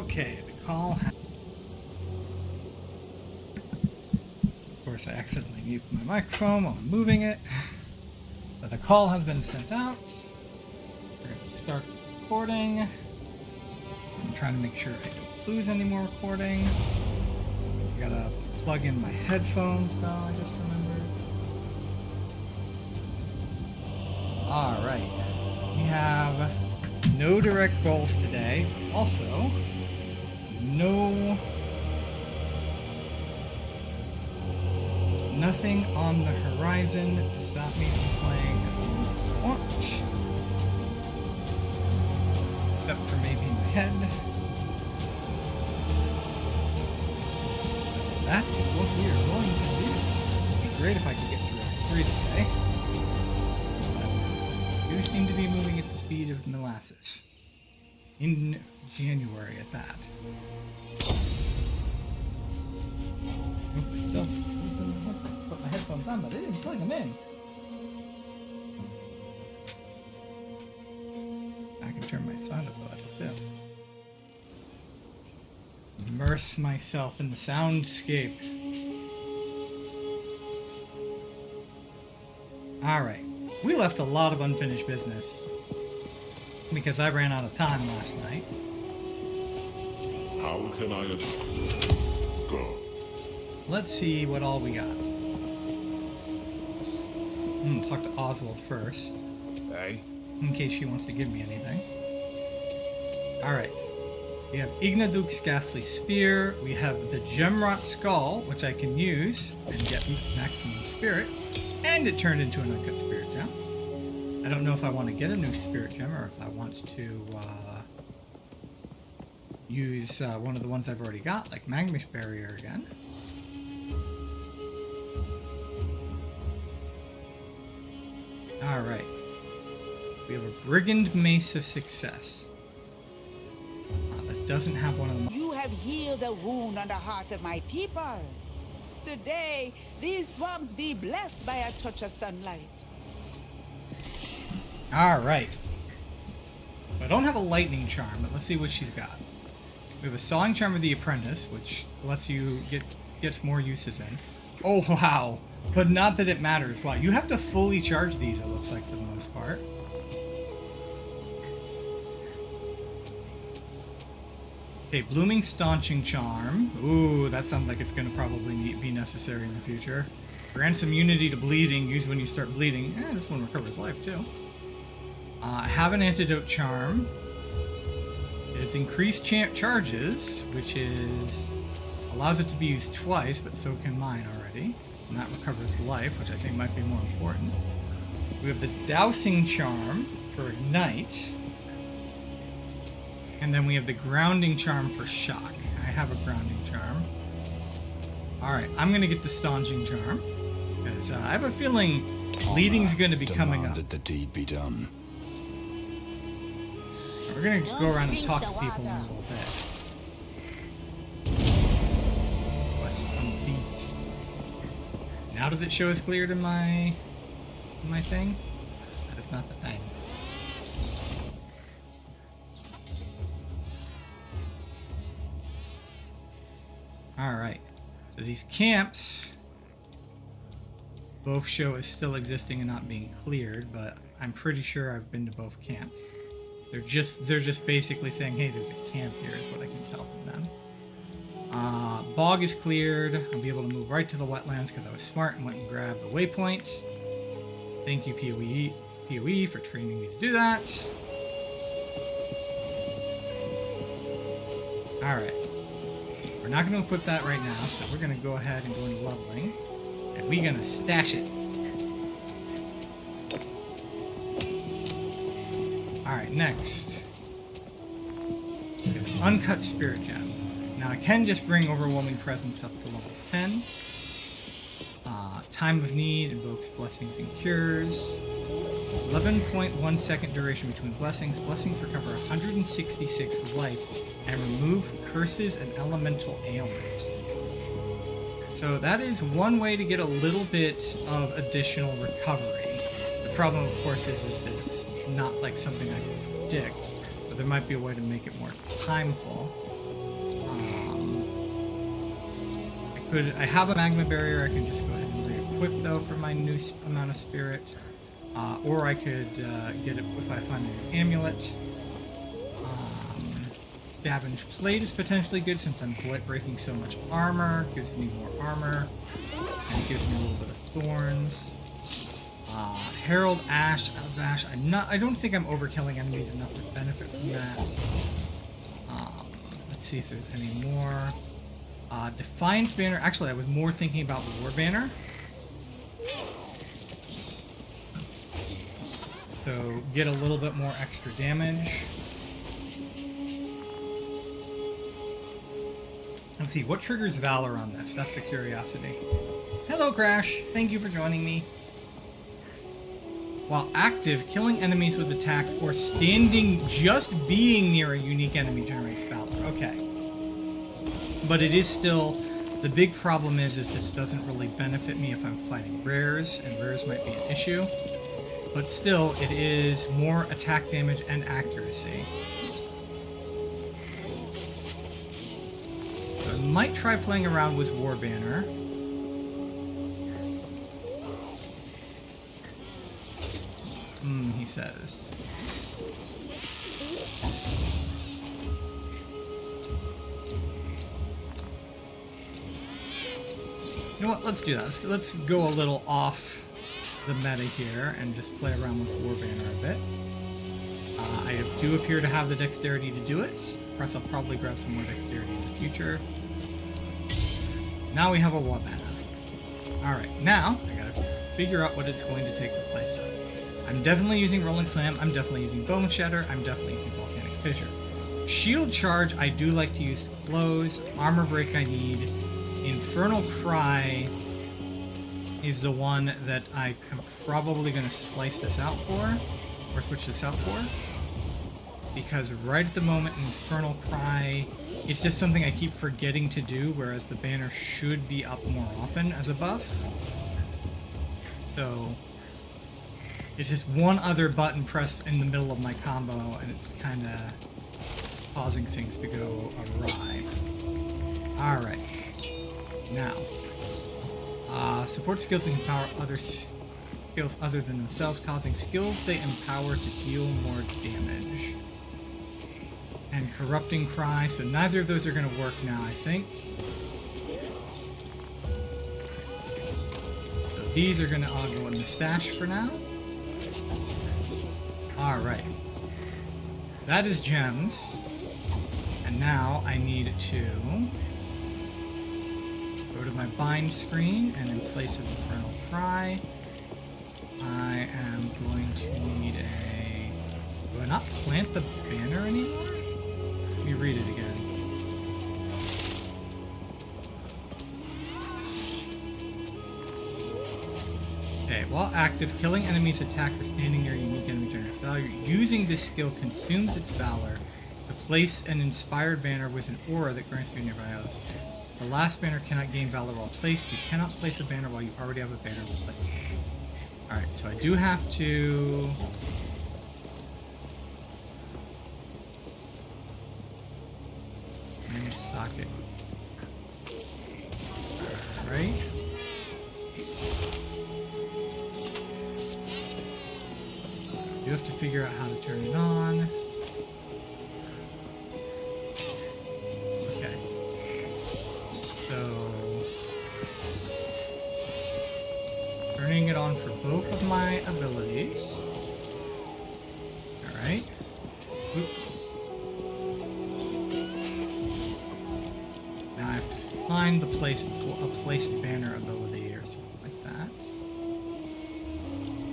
Okay, the call. Of course, I accidentally muted my microphone while I'm moving it. But the call has been sent out. We're going to start recording. I'm trying to make sure I don't lose any more recording. I gotta plug in my headphones, though, I just remembered. Alright. We have no direct goals today. Also, nothing on the horizon to stop me from playing as long as I want. Except for maybe in my head. That is what we are going to do. It'd be great if I could get through Act 3 today. But we do seem to be moving at the speed of molasses. In January at that. Put my headphones on, but I didn't plug them in. I can turn my sound up a little too. Immerse myself in the soundscape. Alright. We left a lot of unfinished business. Because I ran out of time last night. How can I go? Let's see what all we got. Talk to Oswald first. Hey? In case she wants to give me anything. Alright. We have Ignaduk's Ghastly Spear. We have the Gemrot Skull, which I can use and get maximum spirit. And it turned into an uncut spirit gem. I don't know if I want to get a new spirit gem or if I want to use one of the ones I've already got, like Magma Barrier again. Alright. We have a Brigand Mace of Success. That doesn't have one of them. You have healed a wound on the heart of my people. Today, these swamps be blessed by a touch of sunlight. Alright. I don't have a lightning charm, but let's see what she's got. We have a Sawing Charm of the Apprentice, which lets you gets more uses in. Oh, wow. But not that it matters. Wow, you have to fully charge these, it looks like, for the most part. Okay, Blooming Staunching Charm. Ooh, that sounds like it's going to probably be necessary in the future. Grants immunity to bleeding, used when you start bleeding. This one recovers life, too. Have an Antidote Charm. It's increased charges, which allows it to be used twice, but so can mine already. And that recovers life, which I think might be more important. We have the Dousing Charm for Ignite. And then we have the Grounding Charm for Shock. I have a Grounding Charm. Alright, I'm going to get the Staunching Charm. Because I have a feeling bleeding's going to be coming up. That the deed be done. We're going to go around and talk to people in a little bit. Some beats. Now does it show as cleared in my thing? That is not the thing. Alright. So these camps both show as still existing and not being cleared, but I'm pretty sure I've been to both camps. They're just basically saying, hey, there's a camp here, is what I can tell from them. Bog is cleared. I'll be able to move right to the wetlands because I was smart and went and grabbed the waypoint. Thank you, PoE, for training me to do that. Alright. We're not going to equip that right now, so we're going to go ahead and go into leveling. And we're going to stash it. Alright, next. We have an Uncut Spirit Gem. Now I can just bring Overwhelming Presence up to level 10. Time of Need invokes Blessings and Cures. 11.1 second duration between blessings. Blessings recover 166 life and remove curses and elemental ailments. So that is one way to get a little bit of additional recovery. The problem, of course, is that it's not like something I can predict, but there might be a way to make it more timeful. I have a magma barrier. I can just go ahead and re-equip though for my new amount of spirit. Or I could get it if I find an amulet. Scavenge plate is potentially good since I'm breaking so much armor. Gives me more armor. And it gives me a little bit of thorns. Herald Ash of Ash. I don't think I'm overkilling enemies enough to benefit from that. Let's see if there's any more. Defiance Banner. Actually, I was more thinking about War Banner. So get a little bit more extra damage. Let's see, what triggers Valor on this? That's the curiosity. Hello, Crash. Thank you for joining me. While active, killing enemies with attacks or just being near a unique enemy generates Valor. Okay. But it is still, the big problem is this doesn't really benefit me if I'm fighting rares, and rares might be an issue. But still, it is more attack damage and accuracy. So I might try playing around with War Banner. He says. You know what? Let's do that. Let's go a little off the meta here and just play around with War Banner a bit. I do appear to have the dexterity to do it. Plus, I'll probably grab some more dexterity in the future. Now we have a War Banner. Alright, now I gotta figure out what it's going to take the place of. I'm definitely using Rolling Slam, I'm definitely using Bone Shatter, I'm definitely using Volcanic Fissure. Shield Charge, I do like to use to close. Armor Break I need. Infernal Cry is the one that I am probably going to slice this out for, or switch this out for. Because right at the moment, Infernal Cry, it's just something I keep forgetting to do, whereas the banner should be up more often as a buff. So it's just one other button pressed in the middle of my combo, and it's kind of causing things to go awry. Alright. Now, support skills that empower other skills other than themselves, causing skills they empower to deal more damage. And Corrupting Cry, so neither of those are going to work now, I think. So these are going to all go in the stash for now. Alright. That is gems. And now I need to go to my bind screen, and in place of Infernal Cry, I am going to need a... Do I not plant the banner anymore? Let me read it again. Okay, while active, killing enemies attacks or standing near a unique enemy generates value. Using this skill consumes its valor to place an inspired banner with an aura that grants you nearby others. The last banner cannot gain valor while placed. You cannot place a banner while you already have a banner placed. Alright, so I do have to... manage socket. Alright. You have to figure out how to turn it on. Okay. So, turning it on for both of my abilities. Alright. Now I have to find the place banner ability or something like that.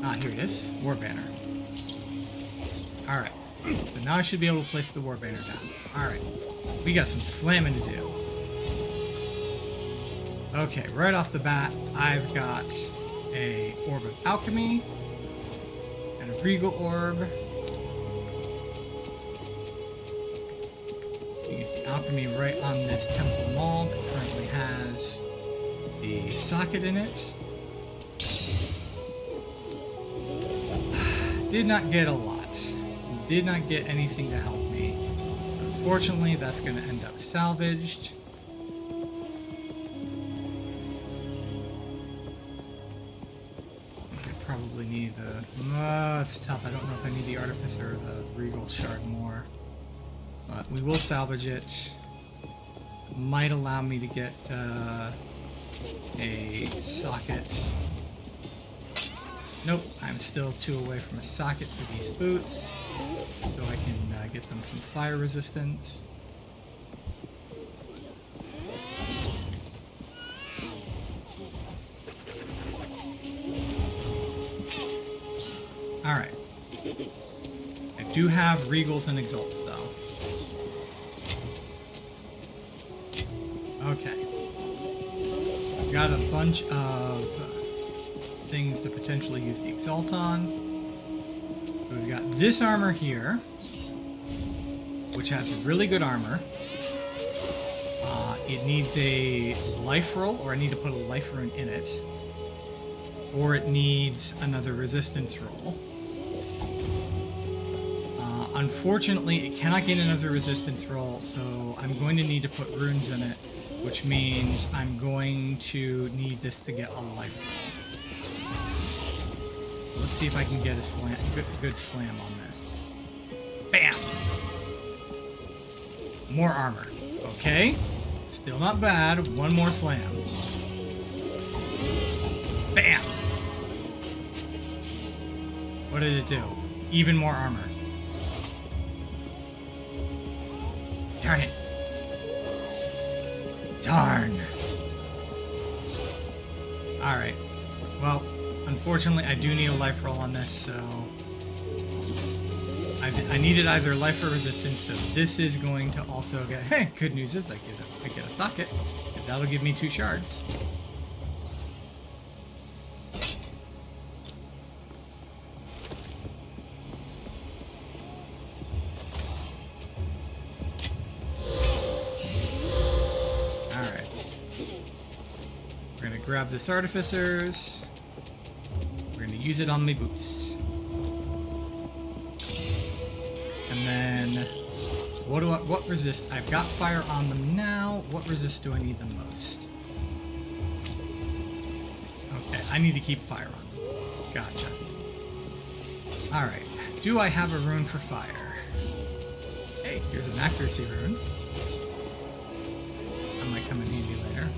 Ah, here it is. War Banner. Alright. So now I should be able to place the War Banner down. Alright. We got some slamming to do. Okay, right off the bat, I've got a Orb of Alchemy and a Regal Orb. Use the Alchemy right on this Temple Mall that currently has the socket in it. Did not get a lot. Did not get anything to help me. Unfortunately, that's going to end up salvaged. need the... it's tough. I don't know if I need the Artificer or the Regal Shard more. But we will salvage it. Might allow me to get a socket. Nope, I'm still 2 away from a socket for these boots. So I can get them some fire resistance. Alright. I do have Regals and Exalts, though. Okay. I've got a bunch of things to potentially use the Exalt on. So we've got this armor here, which has really good armor. It needs a life roll, or I need to put a life rune in it. Or it needs another resistance roll. Unfortunately, it cannot get another resistance roll, so I'm going to need to put runes in it, which means I'm going to need this to get a life roll. Let's see if I can get a good slam on this. Bam! More armor. Okay. Still not bad. One more slam. Bam! What did it do? Even more armor. Darn it. Darn. Alright. Well, unfortunately, I do need a life roll on this, so... I needed either life or resistance, so this is going to also get... Hey, good news is I get a socket. That'll give me 2 shards. Grab this Artificers. We're going to use it on my boots. And then, what resist? I've got fire on them now. What resist do I need the most? Okay, I need to keep fire on them. Gotcha. Alright, do I have a rune for fire? Hey, here's an accuracy rune. That might come in handy later.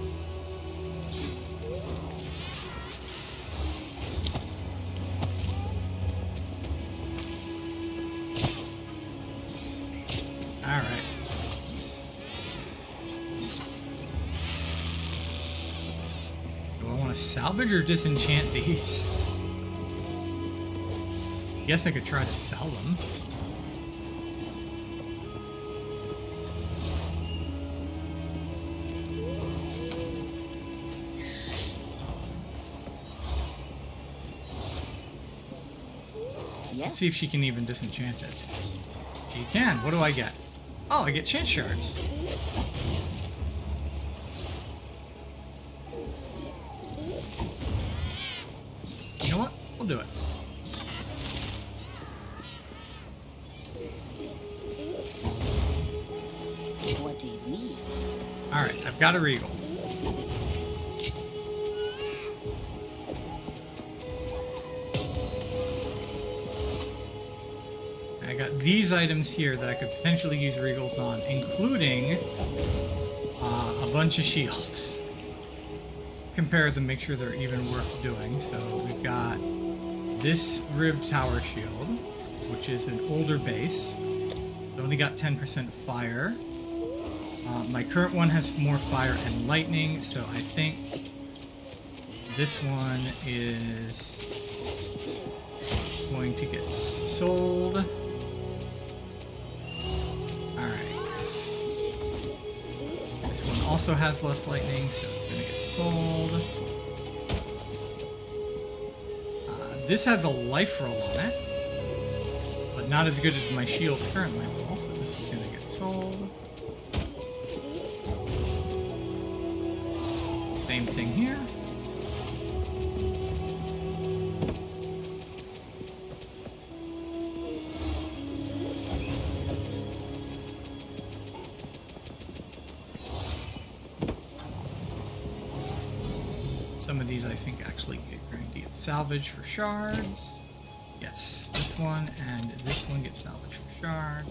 Alright. Do I want to salvage or disenchant these? I guess I could try to sell them. Yes. Let's see if she can even disenchant it. She can. What do I get? Oh, I get chance shards. You know what? We'll do it. What do you need? Alright, I've got a Regal. I got these items here that I could potentially use Regals on, including a bunch of shields. Compare them, make sure they're even worth doing. So we've got this Rib Tower Shield, which is an older base. It's only got 10% fire. My current one has more fire and lightning, so I think this one is going to get sold. Also has less lightning, so it's going to get sold. This has a life roll on it, but not as good as my shield's current life roll, so this is going to get sold. Same thing here. Some of these I think actually get granted salvaged for shards. Yes, this one and this one get salvaged for shards.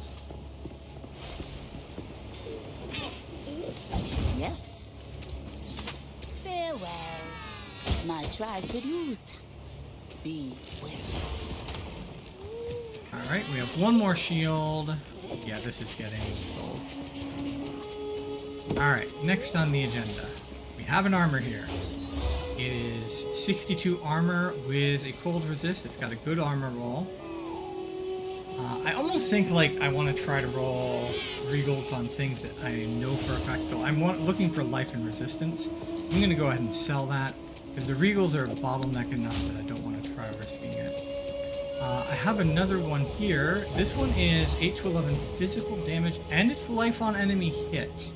Yes. Farewell. My tribe could use that. Be well. Alright, we have one more shield. Yeah, this is getting sold. Alright, next on the agenda. We have an armor here. It is 62 armor with a cold resist. It's got a good armor roll. I almost think like I want to try to roll regals on things that I know for a fact. So I'm looking for life and resistance. So I'm going to go ahead and sell that because the regals are bottleneck enough that I don't want to try risking it. I have another one here. This one is 8 to 11 physical damage and it's life on enemy hit.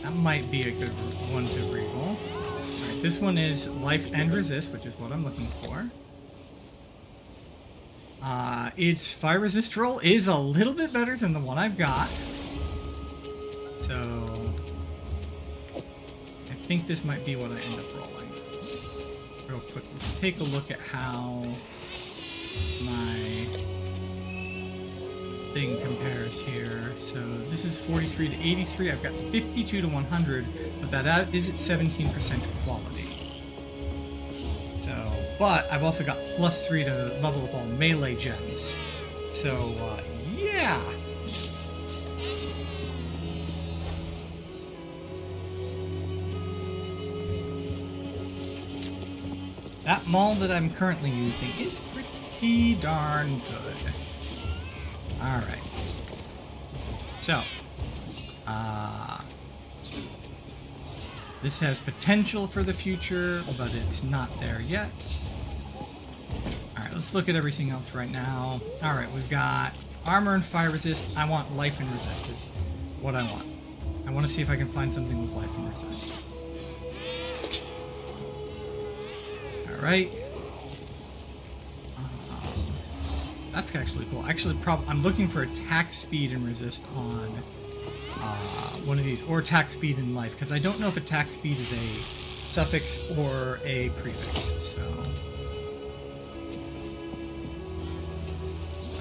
That might be a good one to reroll. Alright, this one is life and resist, which is what I'm looking for. Its fire resist roll is a little bit better than the one I've got. So I think this might be what I end up rolling. Real quick, let's take a look at how my thing compares here. So this is 43 to 83. I've got 52 to 100, but that is at 17% quality. So, but I've also got +3 to level of all melee gems. So, yeah. That maul that I'm currently using is pretty darn good. Alright. So, this has potential for the future, but it's not there yet. Alright, let's look at everything else right now. Alright, we've got armor and fire resist. I want life and resist is what I want. I want to see if I can find something with life and resist. Alright. That's actually cool. Actually, I'm looking for attack speed and resist on one of these, or attack speed in life, because I don't know if attack speed is a suffix or a prefix. So,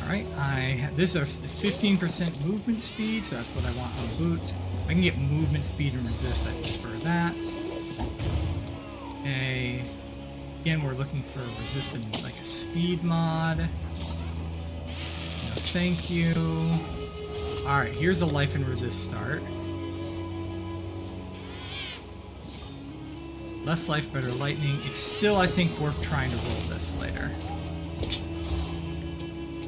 all right, this is a 15% movement speed, so that's what I want on the boots. I can get movement speed and resist. I prefer that. Okay. Again, we're looking for resistance, like a speed mod. No, thank you. Alright, here's a life and resist start. Less life, better lightning. It's still, I think, worth trying to roll this later.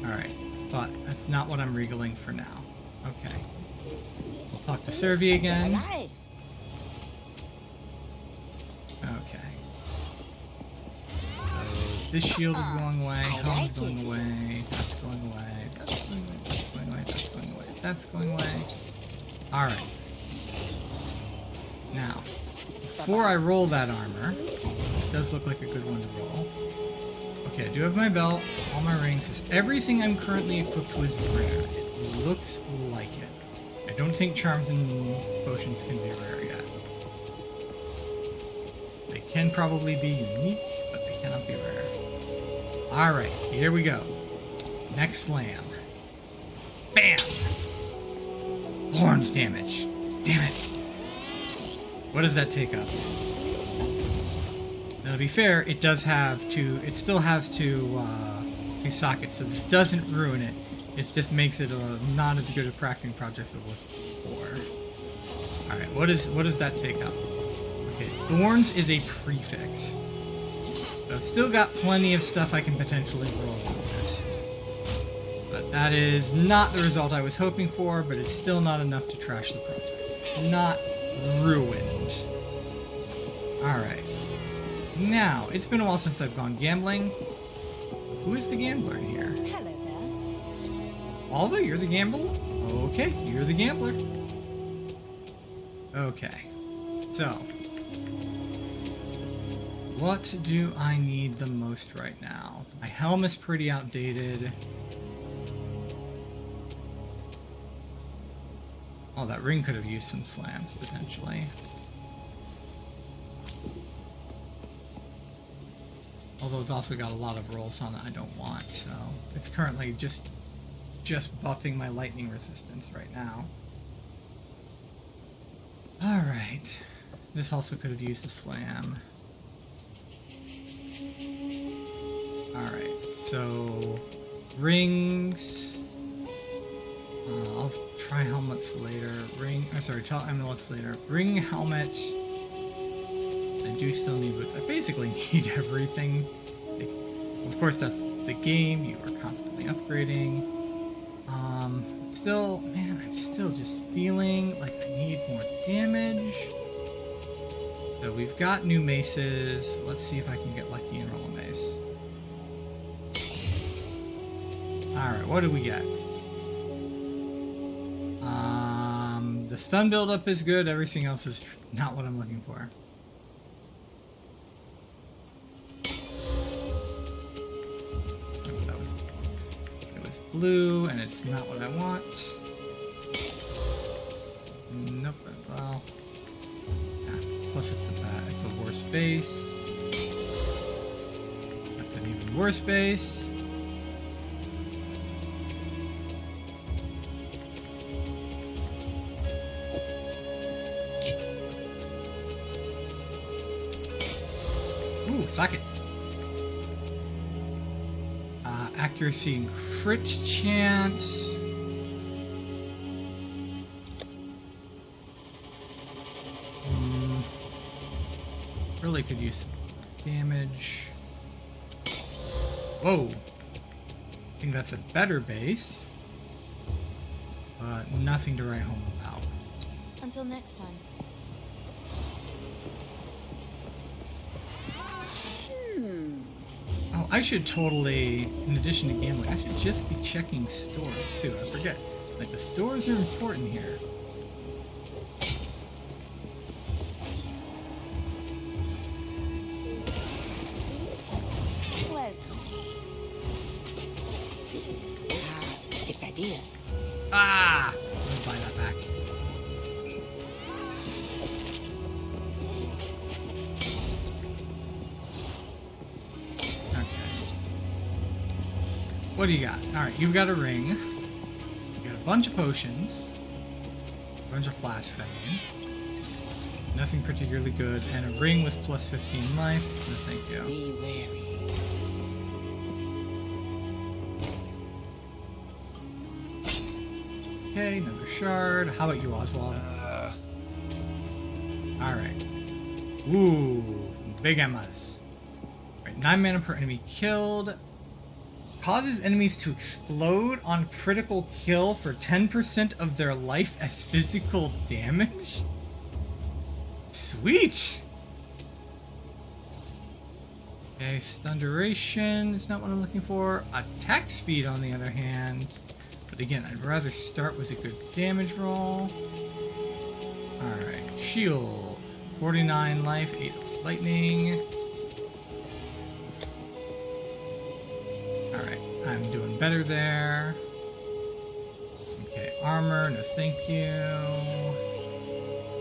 Alright, but that's not what I'm regaling for now. Okay. We'll talk to Servi again. Okay. This shield is going away, helm is going away, that's going away, that's going away, that's going away, that's going away, that's going away. Alright. Now, before I roll that armor, it does look like a good one to roll. Okay, I do have my belt, all my rings. Everything I'm currently equipped with is rare. It looks like it. I don't think charms and potions can be rare yet. They can probably be unique, but they cannot be rare. Alright, here we go. Next slam. Bam! Horns damage. Damn it. What does that take up? Now to be fair, it does have it still has two sockets, so this doesn't ruin it. It just makes it not as good a crafting project as it was before. Alright, what does that take up? Okay, thorns is a prefix. So it's still got plenty of stuff I can potentially roll with this. But that is not the result I was hoping for, but it's still not enough to trash the project. Not ruined. Alright. Now, it's been a while since I've gone gambling. Who is the gambler in here? Hello there. Alva, you're the gambler? Okay, you're the gambler. Okay. So, what do I need the most right now? My helm is pretty outdated. Oh, that ring could have used some slams, potentially. Although it's also got a lot of rolls on it I don't want, so it's currently just buffing my lightning resistance right now. Alright. This also could have used a slam. Alright, so rings. I'll try helmets later. Amulets later. Ring, helmet. I do still need boots. I basically need everything. Of course, that's the game. You are constantly upgrading. I'm still just feeling like I need more damage. So we've got new maces. Let's see if I can get lucky and roll a mace. Alright, what do we get? The stun buildup is good. Everything else is not what I'm looking for. It was blue, and it's not what I want. Nope. Well, yeah. Plus it's it's a worse base. That's an even worse base. Ooh, suck it. Accuracy and crit chance. Really could use some damage. Whoa. I think that's a better base. But nothing to write home about. Until next time. Oh, I should totally, in addition to gambling, I should just be checking stores too. I forget. Like, the stores are important here. Ah! Let me buy that back. Okay. What do you got? Alright, you've got a ring. You got a bunch of potions. A bunch of flasks, I mean. Nothing particularly good. And a ring with plus 15 life. No, thank you. Be wary. Okay, another shard. How about you, Oswald? Alright. Ooh, big Emmas. Right, 9 mana per enemy killed. Causes enemies to explode on critical kill for 10% of their life as physical damage? Sweet! Okay, stun duration is not what I'm looking for. Attack speed, on the other hand. But again, I'd rather start with a good damage roll. Alright, shield. 49 life, 8 of lightning. Alright, I'm doing better there. Okay, armor, no thank you.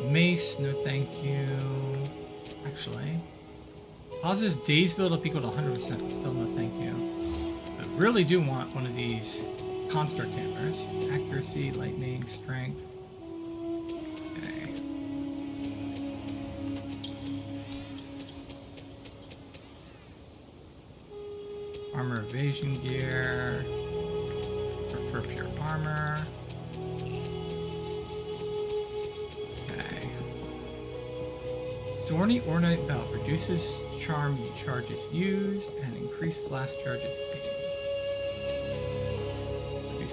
Mace, no thank you. Actually, causes days build up equal to 100%, still no thank you. I really do want one of these construct hammers. Accuracy, lightning, strength. Okay. Armor evasion gear. Prefer pure armor. Okay. Thorny Ornate Belt reduces charm charges used and increased flash charges gained.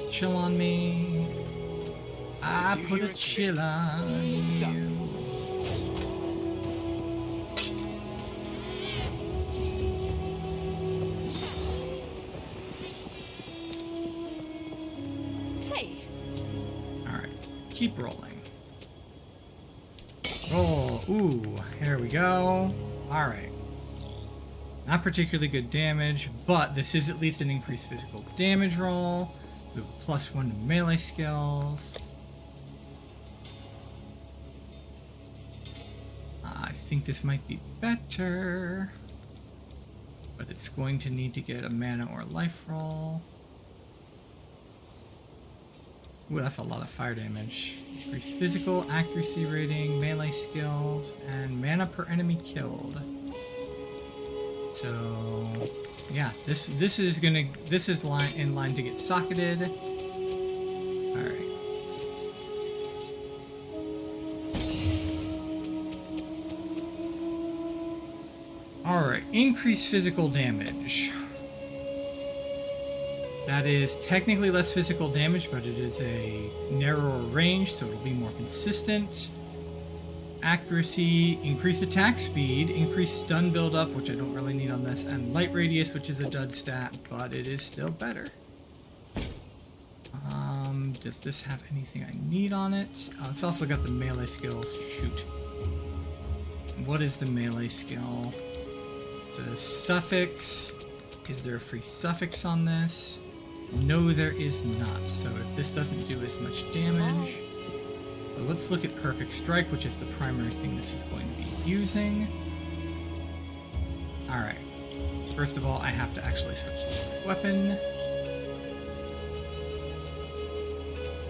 Chill on me. I put a chill on you. Hey. Alright, keep rolling. Roll. Ooh, here we go. Alright. Not particularly good damage, but this is at least an increased physical damage roll. We have +1 to melee skills. I think this might be better. But it's going to need to get a mana or life roll. Ooh, that's a lot of fire damage. Increased physical, accuracy rating, melee skills, and mana per enemy killed. So, yeah, this is in line to get socketed. All right. All right, increased physical damage. That is technically less physical damage, but it is a narrower range, so it'll be more consistent. Accuracy, increased attack speed, increased stun buildup, which I don't really need on this, and light radius, which is a dud stat, but it is still better. Does this have anything I need on it? It's also got the melee skills. Shoot. What is the melee skill? The suffix. Is there a free suffix on this? No, there is not. So if this doesn't do as much damage, so let's look at Perfect Strike, which is the primary thing this is going to be using. All right. First of all, I have to actually switch to the weapon.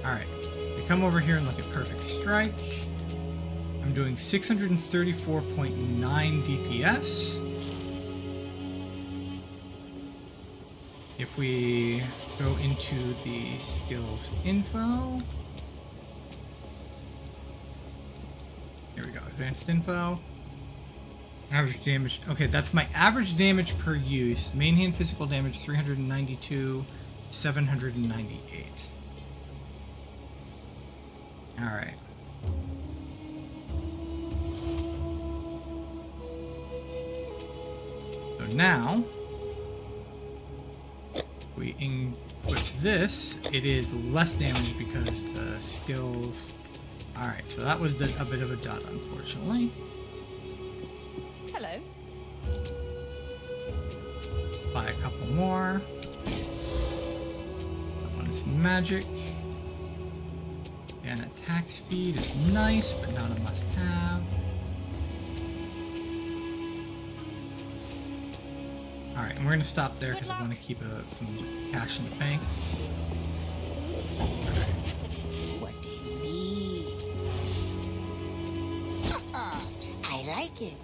All right. We come over here and look at Perfect Strike. I'm doing 634.9 DPS. If we go into the skills info, here we go, advanced info, average damage. Okay, that's my average damage per use. Main hand physical damage 392, 798. All right. So now, we equip this, it is less damage because the skills... Alright, so that was a bit of a dud, unfortunately. Hello. Buy a couple more. That one is magic. And attack speed is nice, but not a must-have. Alright, and we're going to stop there because I want to keep some cash in the bank. What do you need? I like it.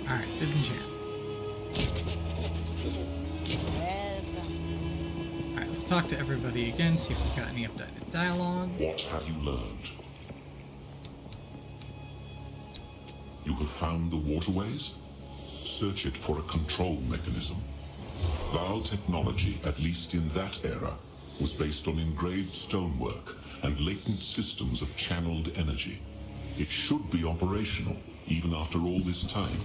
Alright, disenchant. Welcome. Alright, let's talk to everybody again, see if we've got any updated dialogue. What have you learned? You have found the waterways? Search it for a control mechanism. Val technology, at least in that era, was based on engraved stonework and latent systems of channeled energy. It should be operational, even after all this time.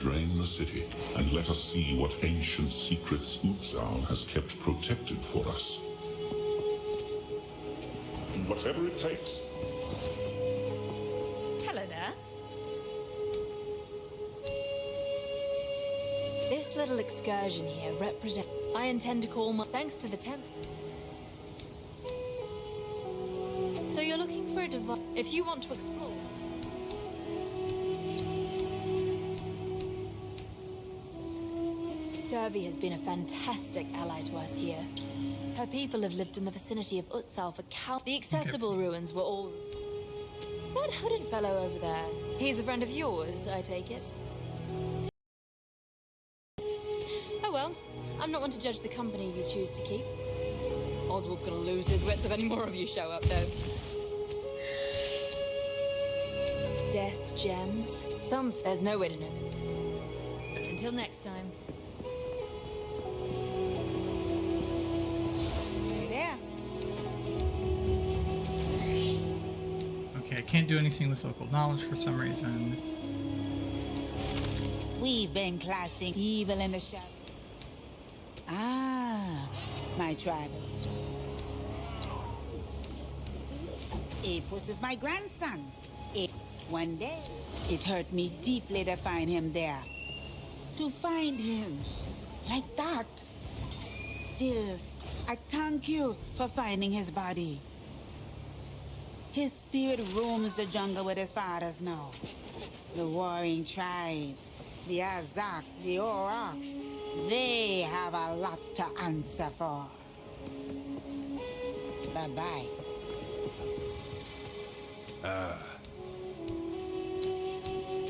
Drain the city, and let us see what ancient secrets Exile has kept protected for us. Whatever it takes. Hello there. This little excursion here represents... I intend to call my... Thanks to the temple. So you're looking for a device... If you want to explore... Servi has been a fantastic ally to us here. Her people have lived in the vicinity of Exile for The accessible ruins were all... That hooded fellow over there, he's a friend of yours, I take it? Oh well, I'm not one to judge the company you choose to keep. Oswald's gonna lose his wits if any more of you show up, though. Death gems? There's no way to know them. Until next time. Okay, I can't do anything with local knowledge for some reason. We've been classing evil in the shadow. Ah, my tribe. Apus is my grandson. One day, it hurt me deeply to find him there. To find him like that. Still, I thank you for finding his body. His spirit roams the jungle with his fathers now. The warring tribes. the Azak, the Aura, they have a lot to answer for. Bye-bye.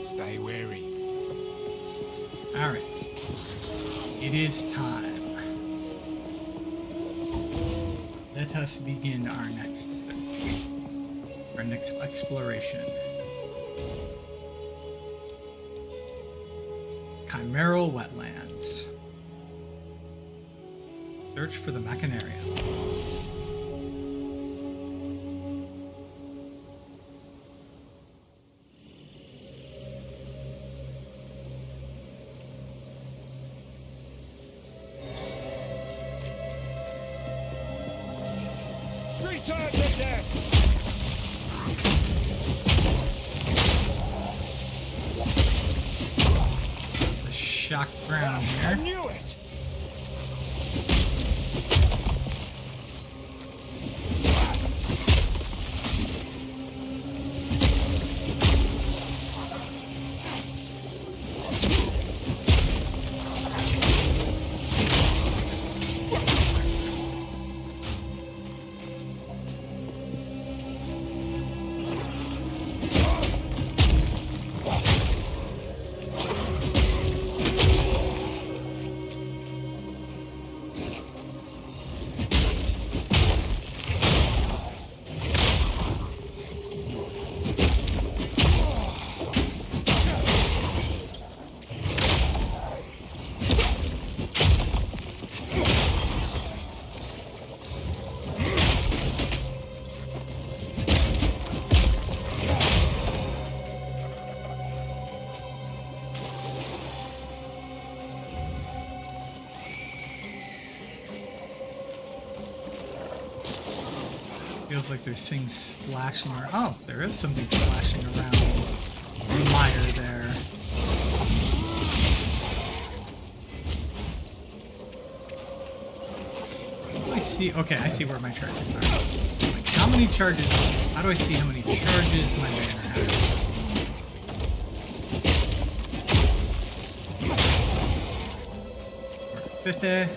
Stay wary. All right. It is time. Let us begin our next search. Our next exploration. Chimeral Wetlands. Search for the Machinaria. Return to death! The shock ground I here. knew it! Feels like there's things splashing around. Oh, there is something splashing around the mire there. What do I see? Okay, I see where my charges are. Like, how many charges? How do I see how many charges my banner has? We're at 50.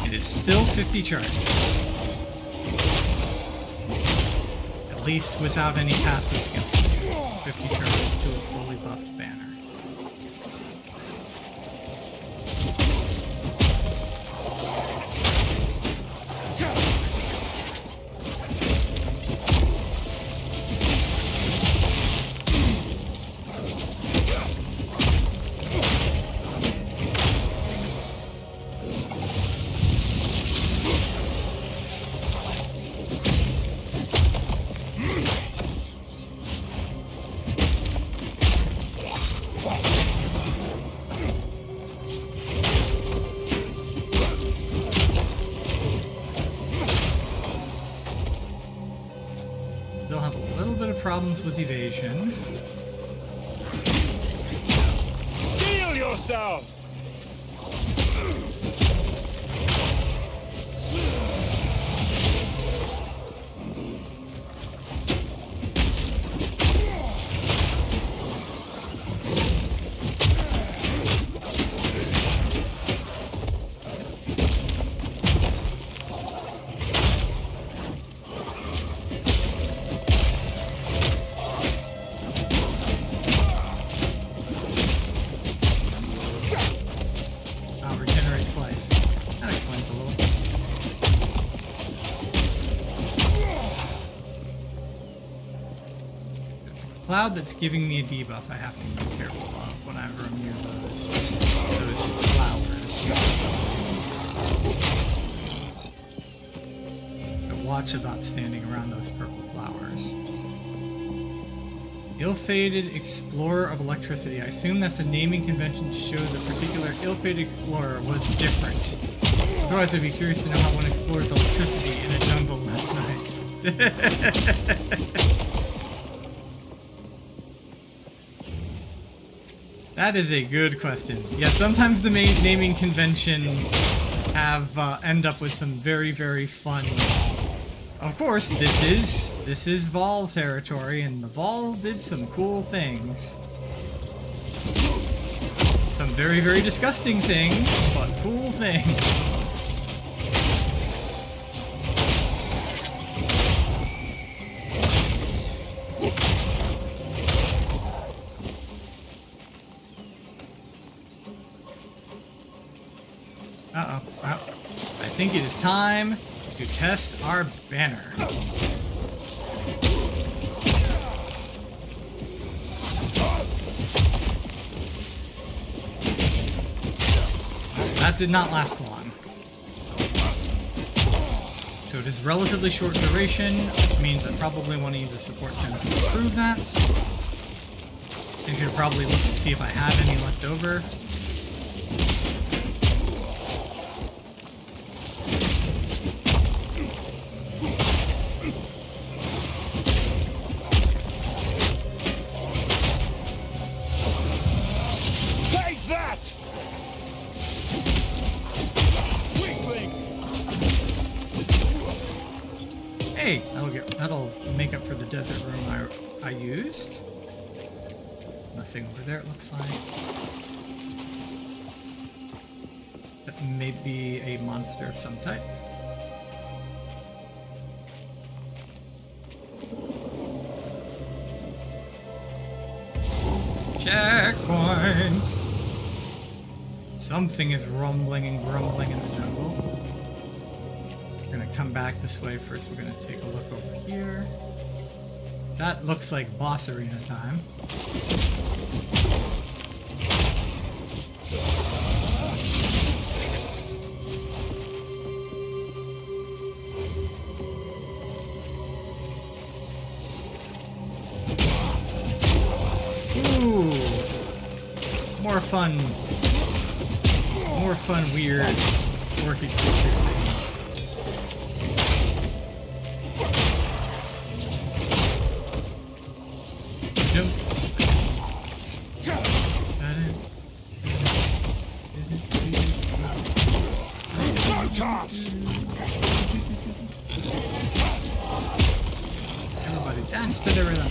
It is still 50 charges. At least without any passive skills. 50 charges to a fully buffed banner. They'll have a little bit of problems with evasion. Steel yourself! Regenerates life. That explains a little. There's a cloud that's giving me a debuff I have to be careful of whenever I'm near those flowers. So watch about standing around those purple flowers. Ill-fated explorer of electricity. I assume that's a naming convention to show the particular ill-fated explorer was different. Otherwise, I'd be curious to know how one explores electricity in a jungle last night. That is a good question. Yeah, sometimes the main naming conventions have end up with some very, very fun. Of course, this is Vol territory, and the Vol did some cool things. Some very, very disgusting things, but cool things. Uh-oh. Well, I think it is time to test our banner. That did not last long. So it is relatively short duration, which means I probably want to use a support gem to improve that. I should probably look to see if I have any left over. Hey, that'll make up for the desert room I used. Nothing over there, it looks like. That may be a monster of some type. Checkpoint! Something is rumbling and grumbling in the jungle. We're gonna come back this way first. We're gonna take a look over here. That looks like boss arena time. Ooh, more fun, weird, quirky creatures. Everybody dance to the rhythm.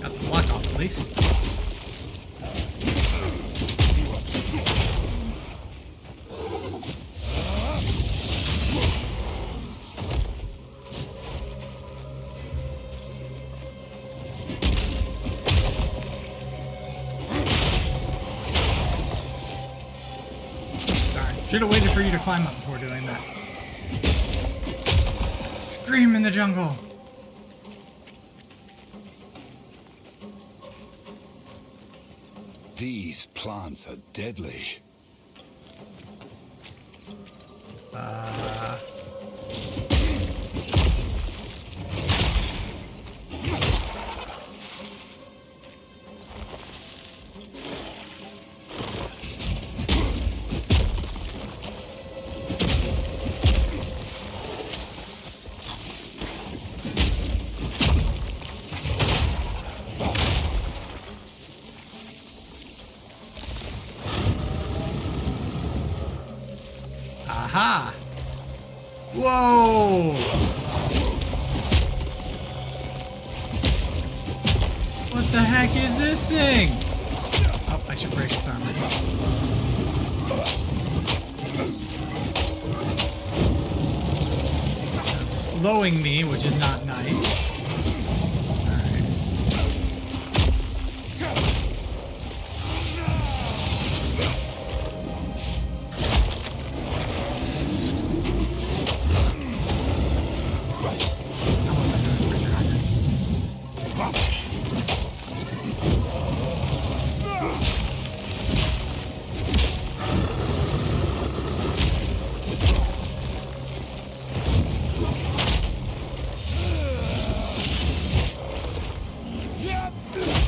Got the block off at least. Sorry, should have waited for you to climb up before doing that. Scream in the jungle! These plants are deadly. Aha! Whoa! What the heck is this thing? Oh, I should break its armor. It's slowing me, which is not nice.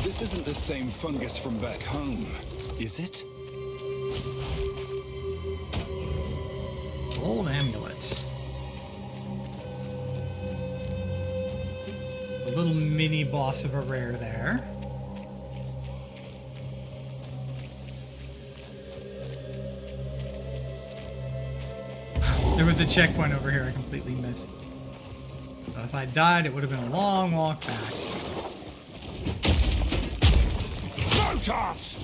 This isn't the same fungus from back home, is it? Old amulet. A little mini boss of a rare there. There was a checkpoint over here I completely missed. So if I died, it would have been a long walk back. No chance!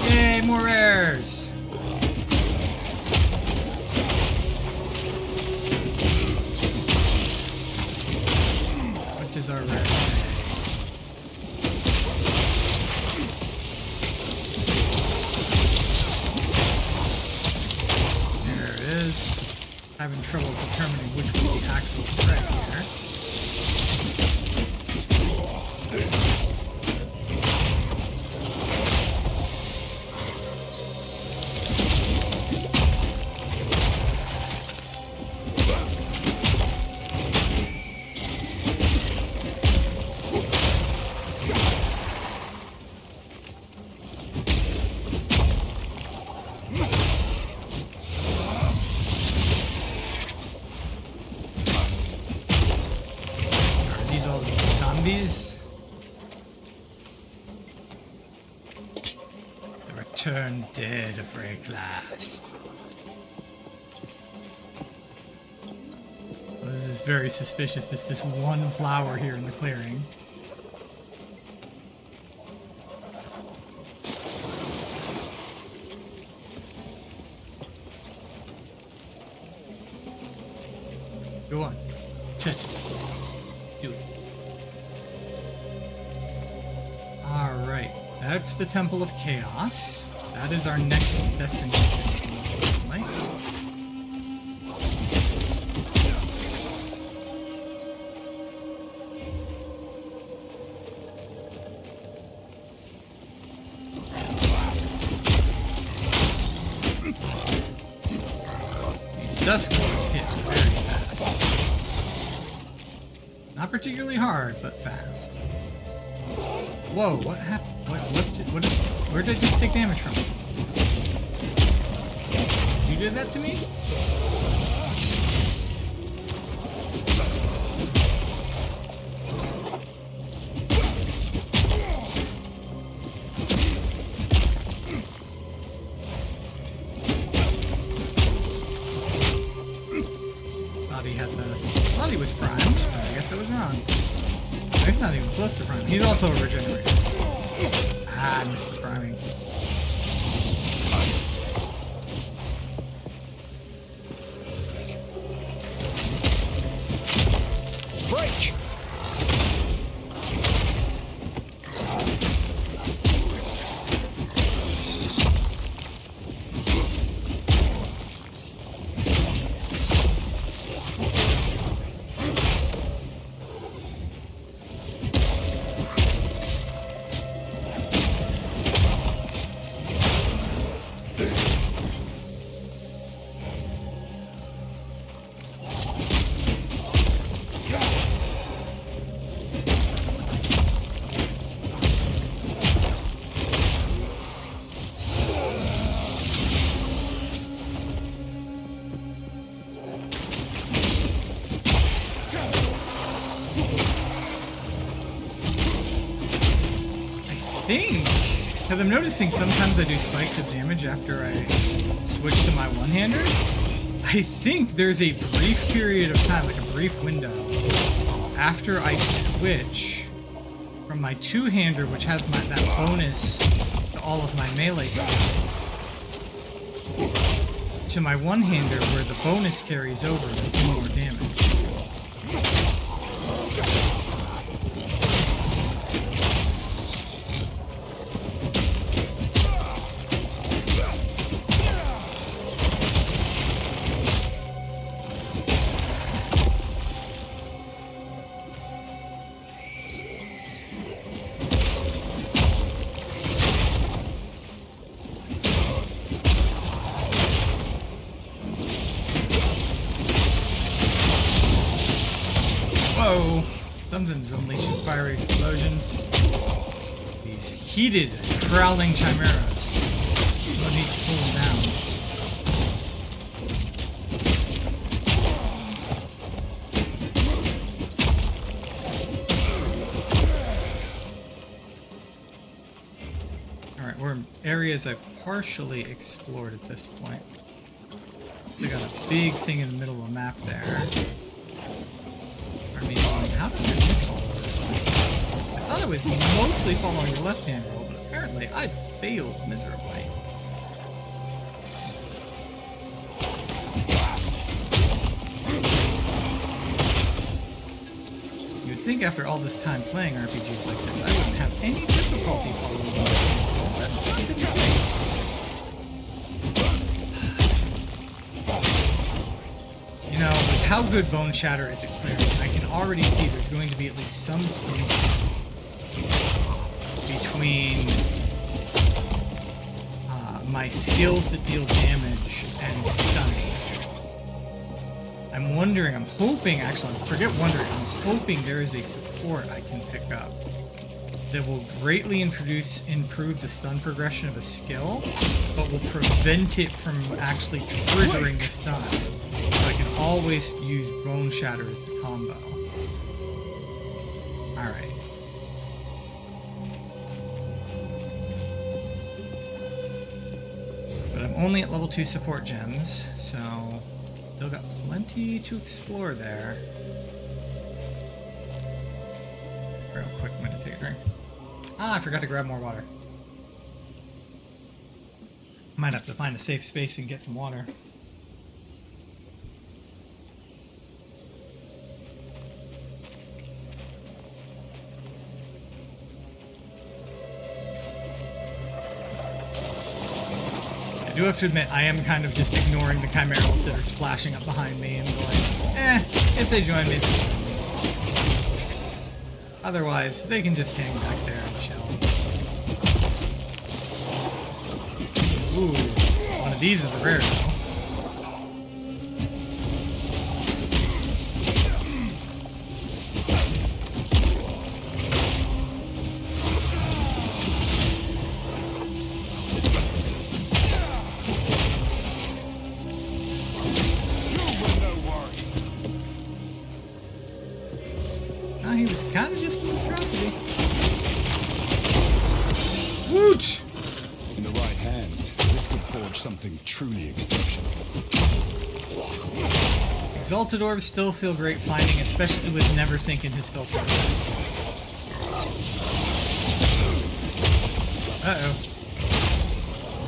Yay, more rares! Which is our rare? There it is. Having trouble determining which was the actual threat here. Zombies. The return dead of Rayclast. Well, this is very suspicious. There's this one flower here in the clearing. Go on. Touch it. Do it. Alright, that's the Temple of Chaos. That is our next destination. Right? These dusk ones hit very fast. Not particularly hard, but fast. Whoa, what happened? Where did I just take damage from? You did that to me? Thought he was primed, but I guess I was wrong. He's not even close to priming. He's also a regenerator. Ah, I missed the priming. Break! think, because I'm noticing sometimes I do spikes of damage after I switch to my one-hander. I think there's a brief period of time, like a brief window, after I switch from my two-hander, which has that bonus to all of my melee skills, to my one-hander, where the bonus carries over to do more damage. Whoa! Something's unleashing fiery explosions. These heated, prowling chimeras. Someone needs to pull them down. Alright, we're in areas I've partially explored at this point. We got a big thing in the middle of the map there. I mean, how did I miss all of this? I thought I was mostly following the left-hand roll, but apparently I failed miserably. You'd think after all this time playing RPGs like this, I wouldn't have any difficulty following the left-hand roll. That's not the case. You know, with how good Bone Shatter is at clearing, I can already see there's going to be at least some tension between my skills that deal damage and stunning. I'm wondering, I'm hoping, actually, forget wondering, I'm hoping there is a support I can pick up that will greatly improve the stun progression of a skill, but will prevent it from actually triggering the stun. So I can always use Bone Shatter as the combo. Alright. But I'm only at level 2 support gems, so still got plenty to explore there. Real quick, I'm gonna take a drink. Ah, I forgot to grab more water. Might have to find a safe space and get some water. I do have to admit, I am kind of just ignoring the chimerals that are splashing up behind me and going, if they join me, they join me. Otherwise, they can just hang back there and chill. Ooh, one of these is a rare though. He was kind of just a monstrosity. Woot! In the right hands, this could forge something truly exceptional. Exalted orbs still feel great finding, especially with Neversink in his filter effects. Uh-oh.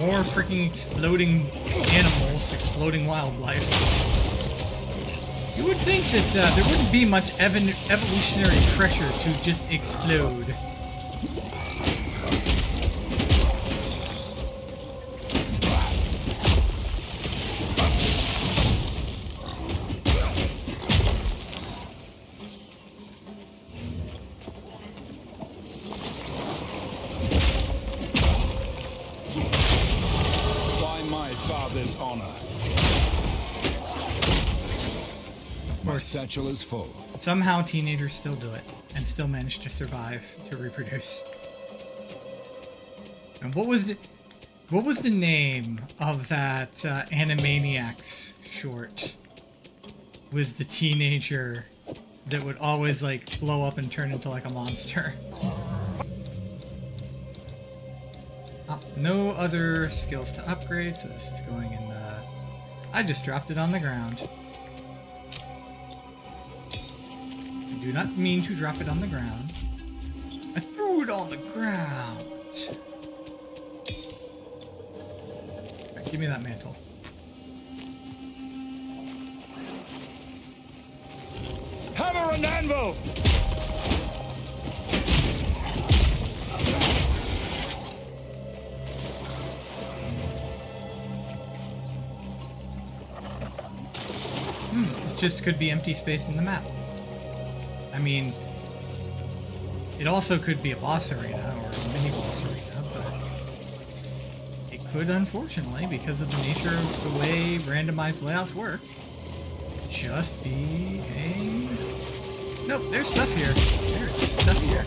More freaking exploding animals, exploding wildlife. You would think that there wouldn't be much evolutionary pressure to just explode. By my father's honor. My satchel is full. Somehow teenagers still do it and still manage to survive to reproduce. And what was the name of that Animaniacs short? Was the teenager that would always like blow up and turn into like a monster? no other skills to upgrade, so this is going in the... I just dropped it on the ground. I do not mean to drop it on the ground. I threw it on the ground. Alright, give me that mantle. Hammer and anvil! This just could be empty space in the map. I mean, it also could be a boss arena or a mini boss arena, but it could, unfortunately, because of the nature of the way randomized layouts work, just be a... Nope, there's stuff here. There's stuff here.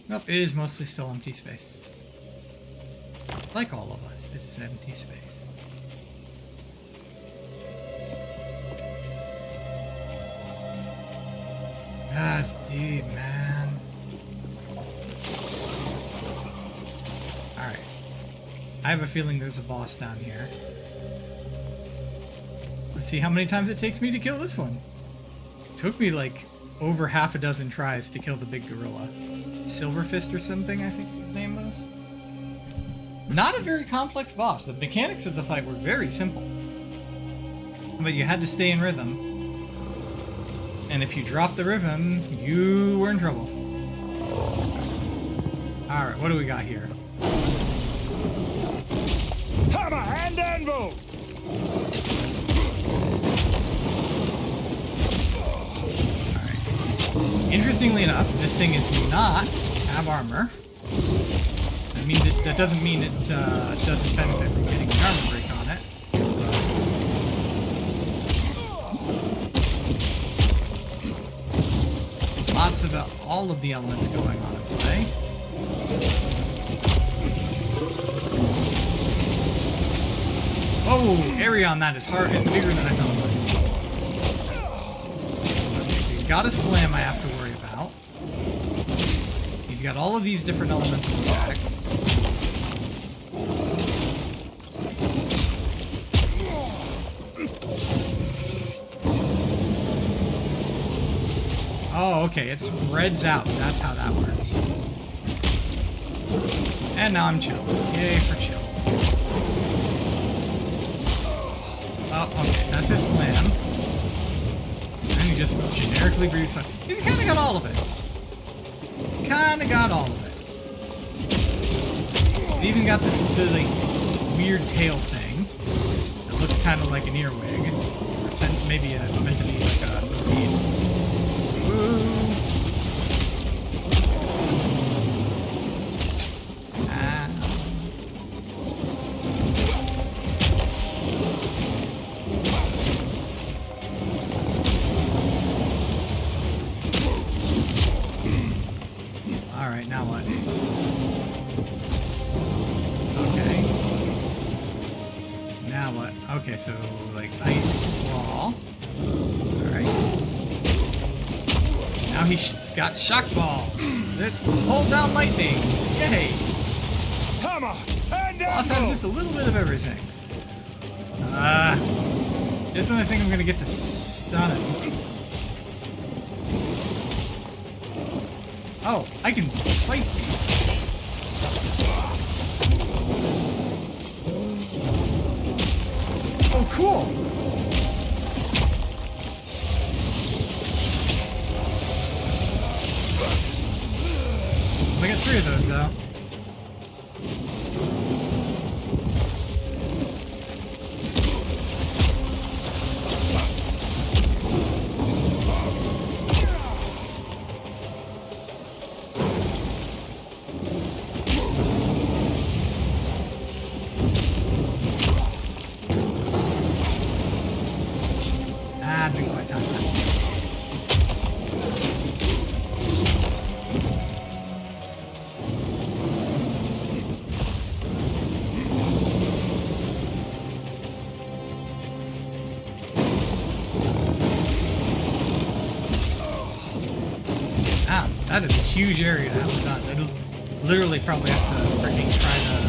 Nope, it is mostly still empty space. Like all of us, it is empty space. That's deep, man. Alright. I have a feeling there's a boss down here. Let's see how many times it takes me to kill this one. It took me like over half a dozen tries to kill the big gorilla. Silver Fist or something, I think his name was. Not a very complex boss. The mechanics of the fight were very simple. But you had to stay in rhythm. And if you dropped the rhythm, you were in trouble. Alright, what do we got here? Hammer and anvil! Interestingly enough, this thing does not have armor. That means that doesn't mean it doesn't benefit from getting the armor break on it. Lots of all of the elements going on at play. Oh, area on that is bigger than I thought it was. Okay, so he's got a slam I have to worry about. He's got all of these different elements of attacks. Oh, okay, it spreads out. That's how that works. And now I'm chill. Yay for chill. Oh, okay, that's his slam. And he just generically breathes fire. He's kind of got all of it. Kind of got all of it. He even got this really weird tail thing that looks kind of like an earwig. Or maybe it's meant to be like a bead. Alright, now what? Okay. Now what? Okay, so like ice wall. Alright. Now he's got shock balls that hold down lightning. Yay! Hammer and Boss has just a little bit of everything. This one I think I'm gonna get to stun him. Oh, I can fight these. Oh, cool! I got 3 of those, though. my time back. Ah, that is a huge area to have done. It'll literally probably have to freaking try to...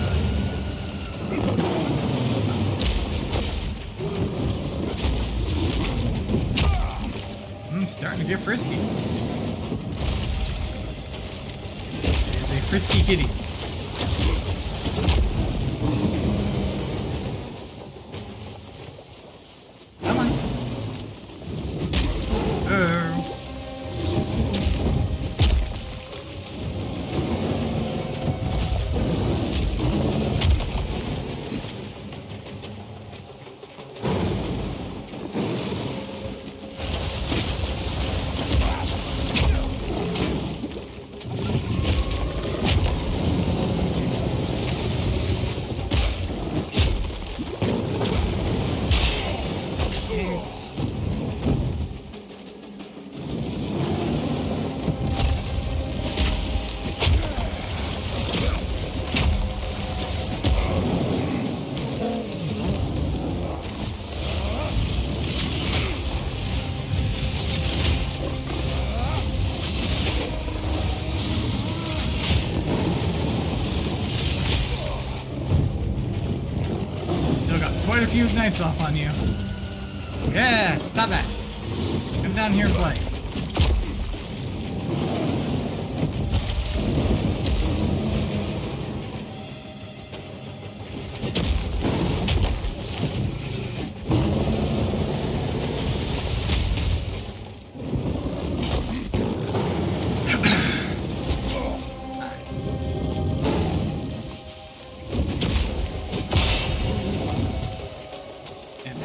starting to get frisky. It's a frisky kitty. Come on. Quite a few nights off on you. Yeah, stop that. Come down here and play.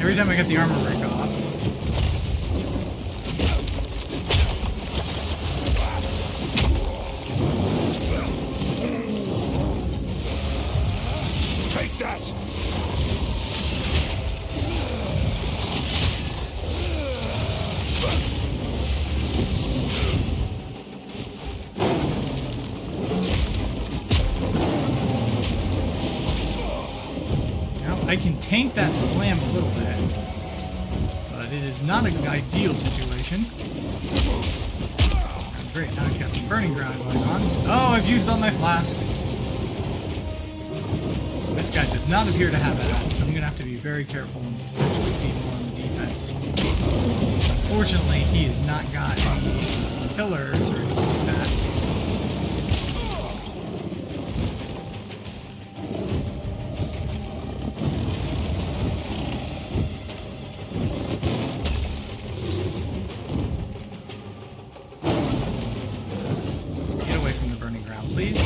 Every time I get the armor break off. Take that! I can tank that slam a little bit, but it is not an ideal situation. Great, now I've got some burning ground going on. Oh, I've used all my flasks. This guy does not appear to have that, so I'm going to have to be very careful and actually be more on the defense. Unfortunately, he has not got any pillars or anything like that. Please.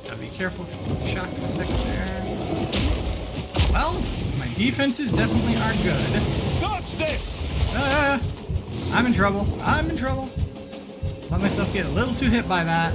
Gotta be careful because I'm shocked in a second there. Well, my defenses definitely are good. Dodge this! I'm in trouble. I'm in trouble. Let myself get a little too hit by that.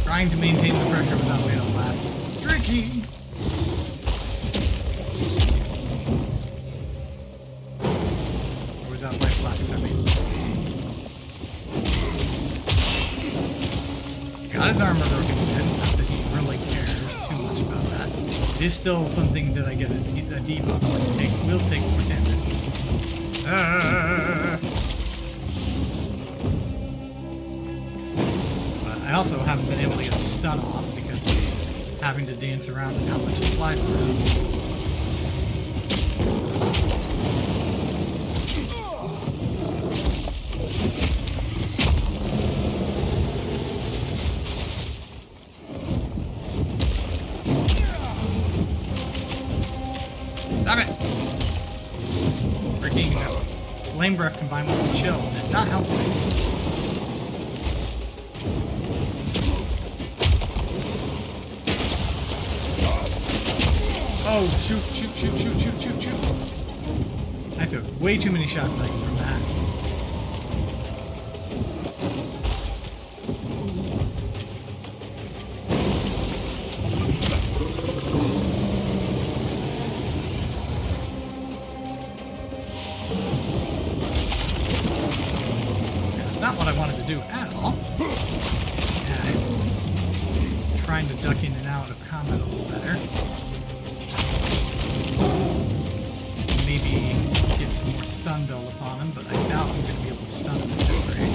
Trying to maintain the pressure without being able to blast is tricky. Or without life blasts, I mean. Got his armor broken again. Not that he really cares too much about that. It is still something that I get a debuff for. Will take more damage. I also haven't been able to get a stun off because of having to dance around and how much it flies around. Stop it! Freaking flame breath combined with the chill did not help me. Oh, shoot, shoot, shoot, shoot, shoot, shoot, shoot. I took way too many shots like from that. Not what I wanted to do at all. Yeah, trying to duck in and out of combat a little better. Maybe get some more stun build upon him, but I doubt I'm going to be able to stun him at this rate.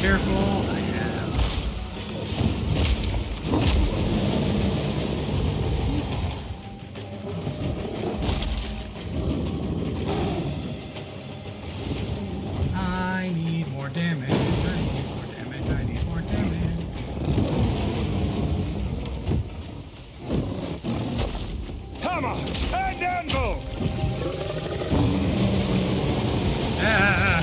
Careful, I have. I need more damage. I need more damage. I need more damage. Hammer and anvil! Ah!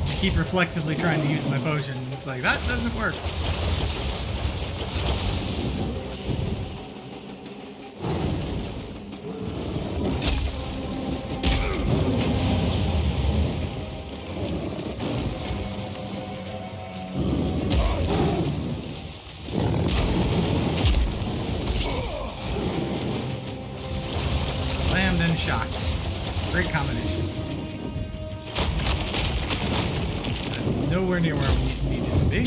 I keep reflexively trying to use my potion. It's like, that doesn't work. Slammed and shocked. Great combination. That's nowhere near where we needed to be.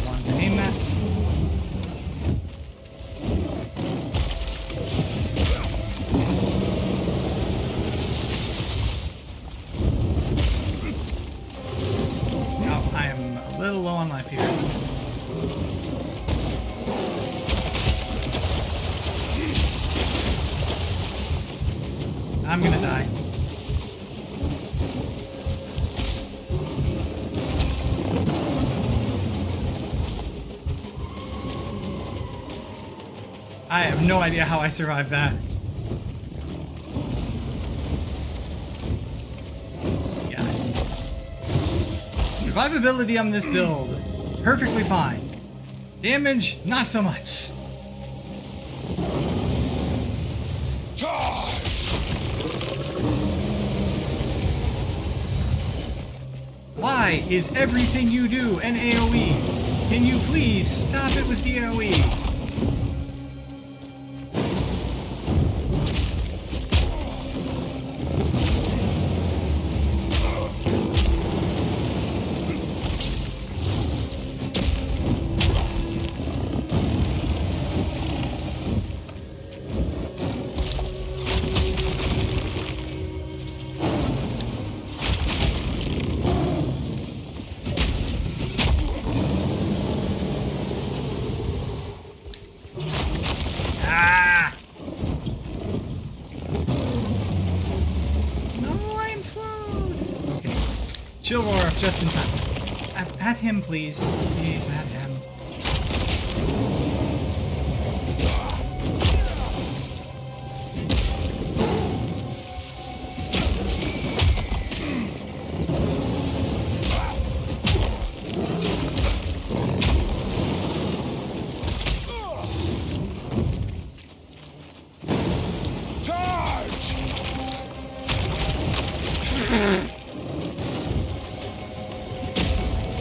Wanted to aim that. Now I am a little low on life here. I'm gonna die. I have no idea how I survived that. Yeah. Survivability on this build, perfectly fine. Damage, not so much. Charge! Why is everything you do an AoE? Can you please stop it with the AoE? Ah! No, I'm slowed. Okay. Chill roar just in time. At him, please. Please, at him. Charge!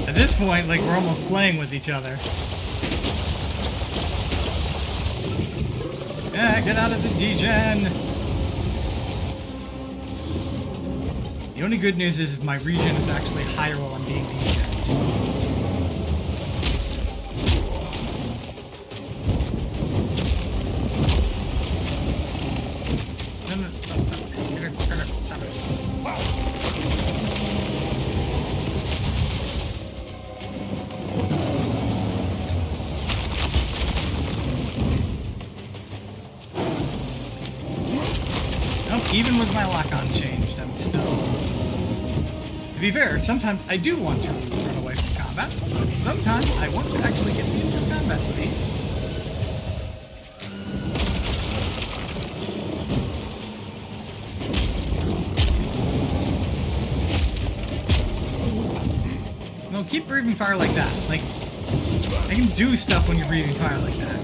At this point, like, we're almost playing with each other. Yeah, get out of the degen! The only good news is my regen is actually higher while I'm being degened. Stop it. Even with my lock-on changed, I'm still... To be fair, sometimes I do want to run away from combat, but sometimes I want to actually get into combat with these. No, keep breathing fire like that. Like, I can do stuff when you're breathing fire like that.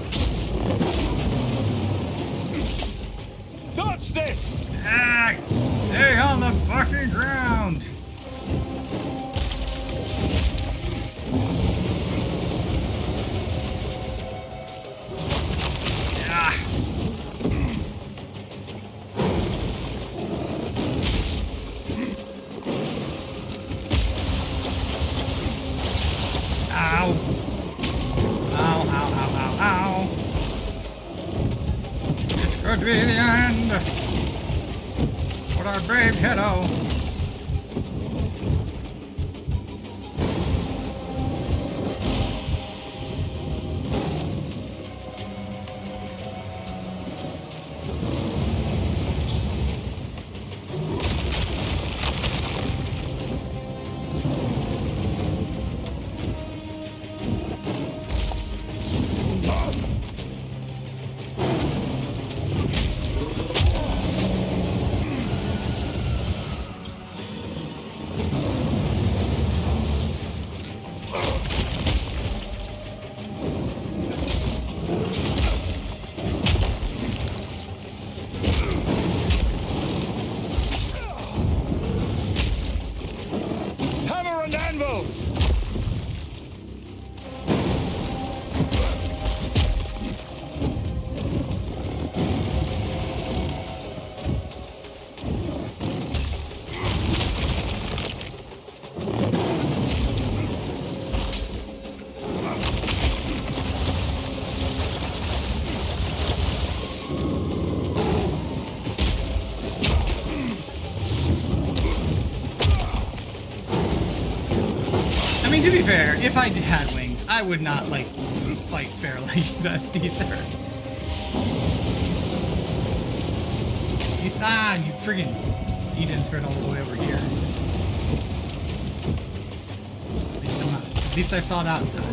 Dodge this! Ah! Stay on the fucking ground! Ah! Ow! Ow, ow, ow, ow, ow! This could be the end! For our brave hero! Hammer and anvil! I mean, to be fair, if I had wings, I would not, like, fight fair like that either. You friggin' didn't spread all the way over here. At least I saw it out in time.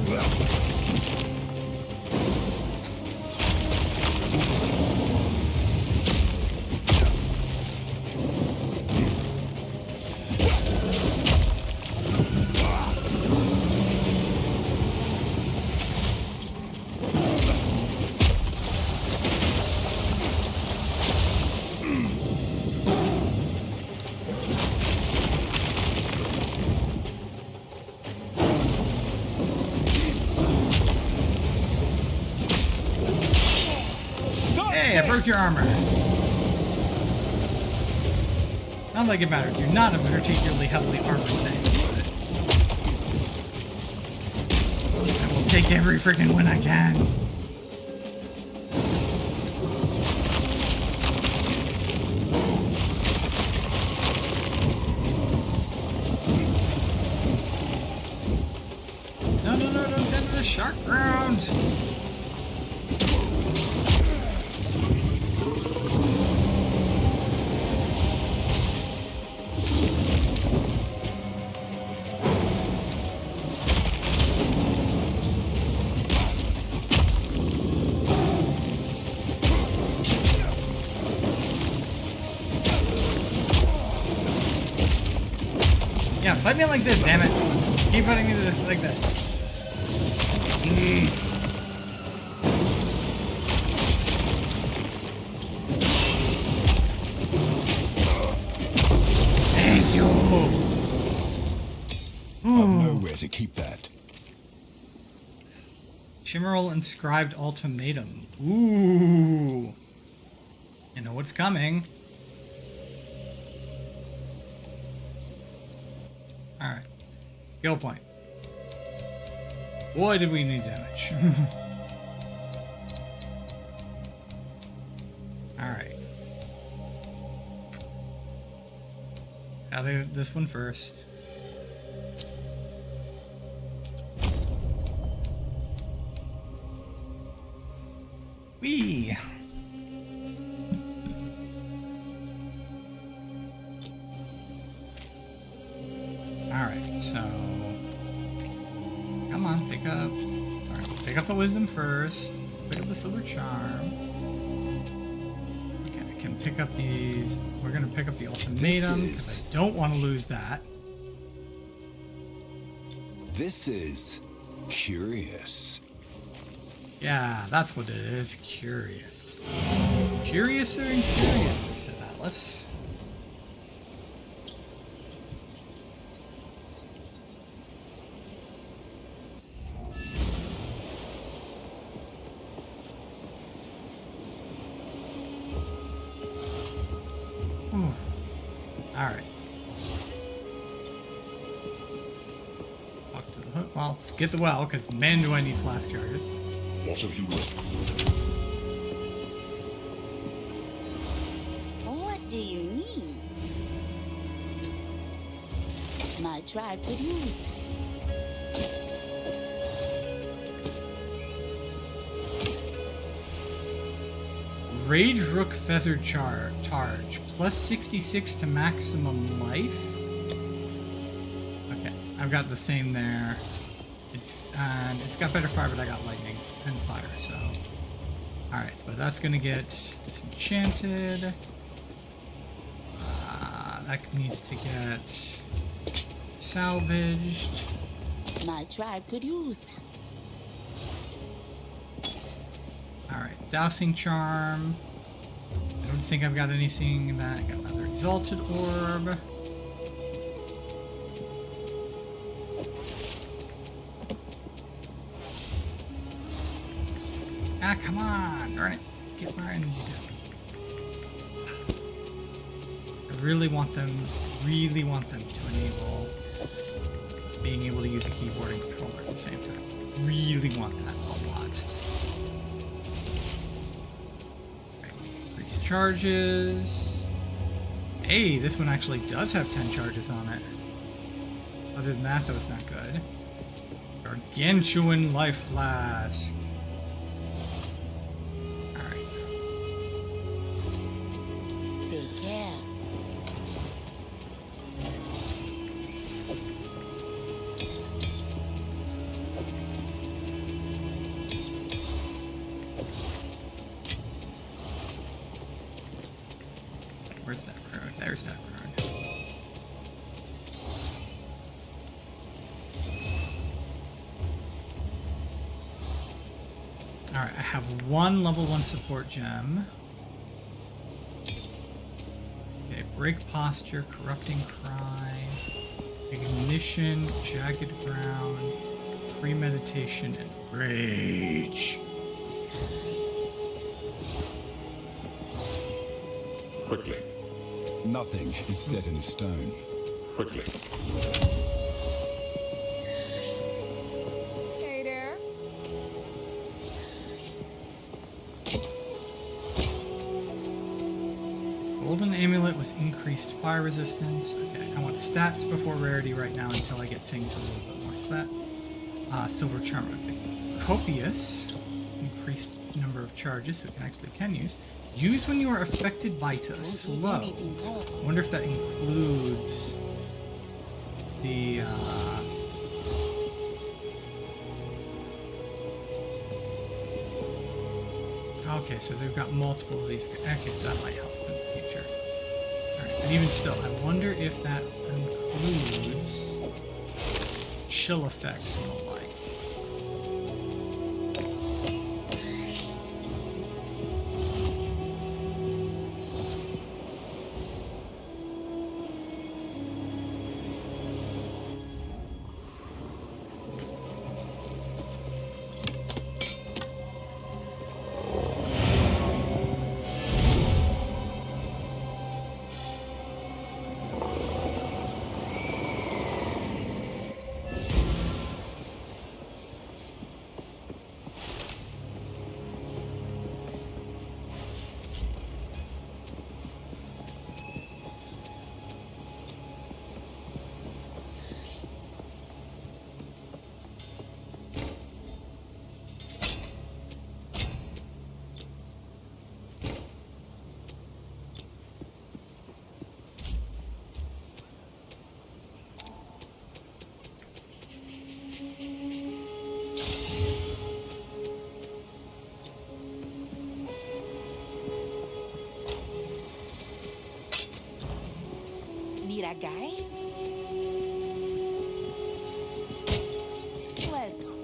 Hey, I broke your armor. Not like it matters. You're not a particularly heavily armored thing, but I will take every freaking win I can. No, no, no, don't get to the shark ground. Yeah, fight me like this, damn it. Keep fighting me like this. Thank you. I've nowhere to keep that. Chimeral inscribed ultimatum. Ooh. You know what's coming. Alright. Skill point. Boy, did we need damage. Alright. Gotta do this one first. Whee! pick up... Alright, we'll pick up the wisdom first. Pick up the silver charm. Okay, I can pick up these. We're going to pick up the ultimatum because I don't want to lose that. This is curious. Yeah, that's what it is. Curious. Curiouser and curiouser, said Alice. Alright. Walk to the hook. Well, let's get the well, because man do I need flask charges. What have you learned? What do you need? My tribe could use that. Rage Rook Feather Charge. Plus 66 to maximum life. Okay, I've got the same there. It's got better fire, but I got lightning and fire, so... Alright, but that's gonna get disenchanted. That needs to get salvaged. My tribe could use that. Alright, Dousing Charm. I don't think I've got anything in that. I got another Exalted Orb. Ah, come on! Darn it. Get where I need to go. I really want them to enable being able to use a keyboard and controller at the same time. Really want that a lot. Increase charges. Hey, this one actually does have 10 charges on it. Other than that, though, it's not good. Gargantuan Life Flask. Alright. Take care. Where's that road? There's that road. Alright, I have one level 1 support gem. Okay, Break Posture, Corrupting Cry, Ignition, Jagged Ground, Premeditation, and Rage. Quickly. Nothing is set in stone. Quickly. Hey there. Golden Amulet with increased fire resistance. Okay, I want stats before rarity right now until I get things a little bit more stat. Silver Charm of the Copious. Increased number of charges, so it can use. Use when you are affected by slow. I wonder if that includes the okay, so they've got multiple of these. Okay, so that might help in the future. Alright, but even still, I wonder if that includes chill effects and the like. guide? Welcome.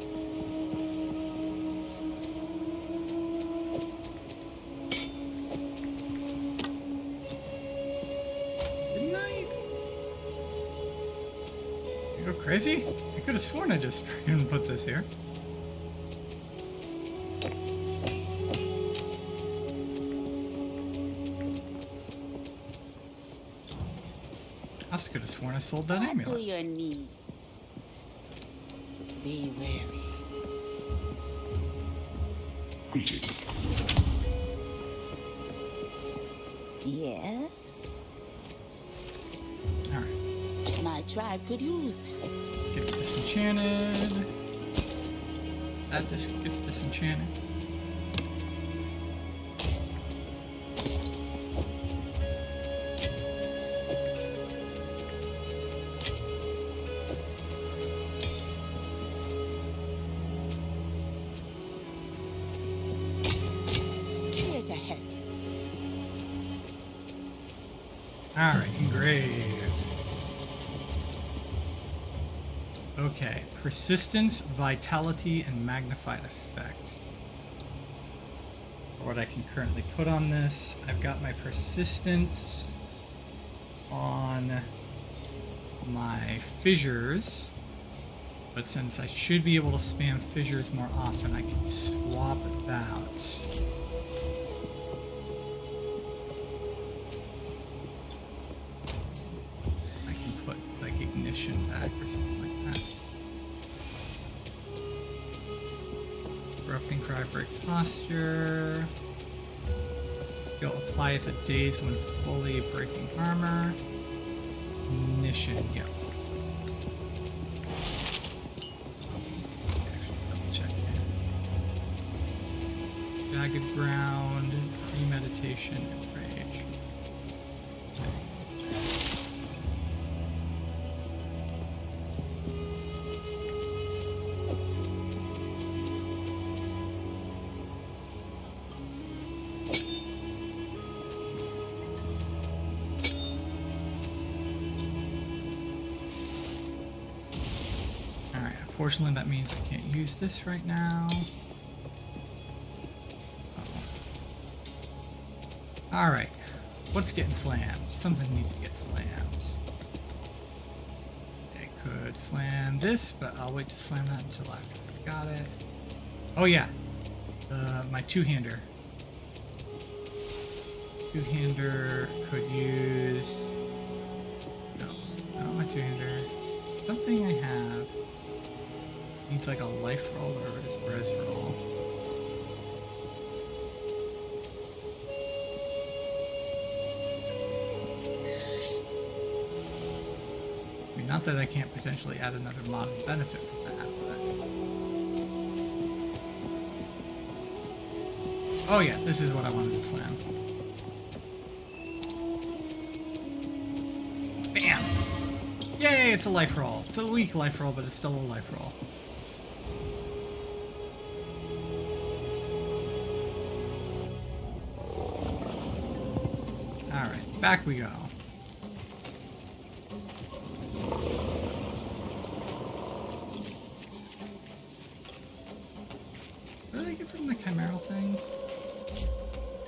Didn't I? You go crazy? I could have sworn I just freaking put this here. I also could have sworn I sold that What do amulet. you need? Be wary. Greetings. Yes? Alright. My tribe could use that. Gets disenchanted. That disc gets disenchanted. Straight ahead. Alright, engraved. Okay, persistence, vitality, and magnified effect. What I can currently put on this, I've got my persistence on my fissures, but since I should be able to spam fissures more often, I can swap that. I can put like ignition back or something like that. Corrupting cry, break posture. Skill applies at days when fully breaking armor. Ignition, yep. Actually, double check here. Jagged ground, premeditation, and rage. Alright, unfortunately that means I can't use this right now. Alright, what's getting slammed? Something needs to get slammed. I could slam this, but I'll wait to slam that until after I've got it. Oh yeah, my two-hander. Two-hander could use... No, not my two-hander. Something I have needs like a life roll or just res roll. I mean, not that I can't potentially add another mod and benefit from that, but... Oh yeah, this is what I wanted to slam. Bam! Yay, it's a life roll. It's a weak life roll, but it's still a life roll. Alright, back we go. What did I get from the chimeral thing?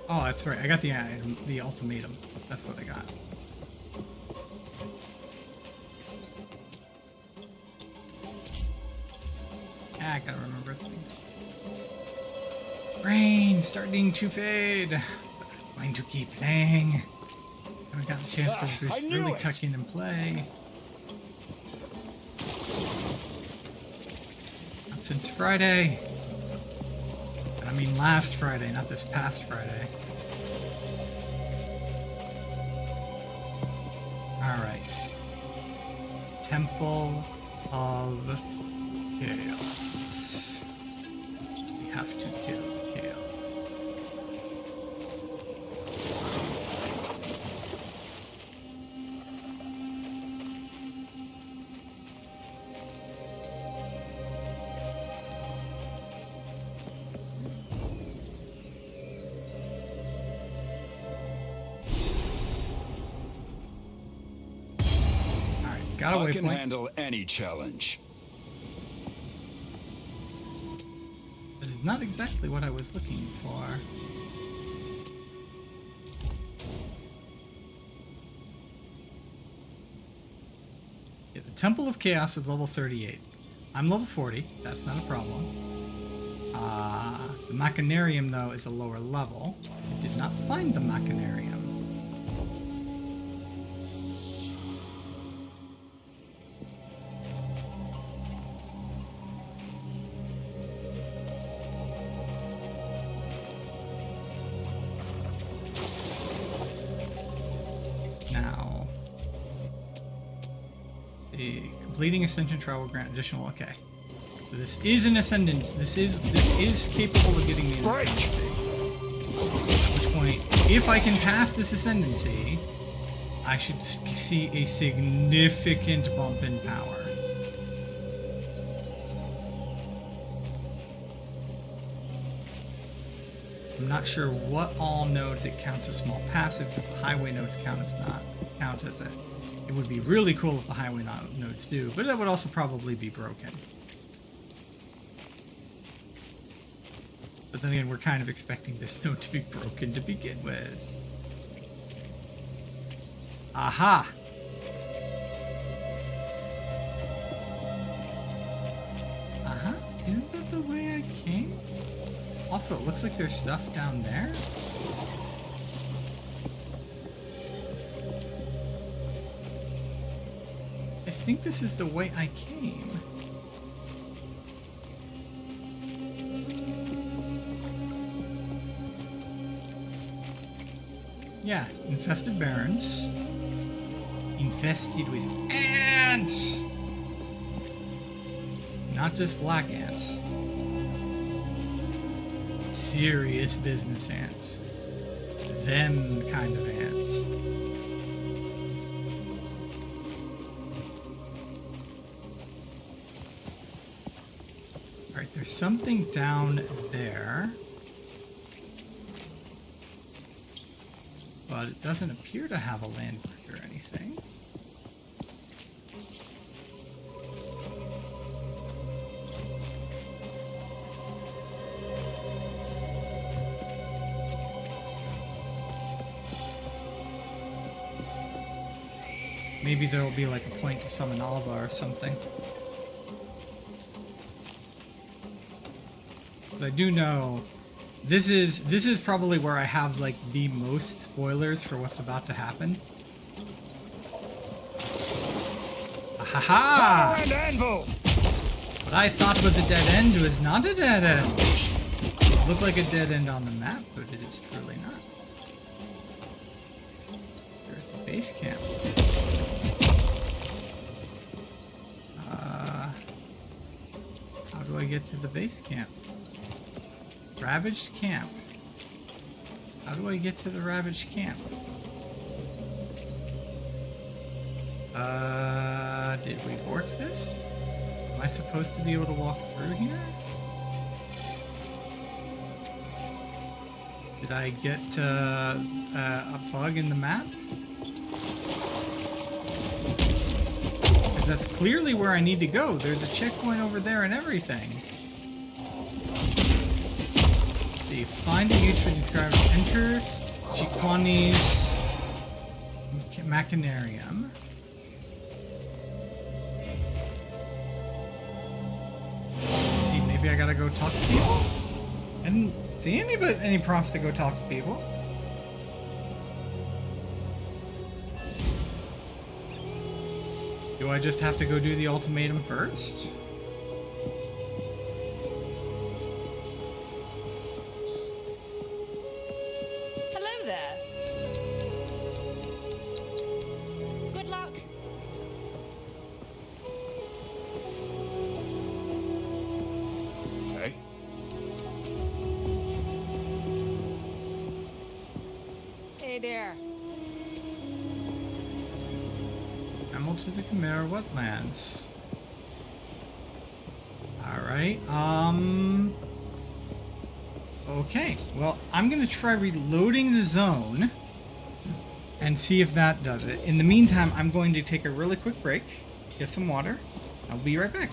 Oh, that's right. I got the item, the ultimatum. That's what I got. I gotta remember things. Brain starting to fade. But I'm going to keep playing. Haven't gotten a chance to I knew really it. tuck in and play. Not since Friday. I mean last Friday, not this past Friday. Alright. Temple of Chaos. We have to kill Chaos. got a I can waypoint. handle any challenge. This is not exactly what I was looking for. Yeah, the Temple of Chaos is level 38. I'm level 40. That's not a problem. The Machinarium, though, is a lower level. I did not find the Machinarium. Now, the completing ascension trial will grant additional. Okay, so this is an ascendance. This is capable of getting me an ascendancy. At which point, if I can pass this ascendancy, I should see a significant bump in power. I'm not sure what all nodes it counts as small passives. If the highway nodes count as it. It would be really cool if the highway nodes do, but that would also probably be broken. But then again, we're kind of expecting this node to be broken to begin with. Aha! Uh-huh. Isn't that the way I came? Also, it looks like there's stuff down there. I think this is the way I came. Yeah, infested barrens. Infested with ants! Not just black ants. Serious business ants. Them kind of ants. Alright, there's something down there. But it doesn't appear to have a landmark or anything. Maybe there'll be like a point to summon Alva or something. But I do know this is probably where I have like the most spoilers for what's about to happen. Ahaha! Power and anvil! What I thought was a dead end was not a dead end. It looked like a dead end on the map, but it is truly not. There's a base camp. How do I get to the base camp? Ravaged camp. How do I get to the ravaged camp? Did we work this? Am I supposed to be able to walk through here? Did I get a bug in the map? Because that's clearly where I need to go. There's a checkpoint over there and everything. See, find a use for described. Enter Chiquani's Machinarium. See, maybe I gotta go talk to people. I didn't see any prompts to go talk to people. Do I just have to go do the ultimatum first? Hello there. Good luck. Okay. Hey there. Camel to the Khmer wetlands. Alright, okay, well, I'm gonna try reloading the zone and see if that does it. In the meantime, I'm going to take a really quick break. get some water. I'll be right back.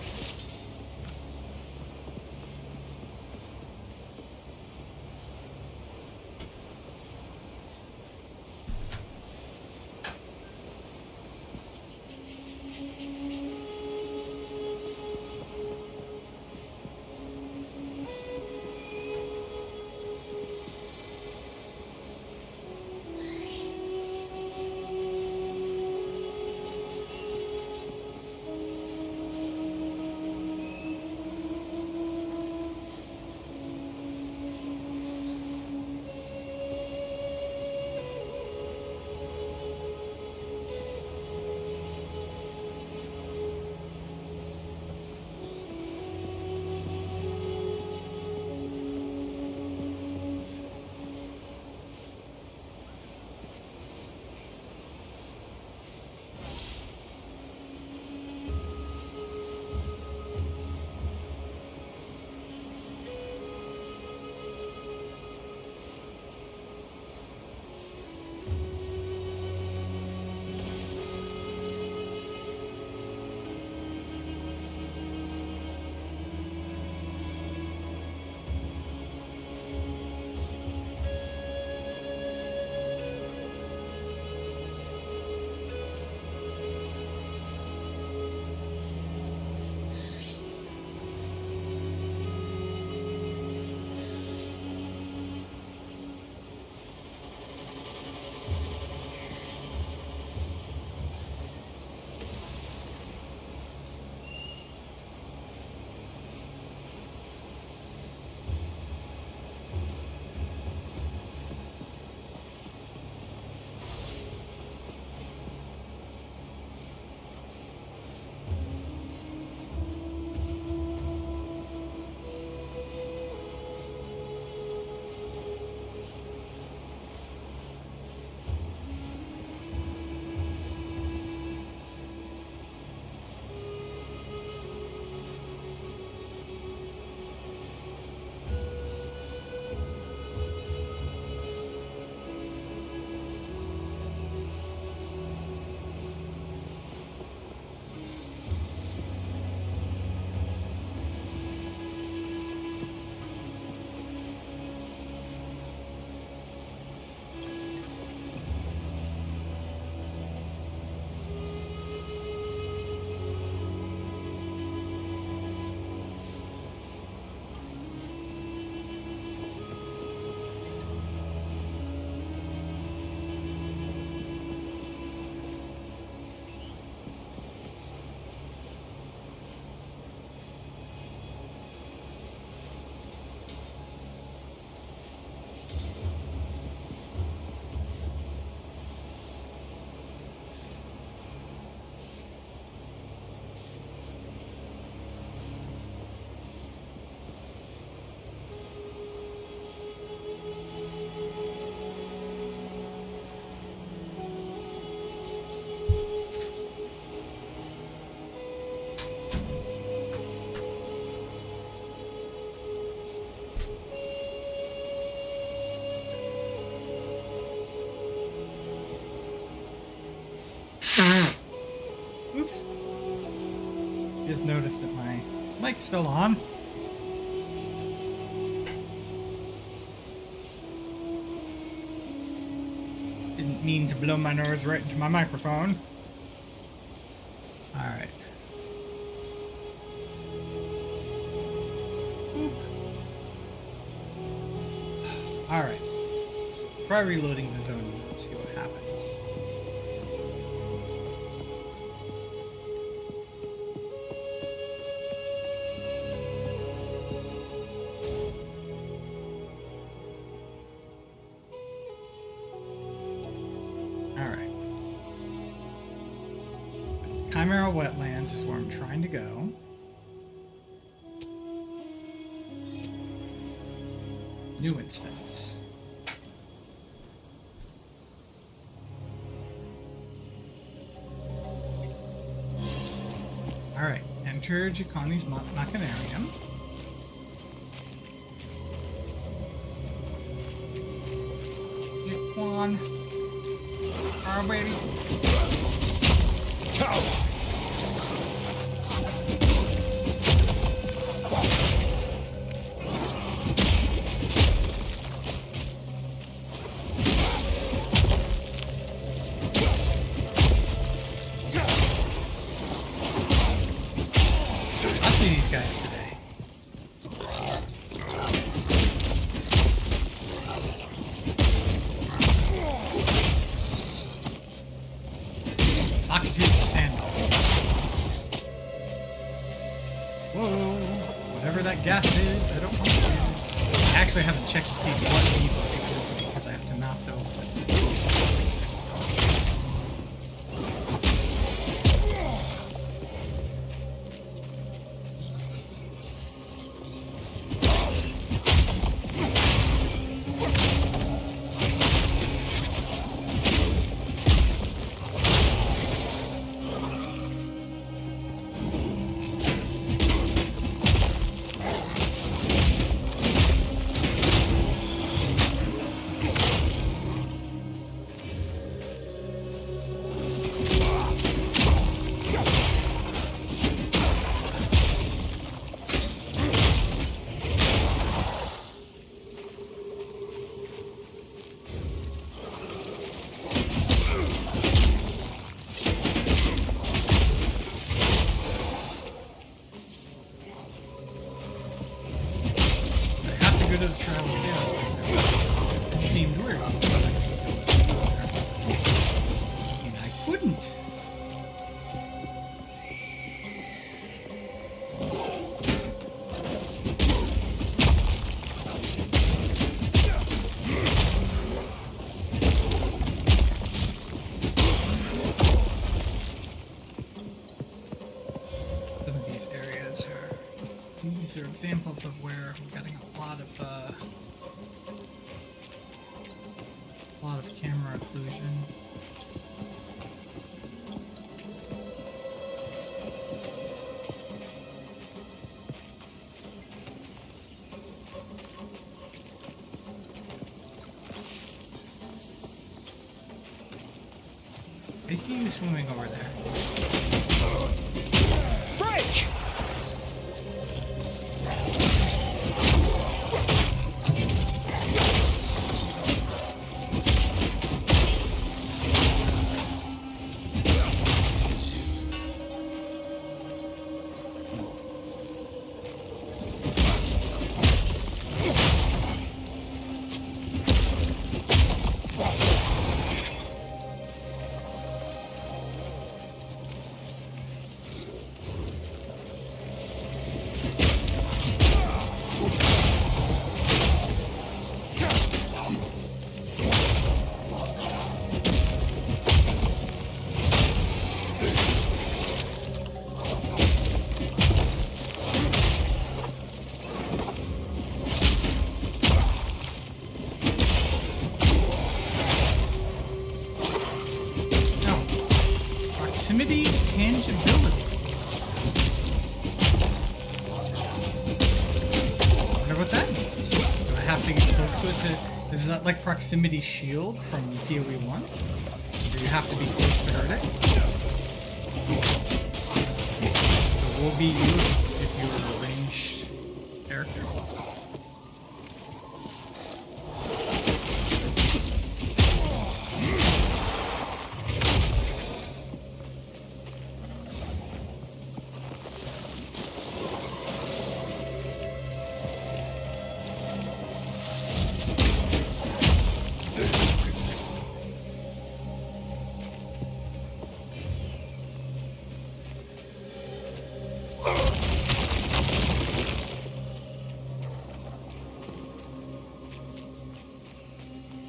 Oops. Just noticed that my mic's still on. Didn't mean to blow my nose right into my microphone. Alright. Alright. Try reloading the zone and see what happens. Alright. Chimera Wetlands is where I'm trying to go. New instance. Alright, enter Jacani's Machinarium. Get one. Alright, baby. Cow! Actually, I haven't checked to see what ebook exists because I have to mouse over it. Good of the travel chaos. It seemed weird. I mean, I couldn't. Some of these areas are examples of where I'm getting a lot of camera occlusion. I see you swimming over there. Break! Proximity tangibility. I wonder what that means. Do I have to get close to it to... Is that like proximity shield from PoE 1? Or you have to be close to hurt it? It will be used if you're a ranged character.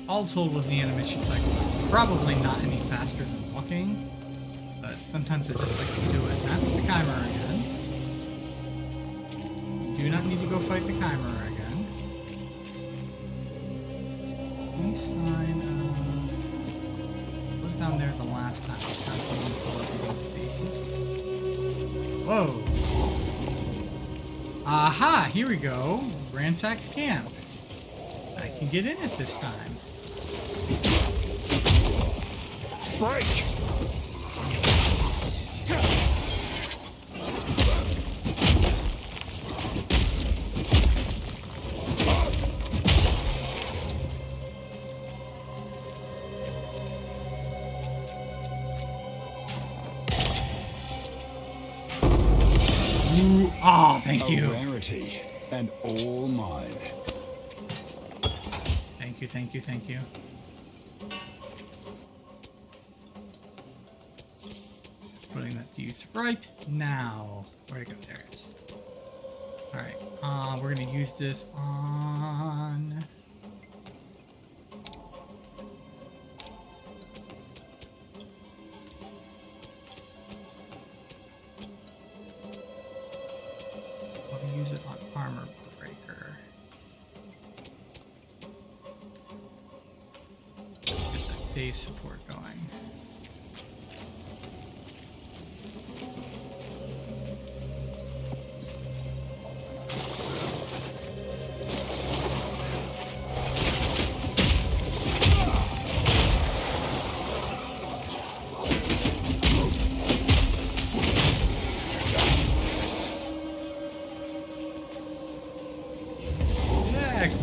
All told was the animation cycle was probably not any faster than walking, but sometimes it just like to do it. That's the Chimera again. Do not need to go fight the Chimera again. Any sign of... was down there the last time. Whoa. Aha, here we go. Ransack camp. I can get in it this time. Break! Ooh, oh, thank you. A rarity, and all mine. Thank you, thank you, thank you. Putting that to use right now. Where'd it go? There it is. Alright, we're gonna use this on base support going.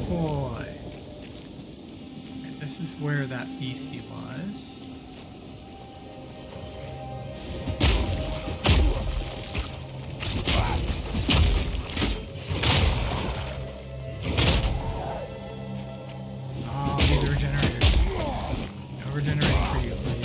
Boy. Okay, this is where that beastie was. Oh, these are regenerators. No regenerating for you, please.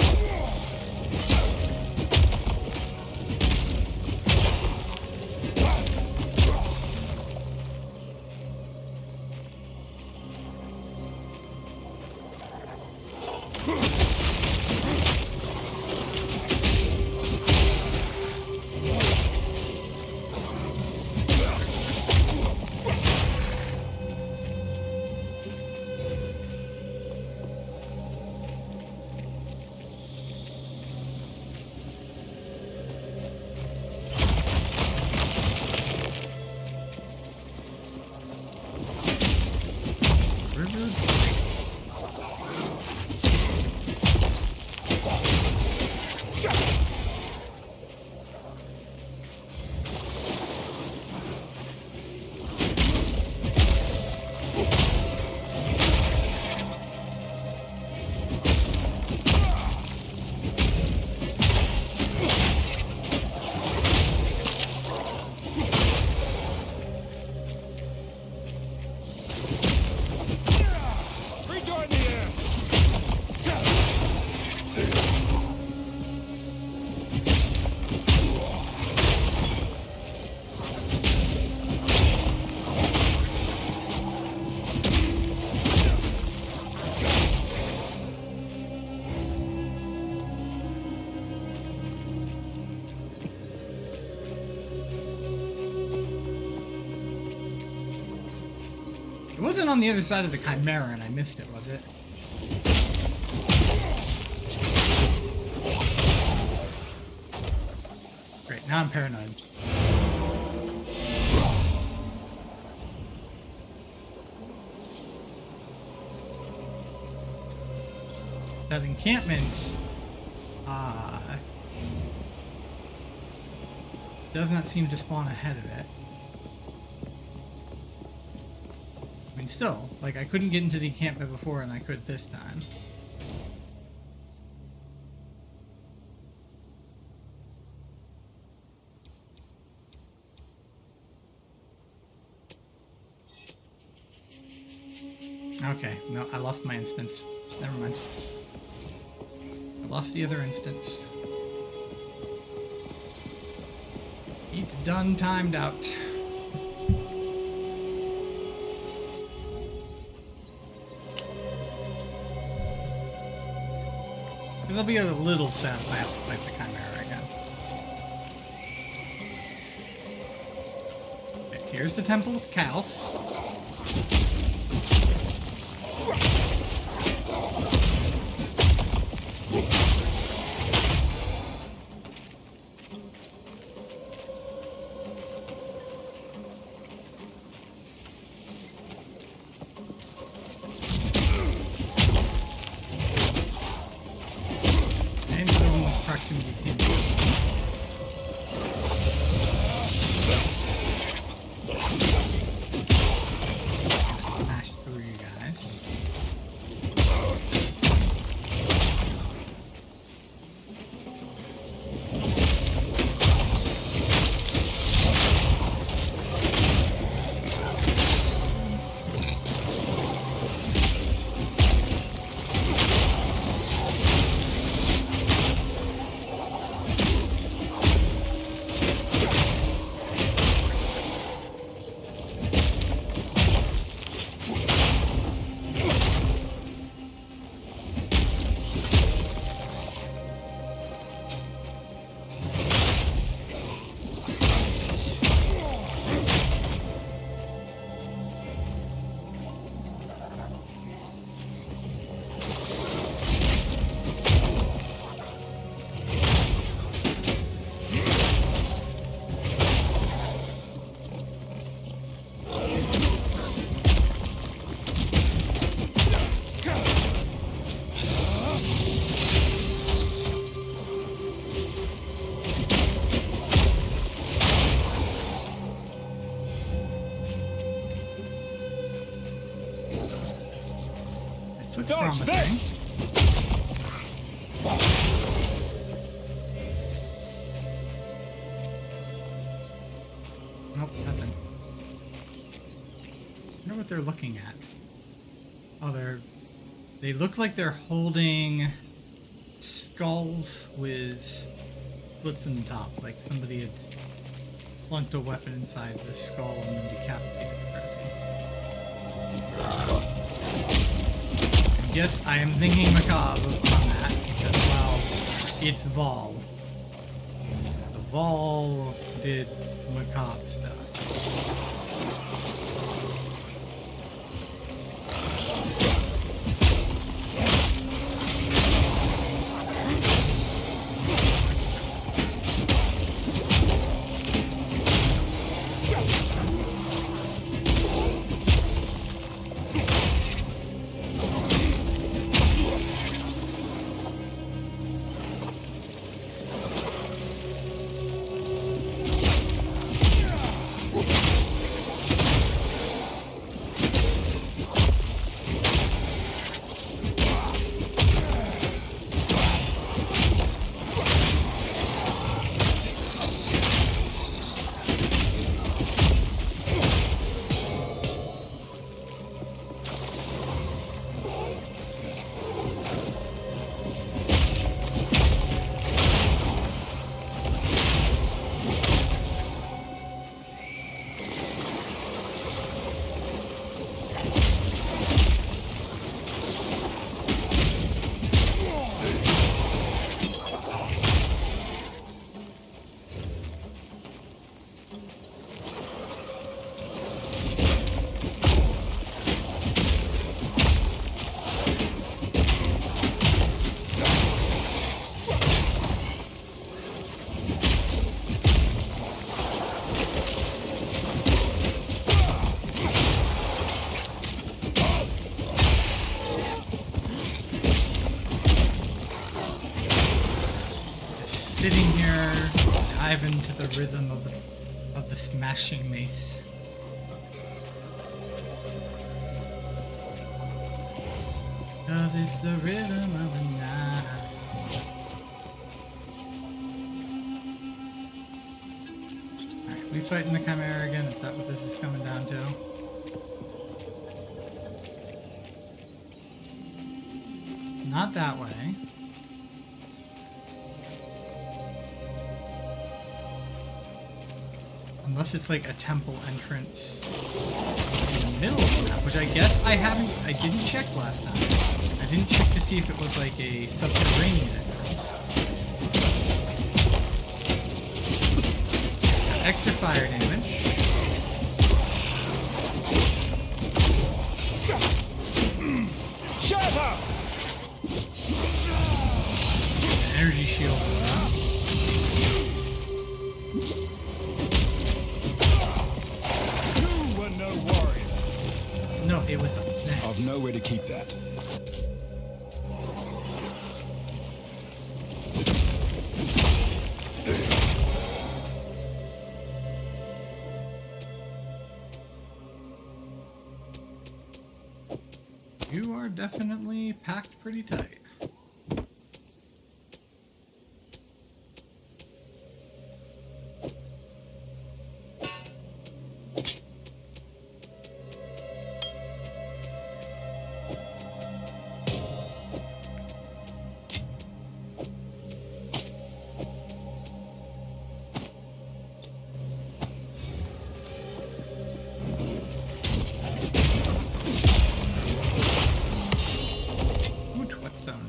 It wasn't on the other side of the Chimera and I missed it, was it? Great, now I'm paranoid. That encampment does not seem to spawn ahead of it. I mean, still, like, I couldn't get into the encampment before and I could this time. Okay, no, I lost my instance. Never mind. I lost the other instance. It's done, timed out. Because I'll be a little sad if I have to fight the Chimera again. Okay, here's the Temple of Chaos. This looks Dodge promising. this! Nope, nothing. I wonder what they're looking at. Oh, they look like they're holding skulls with slits in the top, like somebody had plunked a weapon inside the skull and then decapitated the person. Yes, I am thinking macabre on that because, well, it's Vol. The Vol did macabre stuff. Sitting here, dive into the rhythm of the smashing mace. Cause it's the rhythm of the night. Alright, we fighting the Chimera again? Is that what this is coming down to? Not that way. Unless it's like a temple entrance in the middle of the map, which I guess I didn't check last time. I didn't check to see if it was like a subterranean entrance. Extra fire damage. Shut up! An energy shield. No, it was. I've nowhere to keep that. You are definitely packed pretty tight. Ooh, whatstone.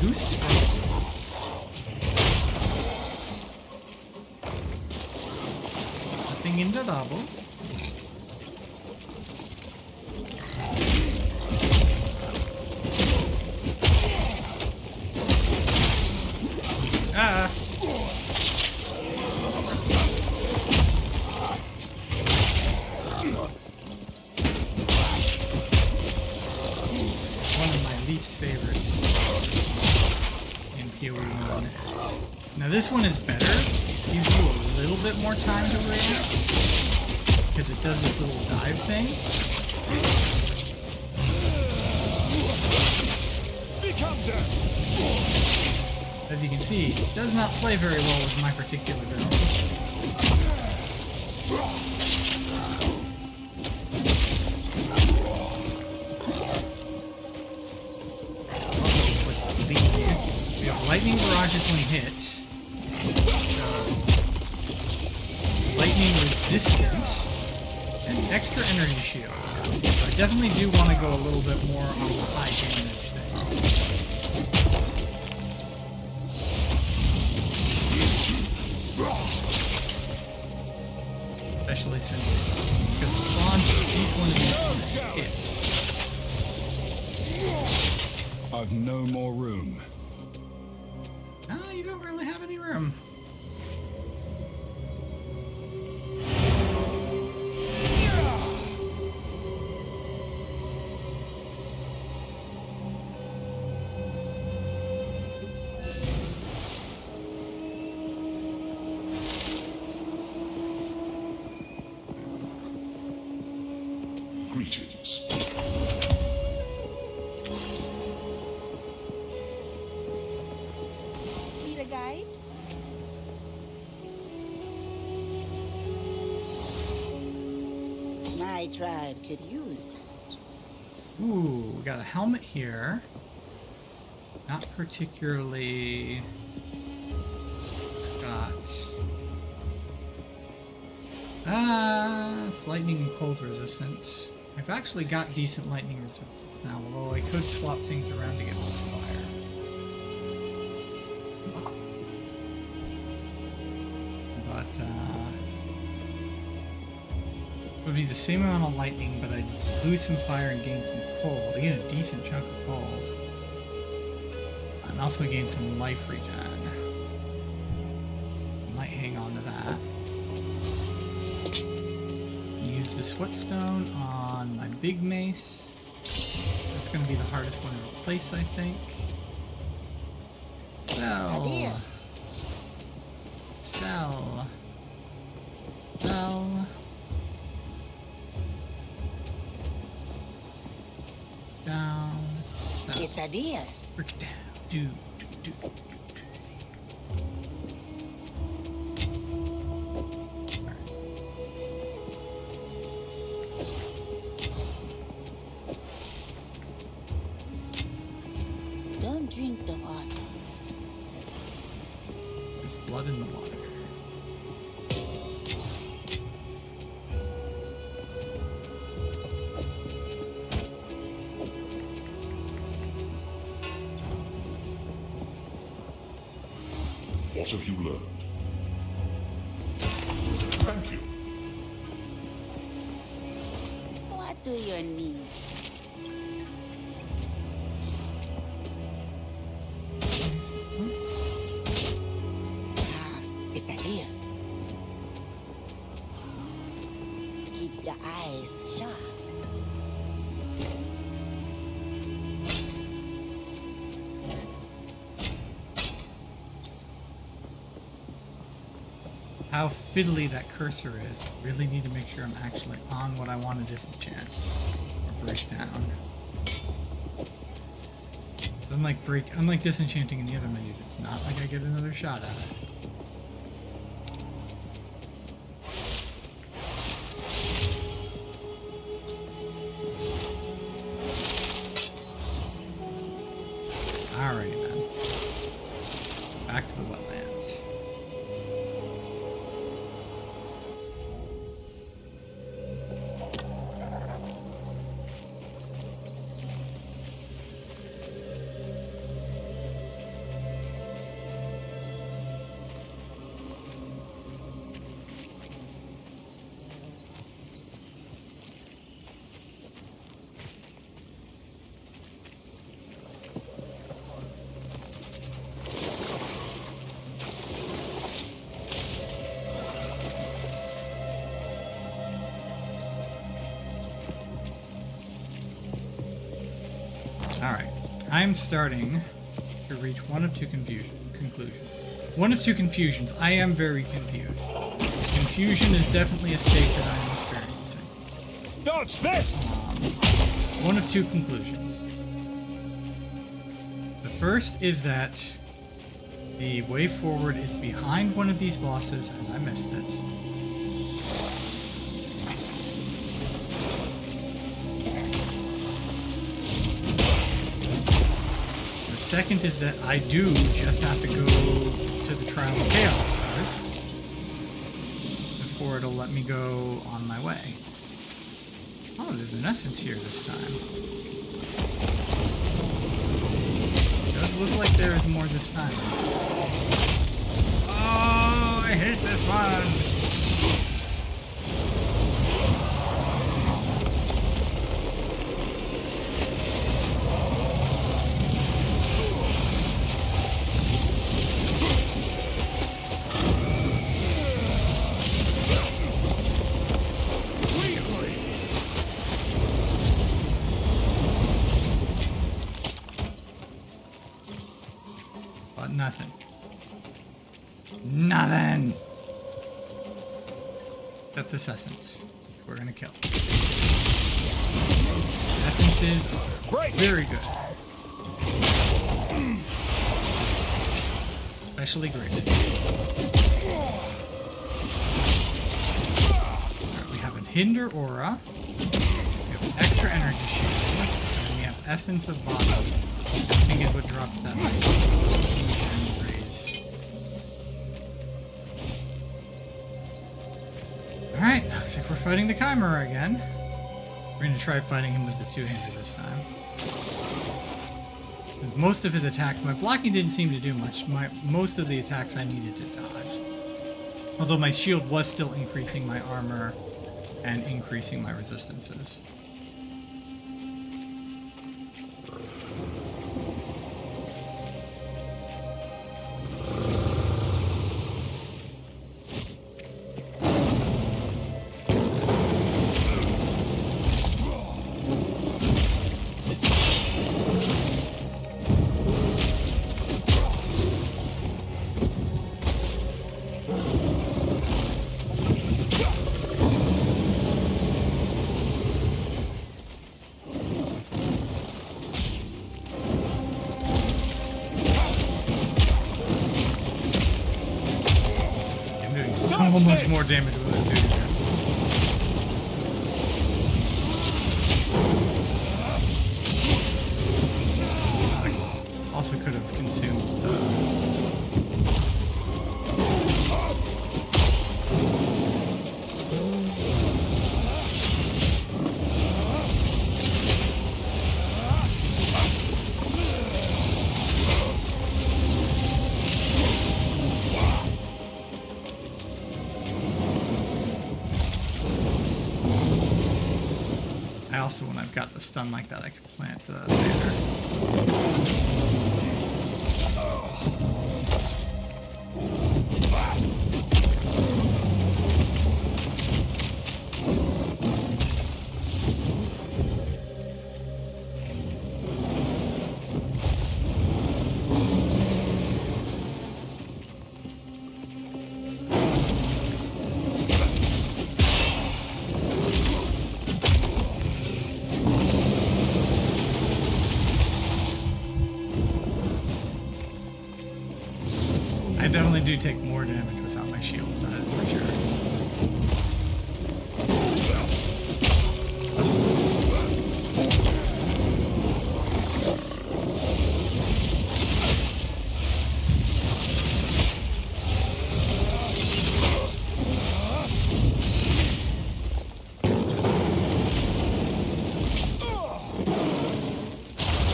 Goose. Nothing in the double. Ah. One of my least favorites in PoE 1. Now this one is better. It gives you a little bit more time to react because it does this little dive thing. Become death. As you can see, it does not play very well with my particular build. We have lightning barrages when hit. Lightning resistant. And extra energy shield. So I definitely do want to go a little bit more on the high damage thing. Especially since because the swans each one of these hit. I've no more room. No, you don't really have any room. Greetings. Need a guide? My tribe could use that. Ooh, we got a helmet here. Not particularly. It's got. It's lightning and cold resistance. I've actually got decent lightning resistance now, although I could swap things around to get more fire. But, it would be the same amount of lightning, but I'd lose some fire and gain some cold. I gain a decent chunk of cold. And also gain some life regen. Might hang on to that. Use the sweatstone on my big mace. That's going to be the hardest one to replace, I think. Sell. Sell. Sell. Down. Sell. It's a deal. Break it down. Do. Don't drink the water. There's blood in the water. What have you learned? Thank you. What do you need? It's a deal. Keep your eyes sharp. How fiddly that cursor is. I really need to make sure I'm actually on what I want to disenchant or break down. Unlike disenchanting in the other menus, it's not like I get another shot at it. Alrighty then. Back to the wetlands. I'm starting to reach one of two conclusions. One of two confusions. I am very confused. Confusion is definitely a state that I am experiencing. Dodge this! One of two conclusions. The first is that the way forward is behind one of these bosses and I missed it. The second is that I do just have to go to the Trial of Chaos first before it'll let me go on my way. Oh, there's an essence here this time. It does look like there is more this time. Oh, I hate this one! But nothing. Nothing! Except this essence. We're gonna kill. Essences are very good. Especially graded. Alright, we have a hinder aura. We have an extra energy shield. And we have essence of body. I think is what drops that. Alright, looks like we're fighting the Chimera again. We're going to try fighting him with the two-hander this time. Because most of his attacks, my blocking didn't seem to do much. Most of the attacks I needed to dodge. Although my shield was still increasing my armor and increasing my resistances. So much more damage with it, dude. Also could have consumed the... Also, when I've got the stun like that, I can plant the banner. I definitely do take more damage without my shield, that is for sure.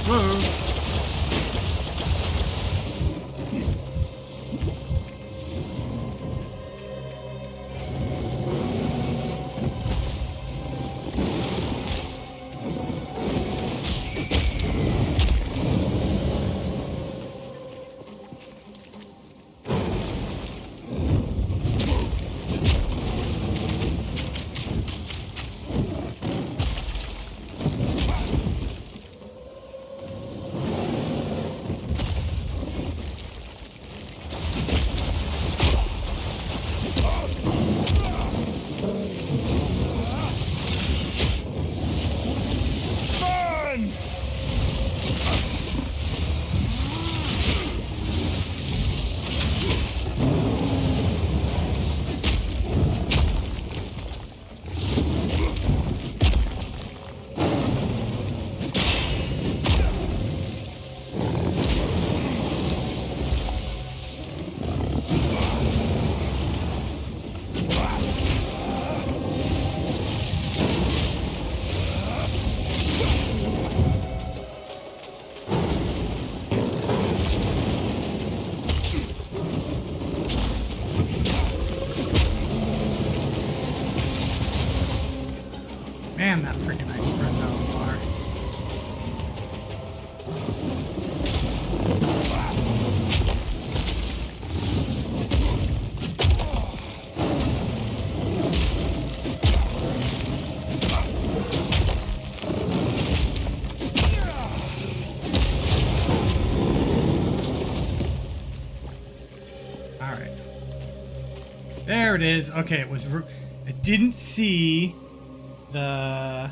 Whoa! Man, that freaking ice spreads out far. All right. There it is. Okay, it was. I didn't see the.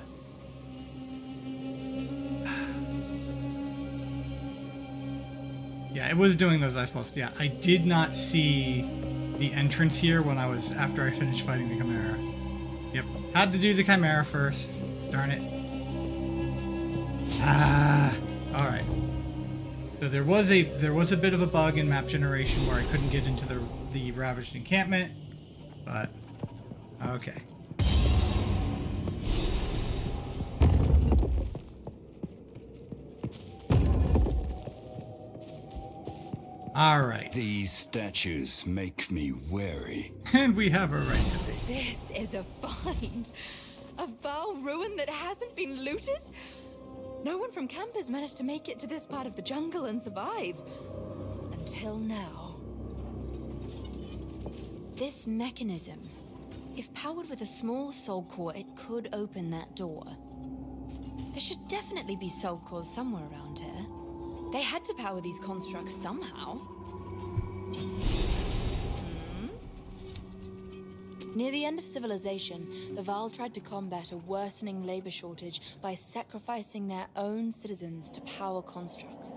Yeah, it was doing those ice balls. Yeah, I did not see the entrance here when I was after I finished fighting the Chimera. Yep, had to do the Chimera first. Darn it. Ah. All right. So there was a bit of a bug in map generation where I couldn't get into the ravaged encampment, but okay. All right. These statues make me wary. And we have a right to be. This is a find. A Baal ruin that hasn't been looted? No one from camp has managed to make it to this part of the jungle and survive. Until now. This mechanism, if powered with a small soul core, it could open that door. There should definitely be soul cores somewhere around here. They had to power these constructs somehow. Near the end of civilization, the Vaal tried to combat a worsening labor shortage by sacrificing their own citizens to power constructs.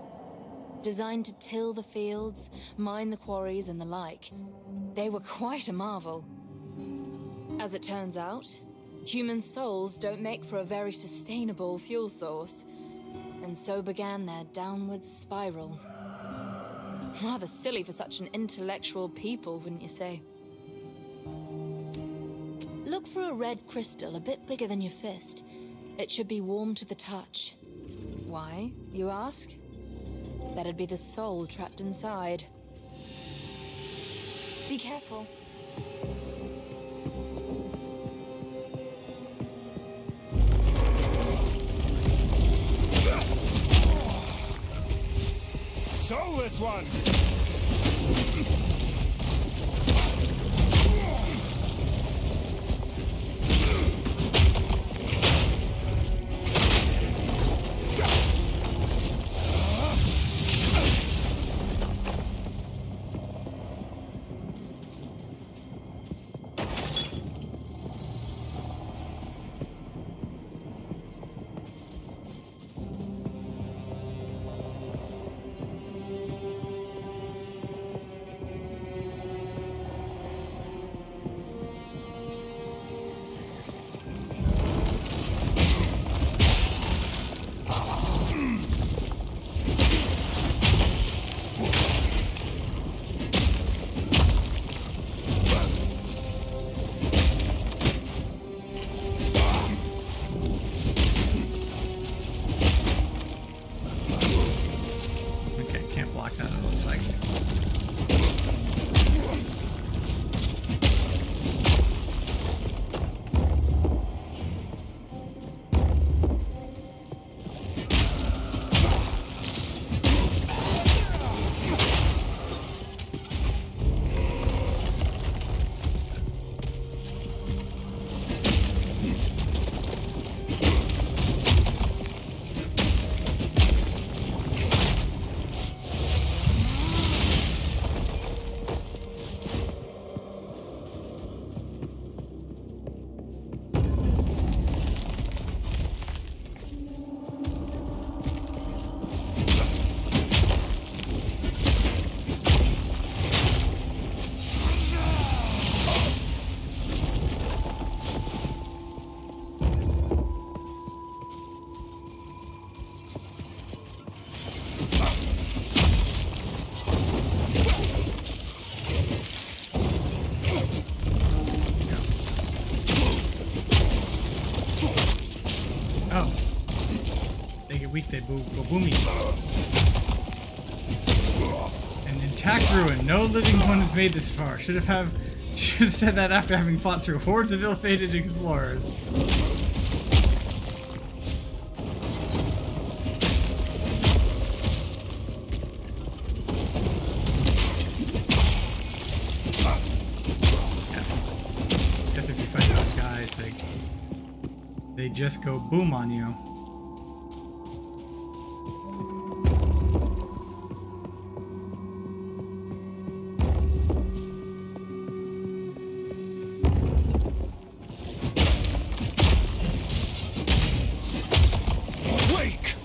Designed to till the fields, mine the quarries, and the like. They were quite a marvel. As it turns out, human souls don't make for a very sustainable fuel source. And so began their downward spiral. Rather silly for such an intellectual people, wouldn't you say? Look for a red crystal a bit bigger than your fist. It should be warm to the touch. Why, you ask? That'd be the soul trapped inside. Be careful. Soulless one! weak they go boomy. An intact ruin. No living one has made this far. Should have said that after having fought through hordes of ill-fated explorers. they just go boom on you? Wake!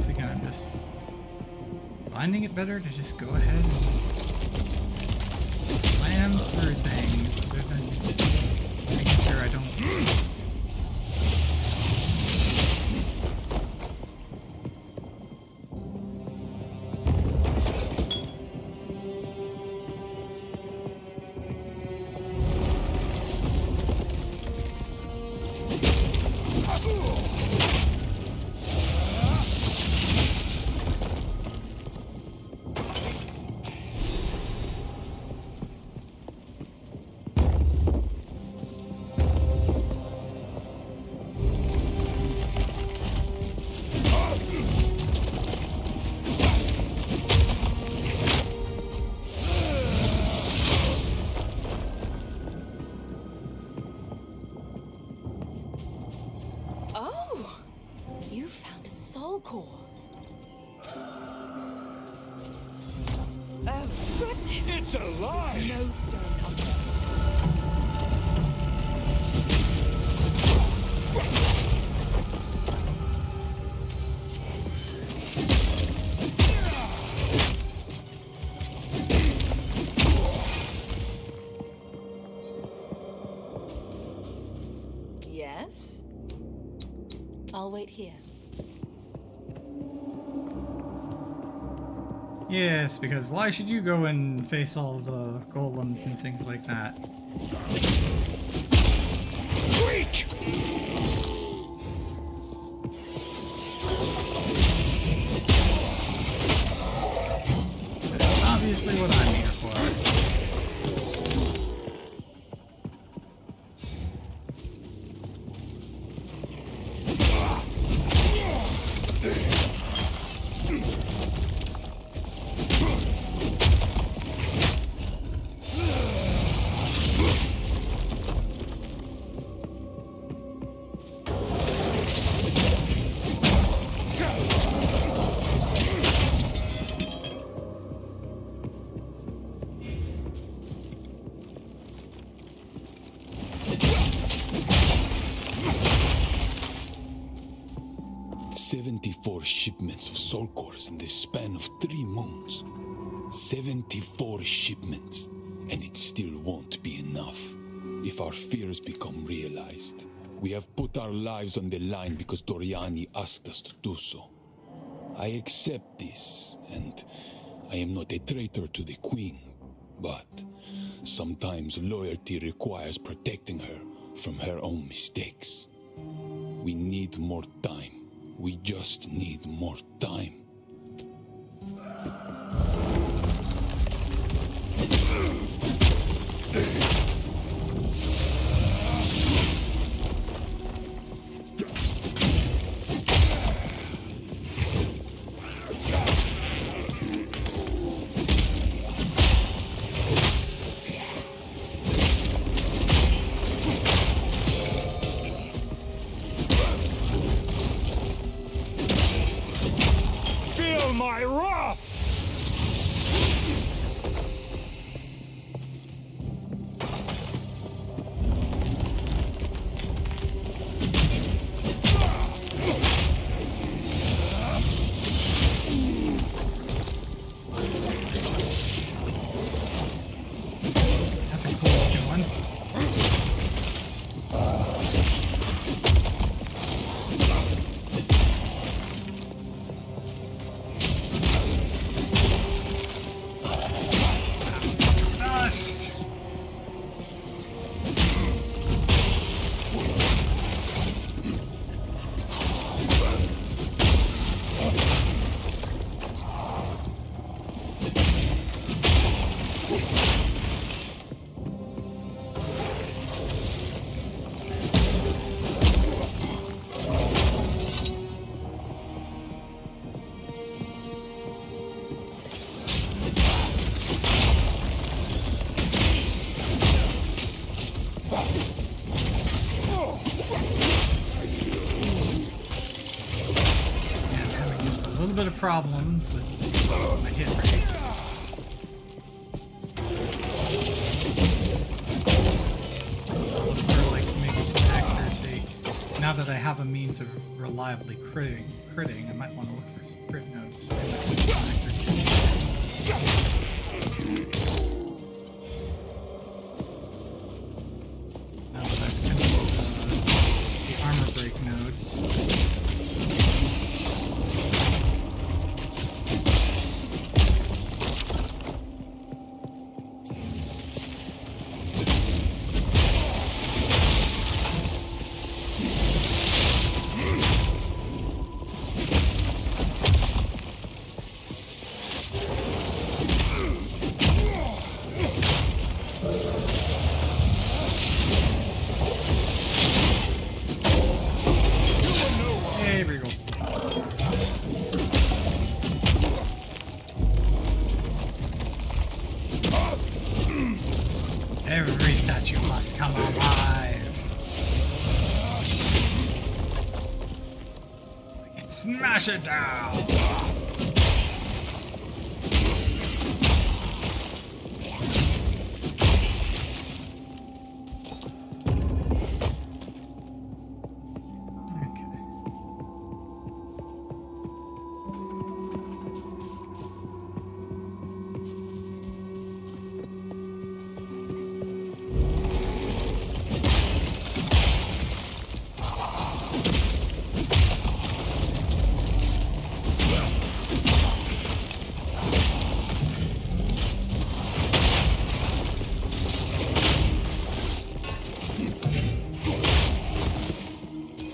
Thinking I'm just finding it better to just go ahead and slam through things rather than making sure I don't. Oh! You found a soul core. Oh, goodness! It's alive! No stone unturned. Yes? I'll wait here. Yes, because why should you go and face all the golems and things like that? Wake! That's obviously what I'm here for. "74 shipments of soul cores in the span of 3 moons. 74 shipments, and it still won't be enough. If our fears become realized, we have put our lives on the line because Doriani asked us to do so. I accept this, and I am not a traitor to the Queen, but sometimes loyalty requires protecting her from her own mistakes. We need more time. We just need more time." My wrath! Problems with my hit rate. Look for like maybe some accuracy. Now that I have a means of reliably critting, I might want to look for some crit nodes. Now that I've finished the armor break nodes. Every statue must come alive. I can smash it down.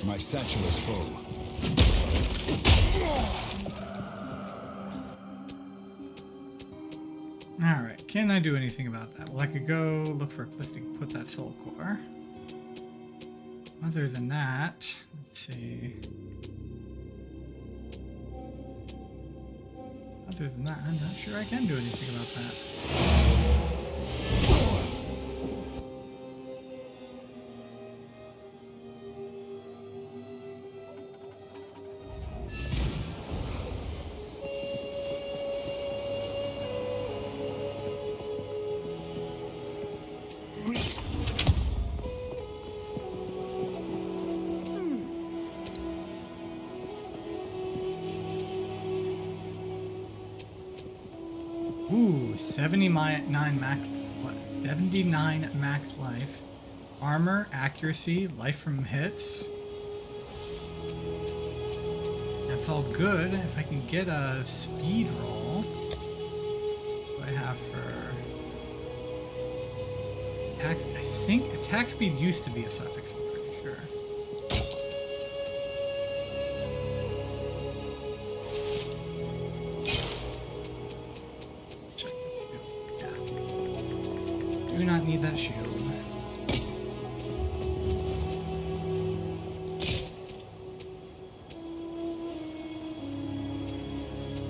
My satchel is full. Alright, can I do anything about that? Well, I could go look for a place to put that soul core. Other than that, let's see. Other than that, I'm not sure I can do anything about that. Ooh, 79 max life. Armor, accuracy, life from hits. That's all good. If I can get a speed roll. What do I have for attack? I think attack speed used to be a suffix, I'm pretty sure. Do not need that shield.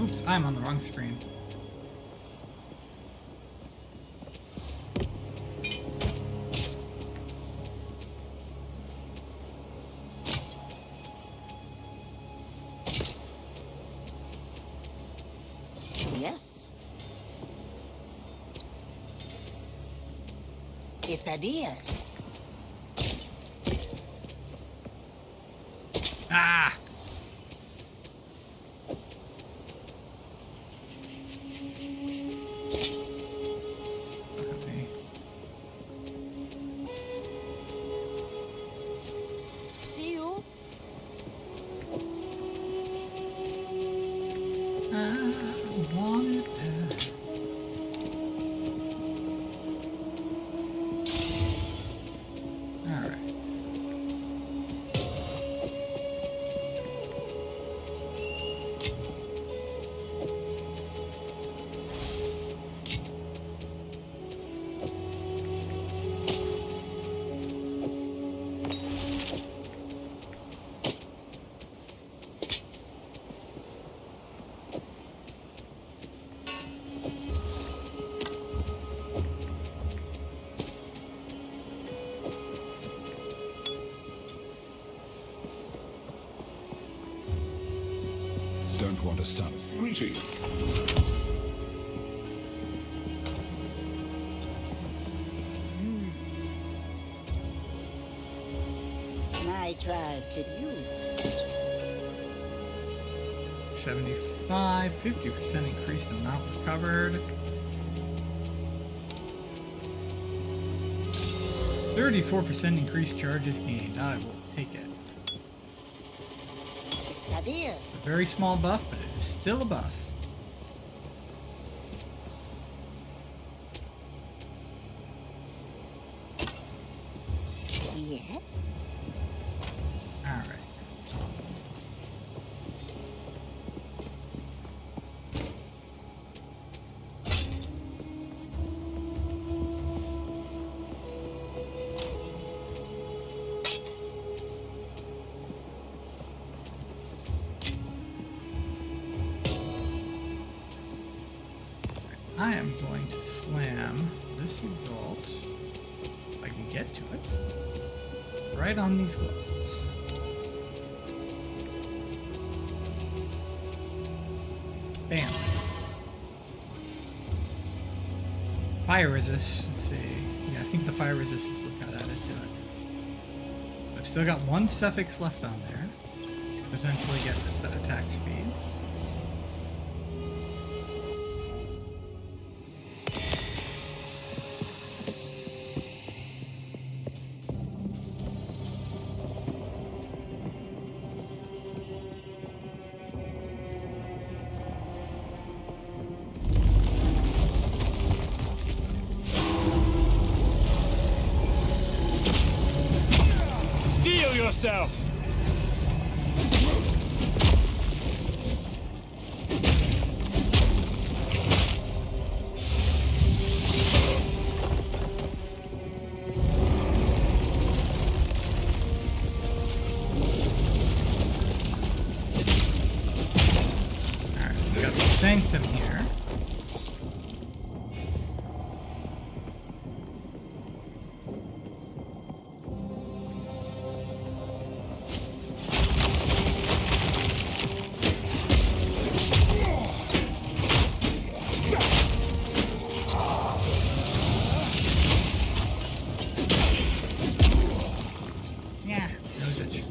Oops, I'm on the wrong screen. Yes. It's a deal. Ah! Okay. See you. I want it bad. Alright. to understand. Greeting. My tribe could use it. 75, 50% increased amount recovered. 34% increased charges gained. I will take it. Sadir. A very small buff, but it is still a buff. Yes. Alright. I am going to slam this exalt, if I can get to it, right on these gloves. Bam. Fire resist, let's see. Yeah, I think the fire resistance will got added to it. I've still got one suffix left on there. Potentially get this attack speed. Steel yourself! Alright, we got the Sanctum here. Yeah, knows it.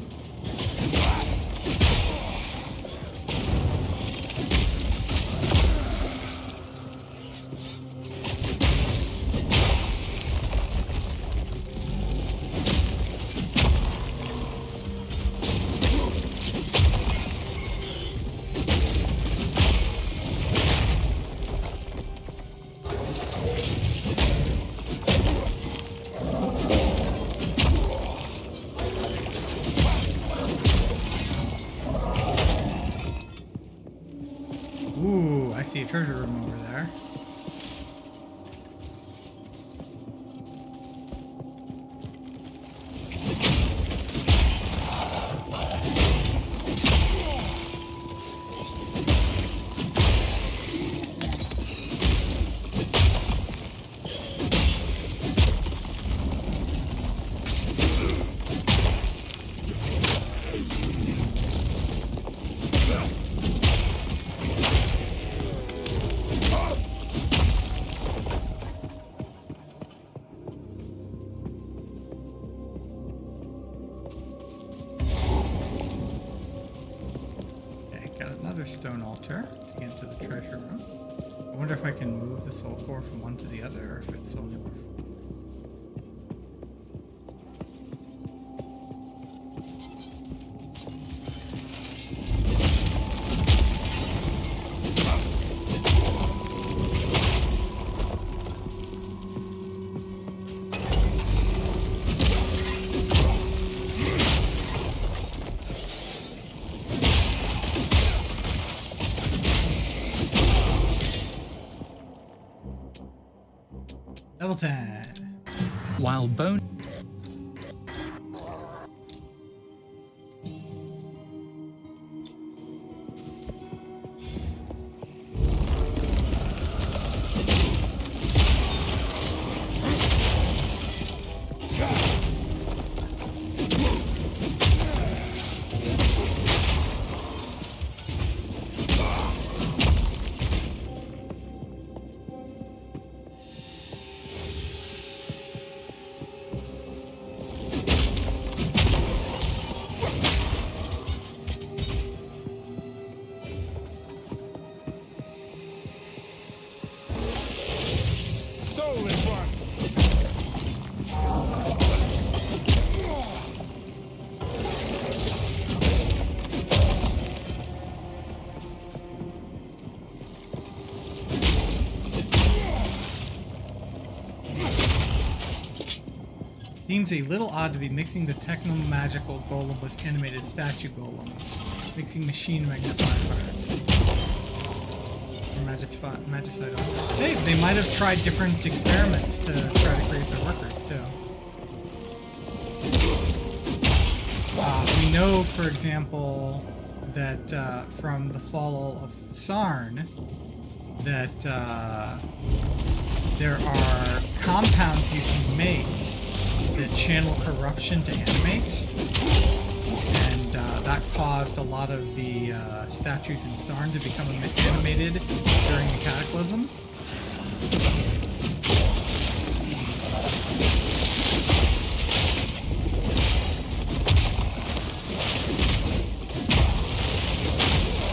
Ooh, I see a treasure room over there. Okay, got another stone altar to get into the treasure room. I wonder if I can move the soul core from one to the other, or if it's only one. Level 10. While bone Seems a little odd to be mixing the techno-magical golem with animated statue golems. Mixing machine magnifier. Magicite. Hey, they might have tried different experiments to try to create their workers, too. We know, for example, that from the fall of Sarn, that there are compounds you can make that channel corruption to animate, and that caused a lot of the statues in Sarn to become animated during the Cataclysm.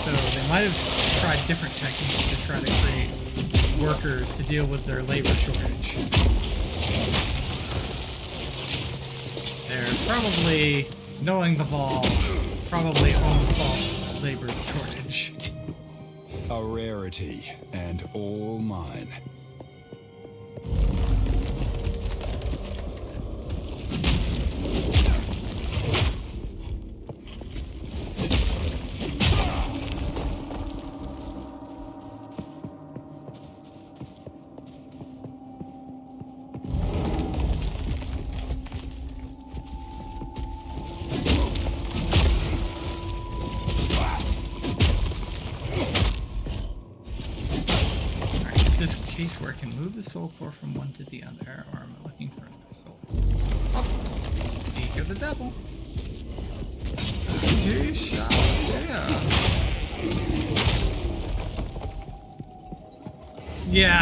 So they might have tried different techniques to try to create workers to deal with their labor shortage. They're probably, knowing the Vol, probably own fault labor shortage. A rarity, and all mine. Case where I can move the soul core from one to the other, or am I looking for another soul? Oh, Ego the devil. He shot, yeah.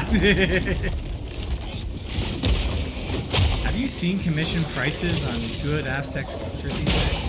Have you seen commission prices on good Aztec sculpture these days?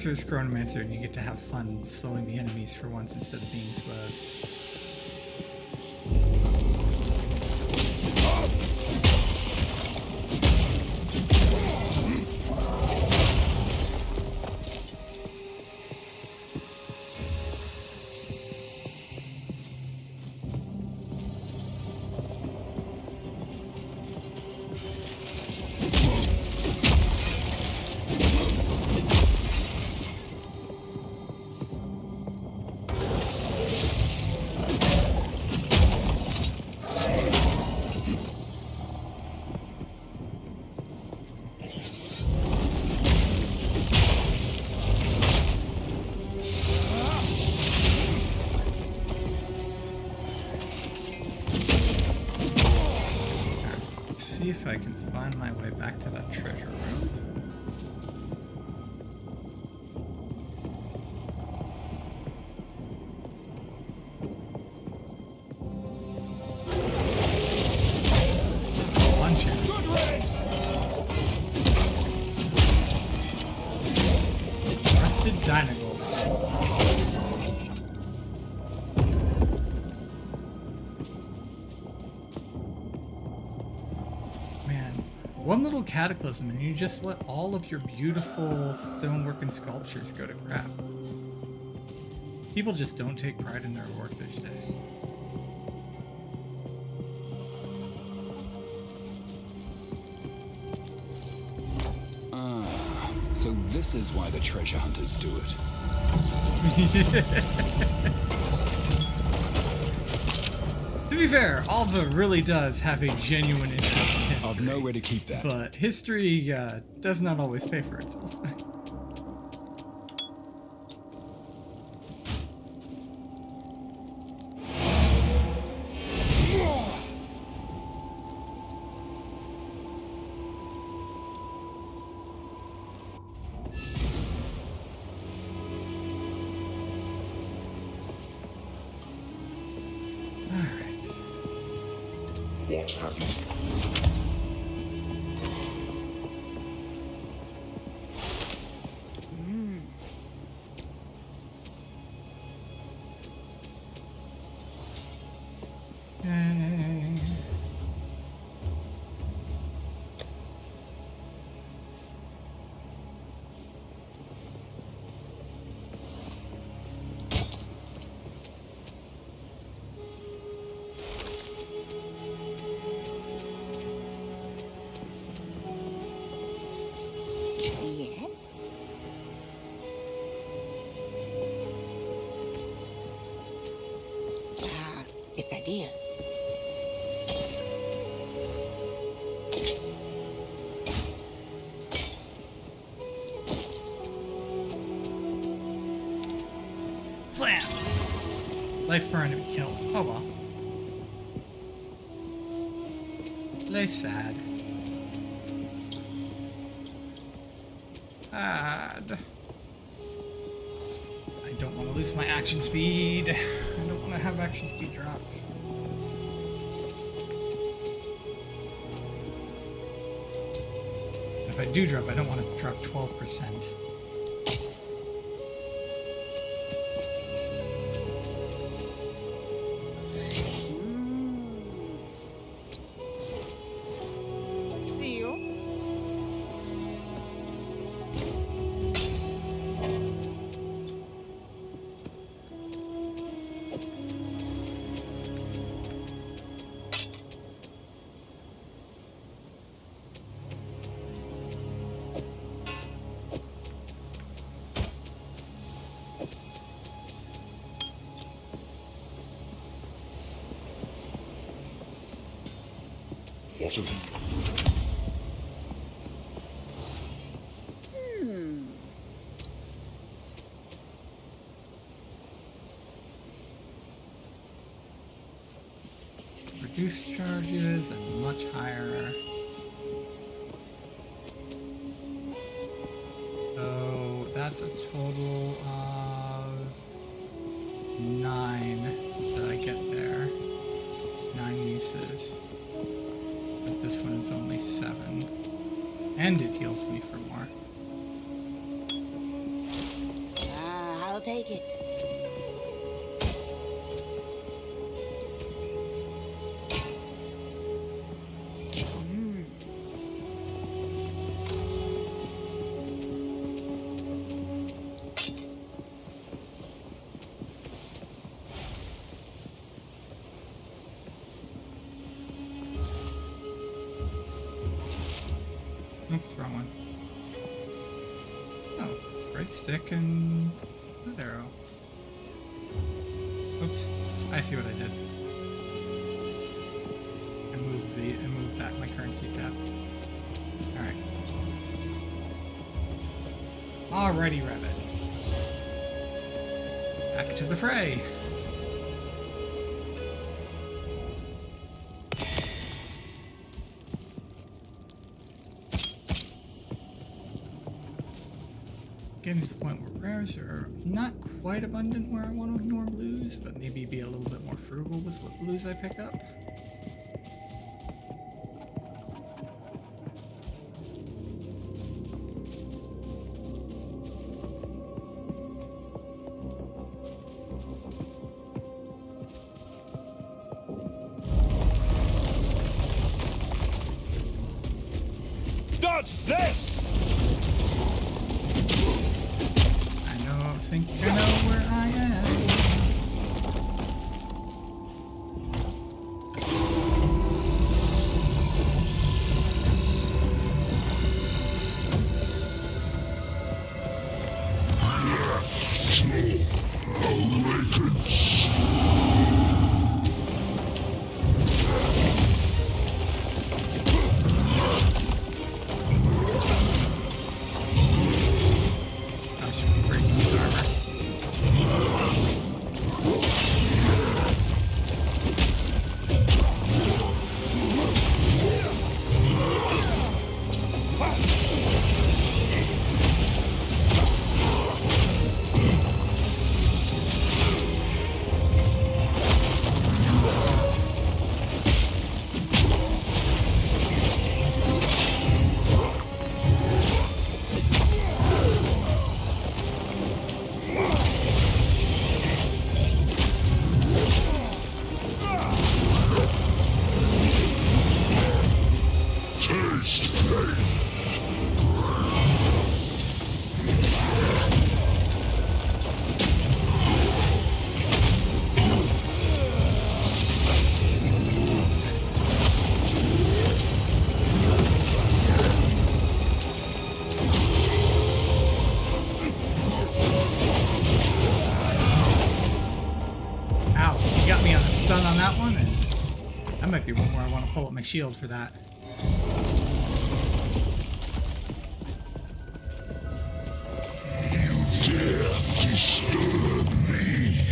Sorcerer's Chronomancer, and you get to have fun slowing the enemies for once instead of being slowed. If I can find my way back to that treasure room. Lunch here. Good race. Rusted Dynagold. One little cataclysm and you just let all of your beautiful stonework and sculptures go to crap. People just don't take pride in their work these days. Ah, so this is why the treasure hunters do it. To be fair, Alva really does have a genuine interest in history. I've nowhere to keep that. But history does not always pay for itself. What happened? Yes? Ah, it's a deal. Slam! Life per enemy kill. Oh well. Play sad. Sad. I don't want to lose my action speed. I don't want to have action speed drop. If I do drop, I don't want to drop 12%. See you. What of it? Reduced charges and much higher. So that's a total of 9 that I get there. 9 uses. But this one is only 7. And it heals me for more. Ah, I'll take it. Oops, wrong one. Oh, right stick and that arrow. Oops, I see what I did. I moved that my currency tab. Alright. Alrighty, Rabbit. Back to the fray. Getting to the point where rares are not quite abundant where I want to ignore blues, but maybe be a little bit more frugal with what blues I pick up. Dodge this! I think I know where I am. might be one where I want to pull up my shield for that. Dare disturb me.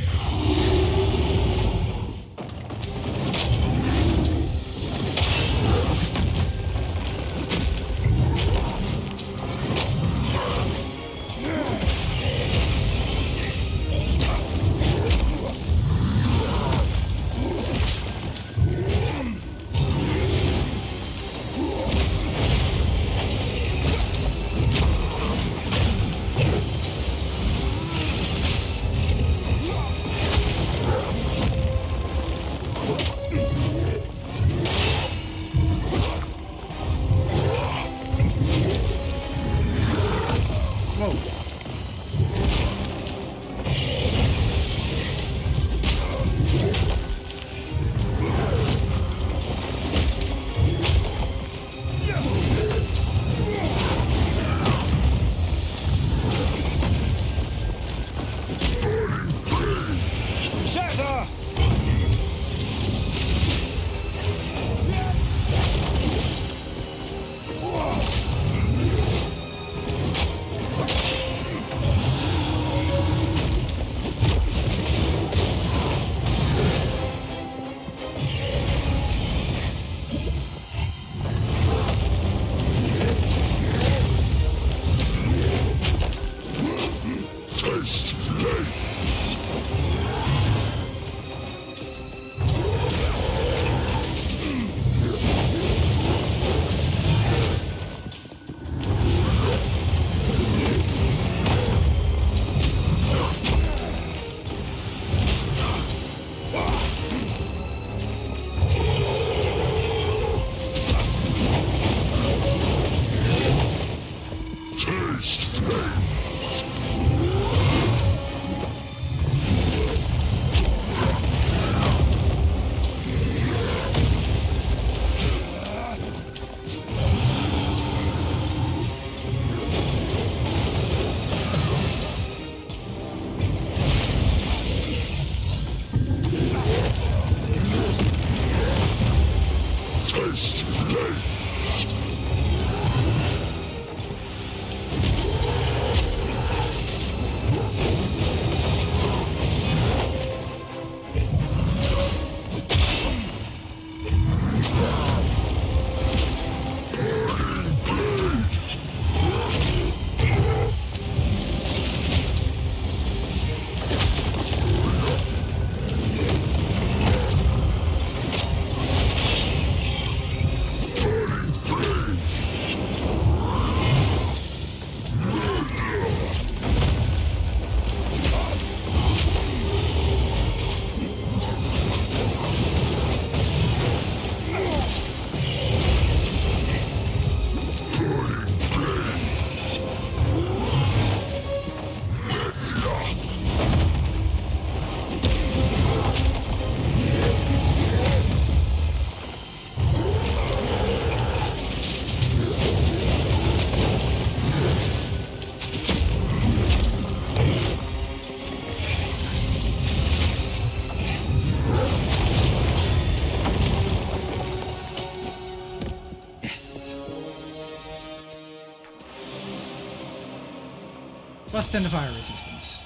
Plus 10 to fire resistance.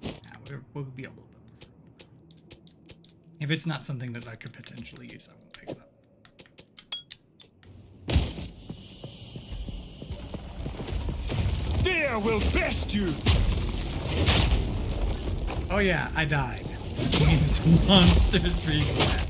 Yeah, we'll be a little bit more. If it's not something that I could potentially use, I won't pick it up. Fear will best you! Oh yeah, I died. Which means the monsters reset.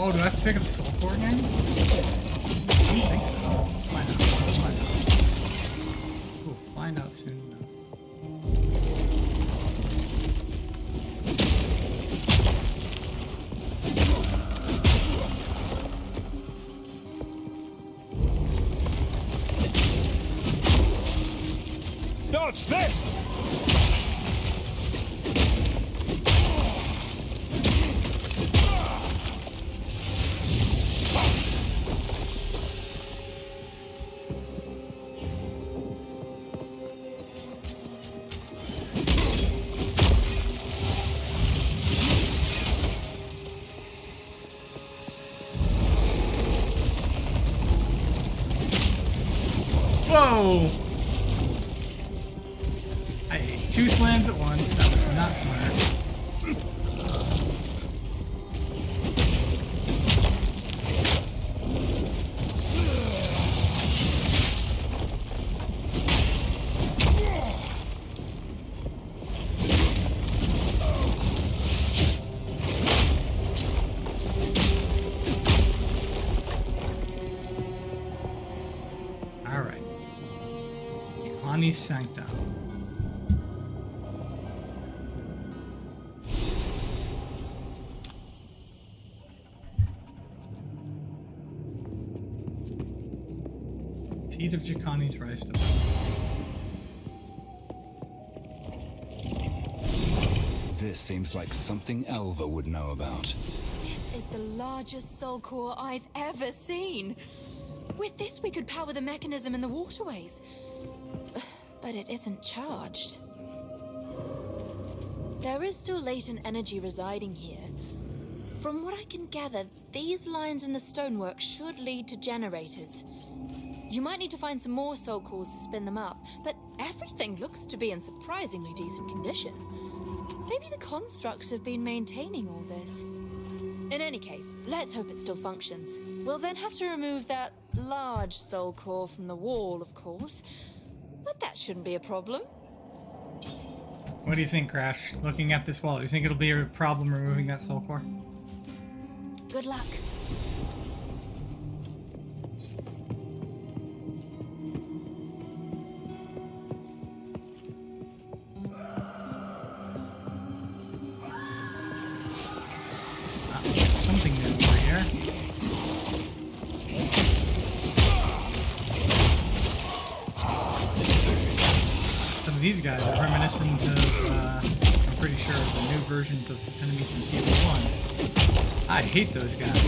Oh, do I have to pick up the soul core again? I don't think so. Let's find out. Let's find out. We'll find out soon enough. Dodge this! Whoa! I ate 2 slams at once. That was not smart. Alright. Ani Sancta. Seed of Jakani's rise to This seems like something Elva would know about. This is the largest soul core I've ever seen. With this, we could power the mechanism in the waterways. But it isn't charged. There is still latent energy residing here. From what I can gather, these lines in the stonework should lead to generators. You might need to find some more soul cores to spin them up, but everything looks to be in surprisingly decent condition. Maybe the constructs have been maintaining all this. In any case, let's hope it still functions. We'll then have to remove that large soul core from the wall, of course. But that shouldn't be a problem. What do you think, Crash? Looking at this wall, do you think it'll be a problem removing that soul core? Good luck. Something new over here. Some of these guys are reminiscent of, I'm pretty sure, the new versions of enemies in PvP 1. I hate those guys.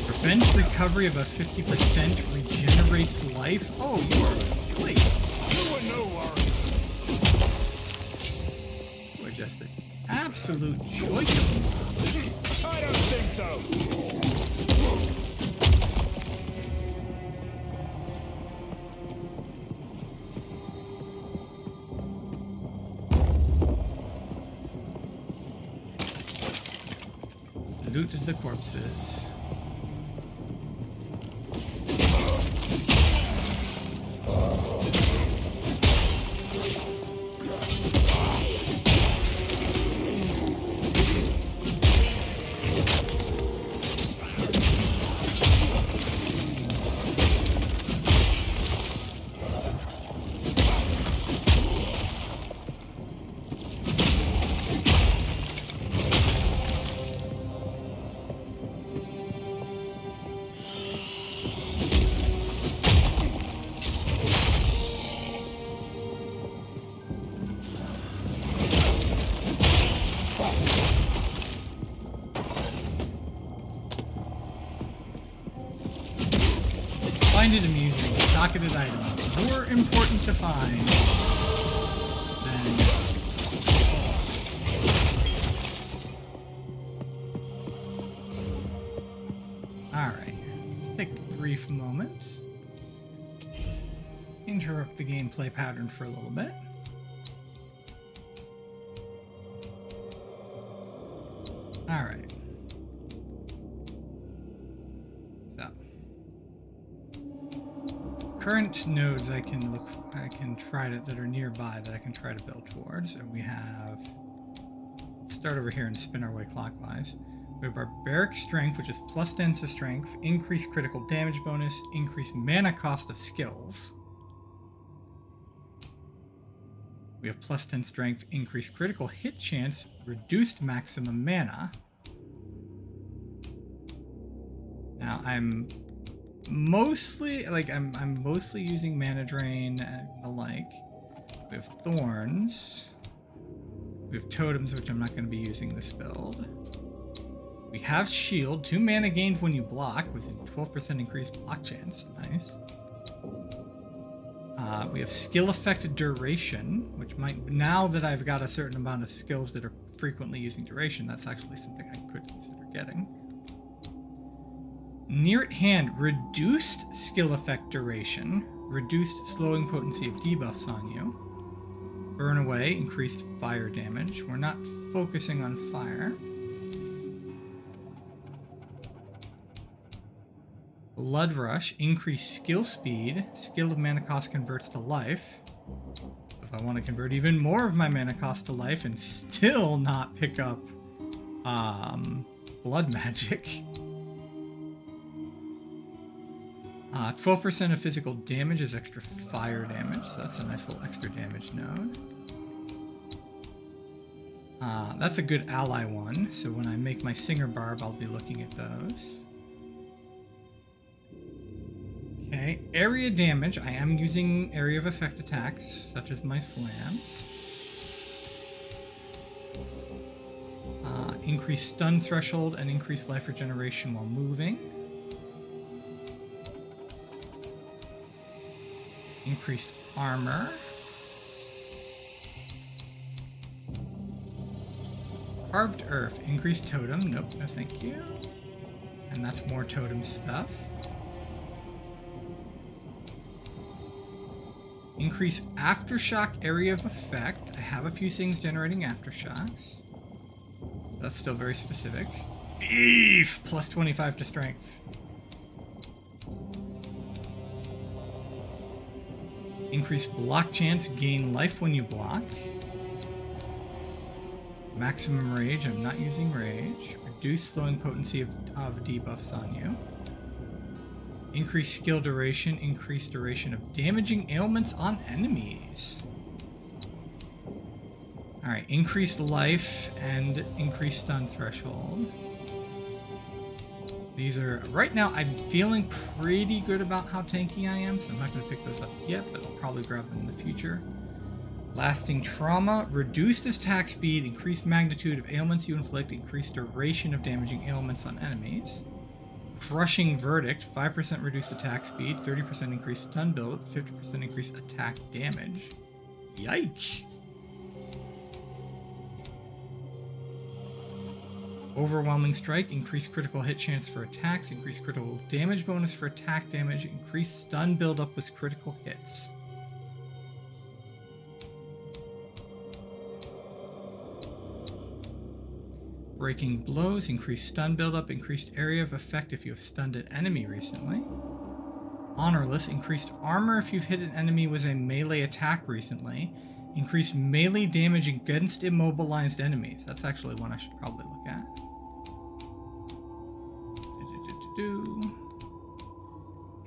Prevents recovery of a 50%, regenerates life. Oh, you are great. You were no worry. You are just an absolute joy killer. I don't think so. Looted the corpses. Find it amusing. Docketed items. More important to find than... Alright. Let's take a brief moment. Interrupt the gameplay pattern for a little bit. Alright. Current nodes I can try to, that are nearby that I can try to build towards. And we have, start over here and spin our way clockwise. We have Barbaric Strength, which is plus 10 to strength, increased critical damage bonus, increased mana cost of skills. We have plus 10 strength, increased critical hit chance, reduced maximum mana. Now I'm mostly I'm mostly using mana drain and the like. We have thorns. We have totems, which I'm not going to be using this build. We have shield, 2 mana gained when you block with a 12% increased block chance. Nice. We have skill effect duration, which might, now that I've got a certain amount of skills that are frequently using duration, that's actually something I could consider getting. Near at hand, reduced skill effect duration, reduced slowing potency of debuffs on you. Burn away, increased fire damage. We're not focusing on fire. Blood Rush, increased skill speed. Skill of mana cost converts to life. If I want to convert even more of my mana cost to life and still not pick up blood magic. 12% of physical damage is extra fire damage, so that's a nice little extra damage node. That's a good ally one, so when I make my Singer Barb, I'll be looking at those. Okay, area damage. I am using area of effect attacks, such as my slams. Increased stun threshold and increased life regeneration while moving. Increased armor. Carved earth. Increased totem. Nope, no thank you. And that's more totem stuff. Increase aftershock area of effect. I have a few things generating aftershocks. That's still very specific. Beef! Plus 25 to strength. Increase block chance. Gain life when you block. Maximum rage. I'm not using rage. Reduce slowing potency of debuffs on you. Increased skill duration, increased duration of damaging ailments on enemies. Alright, increased life and increased stun threshold. These are, right now I'm feeling pretty good about how tanky I am, so I'm not going to pick those up yet, but I'll probably grab them in the future. Lasting trauma, reduced attack speed, increased magnitude of ailments you inflict, increased duration of damaging ailments on enemies. Crushing Verdict, 5% reduced attack speed, 30% increased stun build, 50% increased attack damage. Yike! Overwhelming Strike, increased critical hit chance for attacks, increased critical damage bonus for attack damage, increased stun build up with critical hits. Breaking Blows, increased stun buildup, increased area of effect if you have stunned an enemy recently. Honorless, increased armor if you've hit an enemy with a melee attack recently. Increased melee damage against immobilized enemies. That's actually one I should probably look at.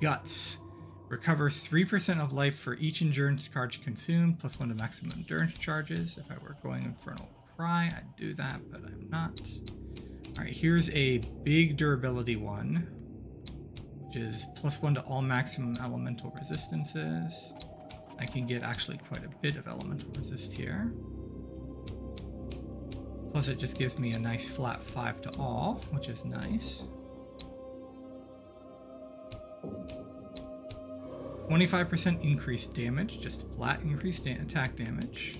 Guts. Recover 3% of life for each endurance charge consumed, plus 1 to maximum endurance charges. If I were going Infernal Cry, I'd do that, but I'm not. Alright, here's a big durability one, which is plus 1 to all maximum elemental resistances. I can get actually quite a bit of elemental resist here. Plus it just gives me a nice flat 5 to all, which is nice. 25% increased damage, just flat increased attack damage.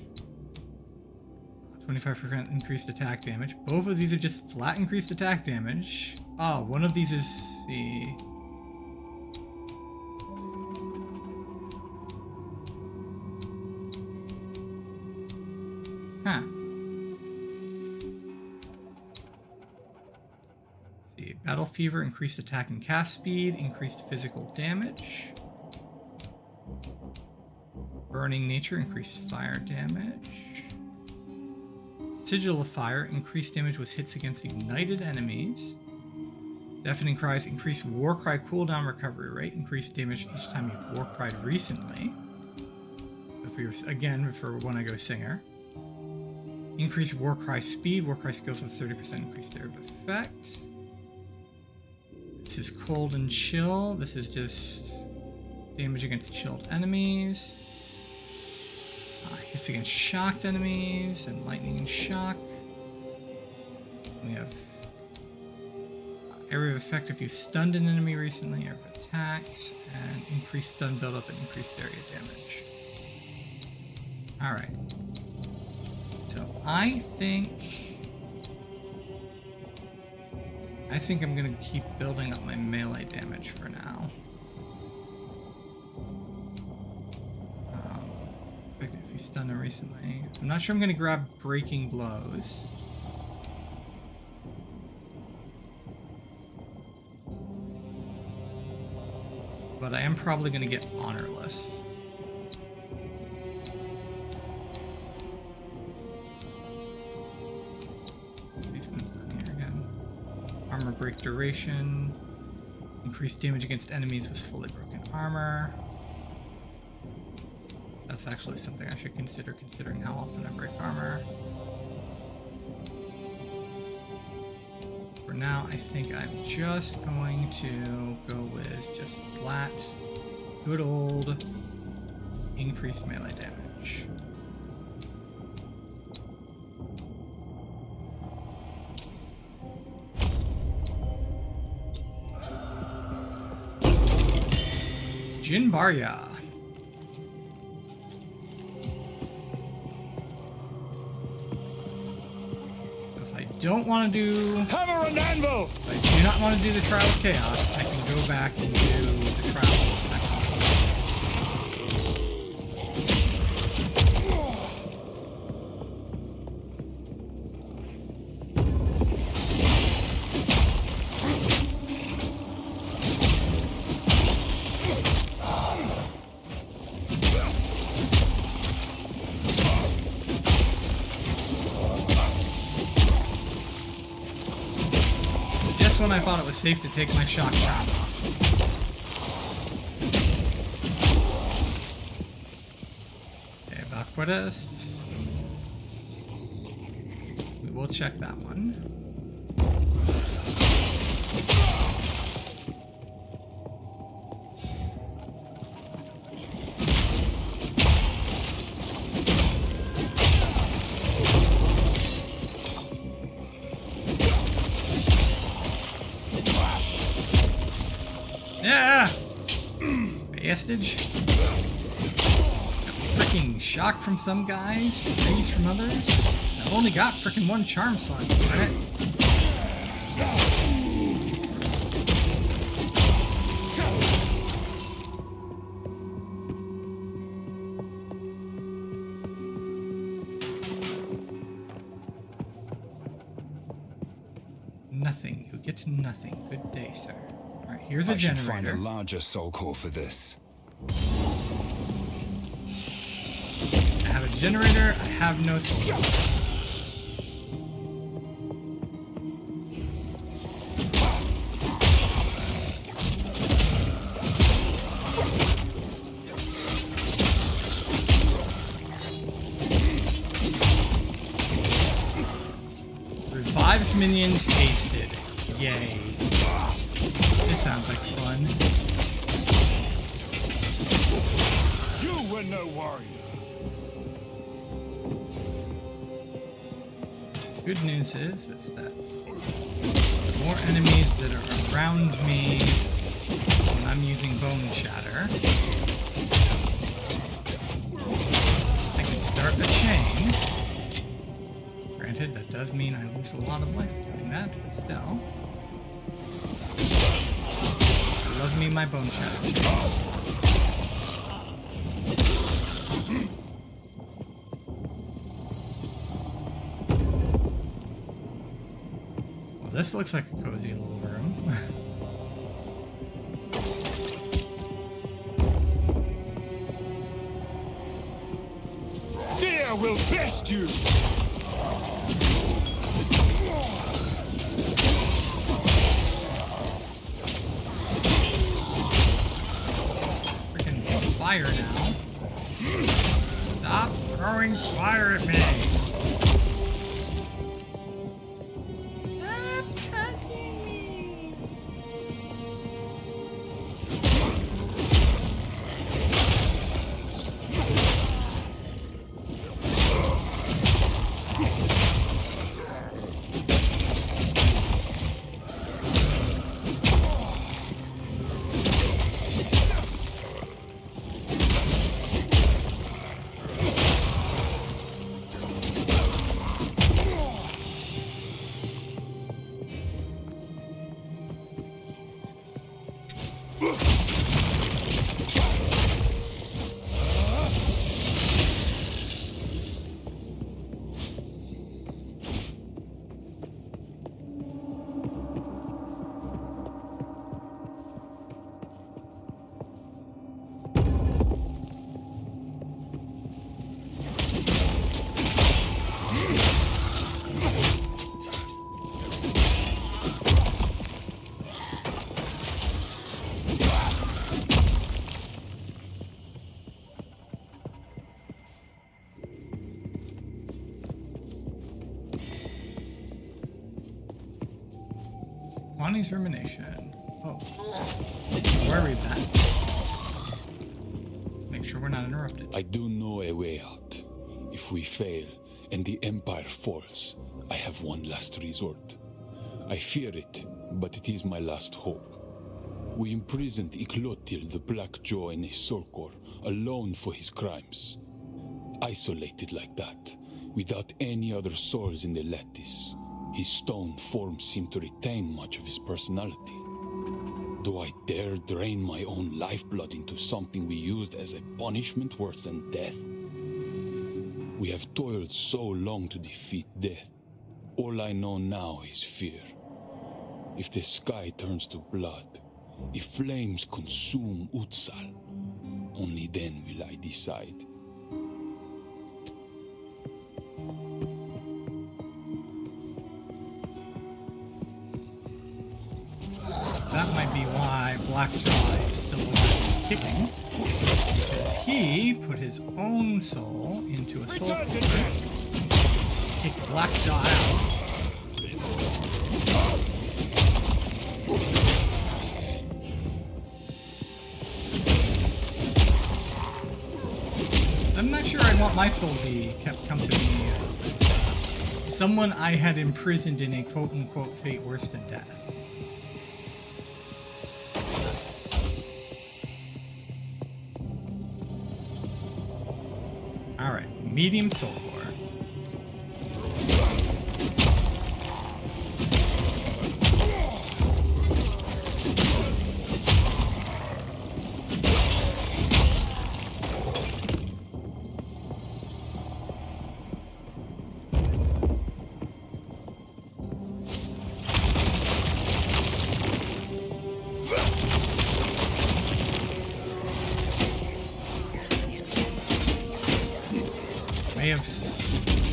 25% increased attack damage. Both of these are just flat increased attack damage. Oh, one of these is the... Huh. See, Battle Fever, increased attack and cast speed, increased physical damage. Burning Nature, increased fire damage. Sigil of Fire, increased damage with hits against ignited enemies. Deafening Cries, increased Warcry cooldown recovery rate, increased damage each time you've Warcried recently. If we were, again, for when I go Singer. Increased Warcry speed, Warcry skills have 30% increased area of effect. This is Cold and Chill. This is just damage against chilled enemies. Hits against shocked enemies and lightning and shock. We have area of effect if you've stunned an enemy recently, area of attacks, and increased stun buildup and increased area damage. Alright. So I think I'm gonna keep building up my melee damage for now. If you stun them recently. I'm not sure I'm gonna grab Breaking Blows. But I am probably gonna get Honorless. These ones down here again. Armor break duration. Increased damage against enemies with fully broken armor. That's actually something I should consider, considering how often I break armor. For now, I think I'm just going to go with just flat, good old, increased melee damage. Jinbarya. Don't want to do... Hammer and anvil! I do not want to do the Trial of Chaos. I can go back and do the Trial of when I thought it was safe to take my shock trap off. Okay, Vaquetas. We will check that one. Yeah! Bastage. Freaking shock from some guys, freeze from others. I've only got freaking one charm slot. Right? Nothing. You get nothing. Good day, sir. Alright, here's a generator. I should find a larger soul core for this. I have a generator, I have no soul core. Revives minions hasted. Yay. This sounds like fun. You were no warrior. Good news is that the more enemies that are around me when I'm using Bone Shatter, I can start a chain. Granted, that does mean I lose a lot of life doing that, but still. I love me my Bone Shatter chains. Well, this looks like a cozy little room. Fear will best you! fire now. Stop throwing fire at me. Stop touching me. Bonnie's rumination. Oh. Before I read that, let's make sure we're not interrupted. I do know a way out. If we fail and the Empire falls, I have one last resort. I fear it, but it is my last hope. We imprisoned Iklotil the Blackjaw in a soul core, alone for his crimes. Isolated like that, without any other souls in the lattice. His stone form seemed to retain much of his personality. Do I dare drain my own lifeblood into something we used as a punishment worse than death? We have toiled so long to defeat death. All I know now is fear. If the sky turns to blood, if flames consume Utsal, only then will I decide. That might be why Blackjaw is still alive and kicking. Because he put his own soul into a soul core. Take Blackjaw out. I'm not sure I want my soul to be kept company. Someone I had imprisoned in a quote-unquote fate worse than death. Alright, medium soul core.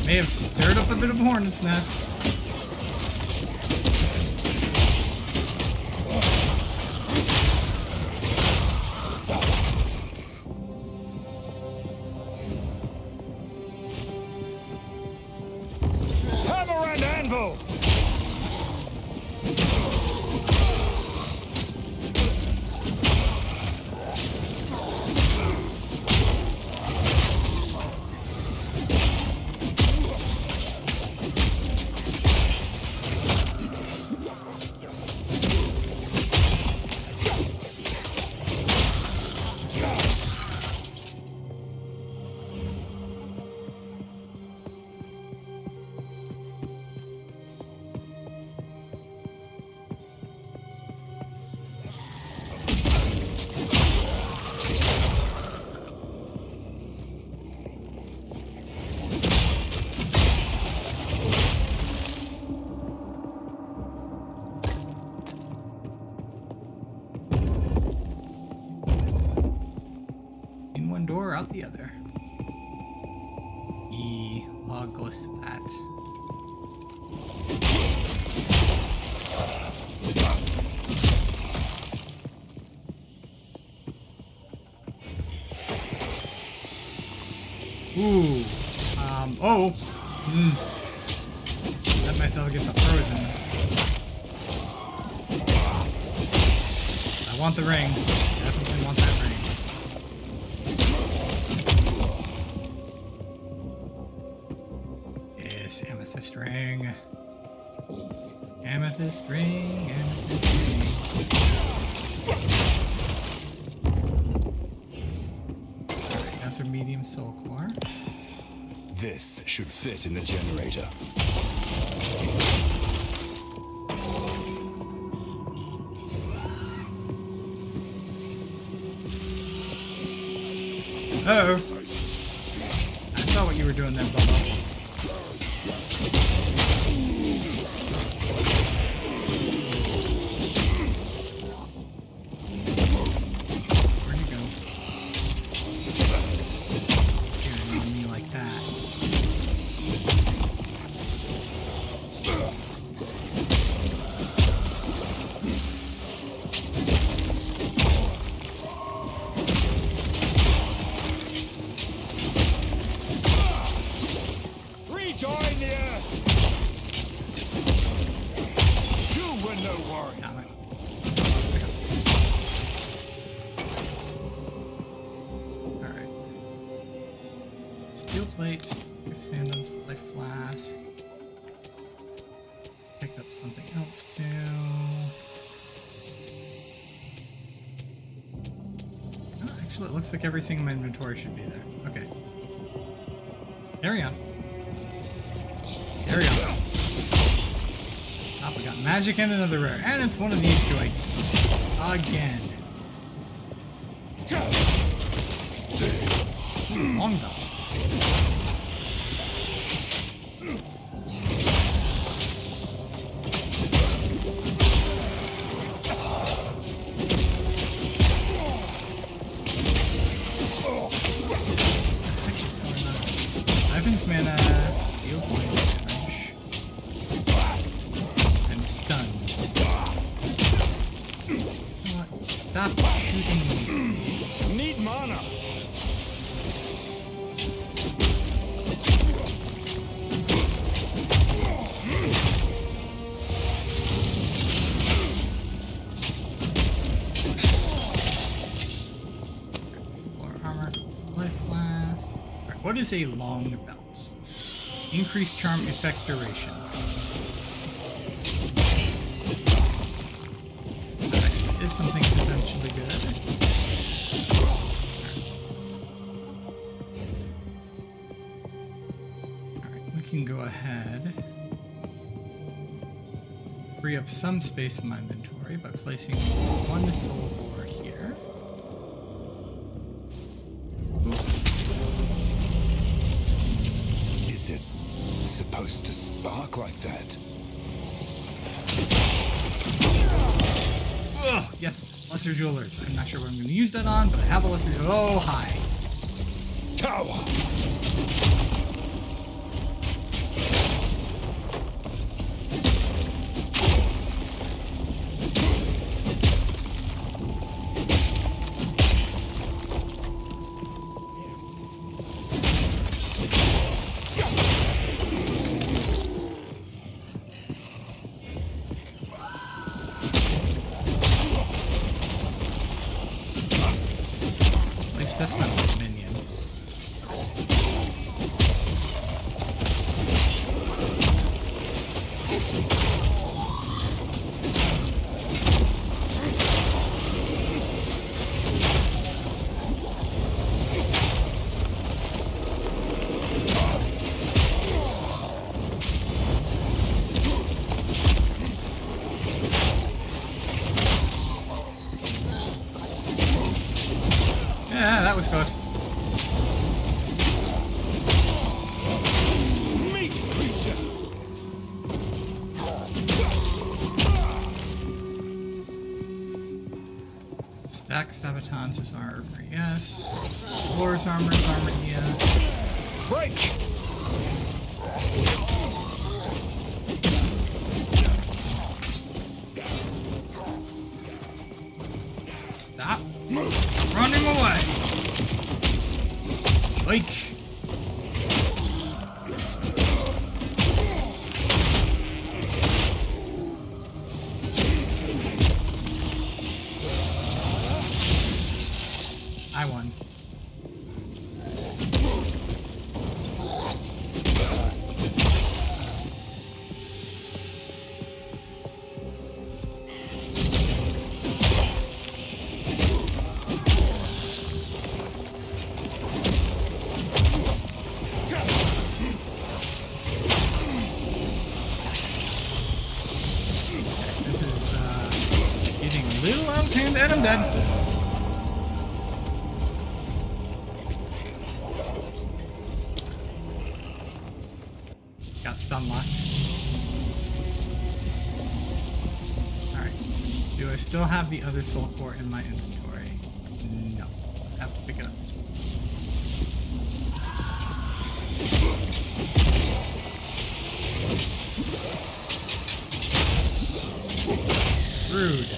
May have stirred up a bit of a hornet's nest. Hammer and anvil! Door out the other. Lagos at. Oh! Let myself get the frozen. I want the ring. Definitely want that ring. Yes, amethyst ring. Amethyst ring, amethyst ring. Alright, that's a medium soul core. This should fit in the generator. Uh-oh. I saw what you were doing there, Bubba. Where'd you go? Getting on me like that. Rejoin the Earth! You were no warrior. Damn it. Alright. Steel plate, sand on life flask. Picked up something else too. Oh, actually, it looks like everything in my inventory should be there. Okay. Carry on. Carry on. Oh, we got magic and another rare. And it's one of these joints. Again. Long belt. Weapons mana, heal point damage, and stuns. What? Stop shooting me. Need mana. Explore armor, life flask. Alright, what is a long belt? Increased charm effect duration. That actually is something potentially good. Alright, we can go ahead. Free up some space in my inventory by placing one soul ore here. Is it supposed to spark like that? Ugh, yes, lesser jewelers. I'm not sure what I'm going to use that on, but I have a lesser. Oh, hi. Tower! At least that's not a minion. Yeah, that was close. Meat creature. Stack Sabaton's armor, yes. Floor's armor, yes. Break. Stop. Run him away. Like. I won. This is getting a little out of hand, and I'm dead. Got stun locked. Alright. Do I still have the other soul core in my inventory? No. I have to pick it up. Rude.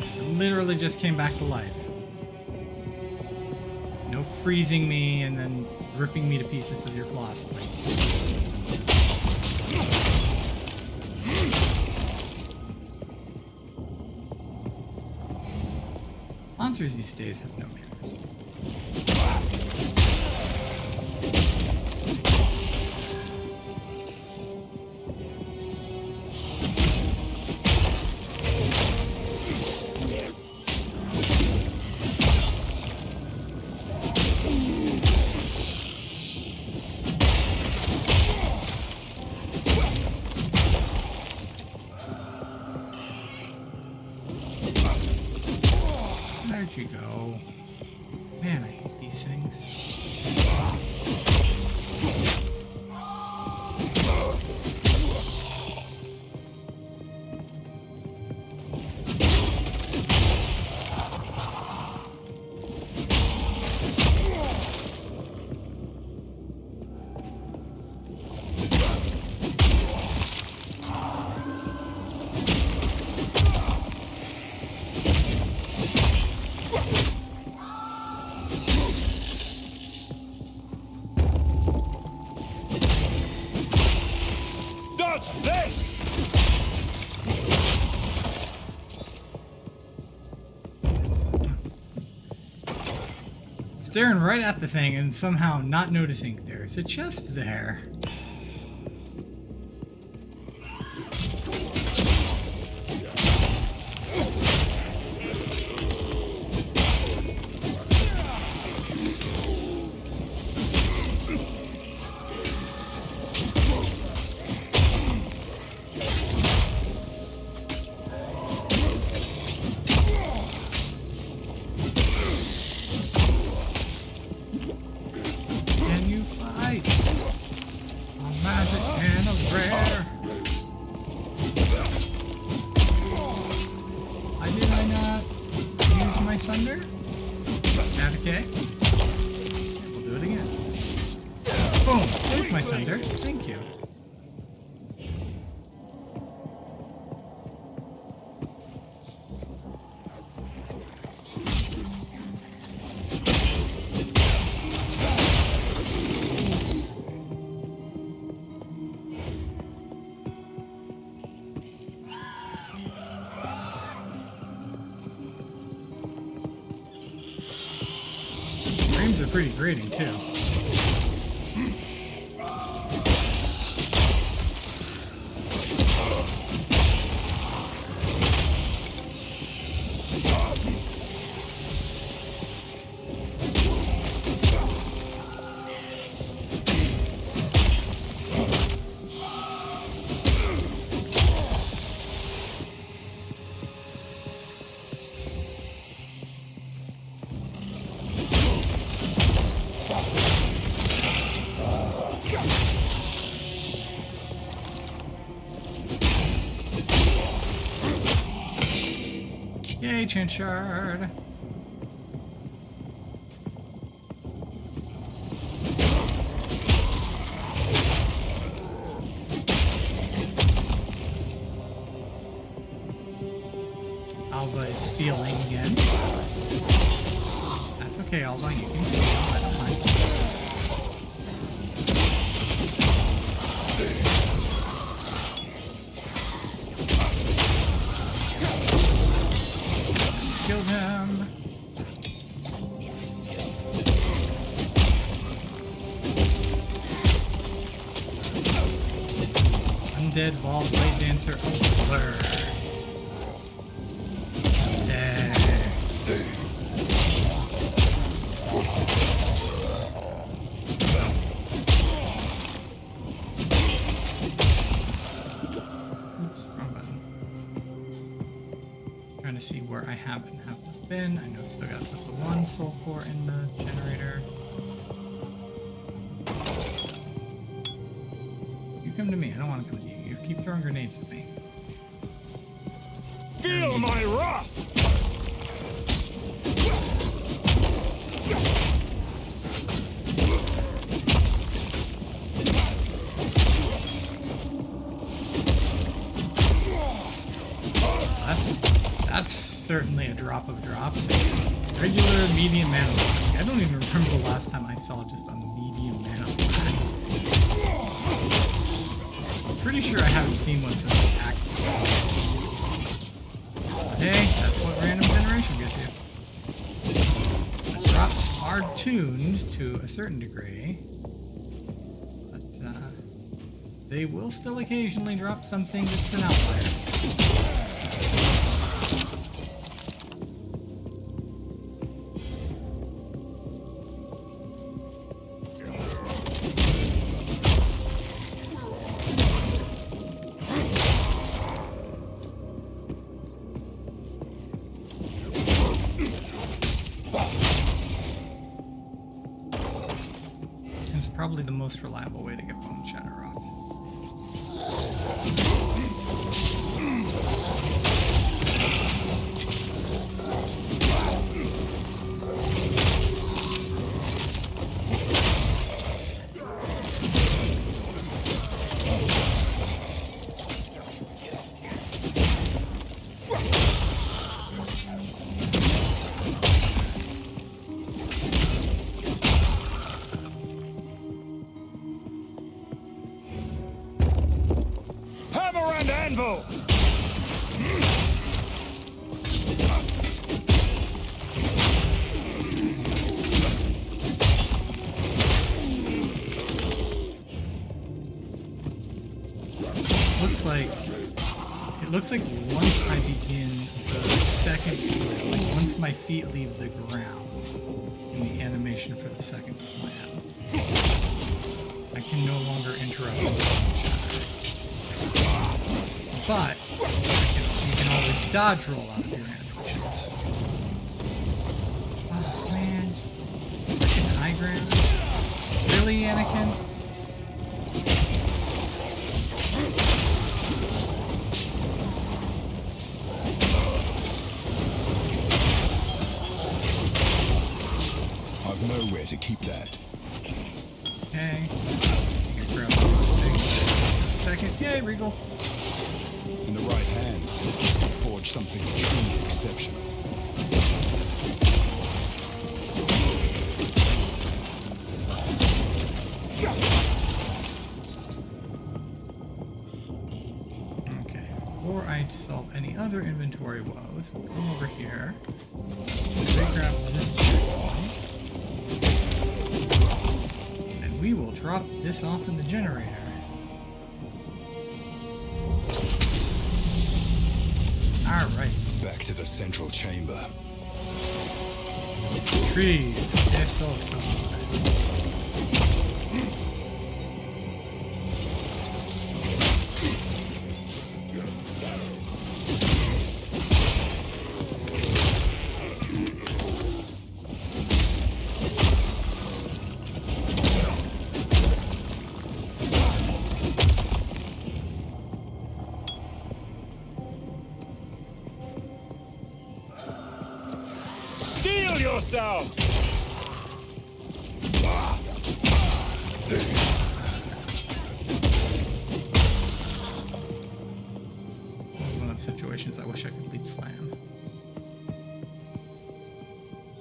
I literally just came back to life. No freezing me and then ripping me to pieces with your claw spikes. Monsters these days have no manners. Where'd you go? Man, I hate these things. Dodge this! Staring right at the thing and somehow not noticing there's a chest there. Can you fight? A magic and a rare. Why did I not use my sunder? That okay? We'll do it again. Boom! There's my sunder. Thank you. Frames are pretty grating too. Yay, chance shard. Alva is stealing again. That's okay, Alva, you can steal. I don't mind. Let's kill him. undead Vol Blade Dancer Blur. Dang. Oops, wrong button. Trying to see where I have and have not been. I know I've still got to put the one soul core in the generator. You come to me. I don't want to come to you. You keep throwing grenades at me. Feel my wrath! That's certainly a drop of drops. Regular, medium mana block. I don't even remember the last time I saw just a medium mana block. Pretty sure I haven't seen one since the pack. Hey, that's what random generation gets you. The drops are tuned to a certain degree, but they will still occasionally drop something that's an outlier. Probably the most reliable way to get bone shatter off. Anvil! Looks like once I begin the second slam, like once my feet leave the ground in the animation for the second slam, I can no longer interrupt the bone shatter. But you can always dodge roll out of your animations. Oh man. Freaking high ground. Really, Anakin? I've nowhere to keep that. Okay. Grab one second. Yay, Regal. In the right hands, it can forge something truly exceptional. Okay, before I solve any other inventory woes, we'll come over here. Grab this checkpoint. And we will drop this off in the generator. Alright. Back to the central chamber. Tree. Eso. Steel yourself! One of the situations I wish I could leap slam.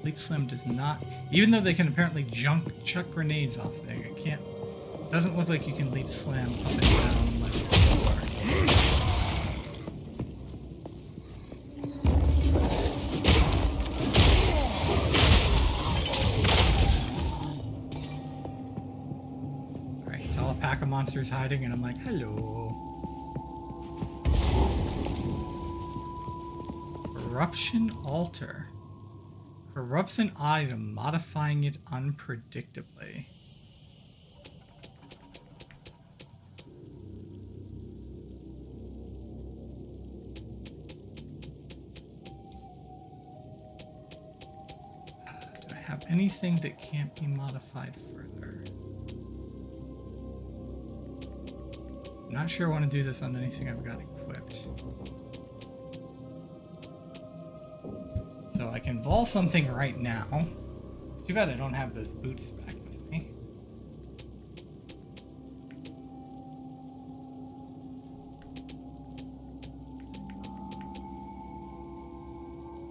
Leap slam does not, even though they can apparently chuck grenades off thing, it can't. Doesn't look like you can leap slam up and down like before. Alright, it's all a pack of monsters hiding, and I'm like, hello. Corruption alter. Corrupts an item, modifying it unpredictably. Do I have anything that can't be modified further? I'm not sure I want to do this on anything I've got equipped. So I can vol something right now. It's too bad I don't have those boots back with me.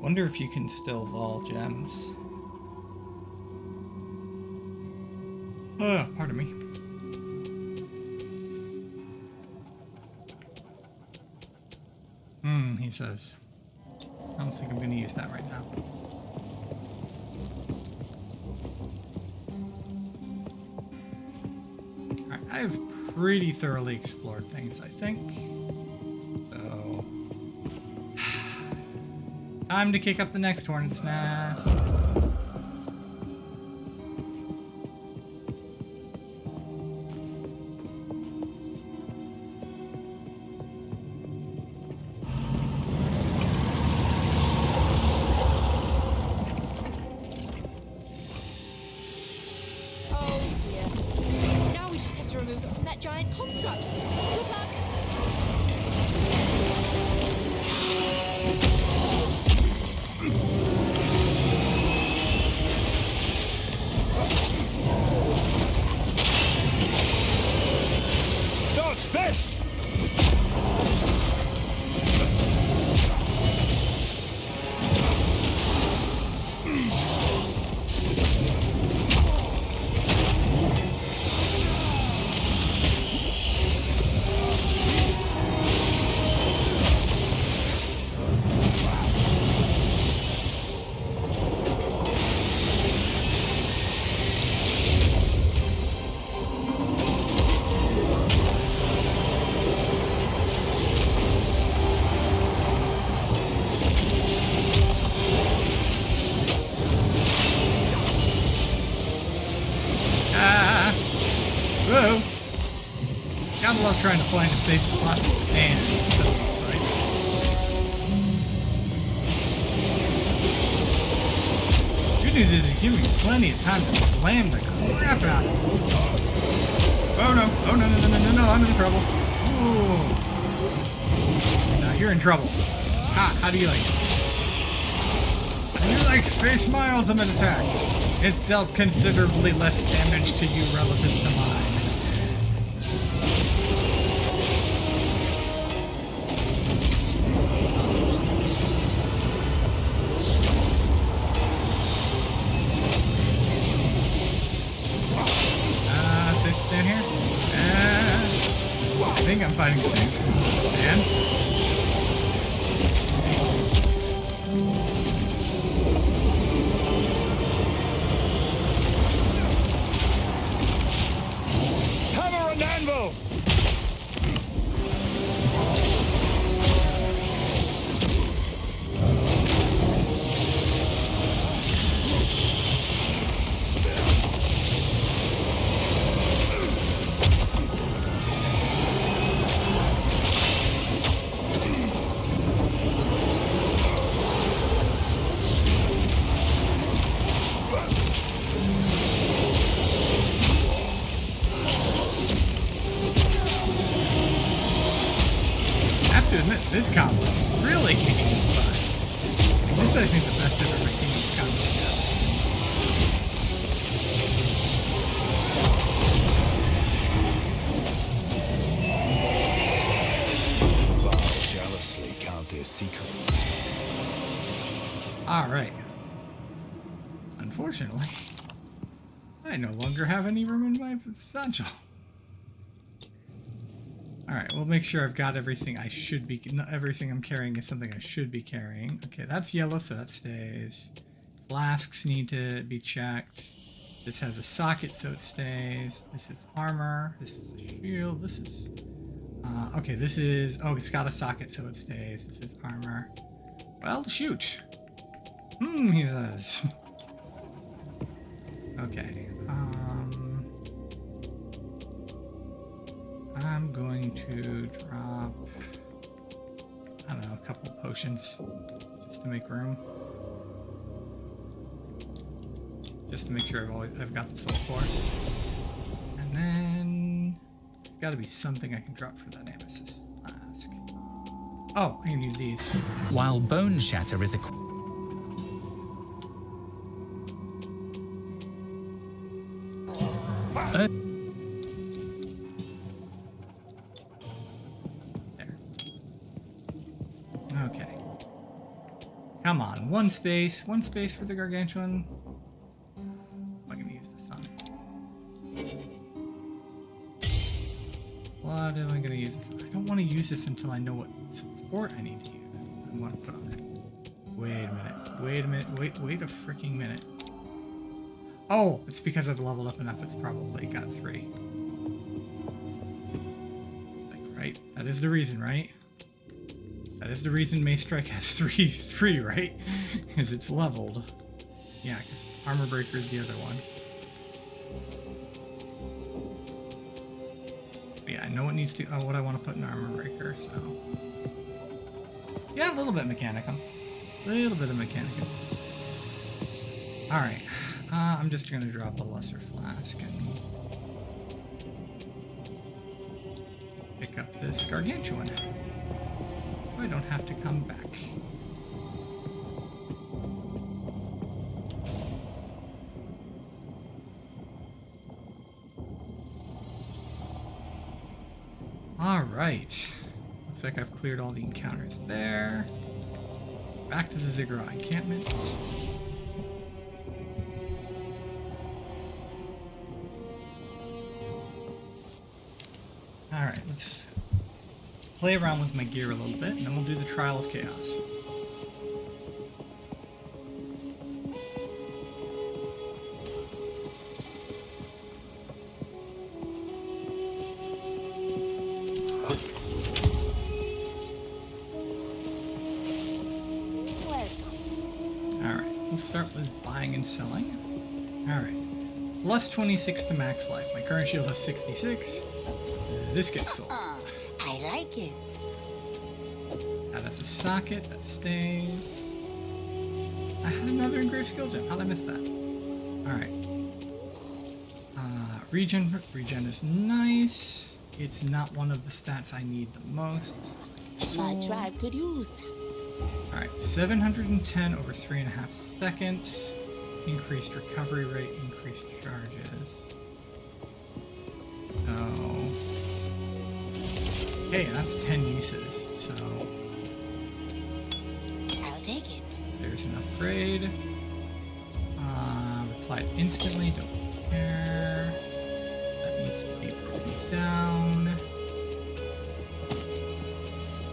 Wonder if you can still vol gems. Oh, pardon me. He says. I don't think I'm going to use that right now. Alright, I've pretty thoroughly explored things, I think. So... time to kick up the next hornet's nest. Giant construct. Good luck. Dodge this! Whoa! Gotta love trying to find a safe spot to stand. Good news is it gives me plenty of time to slam the crap out of it. Oh no! Oh no! No! I'm in trouble. Ooh. No, you're in trouble. How do you like it? How do you like face my ultimate attack? It dealt considerably less damage to you relative to mine. Safe to stand here? I think I'm fighting safe. Stand. Anvil! This combo really kicking his butt. This is, I think, the best I've ever seen this combo The Val jealously count their secrets. Alright. Unfortunately, I no longer have any room in my satchel. Alright, we'll make sure I've got everything I should be... everything I'm carrying is something I should be carrying. Okay, that's yellow, so that stays. Flasks need to be checked. This has a socket, so it stays. This is armor. This is a shield. This is... okay, this is... oh, it's got a socket, so it stays. This is armor. Well, shoot. He says. Okay. I'm going to drop, I don't know, a couple of potions just to make room. Just to make sure I've got the soul core. And then there's got to be something I can drop for that amethyst flask. Oh, I can use these. While Bone Shatter is a There. Okay. Come on, one space for the gargantuan. I'm gonna use the sun. What am I gonna use this on? I don't want to use this until I know what support I need to use. I want to put on it. Wait a minute. Wait a freaking minute. Oh, it's because I've leveled up enough. It's probably got 3. Like, right? That is the reason, right? That is the reason Mace Strike has 3, right? Because it's leveled. Yeah, because Armor Breaker is the other one. But yeah, I know what needs to. What I want to put in Armor Breaker. So yeah, a little bit Mechanicum. A little bit of Mechanicum. All right. I'm just going to drop a lesser flask and pick up this gargantuan. So I don't have to come back. All right. Looks like I've cleared all the encounters there. Back to the Ziggurat encampment. Alright, let's play around with my gear a little bit, and then we'll do the Trial of Chaos. Alright, let's start with buying and selling. Alright, plus 26 to max life. My current shield has 66. This gets sold. I like it. That's a socket, that stays. I had another engraved skill gem. How'd I miss that? Alright. Regen is nice. It's not one of the stats I need the most. My tribe could use that. Alright, 710 over 3.5 seconds. Increased recovery rate, increased charges. So... hey, that's 10 uses, so... I'll take it. there's an upgrade. Applied instantly, don't care. That needs to be broken down.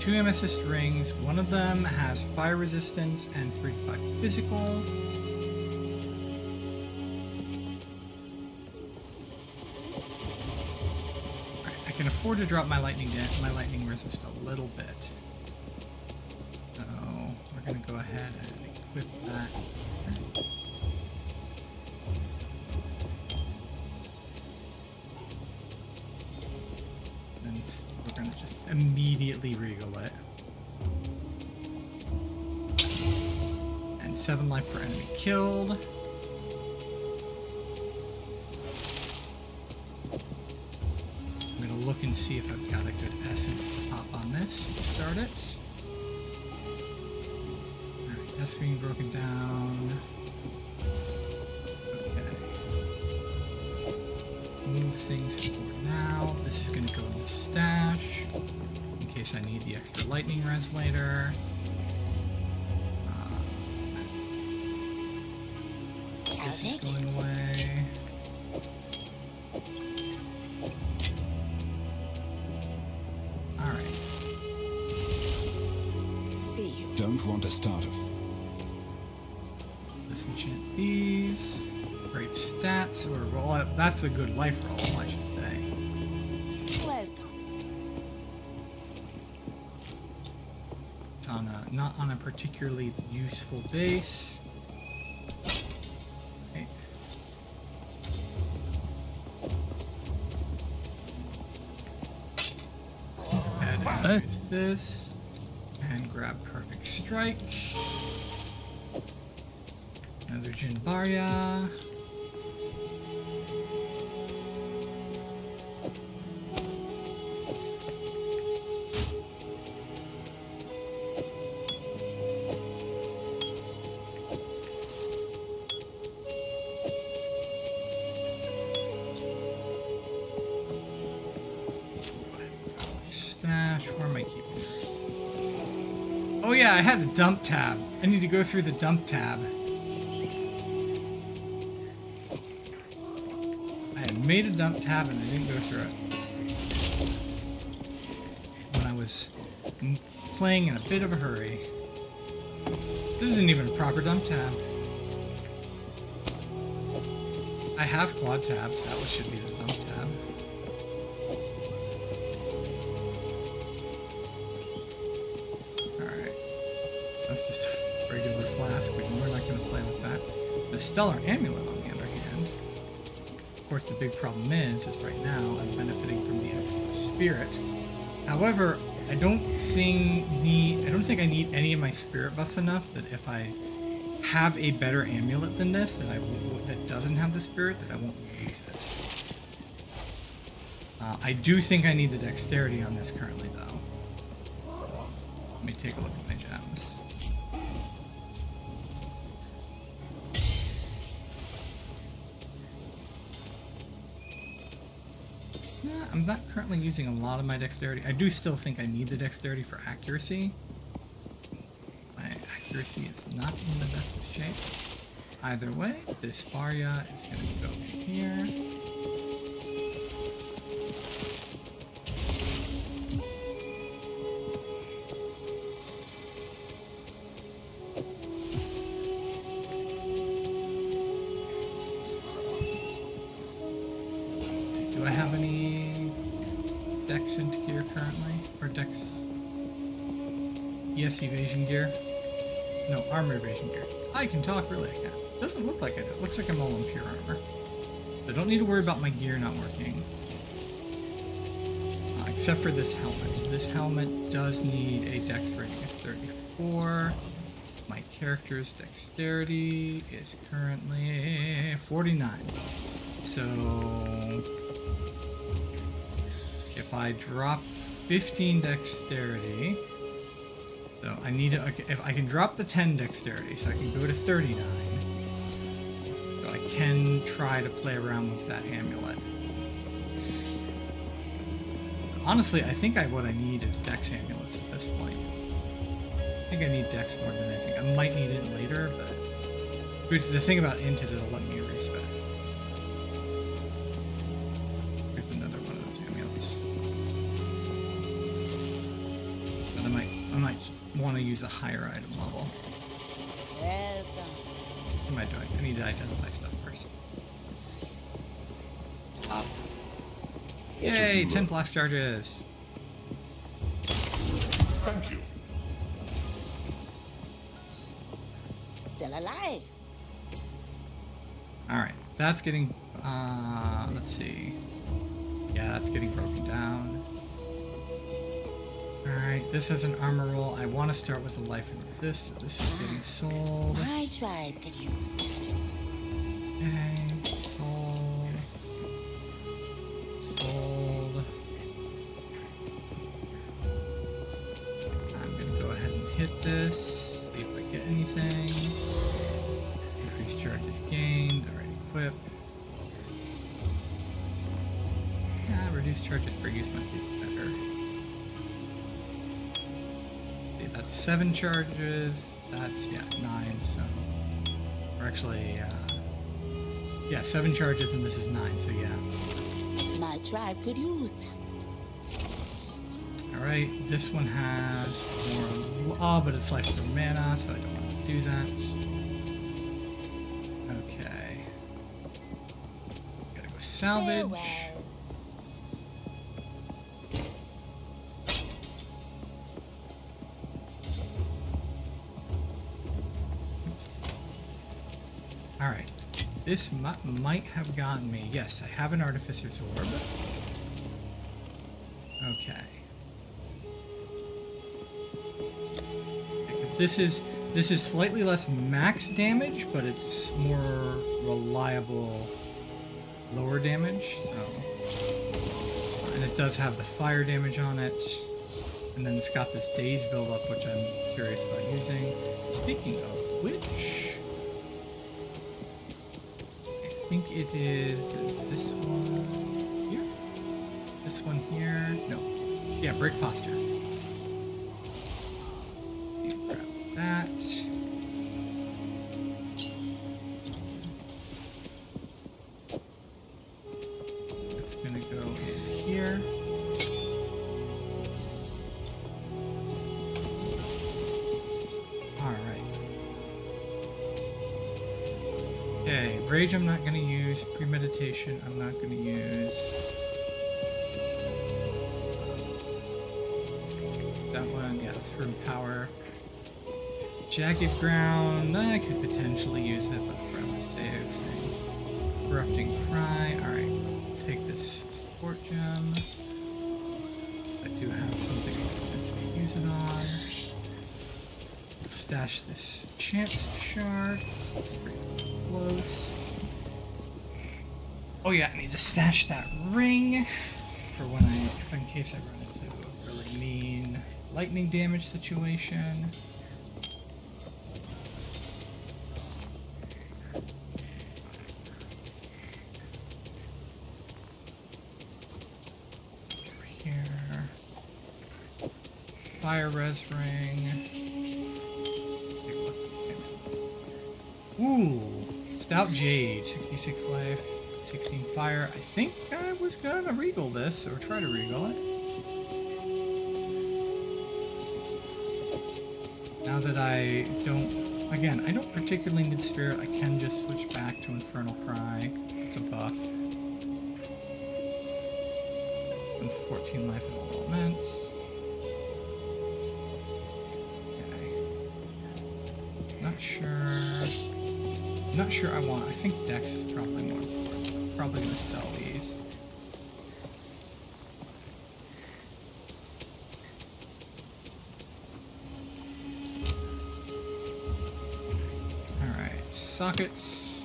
2 amethyst rings. One of them has fire resistance and 3 to 5 physical. Alright, I can afford to drop my lightning resist a little bit. So we're gonna go ahead and equip that. Then we're gonna just immediately regal it. And 7 life per enemy killed. I'm gonna look and see if I've got a good essence to pop on this to start it. Alright, that's being broken down. Okay. Move things for now. This is gonna go in the stash in case I need the extra lightning res later. This is going away. Alright. See you. Don't want a starter. Let's enchant these. Great stats. Or, well, that's a good life roll, I should say. Welcome. it's on a not on a particularly useful base. Okay. And use this and grab Perfect Strike. Another Jinbarya. Stash. Where am I keeping it? Oh yeah, I had a dump tab. I need to go through the dump tab. I had made a dump tab and I didn't go through it. When I was playing in a bit of a hurry. This isn't even a proper dump tab. I have quad tabs. That one should be the dump tab. Alright. That's just a regular flask. We're not going to play with that. The Stellar Amulet, on the other hand. Of course, the big problem is right now I'm benefiting from the Exile Spirit. However, I don't think I need any of my spirit buffs enough that if I have a better amulet than this that doesn't have the spirit, that I won't use it. I do think I need the dexterity on this currently, though. Let me take a look at my gems. I'm not currently using a lot of my dexterity. I do still think I need the dexterity for accuracy. My accuracy is not in the best of shape. Either way, this Barya is going to go here. Do I have any dex into gear currently? Or dex? Yes, evasion gear. No, armor evasion gear. I can talk, really, I can. Doesn't look like I do. It looks like I'm all in pure armor. So I don't need to worry about my gear not working. Except for this helmet. This helmet does need a dex rating of 34. My character's dexterity is currently 49. So if I drop 15 dexterity, so I need to, okay, if I can drop the 10 dexterity, so I can go to 39. So I can try to play around with that amulet. Honestly, I think what I need is dex amulets at this point. I think I need dex more than anything. I might need it later, but the thing about int is it'll let me erase that. Here's another one of those amulets. But I might want to use a higher item level. Welcome. What am I doing? I need to identify stuff first. Up. Yay, 10 flask charges. Thank you. Still alive. Alright, that's getting, let's see. Yeah, that's getting broken down. Alright, this has an armor roll. I want to start with a life and resist, so this is getting sold. My tribe could use it. Okay, sold. Sold. I'm gonna go ahead and hit this, see if I get anything. Increased charges gained, already equipped. Yeah, reduced charges per use might be better. See, that's 7 charges. That's, yeah, 9, so. Or actually, yeah, 7 charges and this is 9, so yeah. My tribe could use that. Alright, this one has more. Oh, but it's like for mana, so I don't want to do that. Okay. Gotta go salvage. Farewell. Alright. This might have gotten me. Yes, I have an Artificer's Orb. Okay. This is slightly less max damage, but it's more reliable lower damage, so. And it does have the fire damage on it. And then it's got this daze buildup, which I'm curious about using. Speaking of which, I think it is this one here? This one here? No. Yeah, break posture. Grab that. It's gonna go in here. Okay, Rage I'm not going to use. Premeditation I'm not going to use. That one, yeah, that's room power. Jagged Ground, I could potentially use it, but I'm going to save things. Corrupting Cry, alright. Take this support gem. I do have something I could potentially use it on. Stash this chance shard. Close. Oh yeah, I need to stash that ring for when if in case I run into a really mean lightning damage situation. Over here. Fire res ring. Ooh, Stout Jade, 66 life, 16 fire. I think I was gonna regal this, or try to regal it. Now that I don't, again, I don't particularly need Spirit, I can just switch back to Infernal Cry. It's a buff. This one's 14 life in all elements. Okay. Not sure I want. I think Dex is probably more important. I'm probably going to sell these. Alright, sockets.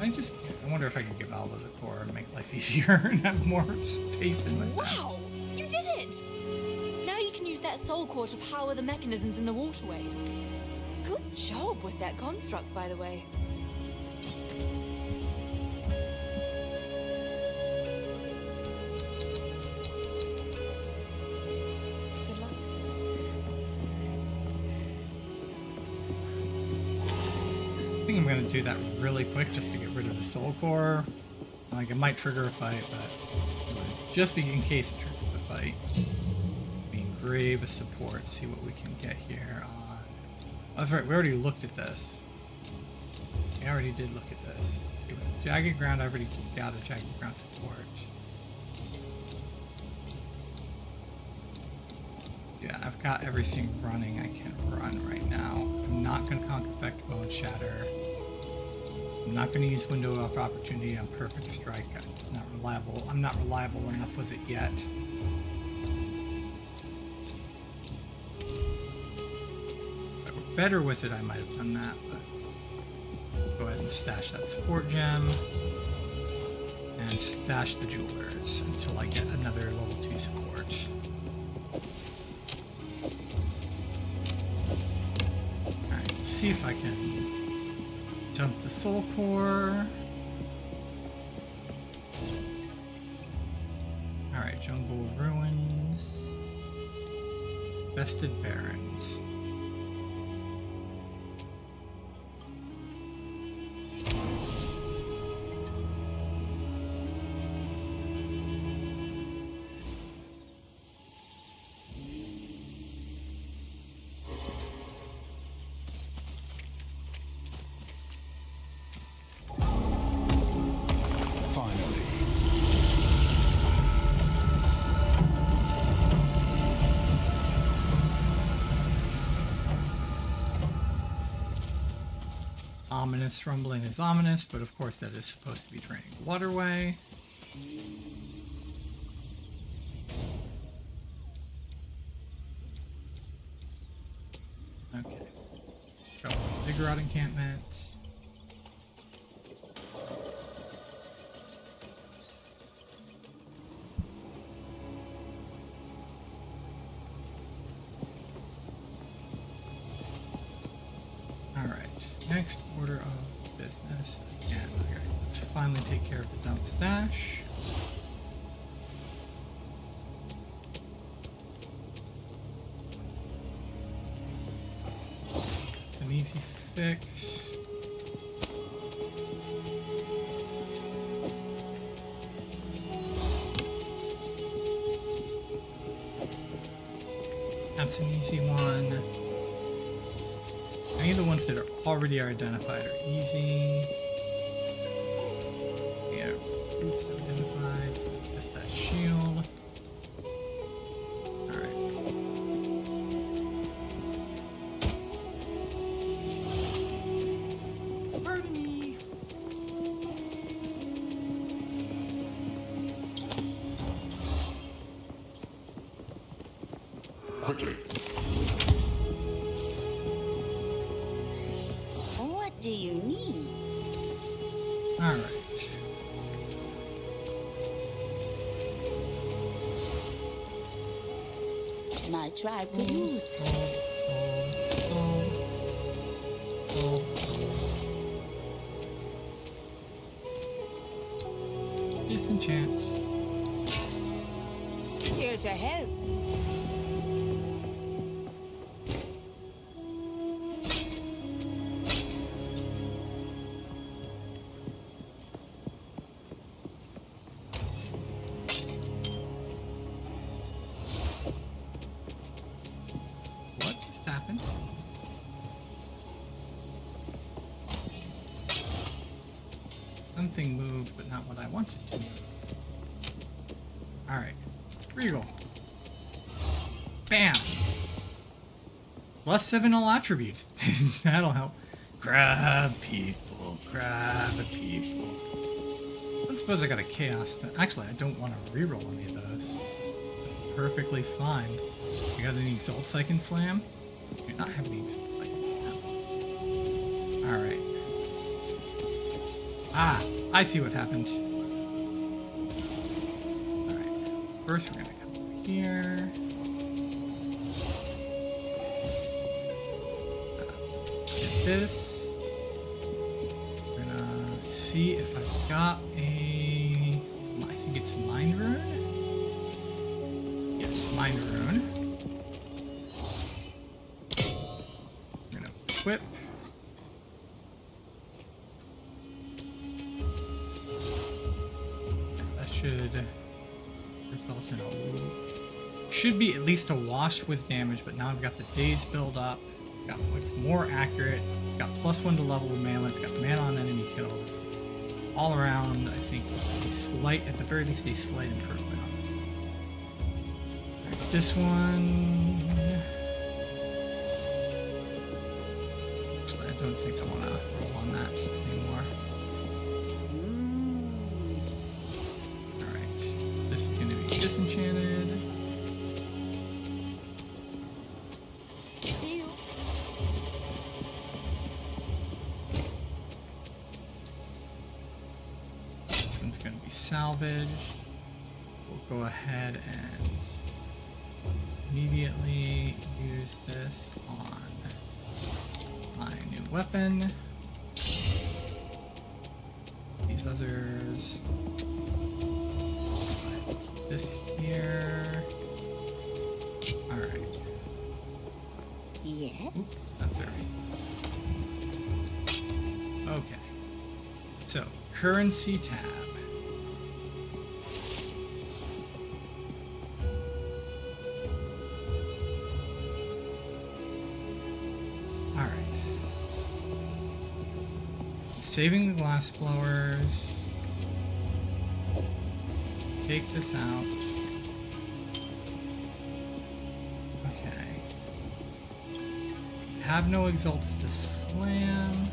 I wonder if I can give Alba the core and make life easier and have more space in my thing. Wow! You did it! Now you can use that soul core to power the mechanisms in the waterways. Good job with that construct, by the way. Good luck. I think I'm going to do that really quick just to get rid of the soul core. Like, it might trigger a fight, but just in case it triggers the fight. Being grave as support, see what we can get here. That's right, we already looked at this. We already did look at this. See what, Jagged Ground, I've already got a Jagged Ground support. Yeah, I've got everything running I can run right now. I'm not going to conk effect Bone Shatter. I'm not going to use Window of Opportunity on Perfect Strike. It's not reliable. I'm not reliable enough with it yet. Better with it, I might have done that, but go ahead and stash that support gem and stash the jewelers until I get another level 2 support. Alright, let's see if I can dump the soul core. Alright, Jungle Ruins. Vested Barrens. ominous rumbling is ominous, but of course that is supposed to be draining the waterway. Okay. Go Ziggurat encampment. Next order of business. Again, okay, let's finally take care of the dump stash. It's an easy fix. That's an easy one. Any of the ones that are already identified are easy. Yeah, boots identified. Just that shield. Alright. Pardon me. Quickly. What do you need? Alright. My tribe could use help. Disenchant. Here to help. What just happened? Something moved, but not what I wanted to move. Alright. Regal. Bam! +7 all attributes. That'll help. Grab people. Grab people. I suppose I got a chaos. Actually, I don't want to reroll any of those. That's perfectly fine. You got any exalts I can slam? Do not have any exalts I can slam. Alright. Ah, I see what happened. Alright. First, we're gonna come over here. Get this. We're gonna see if I've got a... I think it's Mind Rune? Yes, Mind Rune. We're gonna equip. That should result in a... Should be at least a wash with damage, but now I've got the days build up. It's more accurate. It's got +1 to level of melee. It's got mana on enemy kills. All around, I think, a slight, at the very least, a slight improvement on this one. Right, this one. Actually, I don't think I want to roll on that anymore. Alright. This is going to be disenchanted. Salvage. We'll go ahead and immediately use this on my new weapon. These others. This here. Alright. Yes. Oops, that's alright. Okay. So, currency tab. Saving the glass blowers. Take this out. Okay. Have no exalts to slam.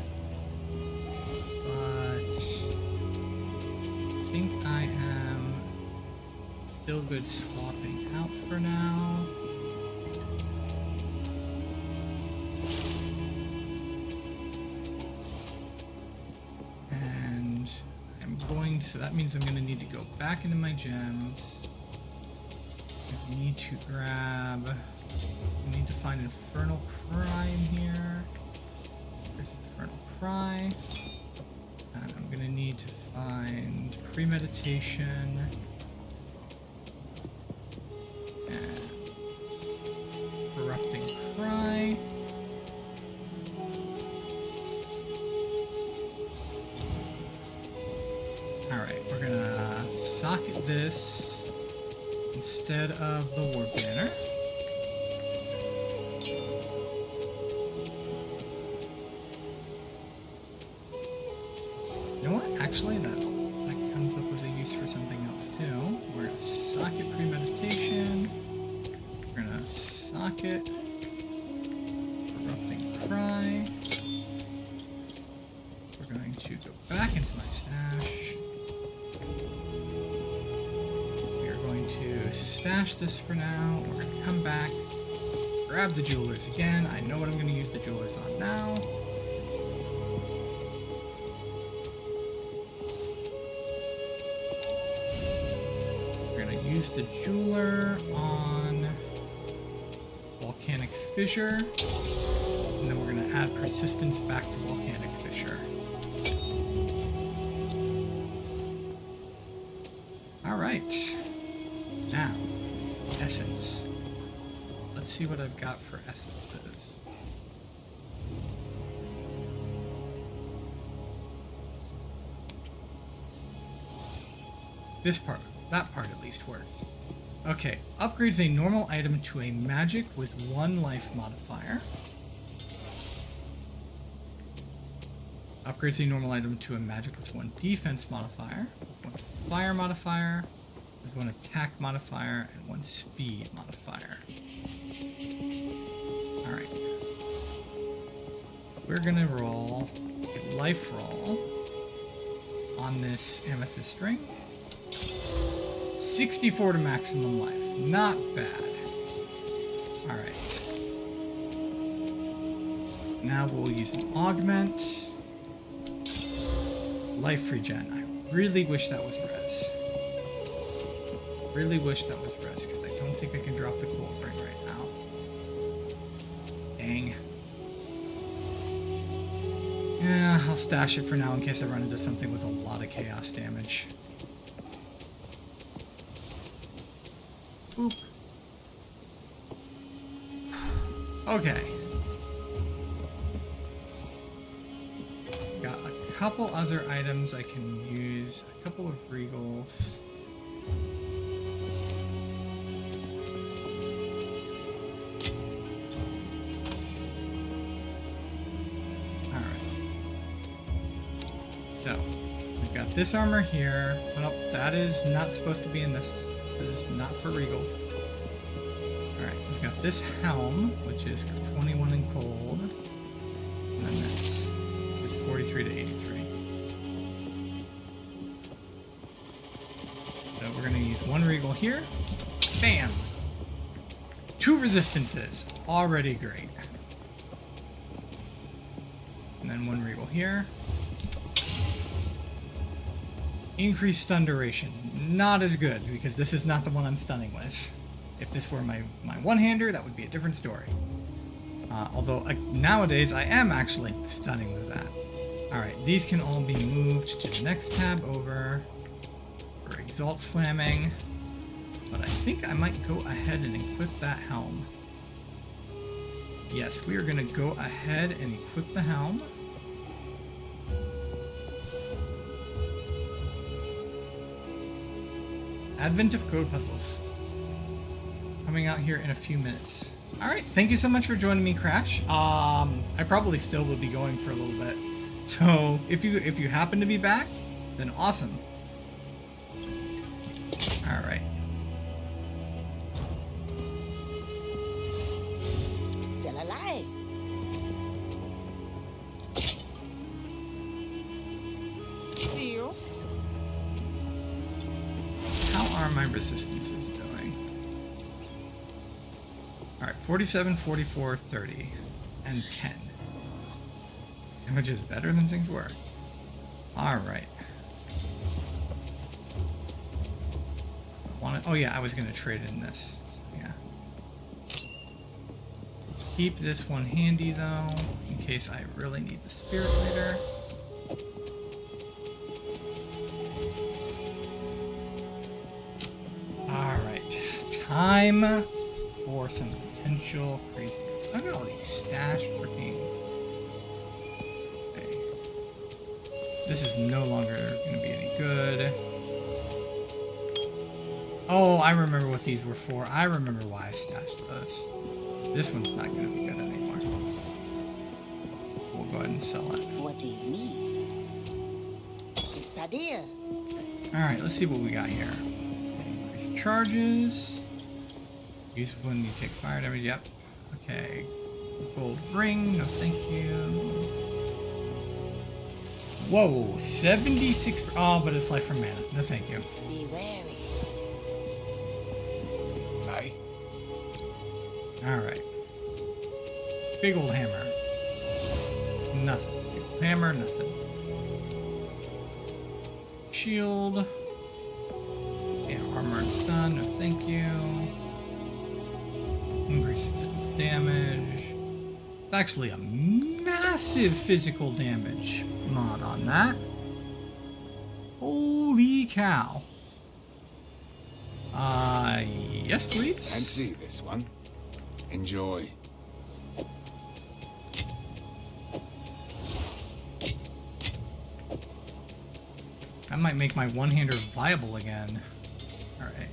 good swapping out for now. And I'm going to, so that means I'm going to need to go back into my gems. I need to grab, I need to find Infernal Cry in here. There's Infernal Cry. And I'm going to need to find Premeditation. And Corrupting Cry. Alright, we're going to socket this instead of the War Banner. You know what? Actually, that comes up as a use for something else too. We're gonna socket Premeditation. We're gonna socket Corrupting Cry. We're going to go back into my stash. We are going to stash this for now. We're gonna come back, grab the jewelers again. I know what I'm gonna use the jewelers on now. Use the jeweler on Volcanic Fissure, and then we're going to add persistence back to Volcanic Fissure. Alright, now, essence. Let's see what I've got for essences. This part. That part at least works. Okay, upgrades a normal item to a magic with 1 life modifier. Upgrades a normal item to a magic with 1 defense modifier, 1 fire modifier, with 1 attack modifier, and 1 speed modifier. Alright. We're gonna roll a life roll on this amethyst ring. 64 to maximum life. Not bad. Alright. Now we'll use an augment. Life regen. I really wish that was res. Really wish that was res, because I don't think I can drop the cold ring right now. Dang. Yeah, I'll stash it for now in case I run into something with a lot of chaos damage. Oop. Okay. Got a couple other items I can use. A couple of regals. Alright. So, we've got this armor here. Oh, nope, that is not supposed to be in this. This is not for regals. Alright, we've got this helm, which is 21 in cold. And then this is 43 to 83. So we're going to use 1 regal here. Bam! 2 resistances. Already great. And then 1 regal here. Increased stun duration. Not as good, because this is not the one I'm stunning with. If this were my one-hander, that would be a different story. Although nowadays I am actually stunning with that. Alright, these can all be moved to the next tab over for Exalt Slamming. But I think I might go ahead and equip that helm. Yes, we are going to go ahead and equip the helm. Advent of Code Puzzles. Coming out here in a few minutes. Alright, thank you so much for joining me, Crash. I probably still will be going for a little bit. So, if you happen to be back, then awesome. Alright. Still alive. See you. How are my resistances doing? All right, 47, 44, 30, and 10. Which is better than things were. All right. Oh yeah, I was gonna trade in this. So, yeah. Keep this one handy though, in case I really need the spirit later. All right, time for some potential craziness. I've got all these stashed freaking. Okay. This is no longer gonna be any good. Oh, I remember what these were for. I remember why I stashed those. This one's not going to be good anymore. We'll go ahead and sell it. What do you need? It's a deal. Alright, let's see what we got here. Increase charges. Use when you take fire damage. Yep. Okay. Gold ring. No thank you. Whoa. 76. Oh, but it's life from mana. No thank you. Be wary. Aye. Alright. Big old hammer. Nothing. Big old hammer, nothing. Shield. Yeah, armor and stun, no thank you. Increase physical damage. It's actually a massive physical damage mod on that. Holy cow. Yes, please. Fancy this one. Enjoy. I might make my one-hander viable again. Alright.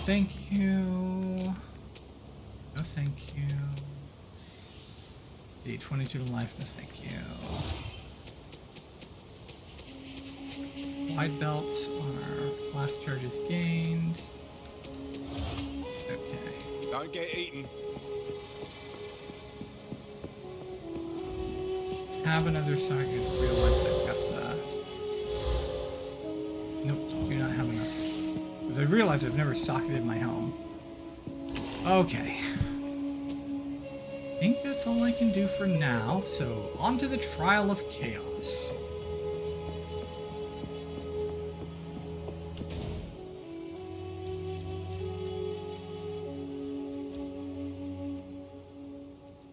Thank you. No thank you. The 22 to life, no thank you. Wide belts are flash charges gained. Okay. Don't get eaten. Have another socket. Realize I've got the. Nope, do not have enough. Because I realize I've never socketed my helm. Okay. I think that's all I can do for now. So, on to the Trial of Chaos.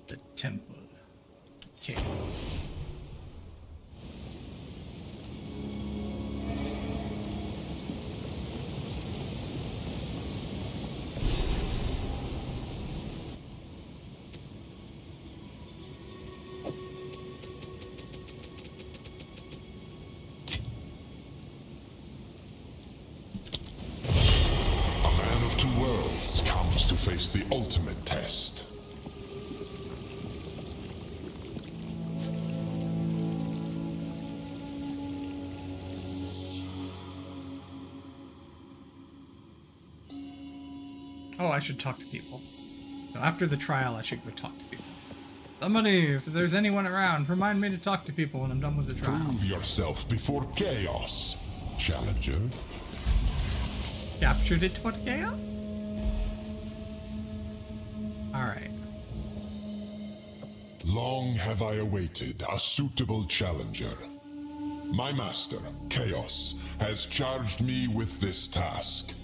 The Temple of Chaos. To face the ultimate test. Oh, I should talk to people. So after the trial, I should go talk to people. Somebody, if there's anyone around, remind me to talk to people when I'm done with the trial. Prove yourself before chaos, challenger. Captured it for chaos? Alright. Long have I awaited a suitable challenger. My master, Chaos, has charged me with this task.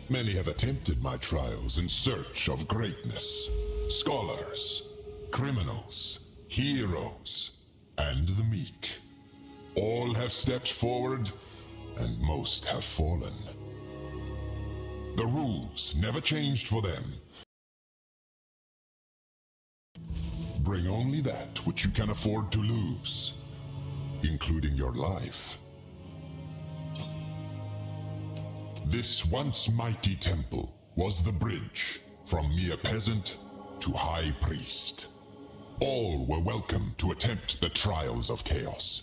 Many have attempted my trials in search of greatness. Scholars, criminals, heroes, and the meek. All have stepped forward, and most have fallen. The rules never changed for them. Bring only that which you can afford to lose, including your life. This once mighty temple was the bridge from mere peasant to high priest. All were welcome to attempt the trials of chaos,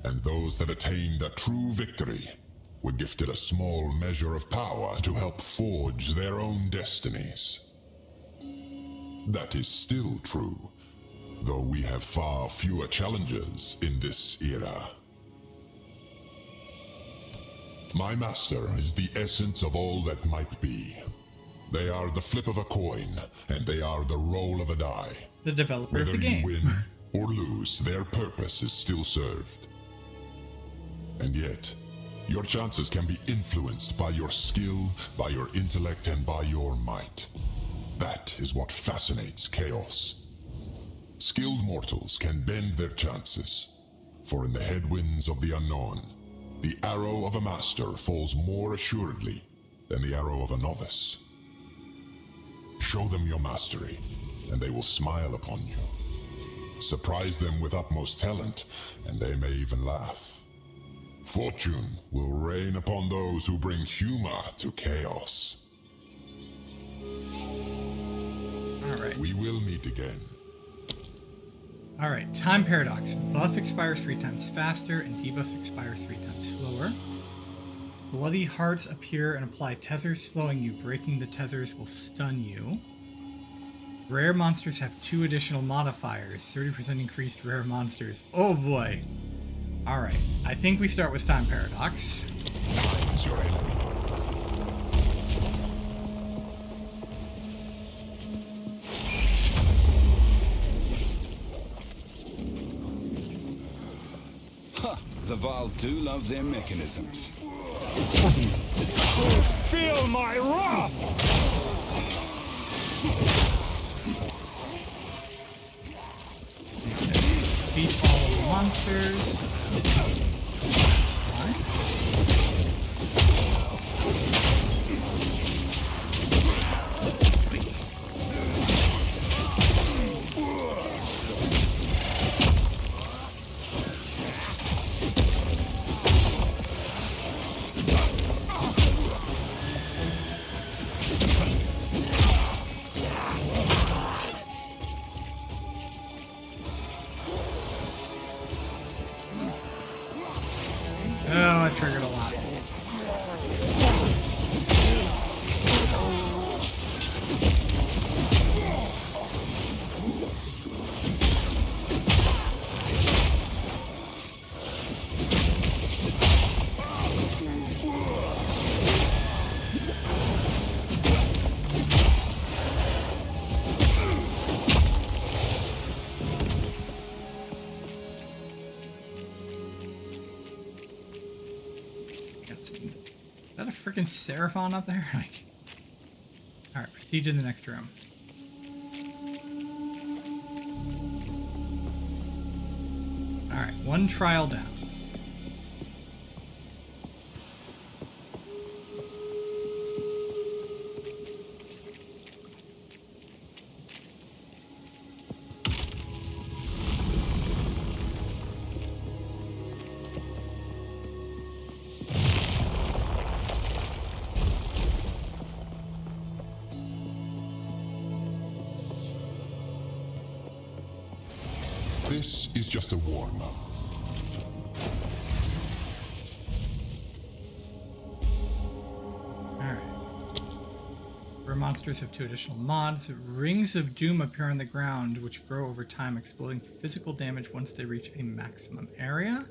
and those that attained a true victory were gifted a small measure of power to help forge their own destinies. That is still true, though we have far fewer challengers in this era. My master is the essence of all that might be. They are the flip of a coin, and they are the roll of a die. The developer of Whether the you game. win or lose, their purpose is still served. And yet, your chances can be influenced by your skill, by your intellect, and by your might. That is what fascinates chaos. Skilled mortals can bend their chances, for in the headwinds of the unknown, the arrow of a master falls more assuredly than the arrow of a novice. Show them your mastery, and they will smile upon you. Surprise them with utmost talent, and they may even laugh. Fortune will rain upon those who bring humor to chaos. Alright. We will meet again. Alright, time paradox. Buff expires 3 times faster, and debuff expires 3 times slower. Bloody hearts appear and apply tethers, slowing you. Breaking the tethers will stun you. Rare monsters have 2 additional modifiers. 30% increased rare monsters. Oh boy. Alright, I think we start with time paradox. Time is your enemy. The Val do love their mechanisms. Feel my wrath! Beat all the monsters. Fine. Oh, I triggered a lot. Is that a freaking Seraphon up there? Like, all right, proceed to the next room. All right, one trial down. This is just a warm-up. Alright. Rare monsters have 2 additional mods. Rings of Doom appear on the ground, which grow over time, exploding for physical damage once they reach a maximum area.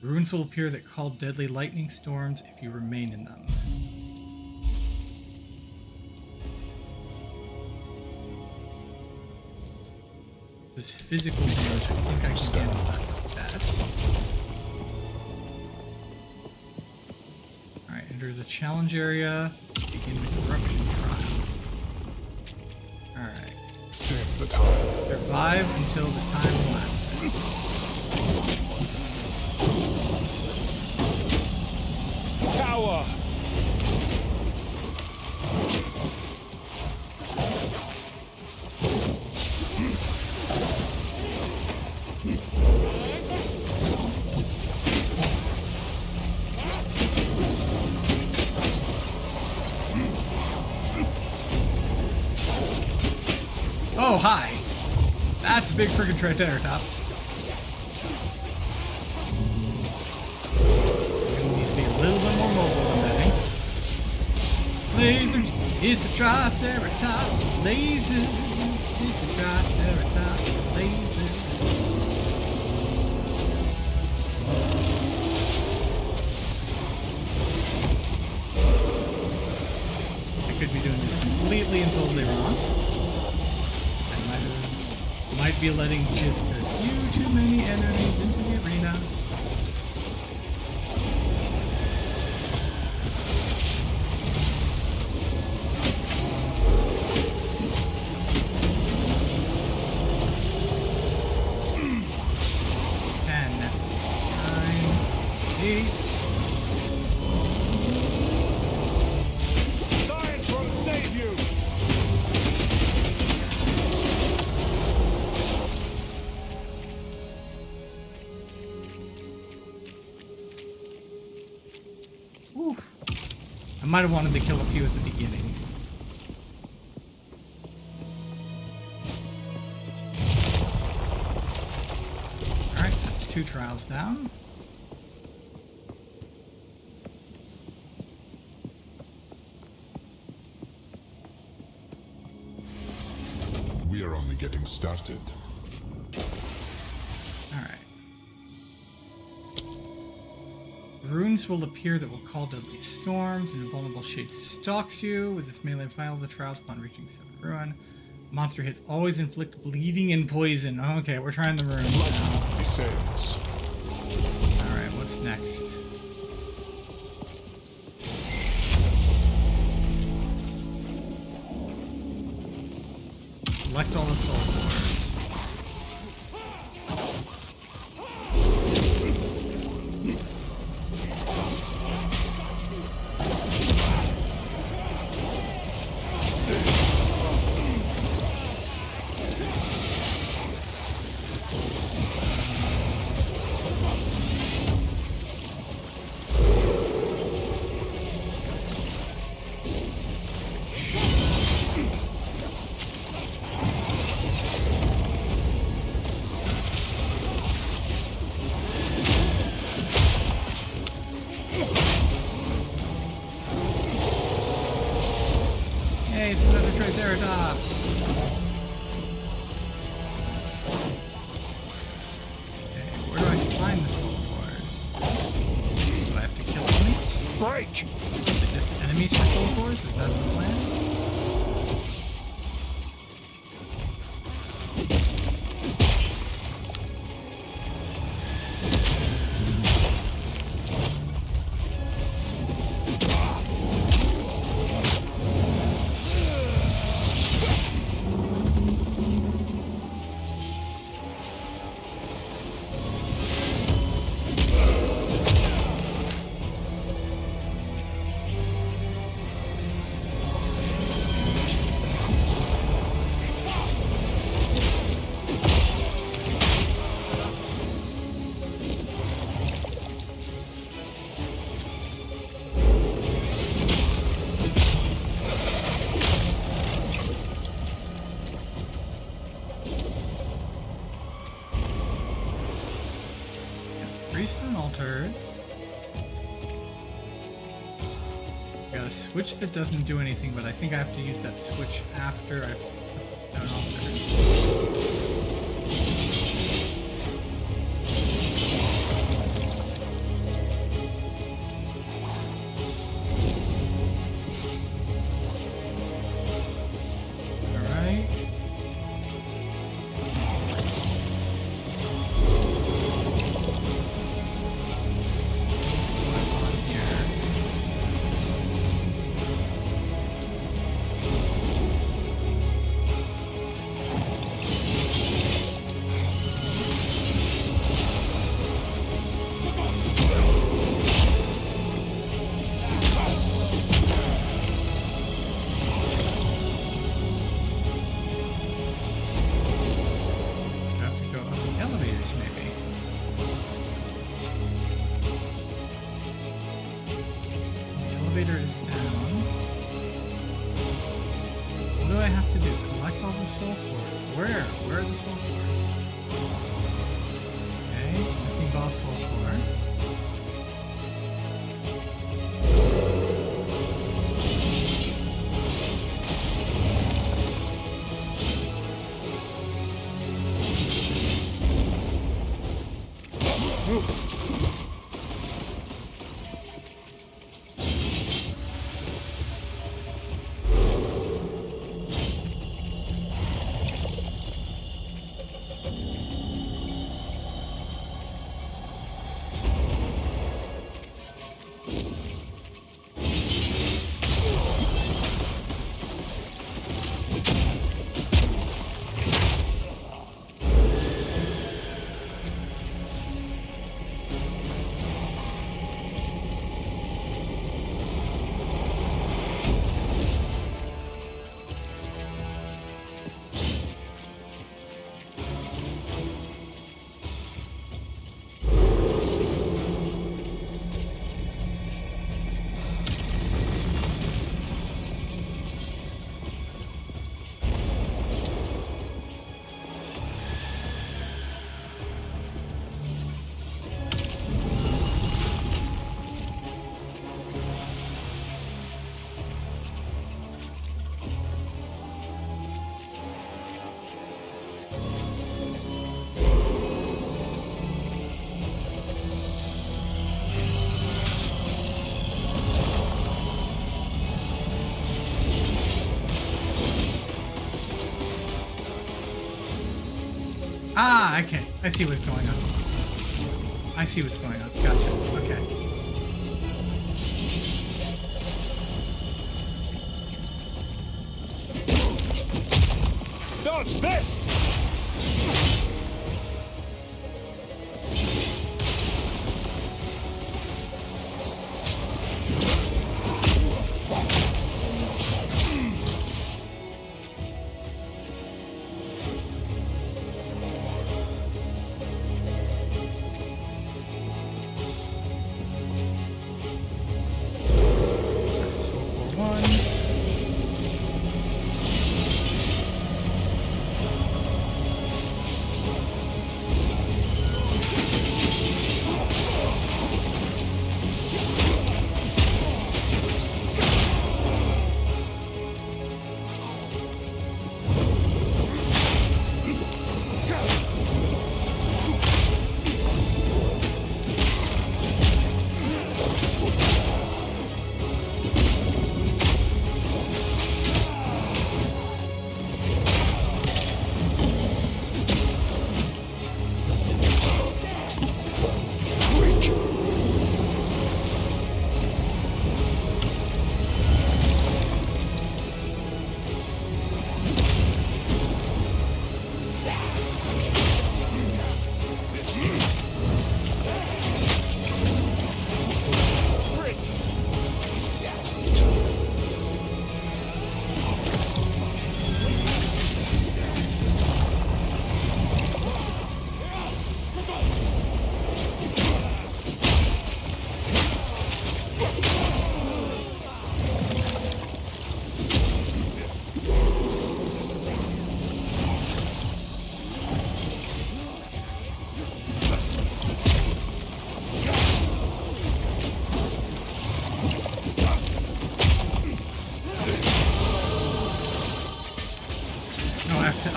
Runes will appear that call deadly lightning storms if you remain in them. This physical damage, I think I can handle that best. Alright, enter the challenge area. Begin the corruption trial. Alright. Stand the time. Survive until the time lapses. Power! Oh, hi! That's a big freaking Triceratops. You're gonna need to be a little bit more mobile than that. Laser, it's a Triceratops. Laser, it's a Triceratops. Laser. I could be doing this completely and totally wrong. I might be letting just a few too many enemies into the arena. Science won't save you! Whew. I might have wanted to kill a few at the beginning. Alright, that's 2 trials down. We are only getting started. Alright. Runes will appear that will call deadly storms. An invulnerable shade stalks you. With its melee file, the trials upon reaching 7th ruin. Monster hits always inflict bleeding and poison. Okay, we're trying the runes now. Descends. Alright, what's next? Collect all the soul cores. Hey, it's another Triceratops. Okay, where do I find the soul cores? Do I have to kill enemies? Break! Is it just enemies for soul cores? Is that the plan? Freestone altars. Got a switch that doesn't do anything, but I think I have to use that switch after I've put the stone altar. Alright. Have to go up the elevators, maybe. The elevator is down. What do I have to do? Collect all the soul cores. Where? Where are the soul cores? Okay, missing boss soul core. Ah, okay. I see what's going on. I see what's going on. Gotcha. Okay. Dodge this!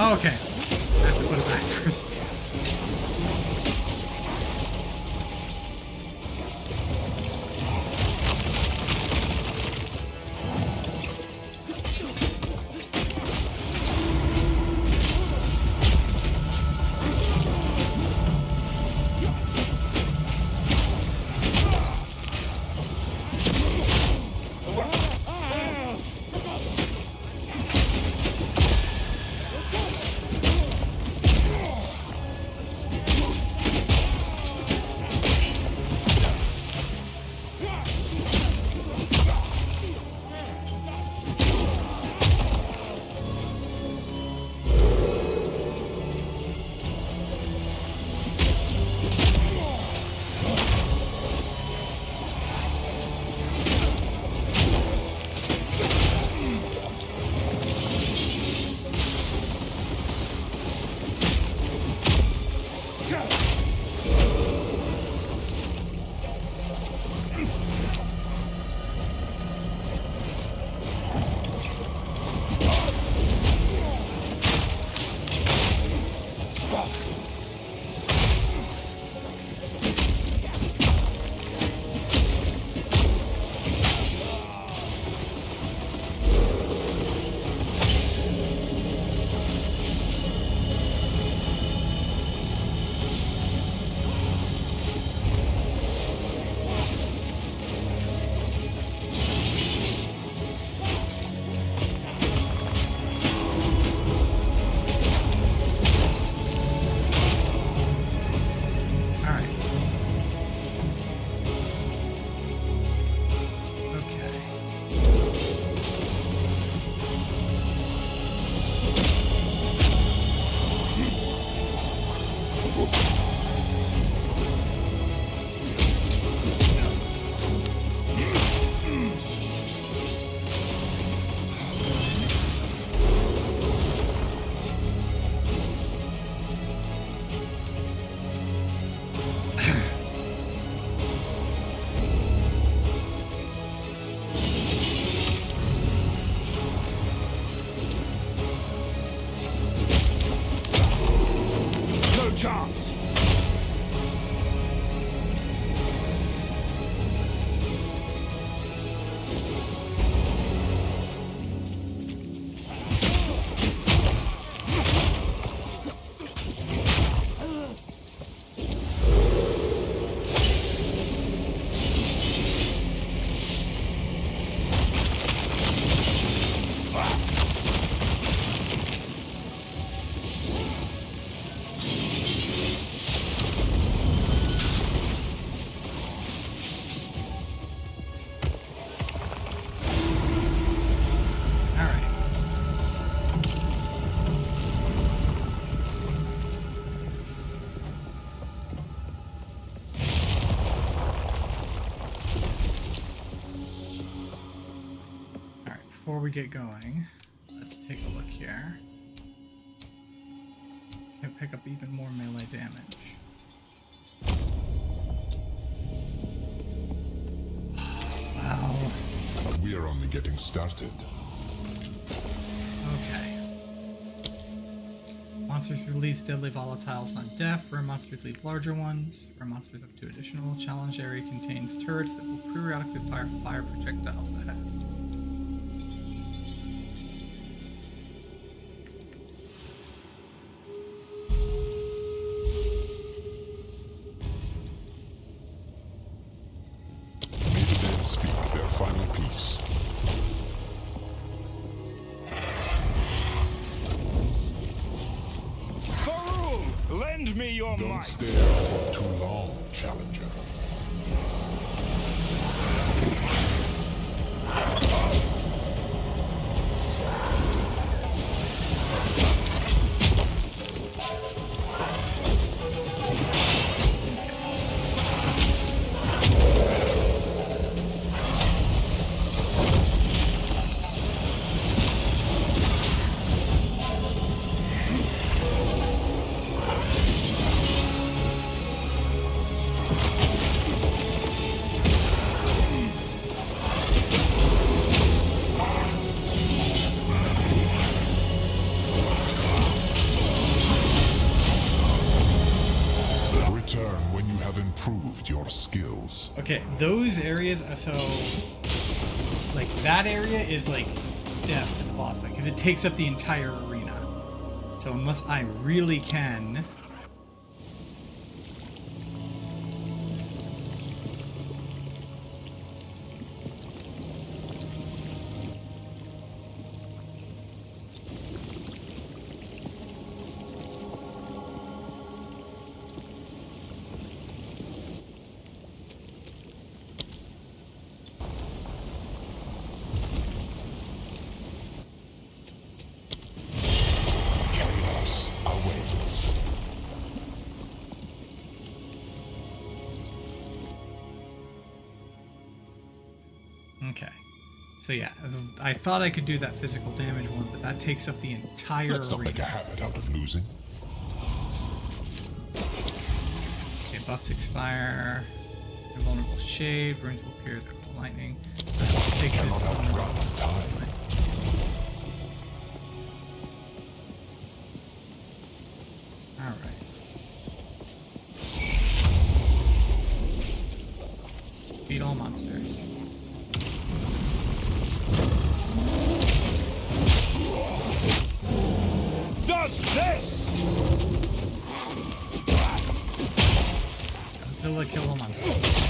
Oh, okay. I have to put it back first. chance! we get going, let's take a look here. Can pick up even more melee damage. Wow. We are only getting started. Okay. Monsters release deadly volatiles on death. Rare monsters leave larger ones. Rare monsters up to additional. Challenge area contains turrets that will periodically fire fire projectiles ahead. May the dead speak their final piece. Varul, lend me your Don't might. stare for too long, Challenger. Return when you have improved your skills. Okay, those areas are so... Like, that area is, like, death to the boss fight, because it takes up the entire arena. So unless I really can... Chaos awaits. Okay. So yeah, I thought I could do that physical damage one, but that takes up the entire Let's not arena. make a habit out of losing. Okay, buffs expire. Invulnerable shade. Runes will appear through lightning. Take this Cannot outrun one. time. Alright. Beat all monsters. Dodge this! Godzilla kill all monsters.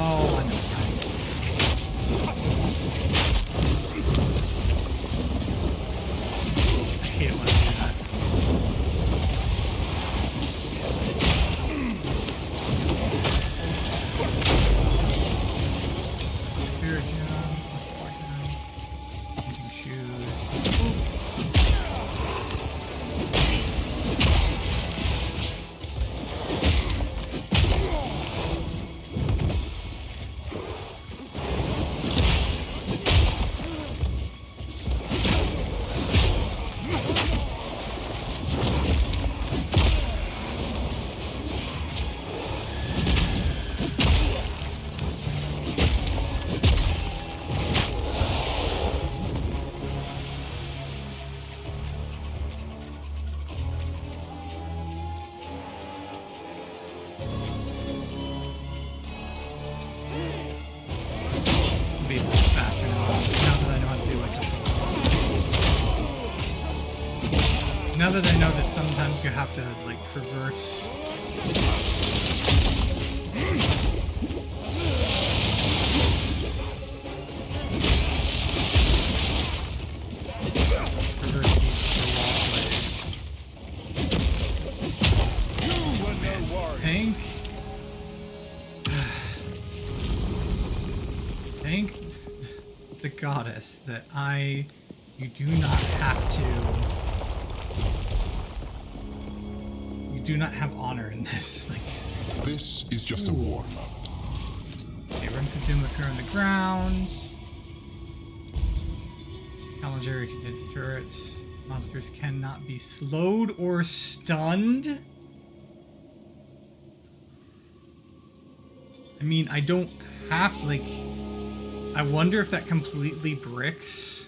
Oh, I know. I hate it when I do that. Spirit gem, hunting shoes. Be a little faster now that I know how to do like this. Now that I know that sometimes you have to like traverse. Traverse these You were no warrior. Thank the goddess that you do not have to do not have honor in this. Like, This is just a warm-up. okay, Rings of Doom occur on the ground. Caligari contains turrets. Monsters cannot be slowed or stunned. I mean, I don't have, like... I wonder if that completely bricks...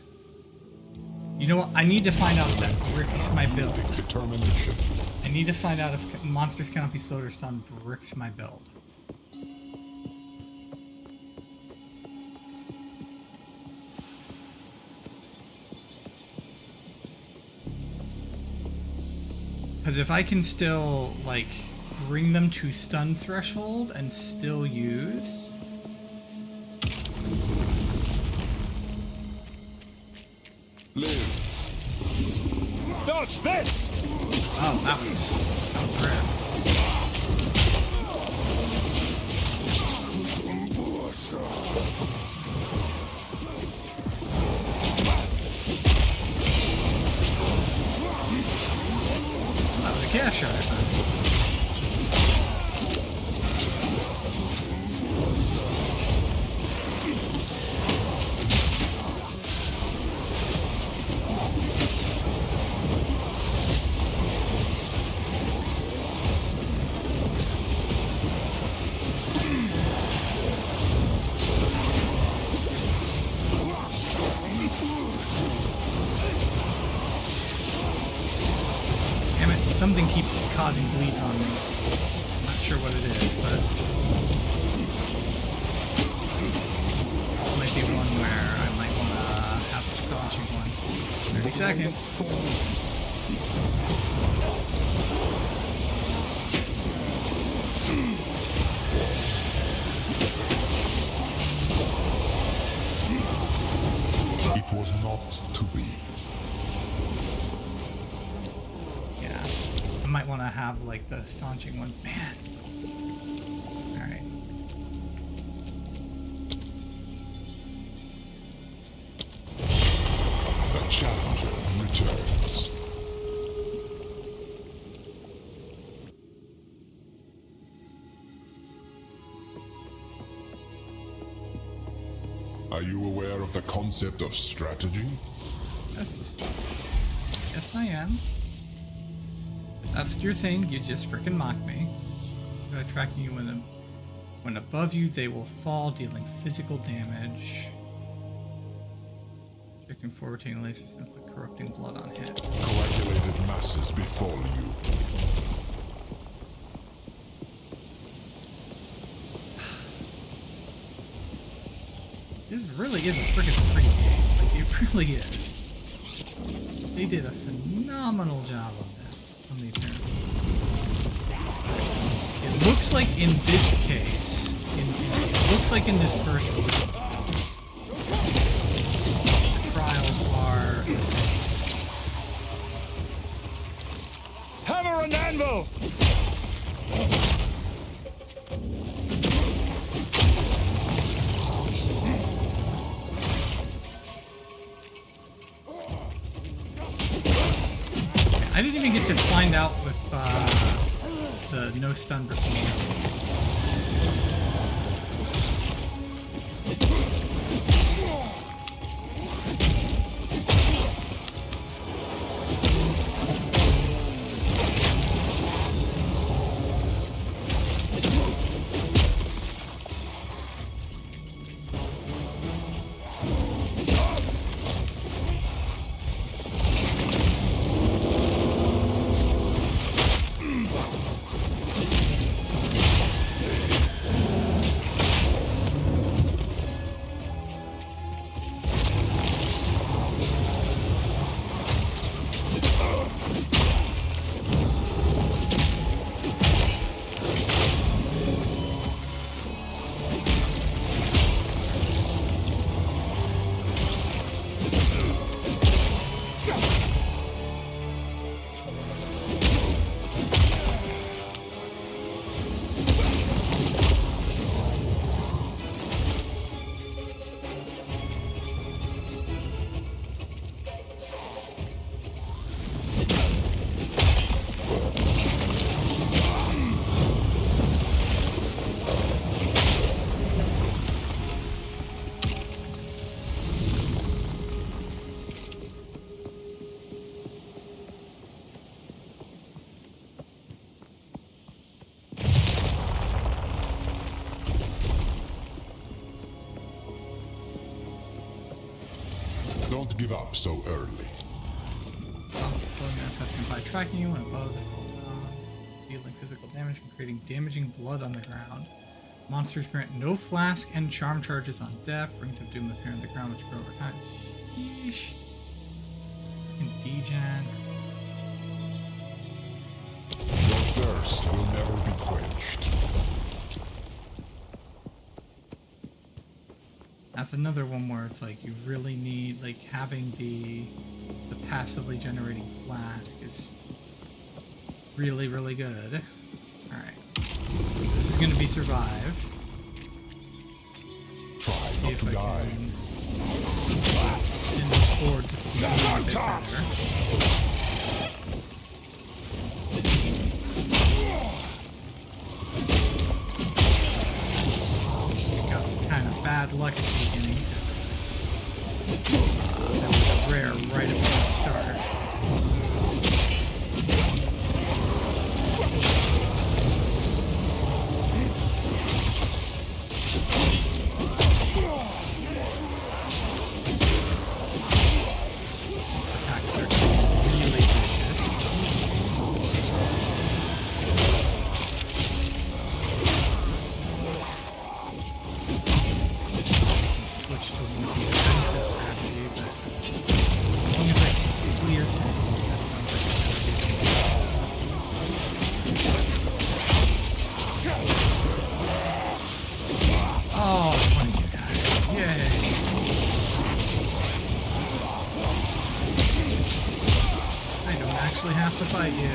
You know what? I need to find out if that bricks my build. Determination. I need to find out if monsters cannot be slowed or stunned bricks my build. Because if I can still, like, bring them to stun threshold and still use... Live. Dodge this! Oh, that was rare. That was a cash shot, I thought. Something keeps causing bleeds on me. Not sure what it is, but this might be one where I might want to have a staunching one. 30 seconds. It was not to be. Might want to have like the staunching one. Man. Alright. The challenger returns. Are you aware of the concept of strategy? Yes. Yes, I am. That's your thing, you just frickin' mock me. By tracking you when above you, they will fall, dealing physical damage. Checking forward, taking laser sense of corrupting blood on hit. Coagulated masses befall you. This really is a frickin' free game. Like, it really is. They did a phenomenal job on this. It looks like in this case, it looks like in this first one, the trials are the same. Hammer and anvil! I didn't even get to find out with the no stun before. Don't give up so early. Blowing manifest can by tracking you and above the cooldown, dealing physical damage and creating damaging blood on the ground. Monsters grant no flask and charm charges on death. Rings of doom appear on the ground which grow over time. Yeesh. Fucking degen. Your thirst will never be quenched. That's another one where it's like you really need, like, having the passively generating flask is really, really good. Alright. This is gonna be survive. Try See not if to I die. can in the chords a bit better. Got kind of bad luck at the beginning. That was rare right at the start. Attacks are really vicious. Switch to one of these defensive strategy, but as long as I clear things, that sounds like a good idea. Oh, 22 guys. Yay. I don't actually have to fight you.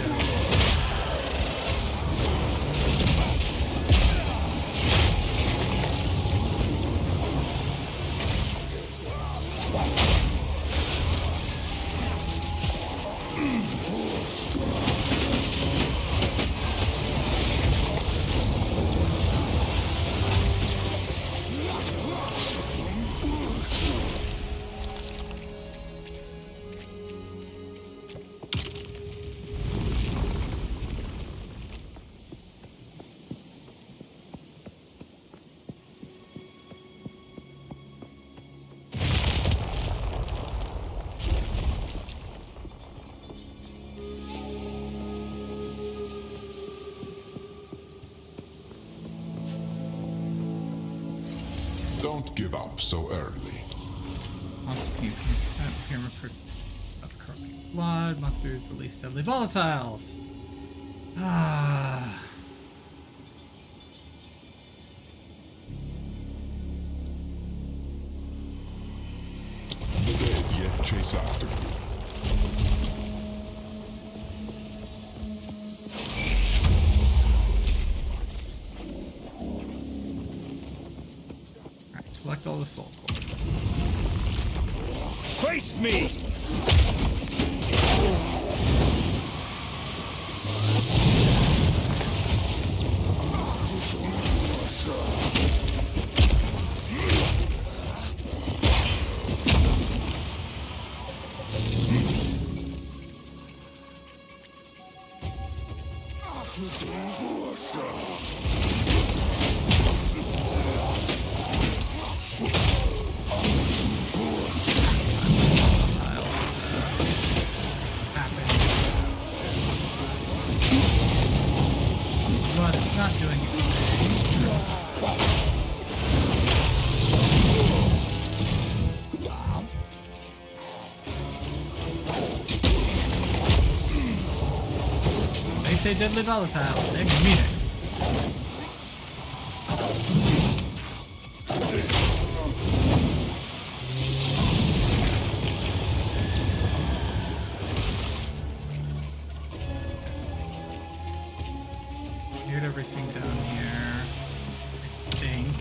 Don't give up so early. Monster team pyramid of corrupting blood. Monsters release deadly volatiles. Ah. The dead yet chase after you. Alright, collect all the soul cores. Face me! But it's not doing anything. They say deadly volatile. They mean it. Cleared everything down here, I think.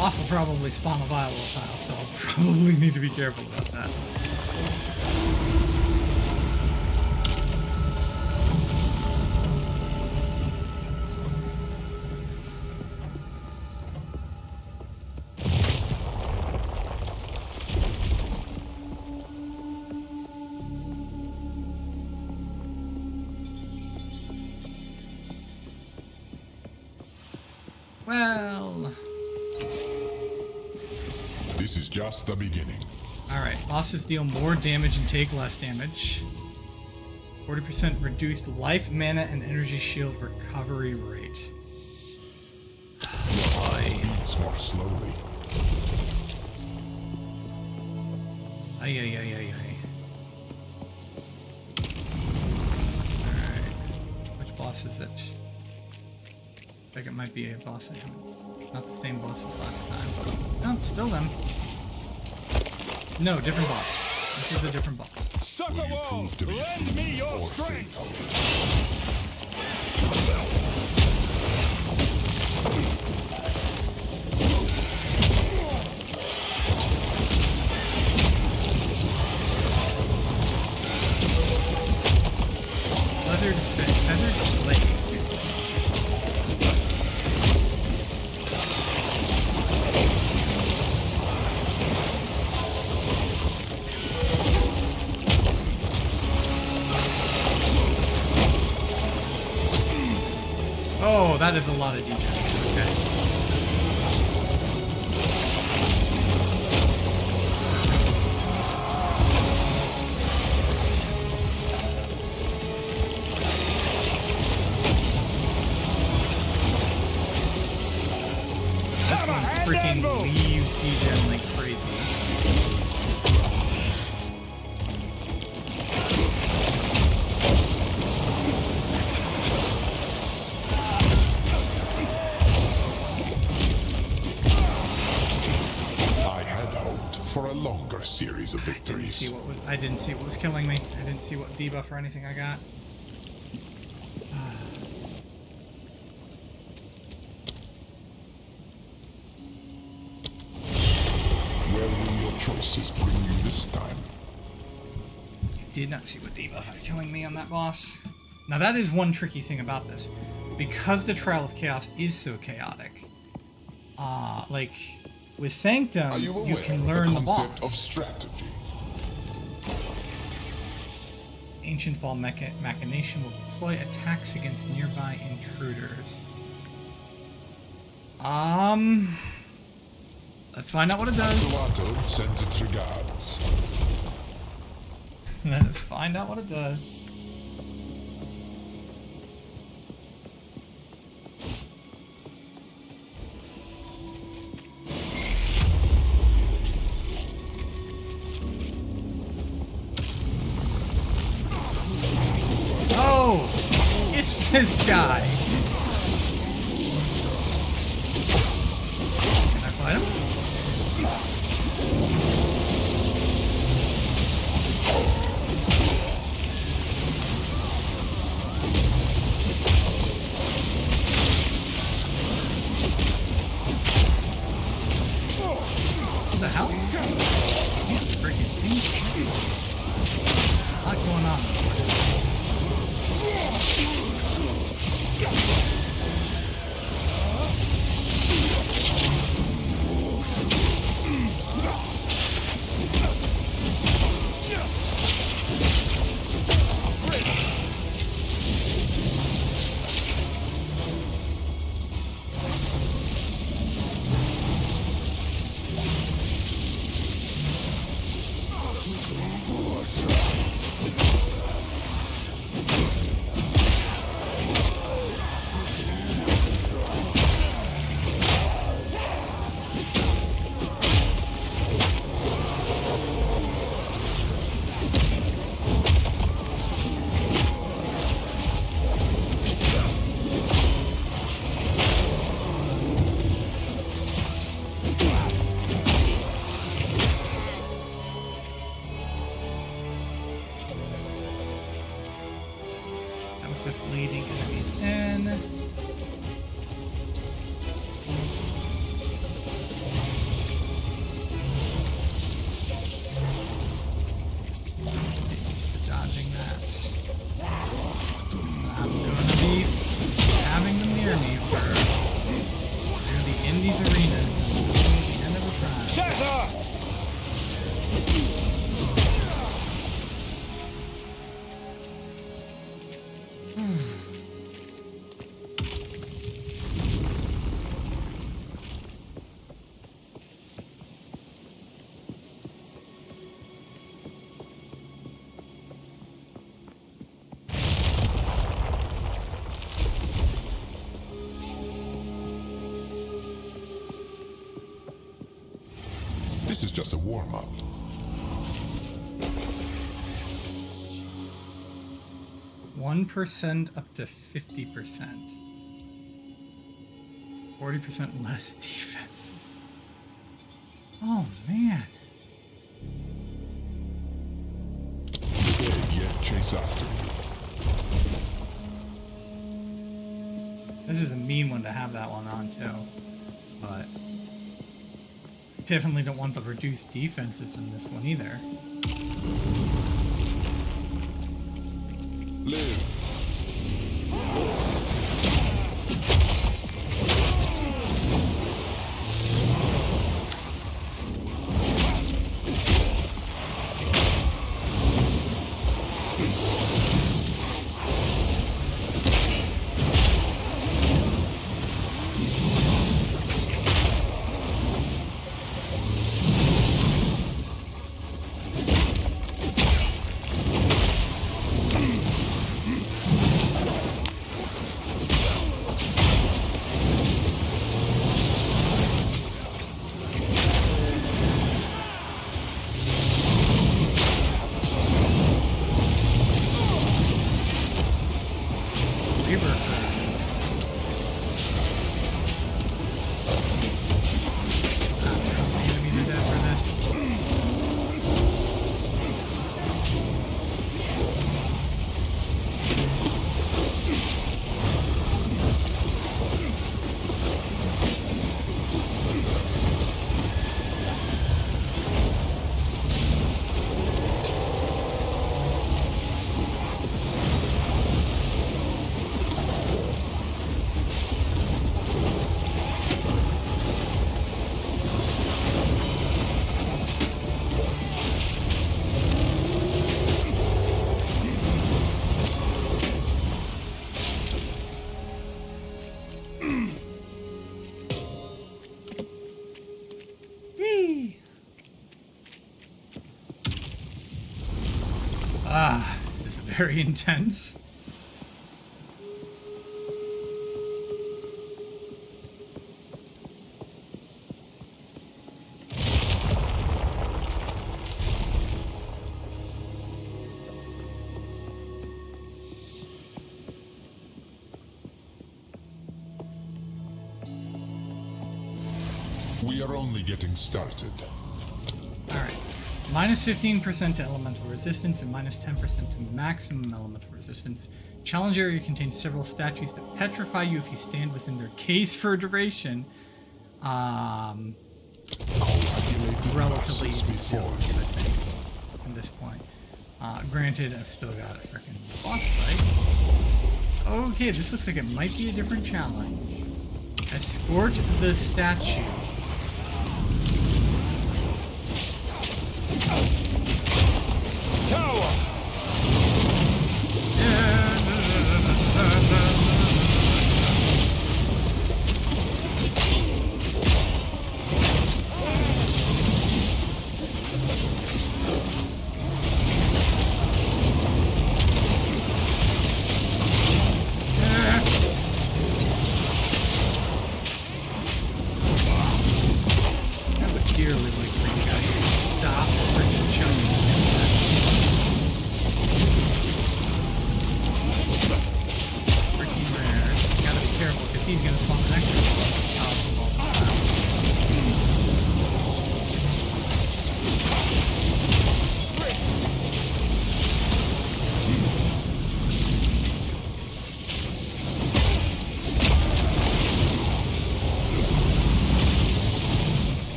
Boss will probably spawn a volatile, so I'll probably need to be careful about that. Well, This is just the beginning. alright. Bosses deal more damage and take less damage. 40% reduced life, mana, and energy shield recovery rate. Beats more slowly. Ay, ay, ay, ay, ay. Alright. Which boss is it? Looks like it might be a boss I haven't. Not the same boss as last time. No, still them. No, different boss. This is a different boss. Sucker Will you Wall, prove to be lend me your or strength. fatal? Feathered Blade. Oh, that is a lot of detail. Okay. This one freaking leaves Degen like crazy. I had hoped for a longer series of victories. I didn't see what was killing me. I didn't see what debuff or anything I got. Where will your choices bring you this time? Did not see what debuff was killing me on that boss. Now that is one tricky thing about this. Because the Trial of Chaos is so chaotic, like with Sanctum, Are you aware can of learn the the concept boss. of strategy? Ancient Fall Machination will deploy attacks against nearby intruders. Let's find out what it does. Gelato sends its regards. Let's find out what it does. Oh! It's this guy! Can I fight him? What the hell? Freaking thing. A lot going on. This is just a warm-up. One 1% up to 50%. 40% less defense. Oh man. The dead yet chase after me. This is a mean one to have that one on too. But definitely don't want the reduced defenses in this one either. Live. This is very intense. We are only getting started. Alright. Minus 15% to elemental resistance and minus 10% to maximum elemental resistance. Challenge area contains several statues that petrify you if you stand within their case for a duration. Relatively easy to do, I think, at this point. Granted, I've still got a freaking boss fight. Okay, this looks like it might be a different challenge. Escort the statue. Tower!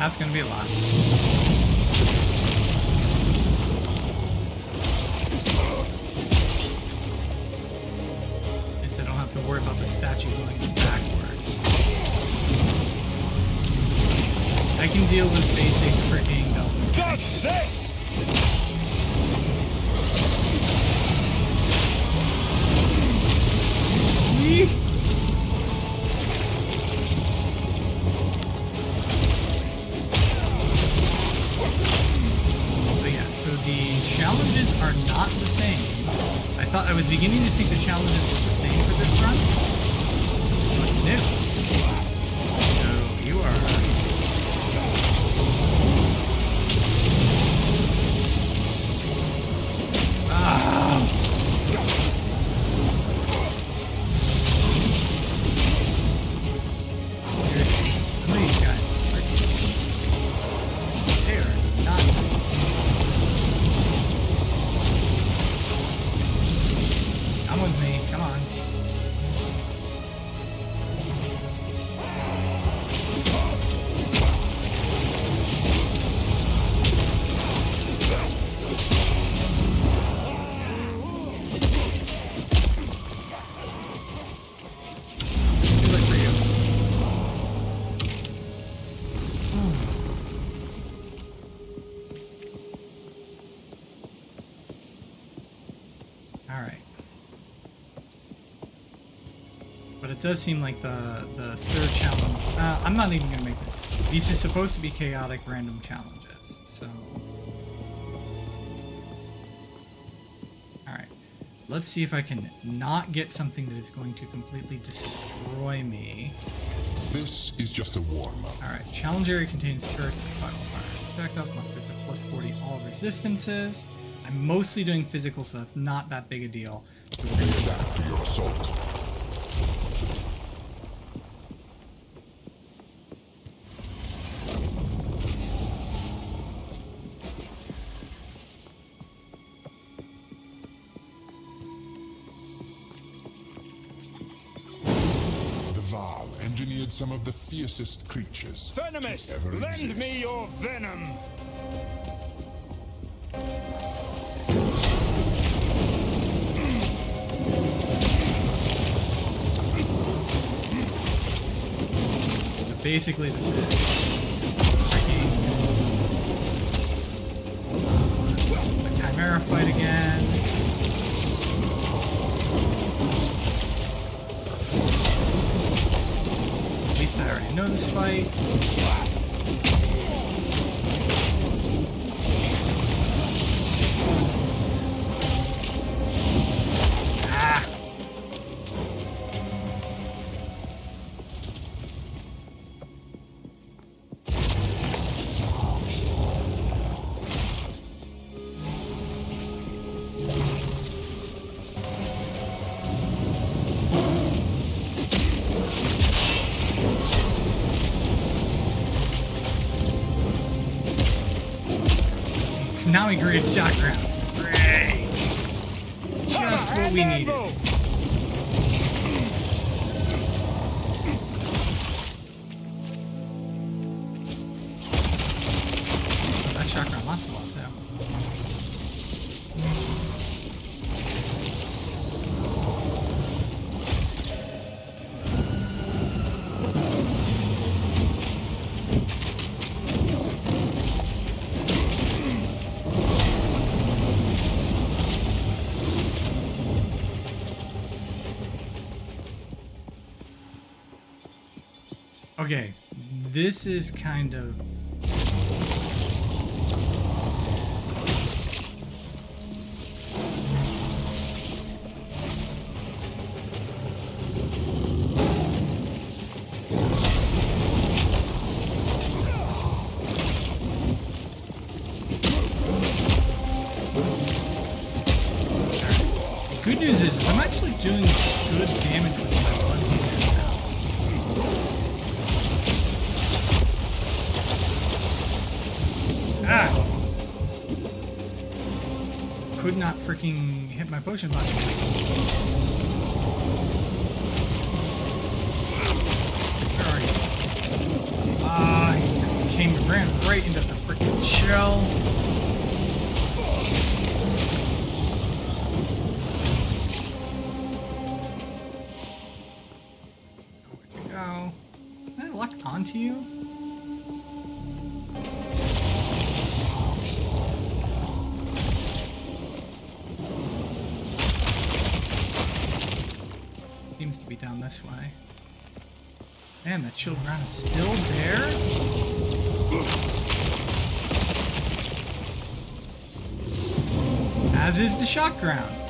That's gonna be a lot. At least I don't have to worry about the statue going backwards. I can deal with basic freaking Dodge this! Challenges are not the same. I thought I was beginning to think the challenges were the same for this run. But no. No, you are. Ah. Some of these guys are they are not. Come with me, come on. Good for you. All right. But it does seem like the third challenge. I'm not even gonna make it. These are supposed to be chaotic random challenges. So, all right. Let's see if I can not get something that is going to completely destroy me. This is just a warm-up. All right. Challenge area contains turrets and fire. Projectiles must visit plus 40 all resistances. I'm mostly doing physical, so that's not that big a deal. So we're gonna Adapt to your assault. Engineered some of the fiercest creatures. Venomous! to ever Lend exist. me your venom! So basically, this is freaking the Chimera fight again. At least I already know this fight. Ah! Now he creates shock ground. Great. Just what we needed. That shock ground lasts a while too. Okay, this is kind of... Good news is I'm actually doing good damage with my one-hander now. Ah! Could not freaking hit my potion button. Where are you? Ah, ran right into the freaking shell. Where'd you go? Can I lock onto you? Seems to be down this way. Man, that shield ground is still there? As is the shock ground.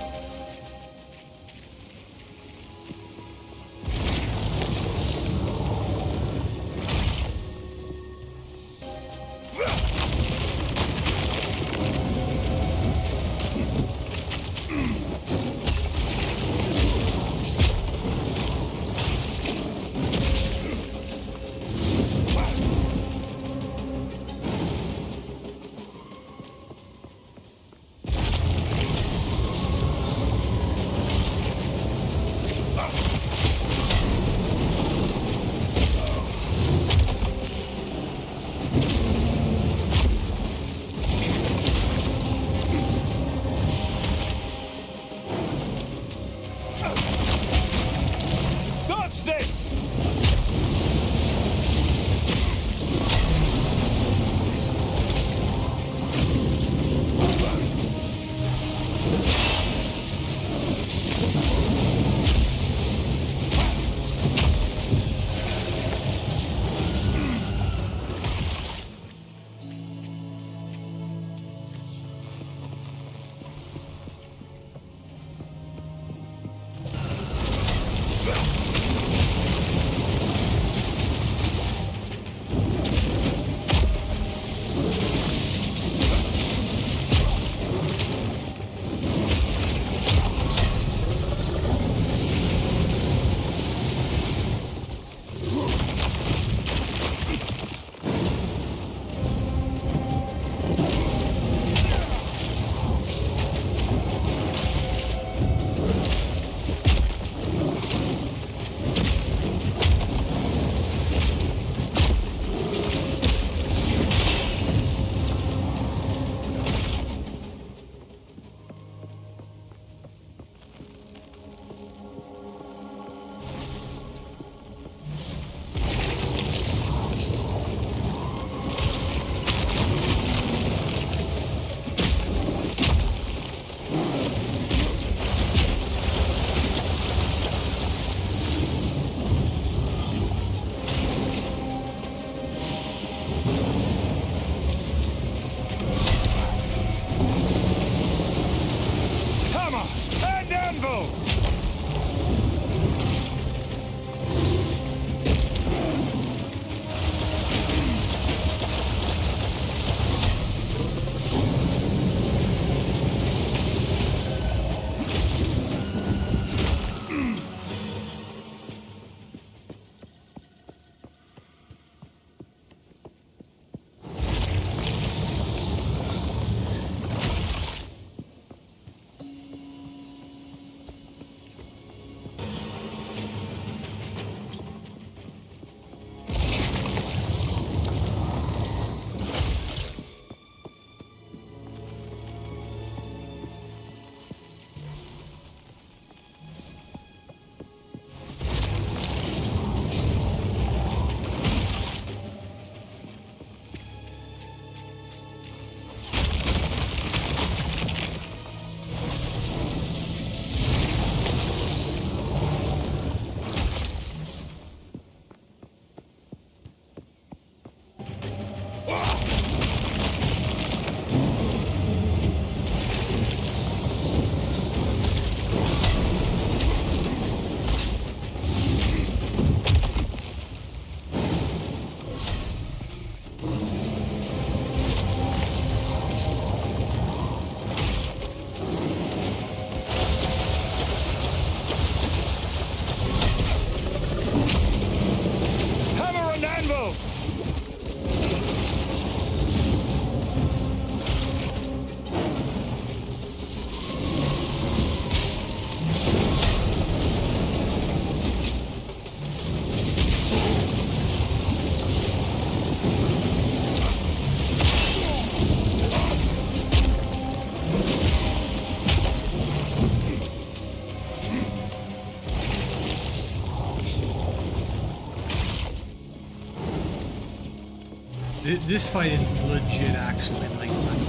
This fight is legit, actually, like, annoying.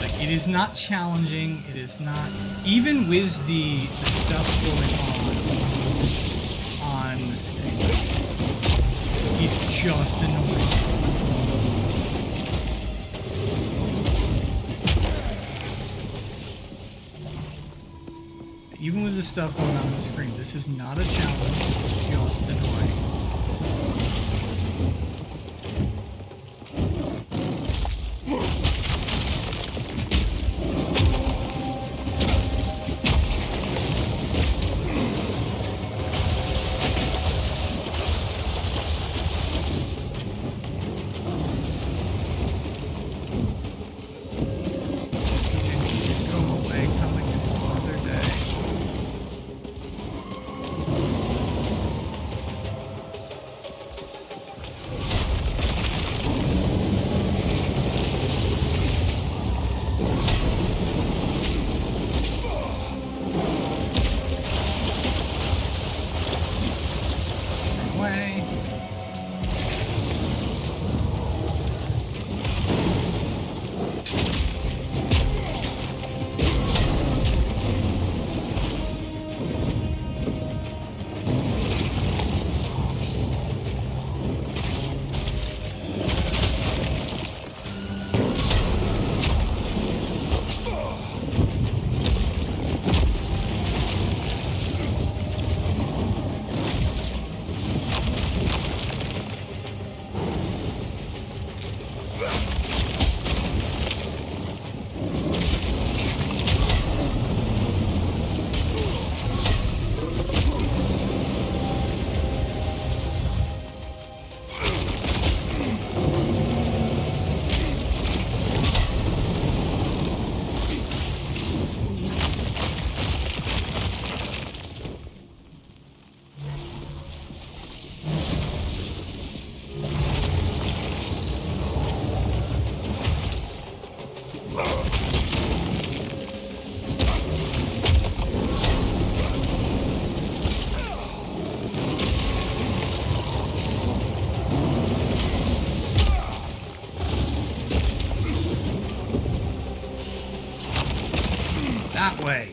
Like, it is not challenging. It is not, even with the stuff going on the screen. It's just annoying. Even with the stuff going on the screen, this is not a challenge. It's just annoying. That way.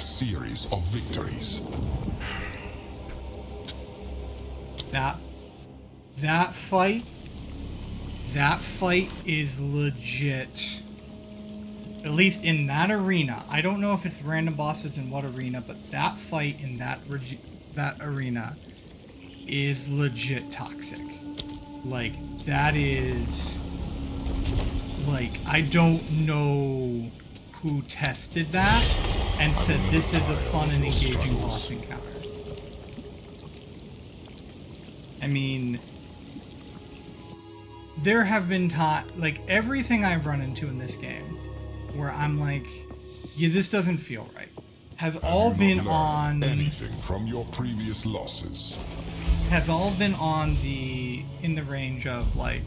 Series of victories. That fight is legit. At least in that arena. I don't know if it's random bosses in what arena, but that fight in that arena is legit toxic. Like, that is, like, I don't know who tested that and said this is a fun and engaging boss encounter. I mean, there have been like, everything I've run into in this game where I'm like, yeah, this doesn't feel right, has all been on anything from your previous losses. Has all been on in the range of like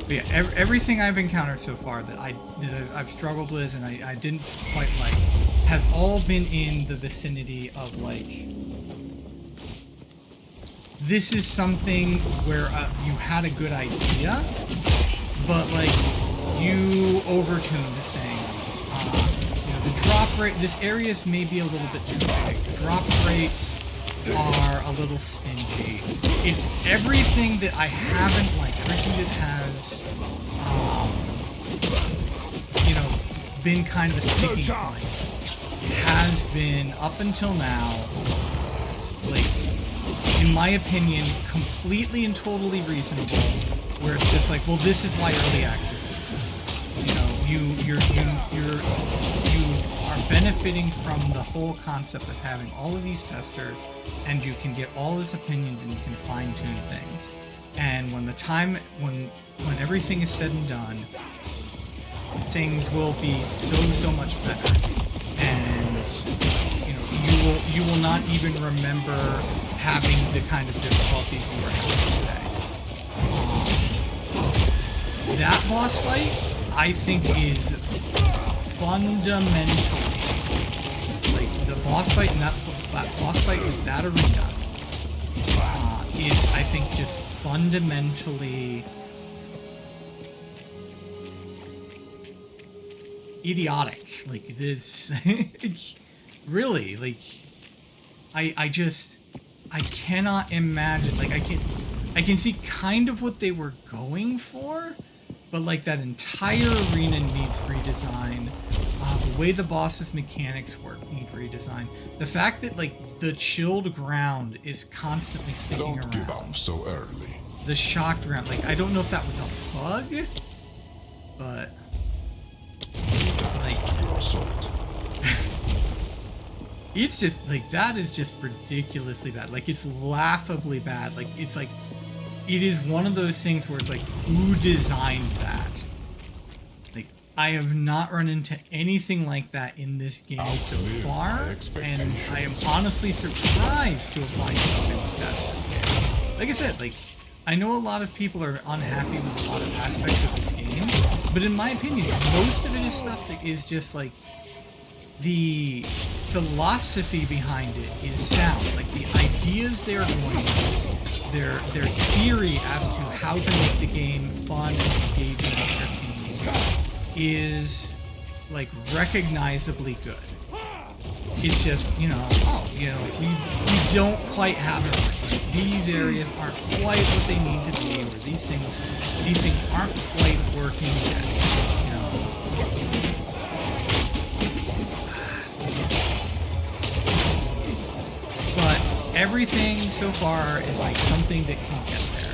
but yeah, everything I've encountered so far that I've struggled with and I didn't quite like has all been in the vicinity of like, this is something where you had a good idea, but like you overtuned things. You know, the drop rate, this area is maybe a little bit too big. Drop rates are a little stingy. It's everything that I haven't liked, everything that has, you know, been kind of a sticking point, has been, up until now, like, in my opinion, completely and totally reasonable, where it's just like, well, this is why early access exists. You know, you are benefiting from the whole concept of having all of these testers, and you can get all these opinions and you can fine-tune things. And when when everything is said and done, things will be so much better. And you will not even remember having the kind of difficulties you were having today. That boss fight, I think, is fundamentally, like, the boss fight in that boss fight with that arena is, I think, just fundamentally idiotic. Like, this really, like, I cannot imagine, like, I can see kind of what they were going for, but, like, that entire arena needs redesign. The way the boss's mechanics work need redesign. The fact that, like, the chilled ground is constantly sticking around. Don't give up so early. The shocked ground, like, I don't know if that was a bug, but, like, it's just, like, that is just ridiculously bad. Like, it's laughably bad. Like, it's like, it is one of those things where it's like, who designed that? Like, I have not run into anything like that in this game so far, and I am honestly surprised to have found something like that in this game. Like I said, like, I know a lot of people are unhappy with a lot of aspects of this game, but in my opinion, most of it is stuff that is just, like, the philosophy behind it is sound. Like, the ideas they're going with, their theory as to how to make the game fun and engaging and entertaining is, like, recognizably good. It's just, we don't quite have it right. Like, these areas aren't quite what they need to be, or these things aren't quite working yet, But everything so far is, like, something that can get there.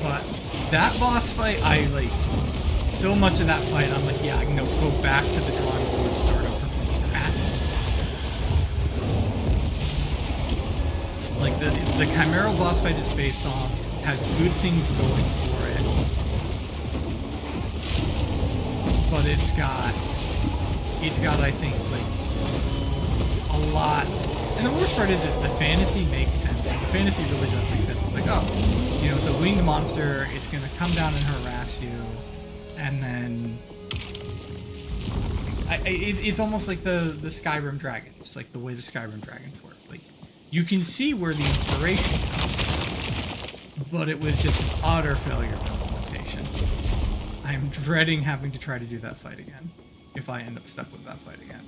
But that boss fight, so much of that fight, I'm like, yeah, I'm gonna go back to the drawing board and start over from scratch. Like, the Chimeral boss fight it's based on has good things going for it. But it's got, I think, like, a lot. And the worst part is the fantasy makes sense. Like, the fantasy really does make sense. It's like, oh, it's a winged monster. It's going to come down and harass you. And then it's almost like the Skyrim dragons, like the way the Skyrim dragons work. Like, you can see where the inspiration comes from, but it was just an utter failure of implementation. I'm dreading having to try to do that fight again, if I end up stuck with that fight again.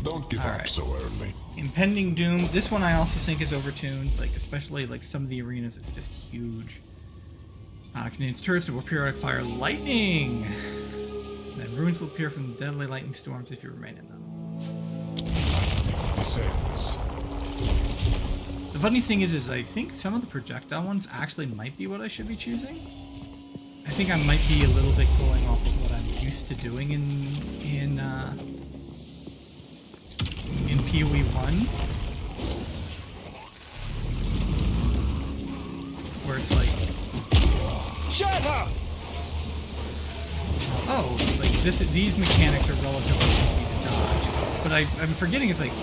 Don't give up so early. Impending Doom. This one I also think is overtuned, like, especially, like, some of the arenas, it's just huge. Contains turrets that will periodic fire lightning. And then ruins will appear from deadly lightning storms if you remain in them. Descends. The funny thing is I think some of the projectile ones actually might be what I should be choosing. I think I might be a little bit going off of what I'm used to doing in PoE 1. Where it's like, oh, like, these mechanics are relatively easy to dodge. But I'm forgetting it's like,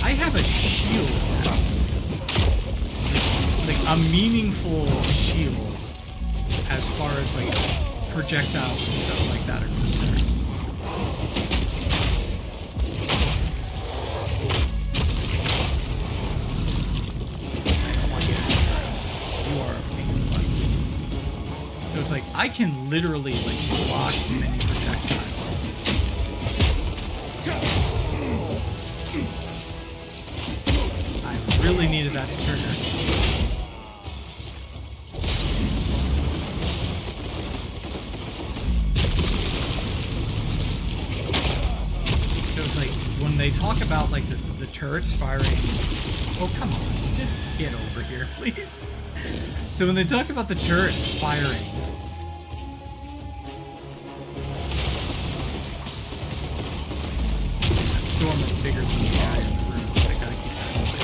I have a shield now. Like a meaningful shield as far as, like, projectiles and stuff like that are concerned. So it's like, I can literally, like, block many projectiles. I really needed that to trigger. So it's like, when they talk about, like, this, the turrets firing... Oh, come on. Just get over here, please. So when they talk about the turrets firing... That storm is bigger than the guy in the room. I gotta keep that open.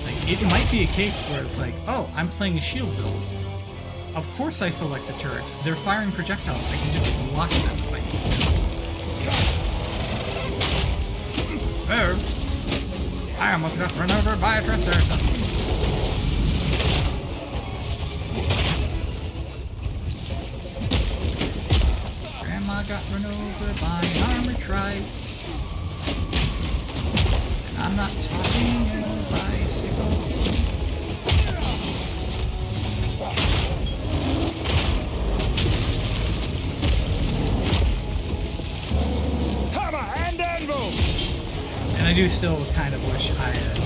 Like, it might be a case where it's like, oh, I'm playing a shield build. Of course I select the turrets. They're firing projectiles. I can just block them if I need to. Oh! I almost got run over by a Triceratops. Grandma got run over by an armored tribe. And I'm not talking a bicycle. And I do still kind of wish I had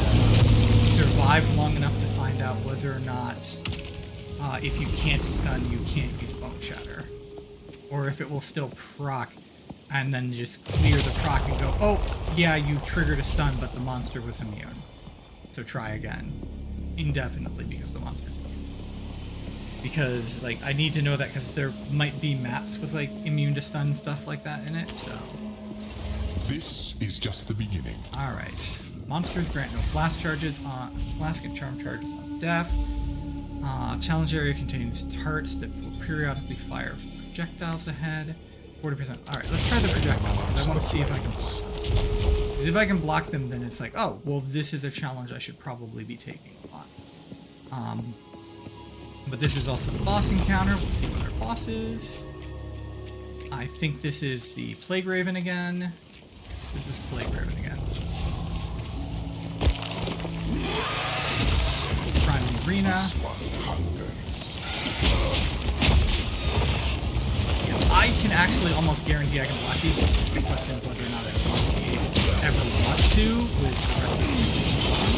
survived long enough to find out whether or not if you can't stun, you can't use Bone Shatter. Or if it will still proc and then just clear the proc and go, oh, yeah, you triggered a stun, but the monster was immune. So try again. Indefinitely because the monster's immune. Because, like, I need to know that because there might be maps with, like, immune to stun stuff like that in it, so... This is just the beginning. Alright. Monsters grant no flask charges on flask and charm charges on death. Challenge area contains turrets that will periodically fire projectiles ahead. 40%. Alright, let's try the projectiles because I want to see if I can block them. Because if I can block them, then it's like, oh, well, this is a challenge I should probably be taking a lot. But this is also the boss encounter. We'll see what our boss is. I think this is the Plague Raven again. This is Plague Raven again. Prime Arena. Yeah, I can actually almost guarantee I can block these. It's just the question of whether or not I probably ever want to with the rest of the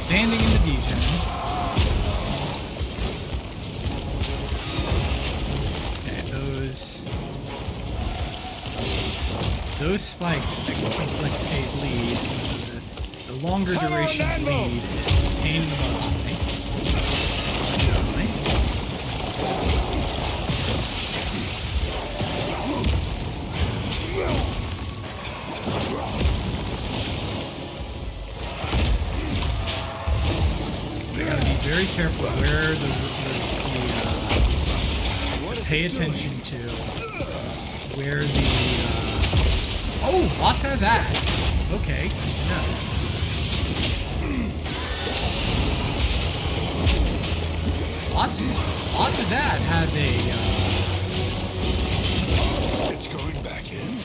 standing in the degen. Okay, those spikes that can inflict a bleed. The longer duration bleed is a pain in the butt on me. Very careful where to pay attention to where the oh, boss has axe. Okay, no. Boss's ad has a It's going back in.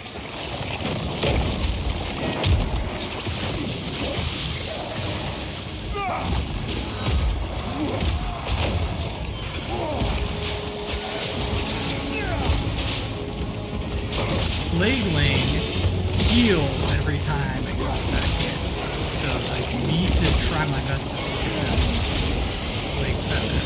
Plague Lane heals every time it goes back in. So I need to try my best to focus on Plague Feather.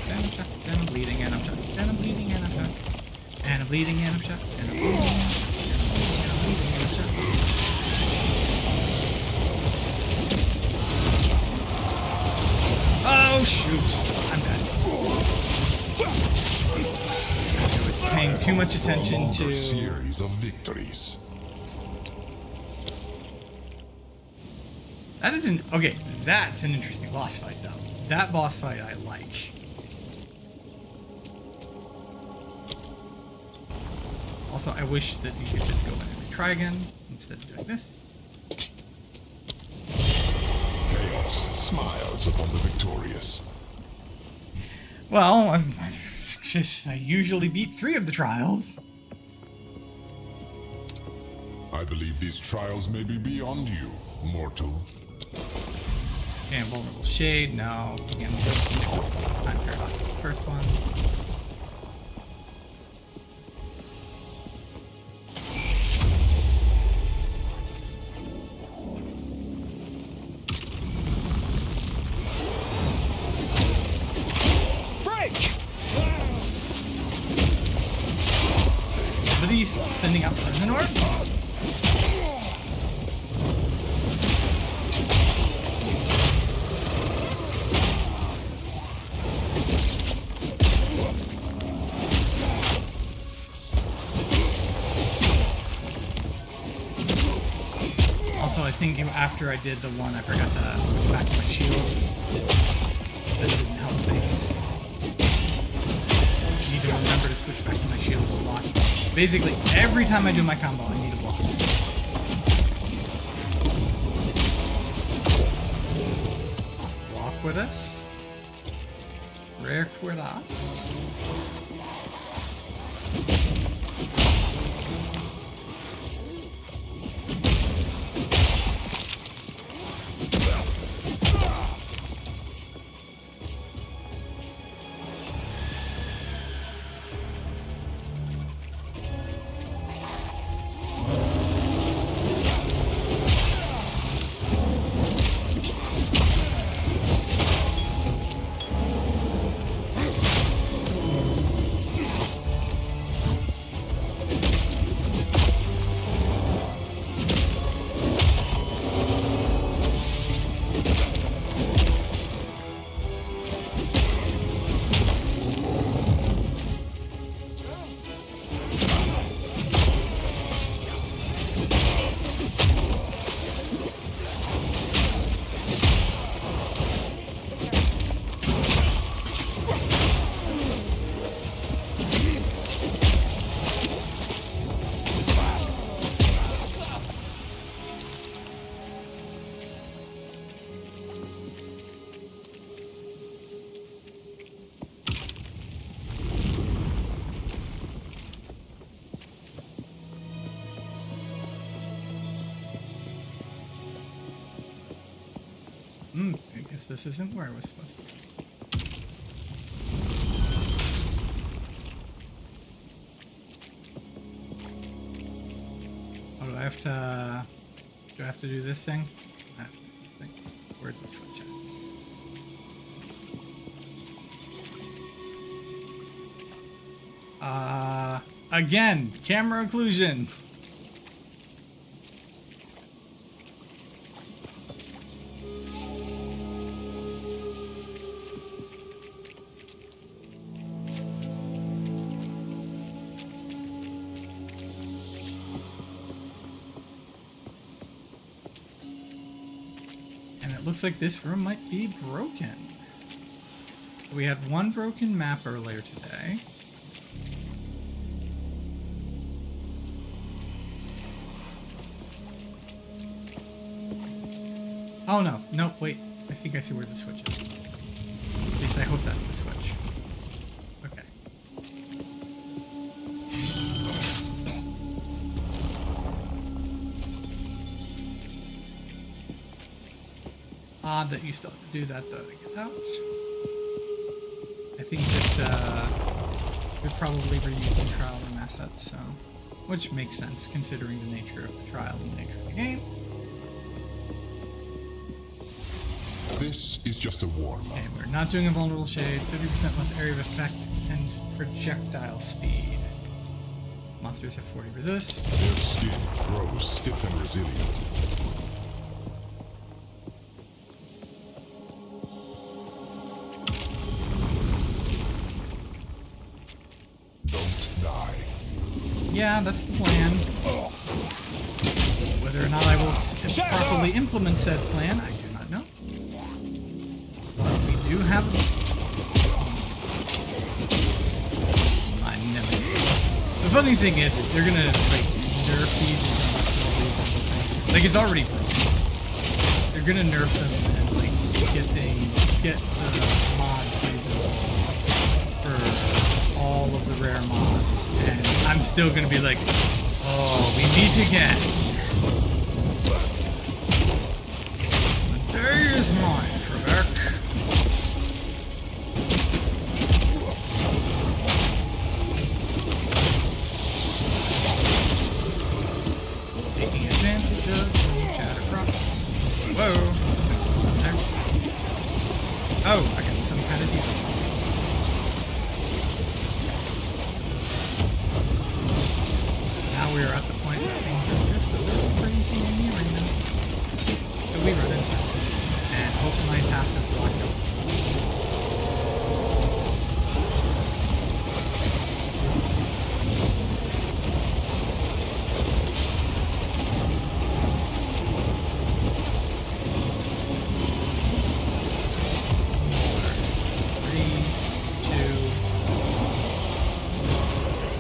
and I'm shocked, and I'm bleeding, and I'm shocked, and I'm bleeding, and I'm shocked, and I'm bleeding, and I'm shocked, and I'm bleeding, and I'm bleeding, and I'm shocked. Oh shoot! I'm dead. I was paying too much attention to. Series of victories. That is an okay. That's an interesting boss fight, though. That boss fight I like. Also, I wish that you could just go in and try again instead of doing this. Chaos smiles upon the victorious. Well, I usually beat 3 of the trials. I believe these trials may be beyond you, mortal. And vulnerable shade. No. Again, just time paradox for the first one. Somebody sending out prison orbs? Also, I think after I did the one, I forgot to switch back to my shield. That didn't help things. I need to remember to switch back to my shield a lot. Basically, every time I do my combo, I need to block. Walk with us. Rare with us. I guess this isn't where I was supposed to be. Oh, do I have to do this thing? I have to do this thing. Where's the switch at? Again, camera occlusion. Looks like this room might be broken. We had one broken map earlier today. Oh no, no, wait. I think I see where the switch is. At least I hope that's the switch. Okay. Odd that you still have to do that though to get out. I think that we're probably reusing trial room assets, so which makes sense considering the nature of the trial and the nature of the game. This is just a warm-up. Okay, we're not doing invulnerable shade. 50% less area of effect and projectile speed. Monsters have 40 resist. Their skin grows stiff and resilient. Don't die. Yeah, that's the plan. Whether or not I will properly implement said plan, I do not know. We do have my nemesis. The funny thing is they're gonna like nerf these and things. Like it's already broken. They're gonna nerf them and like get the mods reasonable for all of the rare mods, and I'm still gonna be like, oh, we meet again. The day is mine, Trebek. Taking advantage of the chatter process. Whoa. Oh, I got some kind of deal. Now we are at the point where things are just a little crazy in the arena. So we run in circles and hope my passive block out.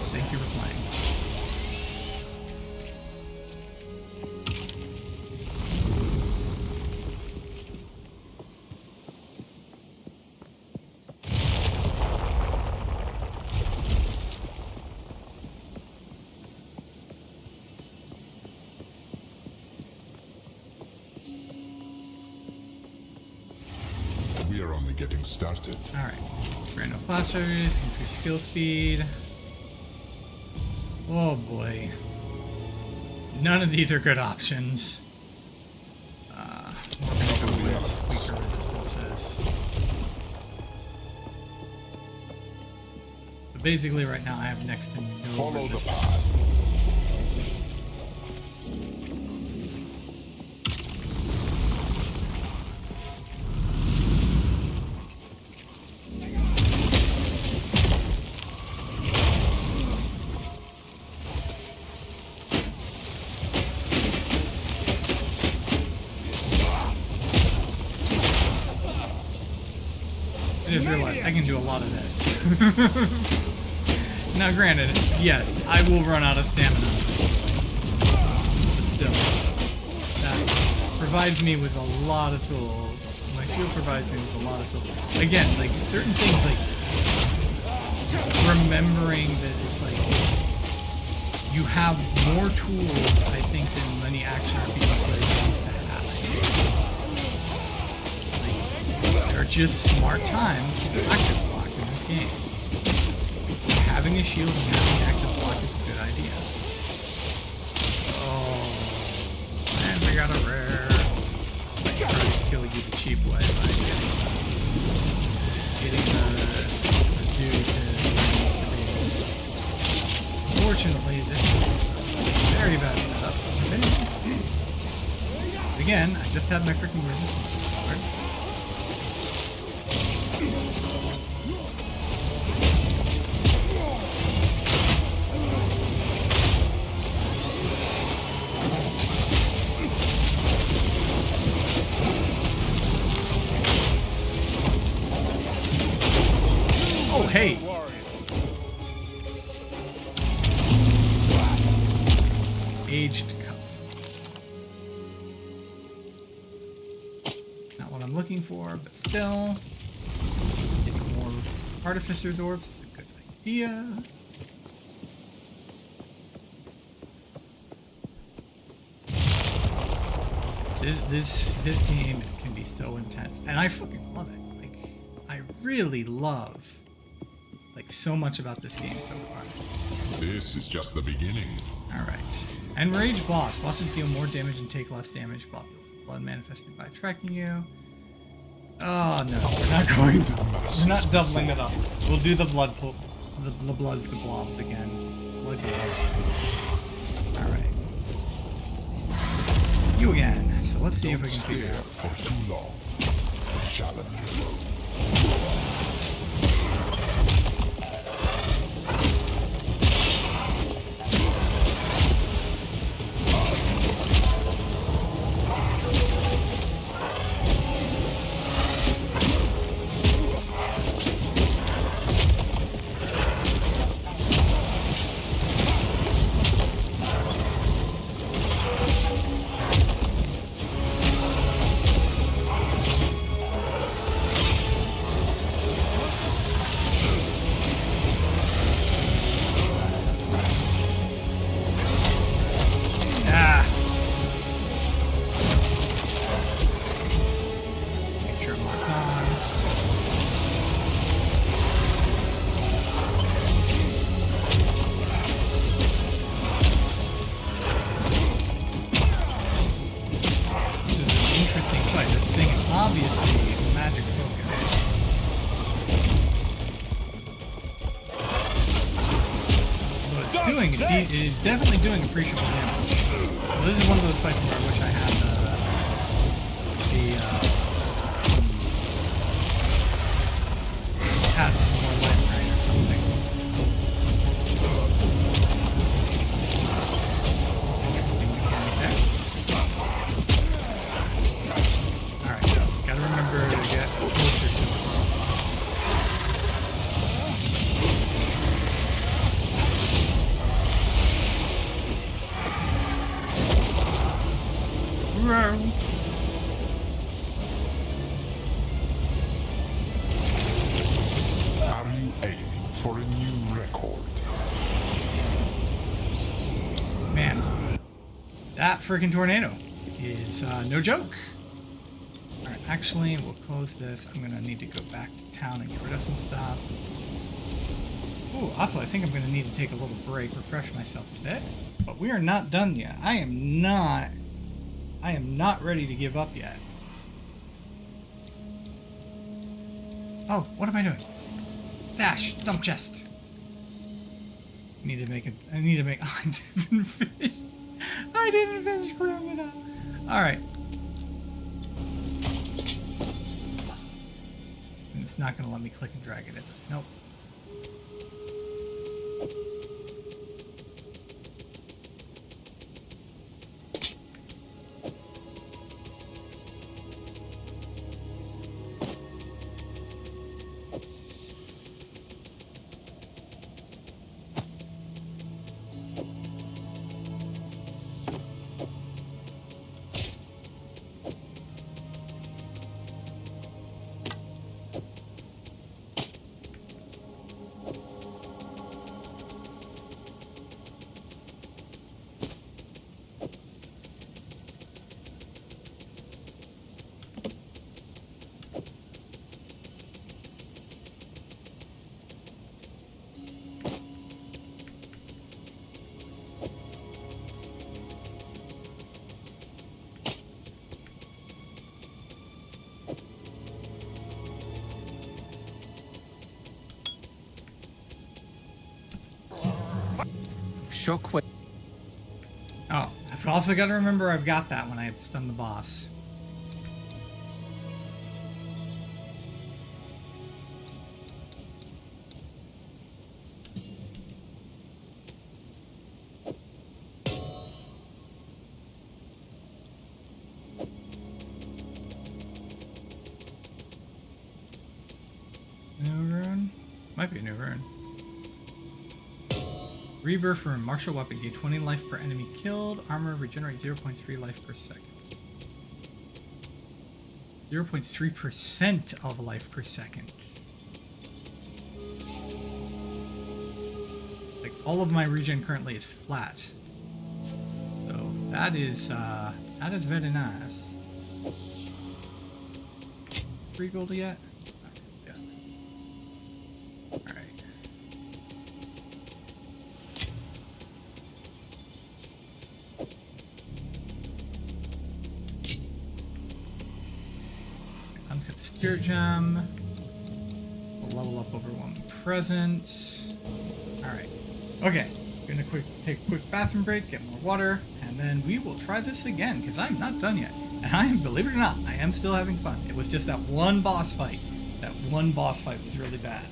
Thank you for playing. We are only getting started. Alright. Random flashers, increase skill speed. Oh boy. None of these are good options. We're gonna go with weaker resistances. So basically right now I have next to no Follow the resistance. path. I just realized I can do a lot of this. Now granted, yes, I will run out of stamina. But still, that provides me with a lot of tools. My shield provides me with a lot of tools. Again, like certain things like remembering that it's like you have more tools, I think, than many action RPG players used to have. There are just smart times to do active block in this game. Having a shield and having active block is a good idea. Oh, and we got a rare. I try to kill you the cheap way by getting the dude to Unfortunately, this is a very bad setup. Again, I just have my freaking resistance card. Oh, hey! Aged cuff. Not what I'm looking for, but still. Getting more Artificer's Orbs is a good idea. This game can be so intense, and I fucking love it. Like, I really love like so much about this game so far. This is just the beginning. All right, Enraged boss. Bosses deal more damage and take less damage. Blood manifested by tracking you. Oh no, we're not going to. We're not doubling it up. We'll do the blood the blood globs again. Blood globs. Alright. You again. So let's see if we can figure Stare out. for too long. Challenge. Ah! Make sure I'm locked on. This is an interesting fight. This thing is obviously magic focused. What it's doing, it is definitely doing appreciable damage. Well, this is one of those fights where I wish I had had some more life drain or something. Interesting mechanic there. Alright, gotta remember to get closer to it. Roar. Are you aiming for a new record? Man, that freaking tornado is no joke. Alright, actually, we'll close this. I'm gonna need to go back to town and get rid of some stuff. Ooh, also, I think I'm gonna need to take a little break, refresh myself a bit. But we are not done yet. I am not ready to give up yet. Oh, what am I doing? Dash, dump chest. I need to make. Oh, I didn't finish. I didn't finish clearing it out. All right. It's not gonna let me click and drag it, is it? Nope. Shockwave. Oh, I've also got to remember I've got that when I had stunned the boss. New rune? Might be a new rune. Rebirth rune. Martial weapon. Gain 20 life per enemy killed. Armor regenerate 0.3 life per second. 0.3% of life per second. Like, all of my regen currently is flat. So that is very nice. 3 gold yet? Not yet. Alright. Uncut spirit gem. We'll level up over 1 present. Alright. Okay. Gonna take a quick bathroom break, get more water, and then we will try this again, because I'm not done yet. And I am, believe it or not, I am still having fun. It was just that one boss fight. That one boss fight was really bad.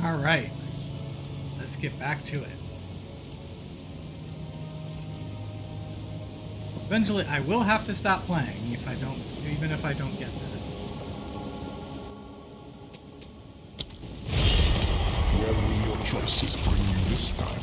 All right, let's get back to it. Eventually, I will have to stop playing even if I don't get this. Where will your choices bring you this time?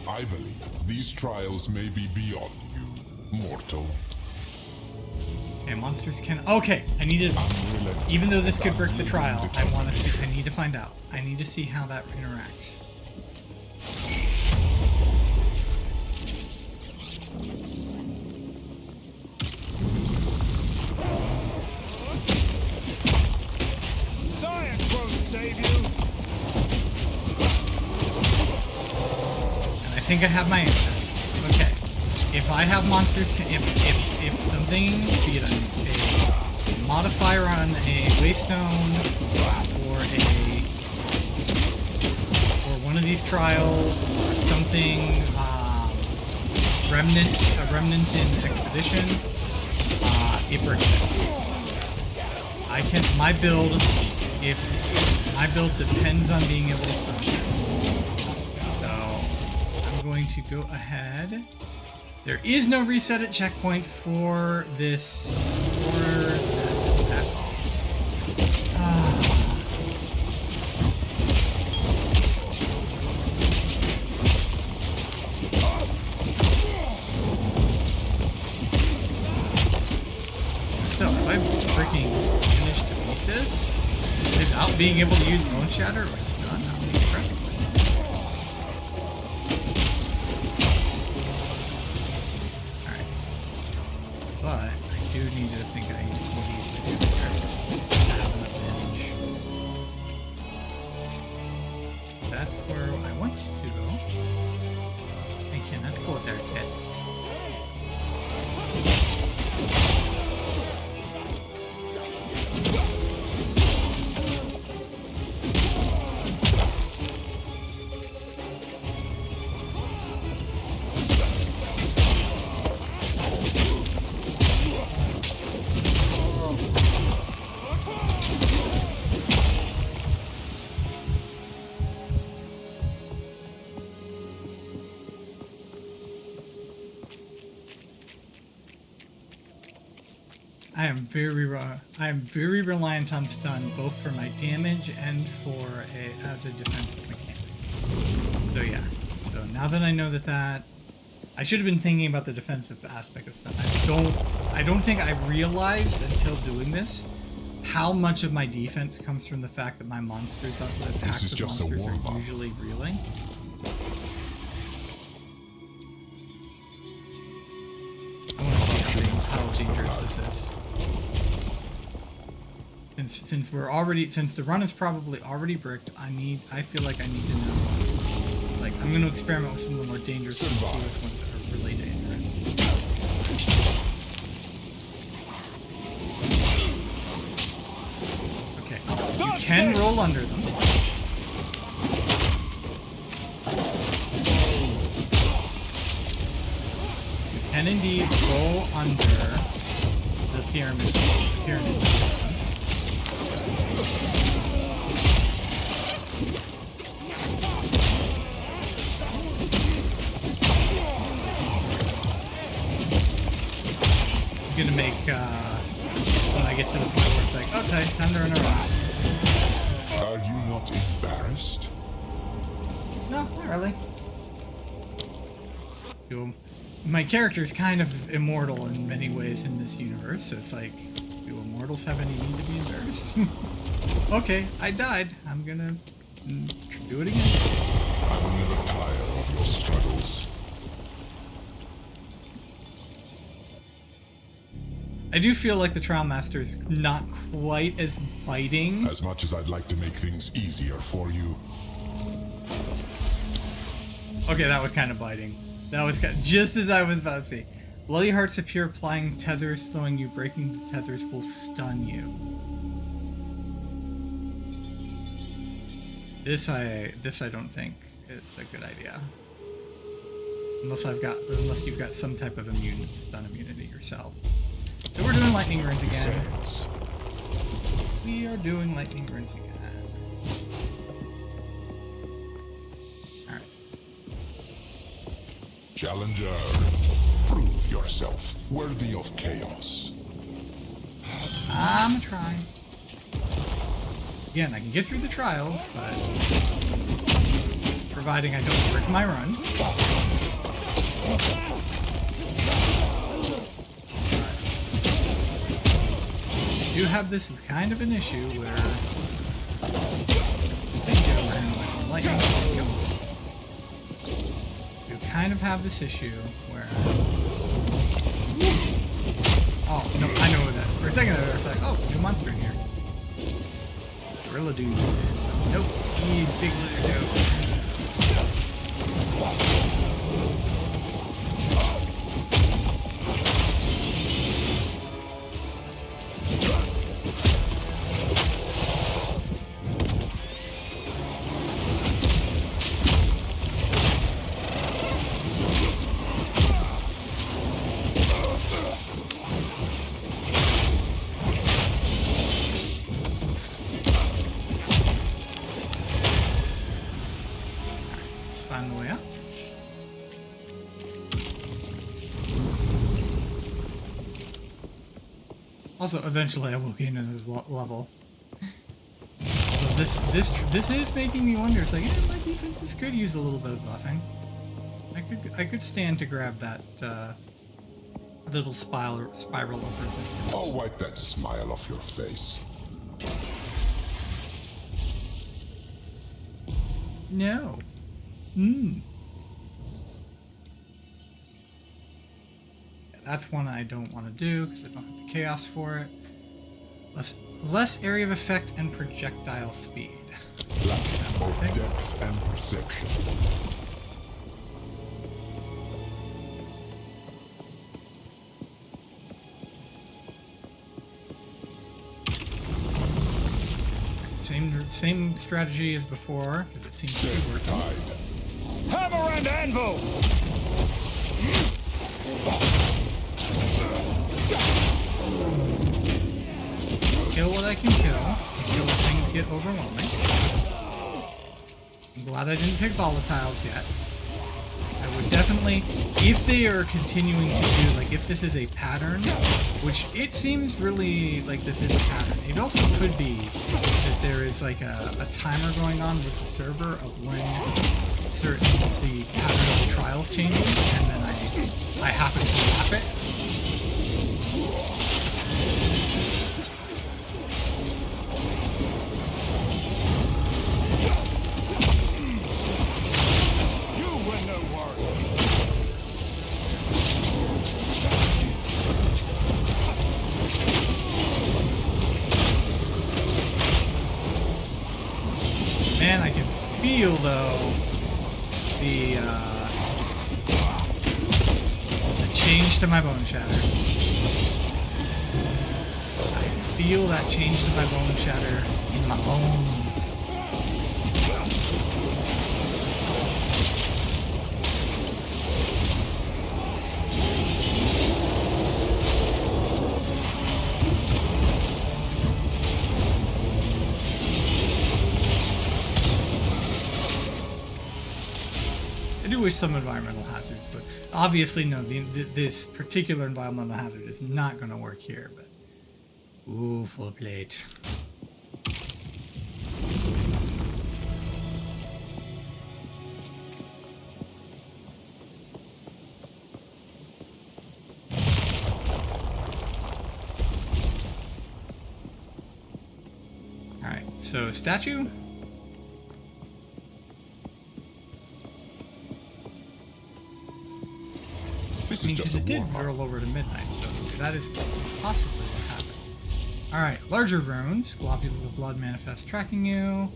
I believe these trials may be beyond you, mortal. Okay, monsters can. Okay, I need to. Even though this could break the trial, I want to see. I need to find out. I need to see how that interacts. Science won't save you. And I think I have my answer. Okay, if I have monsters, if something, be it a modifier on a waystone or one of these trials or something, a remnant in expedition, it breaks it. My build depends on being able to stop it. So I'm going to go ahead. There is no reset at checkpoint for this at all. freaking manage to beat this without being able to use Bone Shatter or Stun, I'll be impressed. Alright. But I do need to think I need to have an advantage. That's where I want you to go. I cannot go there yet. I am very reliant on stun, both for my damage and as a defensive mechanic. So yeah. So now that I know that I should have been thinking about the defensive aspect of stun. I don't think I realized until doing this how much of my defense comes from the fact that my monsters, the attacks of monsters are usually reeling. I want to see how dangerous this is. Since the run is probably already bricked, I feel like I need to know. Like, I'm going to experiment with some of the more dangerous ones, see which ones are really dangerous. Okay, you can roll under them. You can indeed roll under the pyramid. I'm gonna make when I get to the point where it's like, okay, time to run around. Are you not embarrassed? No, not really. My character is kind of immortal in many ways in this universe, so it's like, do immortals have any need to be embarrassed? Okay, I died. I'm gonna do it again. I will never tire of your struggles. I do feel like the Trial Master is not quite as biting. As much as I'd like to make things easier for you. Okay, that was kind of biting. That was kind of, just as I was about to say. Bloody Hearts appear, applying tethers, slowing you. Breaking the tethers will stun you. This I don't think it's a good idea. Unless you've got some type of stun immunity yourself. So we're doing lightning runes again. We are doing lightning runes again. Alright. Challenger, prove yourself worthy of chaos. I'm trying. Again, I can get through the trials, but providing I don't break my run. I do have this as kind of an issue where lightning. You kind of have this issue where oh no, I know that. For a second there, it's like, oh, new monster in here. Gorilla dude. Nope, he's big lizard dude. Find the way up. Also, eventually I will gain another level. Although this is making me wonder. It's like, yeah, my defenses could use a little bit of buffing. I could stand to grab that A little spiral of resistance. I'll wipe that smile off your face. No. Yeah, that's one I don't want to do because I don't have the chaos for it. Less area of effect and projectile speed. Lack both depth and perception. Same strategy as before, because it seems to be working. Hammer and anvil! Kill what I can kill until things get overwhelming. I'm glad I didn't pick volatiles yet. I would definitely, if they are continuing to do, like if this is a pattern, which it seems really like this is a pattern. It also could be that there is like a timer going on with the server of when the pattern of the trials changes, and then I happen to lap it. Man, I can feel though the change to my bone shatter. I feel that change to my bone shatter in my bones. I do wish some environmental hazards, but obviously no, this particular environmental hazard is not going to work here, but ooh, full plate. Alright, so statue. This I mean, is just because a it did warm-up. roll over to midnight, so that is possibly what happened. Alright, larger runes. Globules of blood manifest tracking you.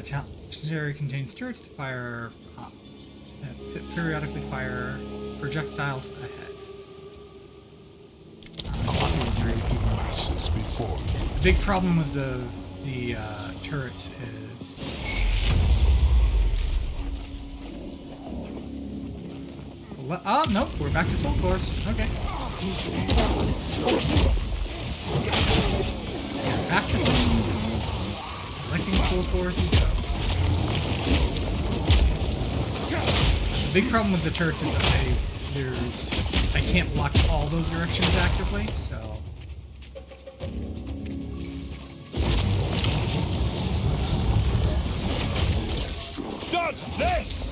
Challenge area contains turrets to fire, to periodically fire projectiles ahead. Populated masses before you. The big problem with the turrets is oh, nope, we're back to Soul Course. Okay. Yeah, back to Soul Course. Selecting Soul Course you go. The big problem with the turrets is that I can't block all those directions actively, so. Dodge this!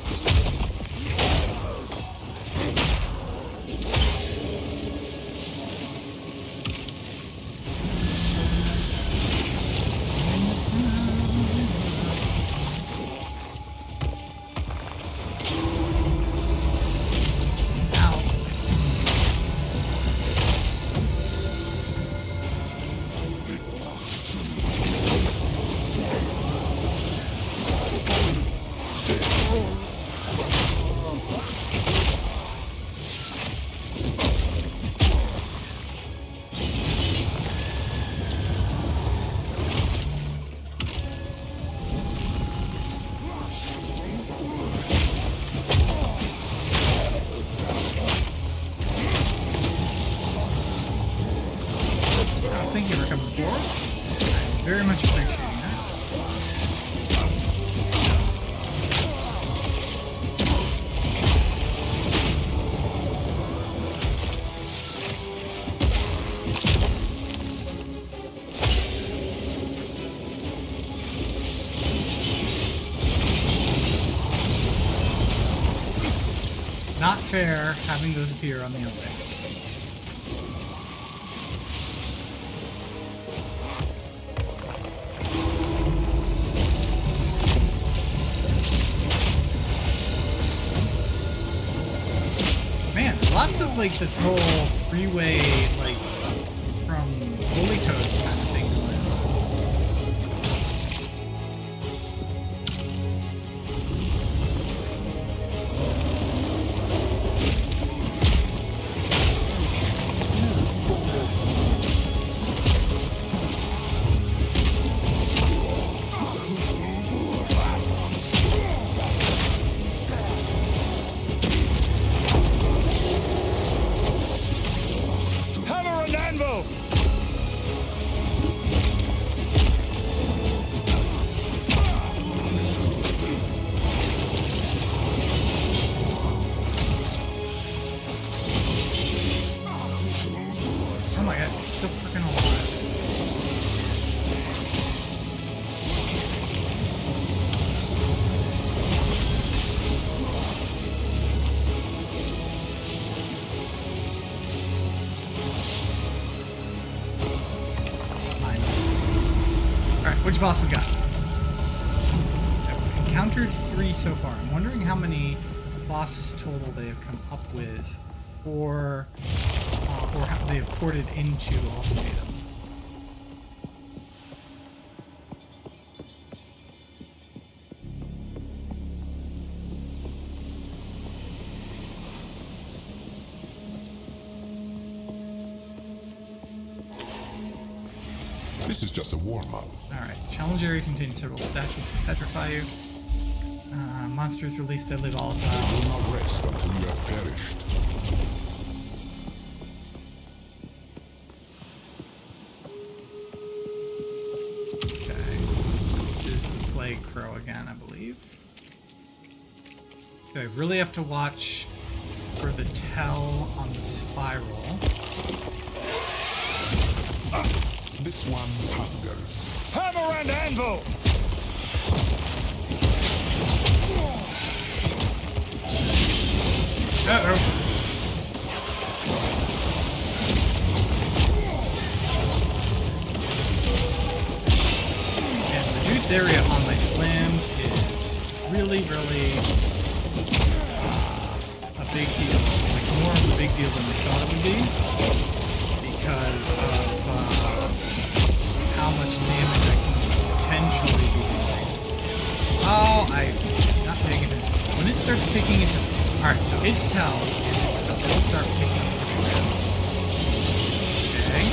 Thank you for coming forward. I very much appreciate that. Not fair having those appear on the Olympics. have like this whole freeway, like from Holy Toad kind of thing going on. Hammer and anvil! Oh my god, it's still freaking alive. Alright, which boss we got? I've encountered 3 so far. I'm wondering how many bosses total they have come up with for, or how they have ported into Ultimatum. This is just a warm-up. Alright, challenge area contains several statues to petrify you. Monsters release deadly I will volatiles. not rest until you have perished. Okay. This is the Plague Crow again, I believe. So I really have to watch for the tell on the spiral. This one hungers. Hammer and anvil! Uh-oh. And reduced area on my slams is really, really a big deal. Like more of a big deal than we thought it would be. Because of how much damage I can potentially be doing. Oh, I'm not paying attention. When it starts picking into... Alright, so its tell is it'll start picking into them. Okay.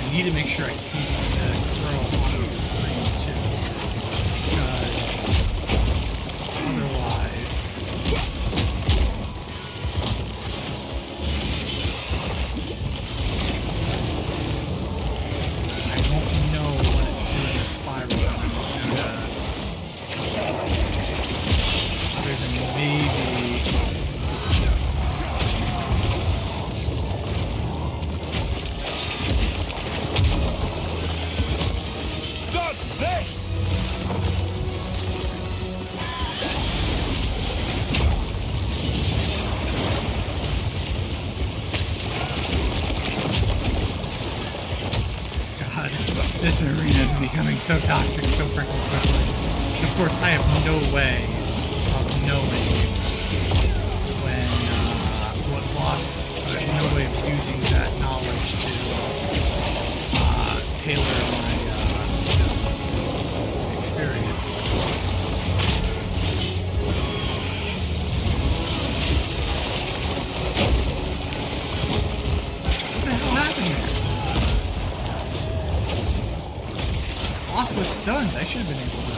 I need to make sure I keep the crow on the screen too, because otherwise I won't know what it's doing in spiral. Other than maybe That's this! God, this arena is becoming so toxic so freaking quickly. Of course, I have no way of knowing when, what boss, so I have no way of using that knowledge to, tailor my, experience. What the hell happened there? Boss was stunned. I should have been able to.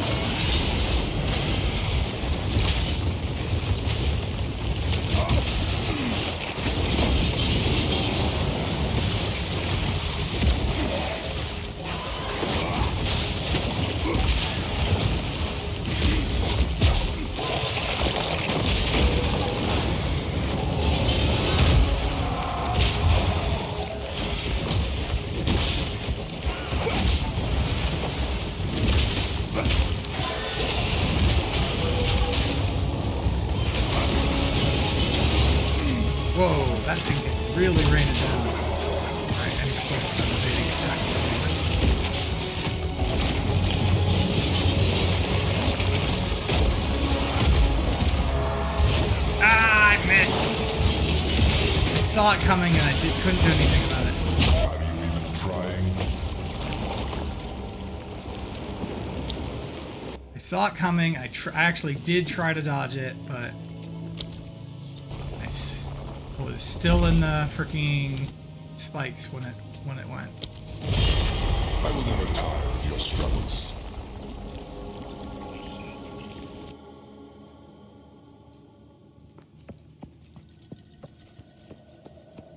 Whoa, that thing can really rain it down. Alright, I need to focus on evading attacks. Ah, I missed! I saw it coming and I couldn't do anything about it. Are you even trying? I saw it coming. I actually did try to dodge it, but I was still in the freaking spikes when it went. I will never tire of your struggles.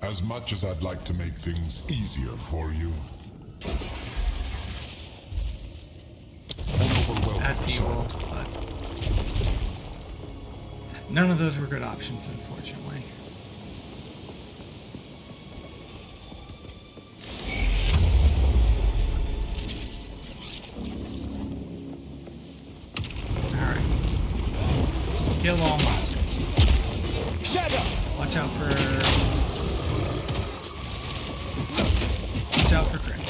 As much as I'd like to make things easier for you, an overwhelming That's evil, assault. but none of those were good options, unfortunately. Alright. Kill all monsters. Shut up! Watch out for... Watch out for crits.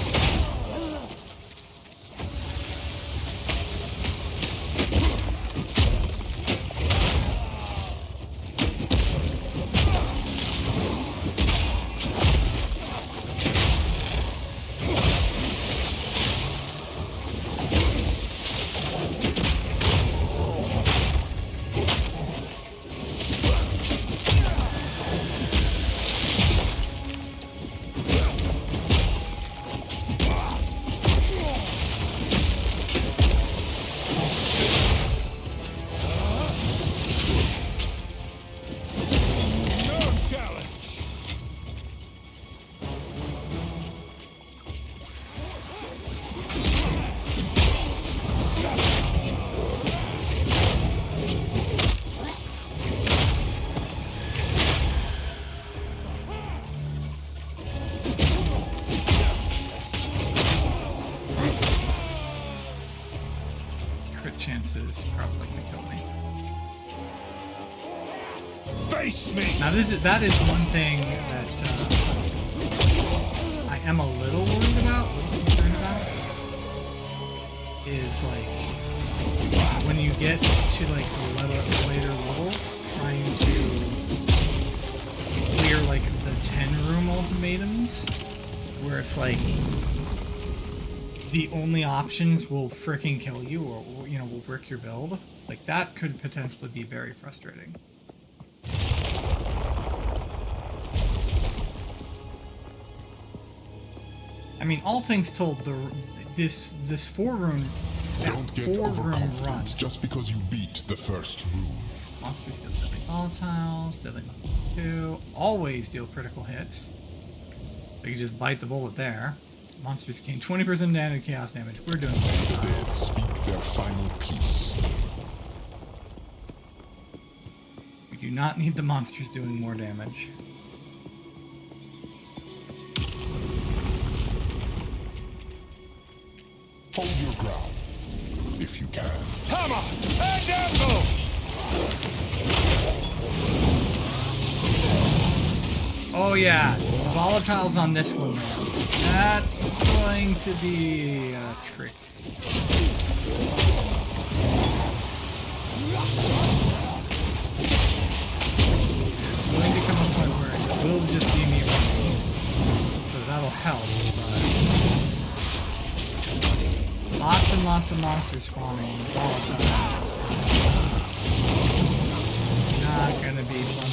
No challenge! Crit chances probably gonna kill me. Face me! Now that is one thing that I am a little worried about, concerned about, is like when you get to like later levels, trying to clear like the 10 room ultimatums, where it's like the only options will freaking kill you, or will brick your build. Like that could potentially be very frustrating. I mean, all things told, this 4-room don't get 4-room run. overconfident just because you beat the first room. Monsters deal deadly volatiles, deadly monsters 2, always deal critical hits. So you just bite the bullet there. Monsters gain 20% damage, chaos damage. We're doing The good. dead speak their final piece. We do not need the monsters doing more damage. Hold your ground, if you can. Hammer! And anvil! Oh yeah, volatiles on this one. That's going to be a trick. It's going to come a point where it will just be me running. So that'll help, but lots and lots of monsters spawning, volatiles. Not gonna be fun.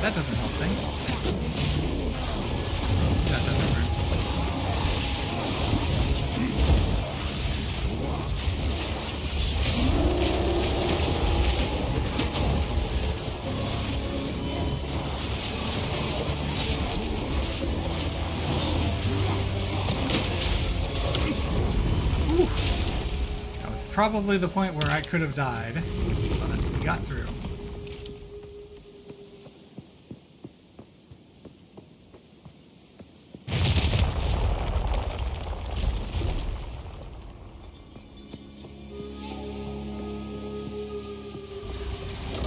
That doesn't help things. That doesn't work. probably the point where I could have died, but we got through.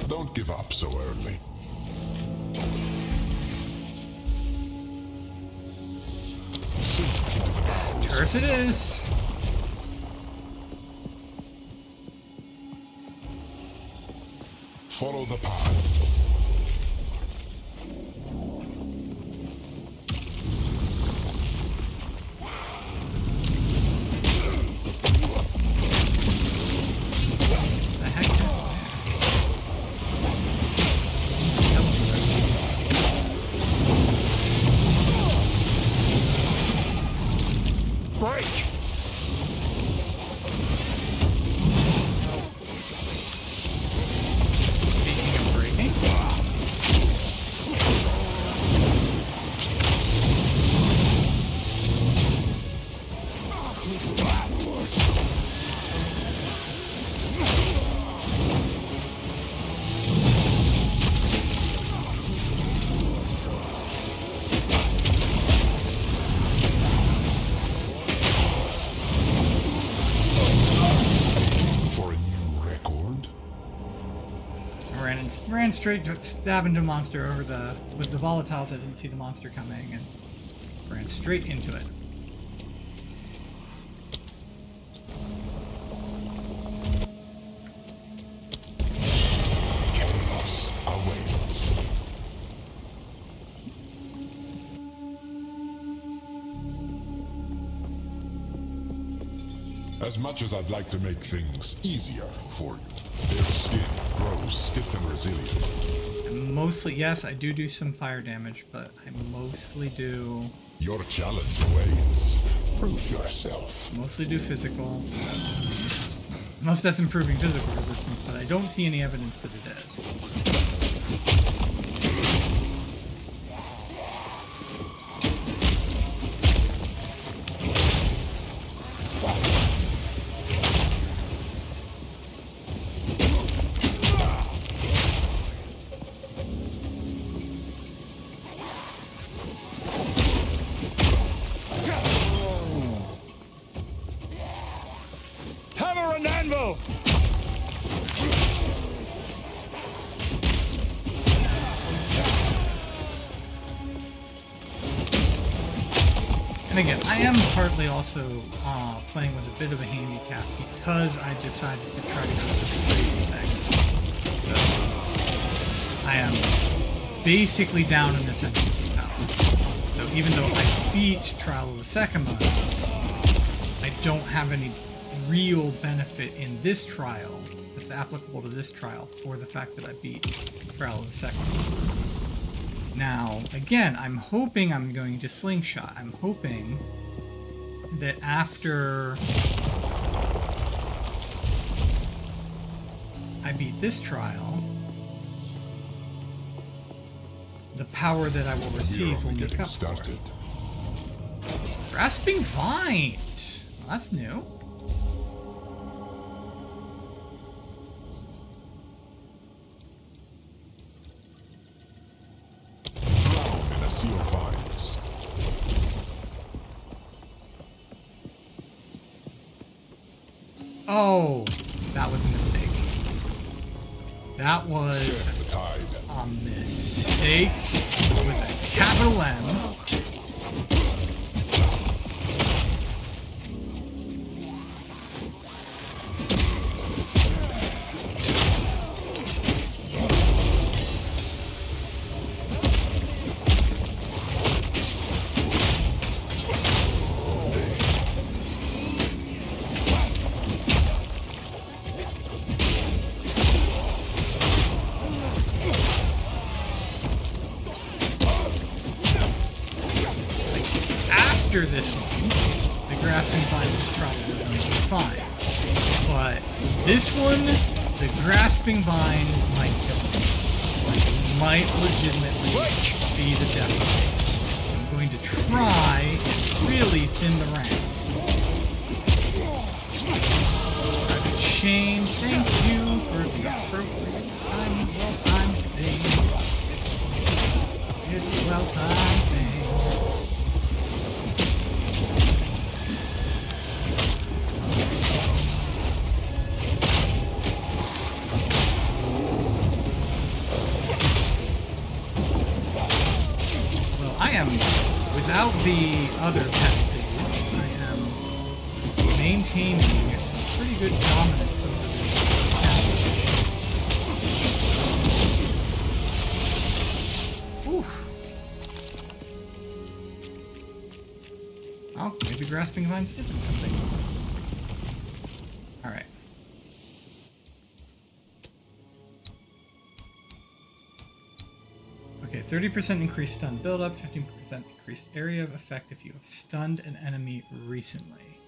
Don't give up so early. Turret it is. Follow the path. The heck? Break! Speaking of breaking. For a new record? Ran straight to stab into a monster over the with the volatiles. I didn't see the monster coming and ran straight into it. Chaos awaits. As much as I'd like to make things easier for you, their skin grows stiff and resilient. Mostly, yes, I do some fire damage, but I mostly do Your challenge awaits. Prove yourself. mostly do physical. Unless that's improving physical resistance, but I don't see any evidence that it is. Hammer and anvil! And again, I am partly also playing with a bit of a handicap because I decided to try to go with the crazy thing. So I am basically down in ascendancy power. So even though I beat Trial of the Sekimas, I don't have any real benefit in this trial that's applicable to this trial for the fact that I beat Trial of the Sekimas. Now, again, I'm hoping I'm going to slingshot. I'm hoping that after I beat this trial, the power that I will receive will make up for it. Grasping Vines! Well, that's new. In a sea of vines. Oh, that was a mistake. That was Turn the tide. a mistake with a capital M. After this one, the grasping vines is probably going to be fine. But this one, the grasping vines might kill me. Like, might legitimately be the death of me. I'm going to try and really thin the ranks. Try to change. Thank you for the appropriate time. Well-timed thing. It's a well-timed thing. Well, I am, without the other penalties, I am maintaining some pretty good dominance over this challenge. Whew. Oh, maybe grasping vines isn't something. Alright. Okay, 30% increased stun buildup, 15% increased area of effect if you have stunned an enemy recently.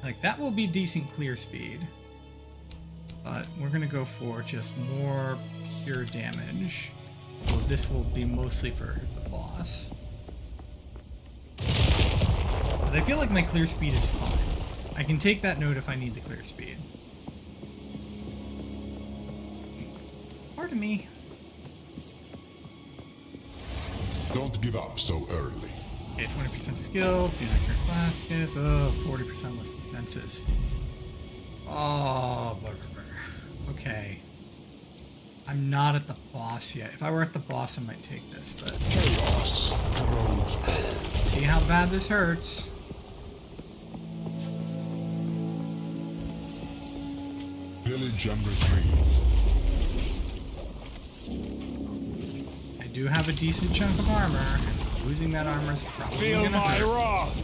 Like, that will be decent clear speed. But we're going to go for just more pure damage. So this will be mostly for the boss. But I feel like my clear speed is fine. I can take that note if I need the clear speed. Pardon me. Don't give up so early. Okay, 20% skill, do not your class is, 40% less defenses. Oh, okay. I'm not at the boss yet. If I were at the boss, I might take this, but... Chaos corrodes all. See how bad this hurts. Pillage and retrieve. I do have a decent chunk of armor. Losing that armor is probably Feel gonna my hurt. wrath!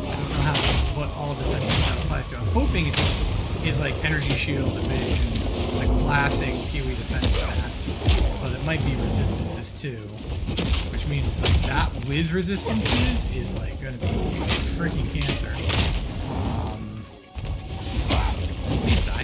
I don't know how what all defenses that applies to. I'm hoping it just is like energy shield, evasion, like classic Kiwi defense stats. But it might be resistances too. Which means like that whiz resistances is like gonna be freaking cancer. Please die.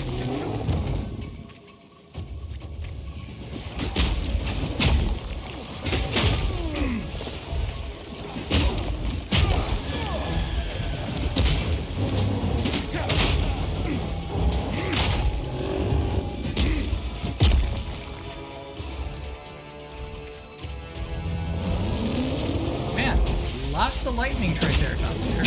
Man, lots of lightning triceratops here.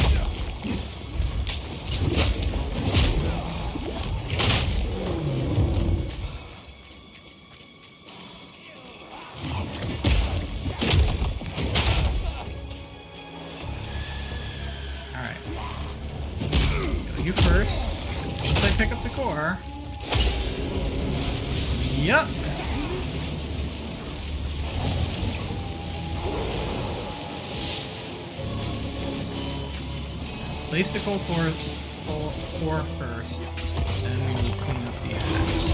Alright. Go you first. Once I pick up the core. Yup. Place the core first, then we will clean up the axe.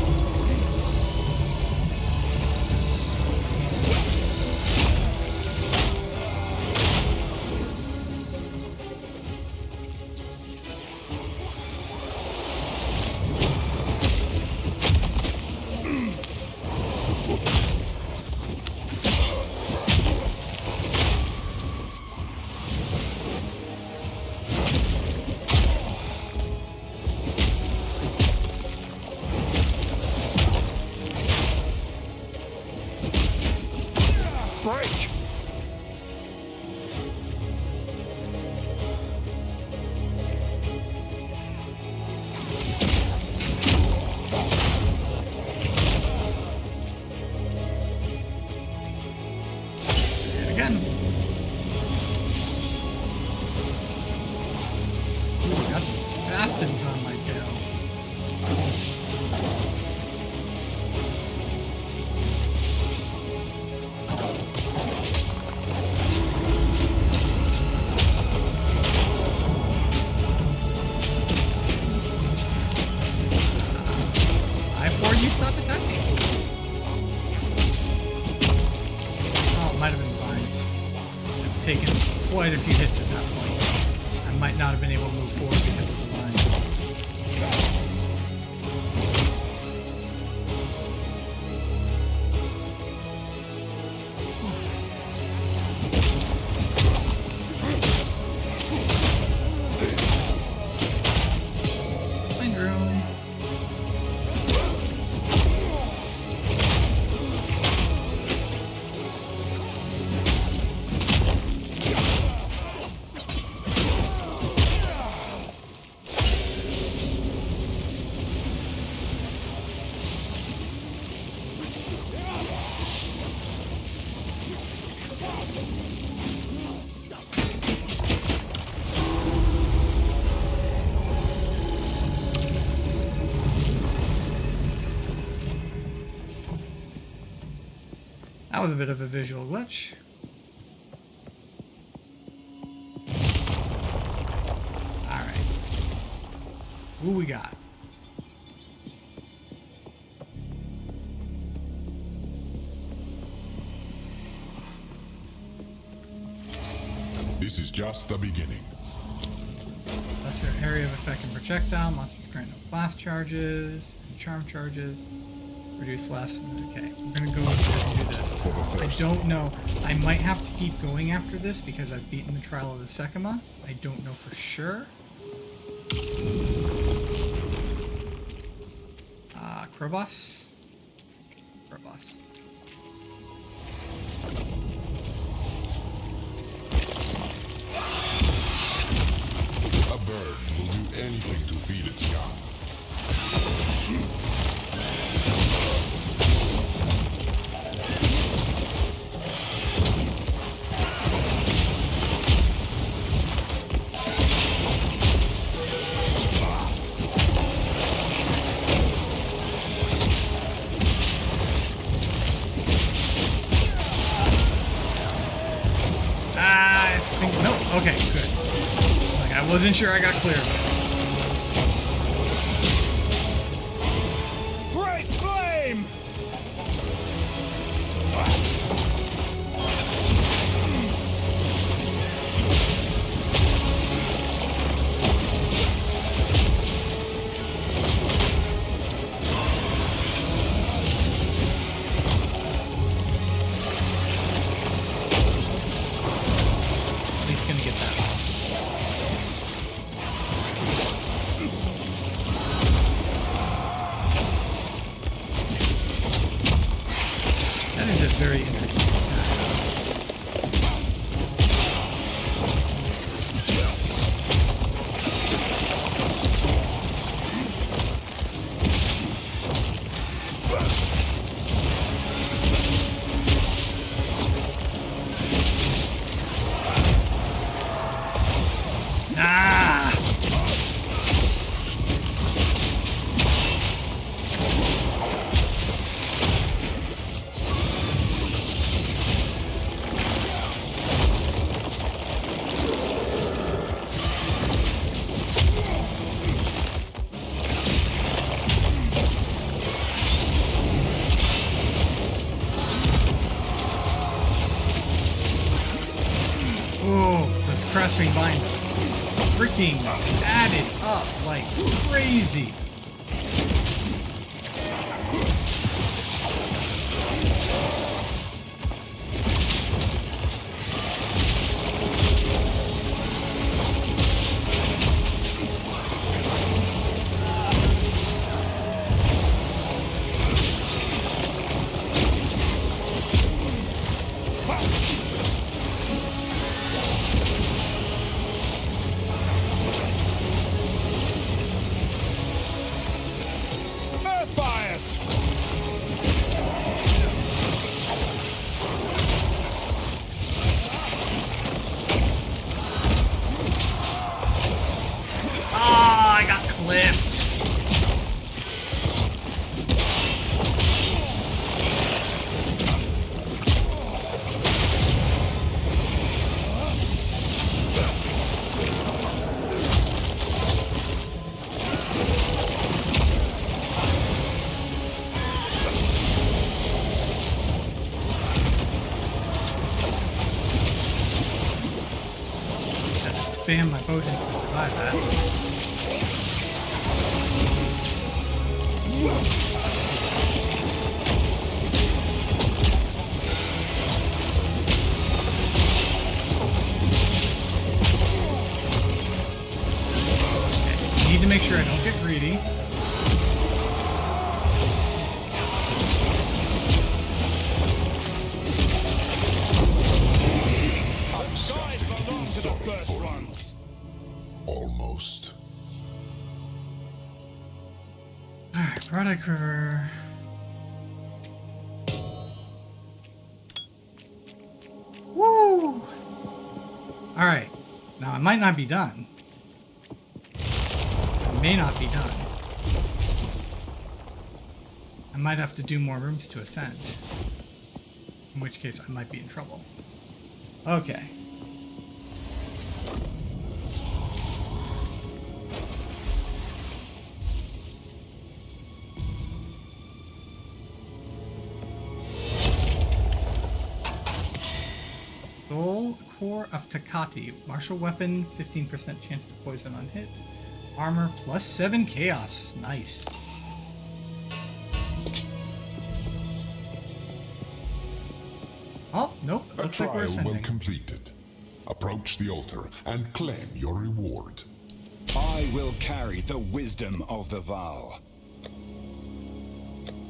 Break! And again. Ooh, got some fastens on my tail. I4, you stop attacking. Oh, it might have been vines. I've taken quite a few hits at that point. I might not have been able to move forward because of the vines. That was a bit of a visual glitch. Alright. Who we got? This is just the beginning. Lesser area of effect and projectile. Monsters grant no blast charges and charm charges. Reduce last. Okay, we're gonna go and do this. For the I first. don't know. I might have to keep going after this because I've beaten the Trial of the Sekima. I don't know for sure. Krobos. Krobos. A bird will do anything to feed its young. I think no. Okay, good. Like I wasn't sure I got clear. Great flame! At least gonna get that off. That is a very interesting attack. Ah! Oh, those grasping vines freaking added up like crazy. Earth fires! Ah, I got clipped. Had to spam my potions to survive that. Okay, need to make sure I don't get greedy. The skies belong to the Sorry first for you. ones. Almost. Alright, product river. Woo! Alright, now I might not be done. I may not be done. I might have to do more rooms to ascend. In which case, I might be in trouble. Okay. Soul Core of Takati. Martial weapon, 15% chance to poison on hit. Armor plus 7 chaos. Nice. Oh, nope. A Looks like we're trial well ascending. completed. Approach the altar and claim your reward. I will carry the wisdom of the Val.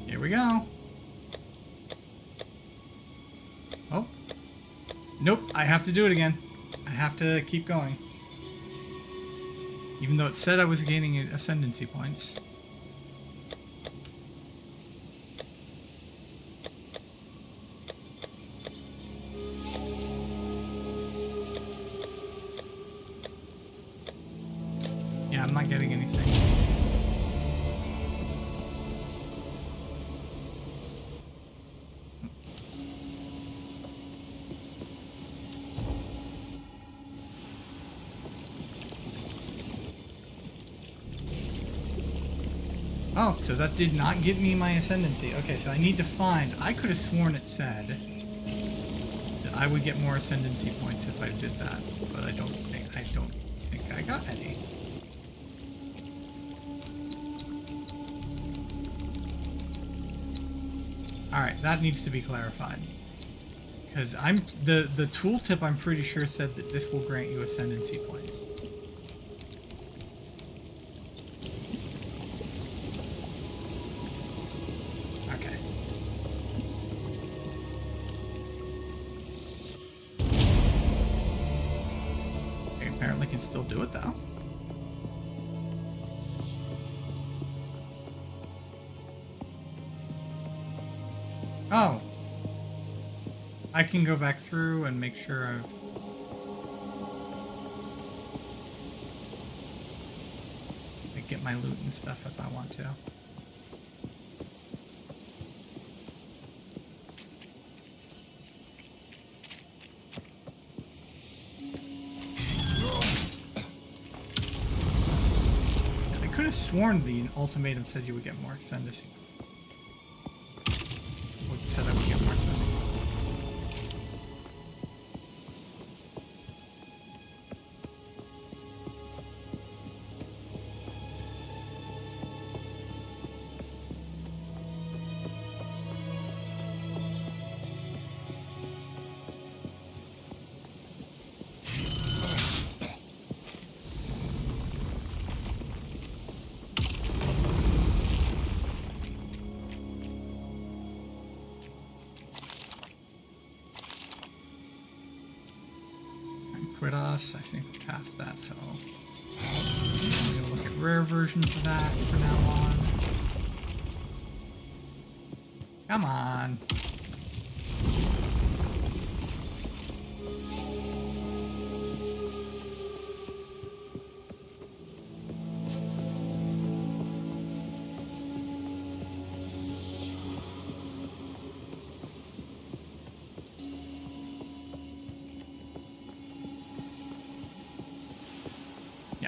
Here we go. Oh. Nope, I have to do it again. I have to keep going. Even though it said I was gaining ascendancy points. Yeah, I'm not getting anything. Oh, so that did not give me my ascendancy. Okay, so I need to find... I could have sworn it said that I would get more ascendancy points if I did that, but I don't think I got any. Alright, that needs to be clarified. Because the tooltip I'm pretty sure said that this will grant you ascendancy points. Okay. I apparently can still do it though. Oh. I can go back through and make sure I get my loot and stuff if I want to. I could have sworn the ultimatum said you would get more ascendancy. It said I would get more ascendancy. Us. I think we passed that, so I'm gonna look at rare versions of that from now on. Come on.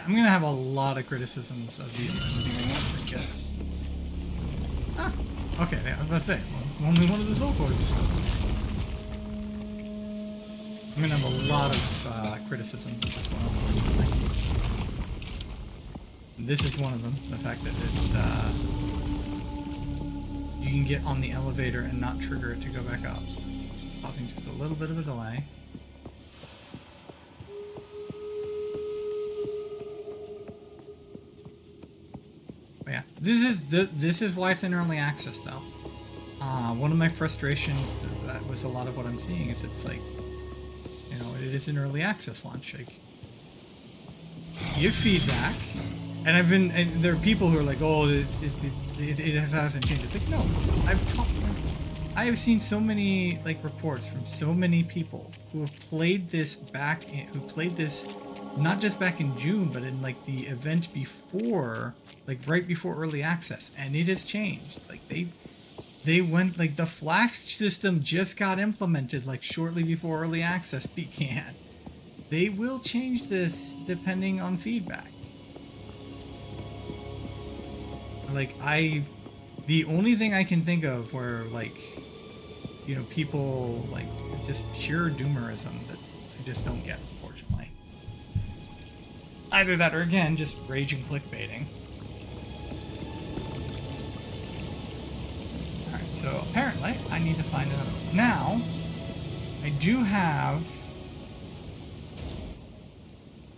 I'm gonna have a lot of criticisms of the ascendancy. Ah, okay, I was about to say, well, only one of the soul cores is still. I'm gonna have a lot of criticisms of this one, unfortunately. This is one of them, the fact that you can get on the elevator and not trigger it to go back up, causing just a little bit of a delay. Yeah, this is why it's in early access, though. One of my frustrations that was a lot of what I'm seeing is it's like, you know, it is an early access launch. Like, give feedback, and there are people who are like, oh, it hasn't changed. It's like, no, I have seen so many like reports from so many people who have played this not just back in June, but in like the event before, like right before early access, and it has changed. Like they went, like, the flask system just got implemented, like, shortly before early access began. They will change this depending on feedback. Like, the only thing I can think of where, like, you know, people, like, just pure doomerism that I just don't get, unfortunately. Either that or, again, just raging clickbaiting. Alright, so apparently I need to find another one. Now, I do have...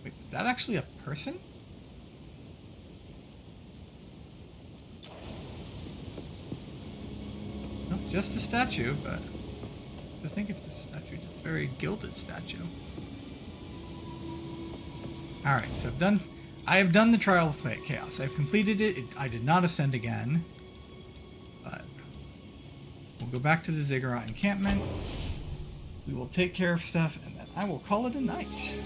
Wait, is that actually a person? No, just a statue, but I think it's the statue, just a very gilded statue. Alright, so I have done the Trial of Chaos. I've completed it. I did not ascend again. But we'll go back to the Ziggurat encampment. We will take care of stuff, and then I will call it a night.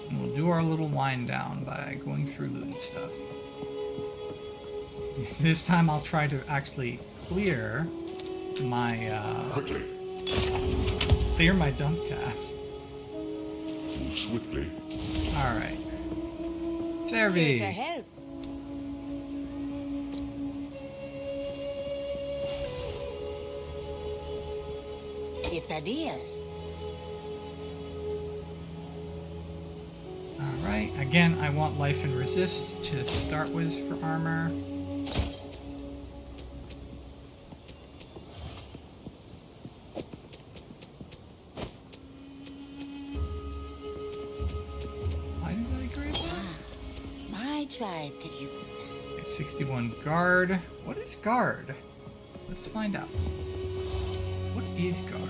And we'll do our little wind down by going through loot and stuff. This time I'll try to actually clear my Quickly. Clear my dump tab. Move swiftly. Alright. Here to Servi. help. It's a deal. Alright. Again, I want life and resist to start with for armor. Why did I grade that? My tribe could use it. Okay, 61 guard. What is guard? Let's find out. What is guard?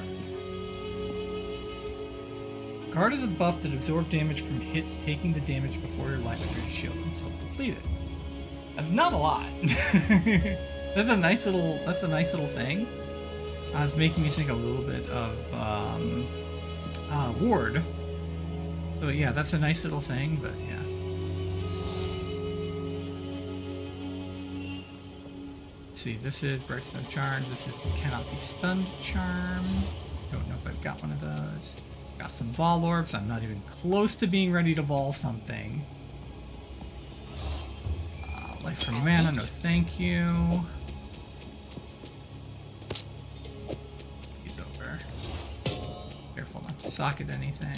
Guard is a buff that absorbs damage from hits, taking the damage before your life energy shield until depleted. That's not a lot. That's a nice little thing. It's making me think a little bit of ward. So yeah, that's a nice little thing, but yeah. Let's see, this is Brightstone Charm. This is the Cannot Be Stunned Charm. Don't know if I've got one of those. Got some Vol Orbs. I'm not even close to being ready to Vol something. Life from Mana, no thank you. He's over. Careful not to socket anything.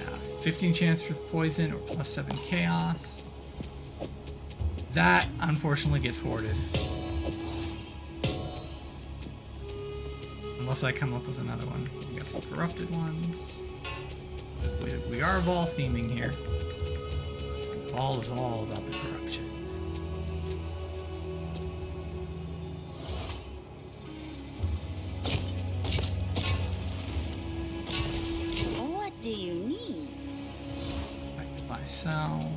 Yeah, 15 chance for poison or plus 7 chaos. That unfortunately gets hoarded. Unless I come up with another one. We got some corrupted ones. We are Vol theming here. Vol is all about the corruption. What do you need? Back to buy, sell.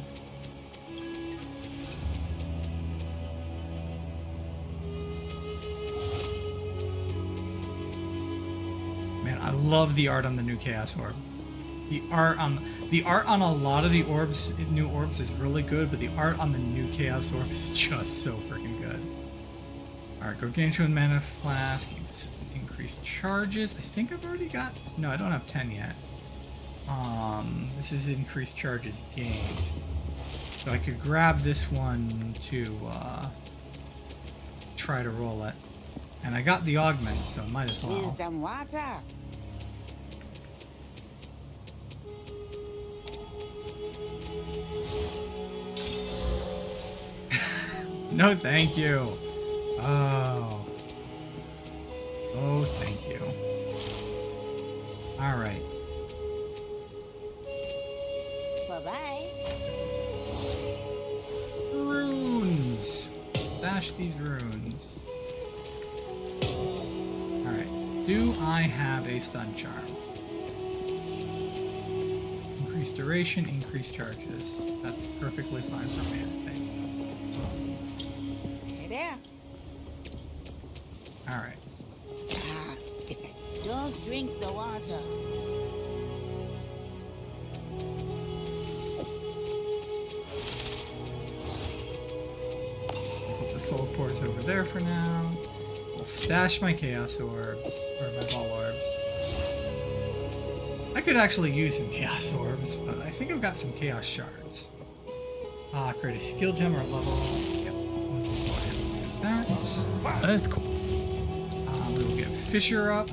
Man, I love the art on the new Chaos Orb. The art on a lot of the orbs, new orbs, is really good, but the art on the new Chaos Orb is just so freaking good. Alright, Gargantuan Mana Flask. This is an increased charges. I think I've already got... No, I don't have 10 yet. This is increased charges gained. So I could grab this one to try to roll it. And I got the augment, so might as well. Wisdom water. No, thank you. Oh. Oh, thank you. All right. Bye-bye. Runes. Stash these runes. All right. Do I have a stun charm? Increased duration, increased charges. That's perfectly fine for me, I think. Hey there. All right. Now drink the water. Put the soul cores over there for now. We'll stash my chaos orbs, or my ball orbs. I could actually use some chaos orbs, but I think I've got some chaos shards. Create a skill gem or level. Yep. We'll go ahead and do that. Earthquake. We will get Fisher up.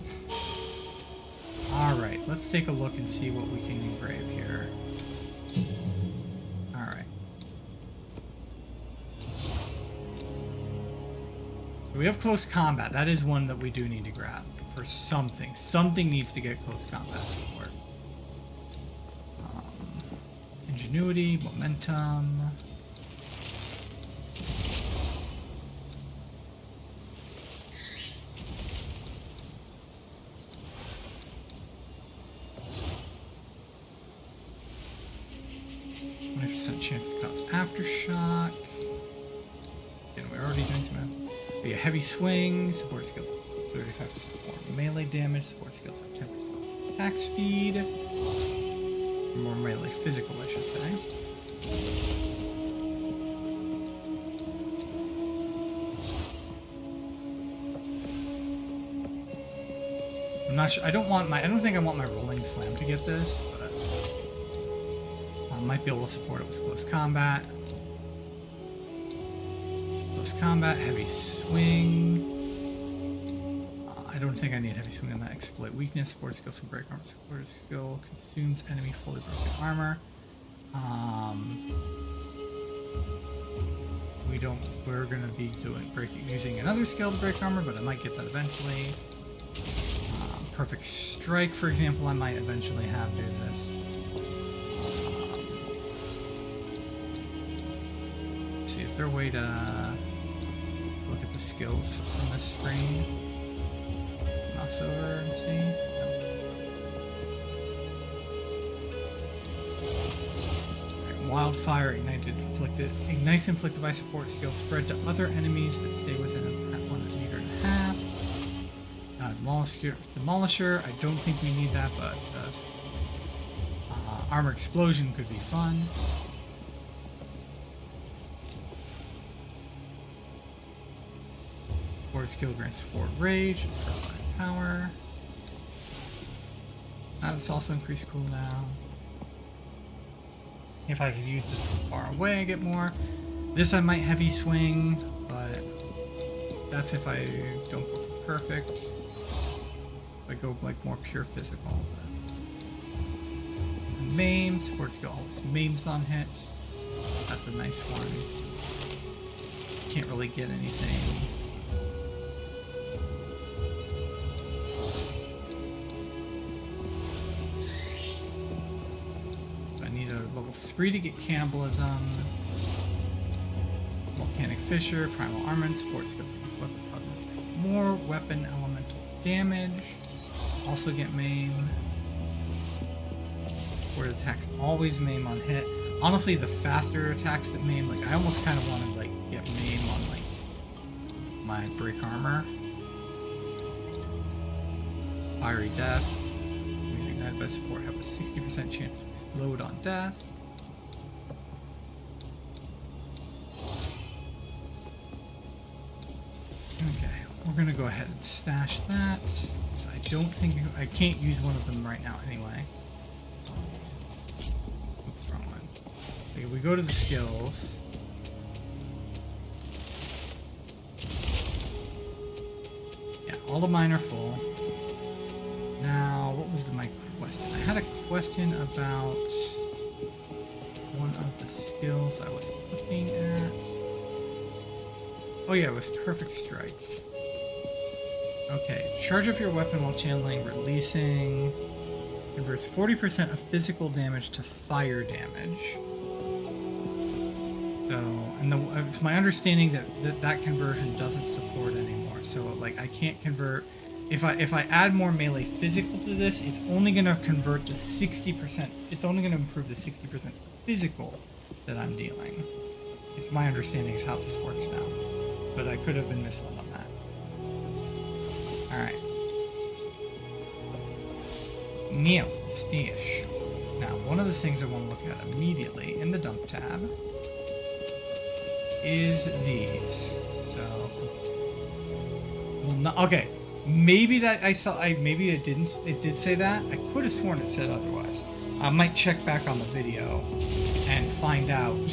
Alright, let's take a look and see what we can engrave here. Alright. So we have close combat. That is one that we do need to grab for something. Something needs to get close combat support. Ingenuity, momentum. Chance to cause aftershock. And we're already doing some. Be a heavy swing. Support skills 35% more melee damage. Support skills 10% attack speed. More melee physical, I should say. I'm not sure. I don't think I want my rolling slam to get this, but might be able to support it with close combat. Close combat, heavy swing. I don't think I need heavy swing on that. Exploit weakness, support skill, some break armor. Support skill consumes enemy fully broken armor. We're gonna be using another skill to break armor, but I might get that eventually. Perfect strike, for example, I might eventually have do this. Is there a way to look at the skills on this screen? Mouse over and see? No. Right, wildfire ignites inflicted by support skill spread to other enemies that stay within a 1.5 meters. Demolisher, I don't think we need that, but armor explosion could be fun. Skill grants 4 rage and 5 power. That's also increased cooldown. If I could use this from far away, I get more. This I might heavy swing, but that's if I don't go for perfect. If I go like more pure physical. Maim, support skill always maims on hit. That's a nice one. Can't really get anything. Level 3 to get cannibalism. Volcanic Fissure, Primal Armament, support skills, weapon cosmic. More weapon elemental damage. Also get maim. Support attacks always maim on hit. Honestly, the faster attacks that maim, like I almost kind of want to like get maim on like my break armor. Fiery Death. Ignited by support have a 60% chance to explode on death. Okay, we're gonna go ahead and stash that. I don't think I can't use one of them right now anyway. Oops, wrong one. Okay, we go to the skills. Yeah, all of mine are full. Now, what was my question? I had a question about one of the skills I was looking at. Oh yeah, it was Perfect Strike. Okay, charge up your weapon while channeling, releasing. Converts 40% of physical damage to fire damage. So, and it's my understanding that conversion doesn't support anymore. So, like, I can't convert. If I add more melee physical to this, it's only going to convert to 60%. It's only going to improve the 60% physical that I'm dealing. It's my understanding is how this works now. But I could have been misled on that. Alright. Now, stash. Now, one of the things I want to look at immediately in the dump tab is these. So, well, no, okay. Maybe that I saw. Maybe it didn't. It did say that. I could have sworn it said otherwise. I might check back on the video and find out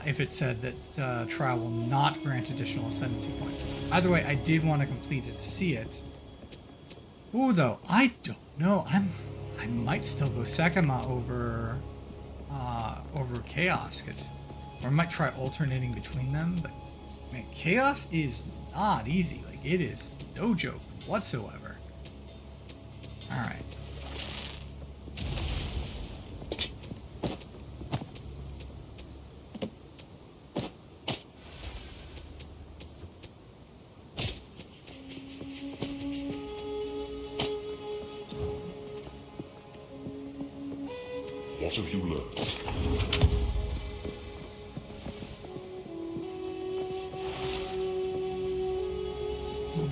if it said that trial will not grant additional ascendancy points. Either way, I did want to complete it to see it. Ooh, though I don't know. I might still go Sekima over Chaos, or I might try alternating between them. But man, Chaos is not easy. Like, it is no joke whatsoever. All right. What have you learned?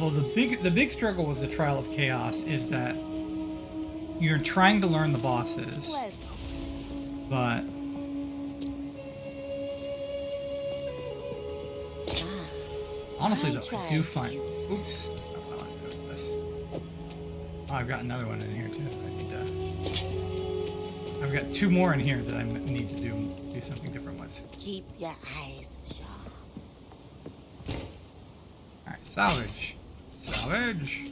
Although the big struggle with the Trial of Chaos is that you're trying to learn the bosses, but honestly though, I do find oops, that's not what I want to do with this. Oh, I've got another one in here too that I need to. I've got two more in here that I need to do something different with. Keep your eyes sharp. Alright, salvage. Salvage.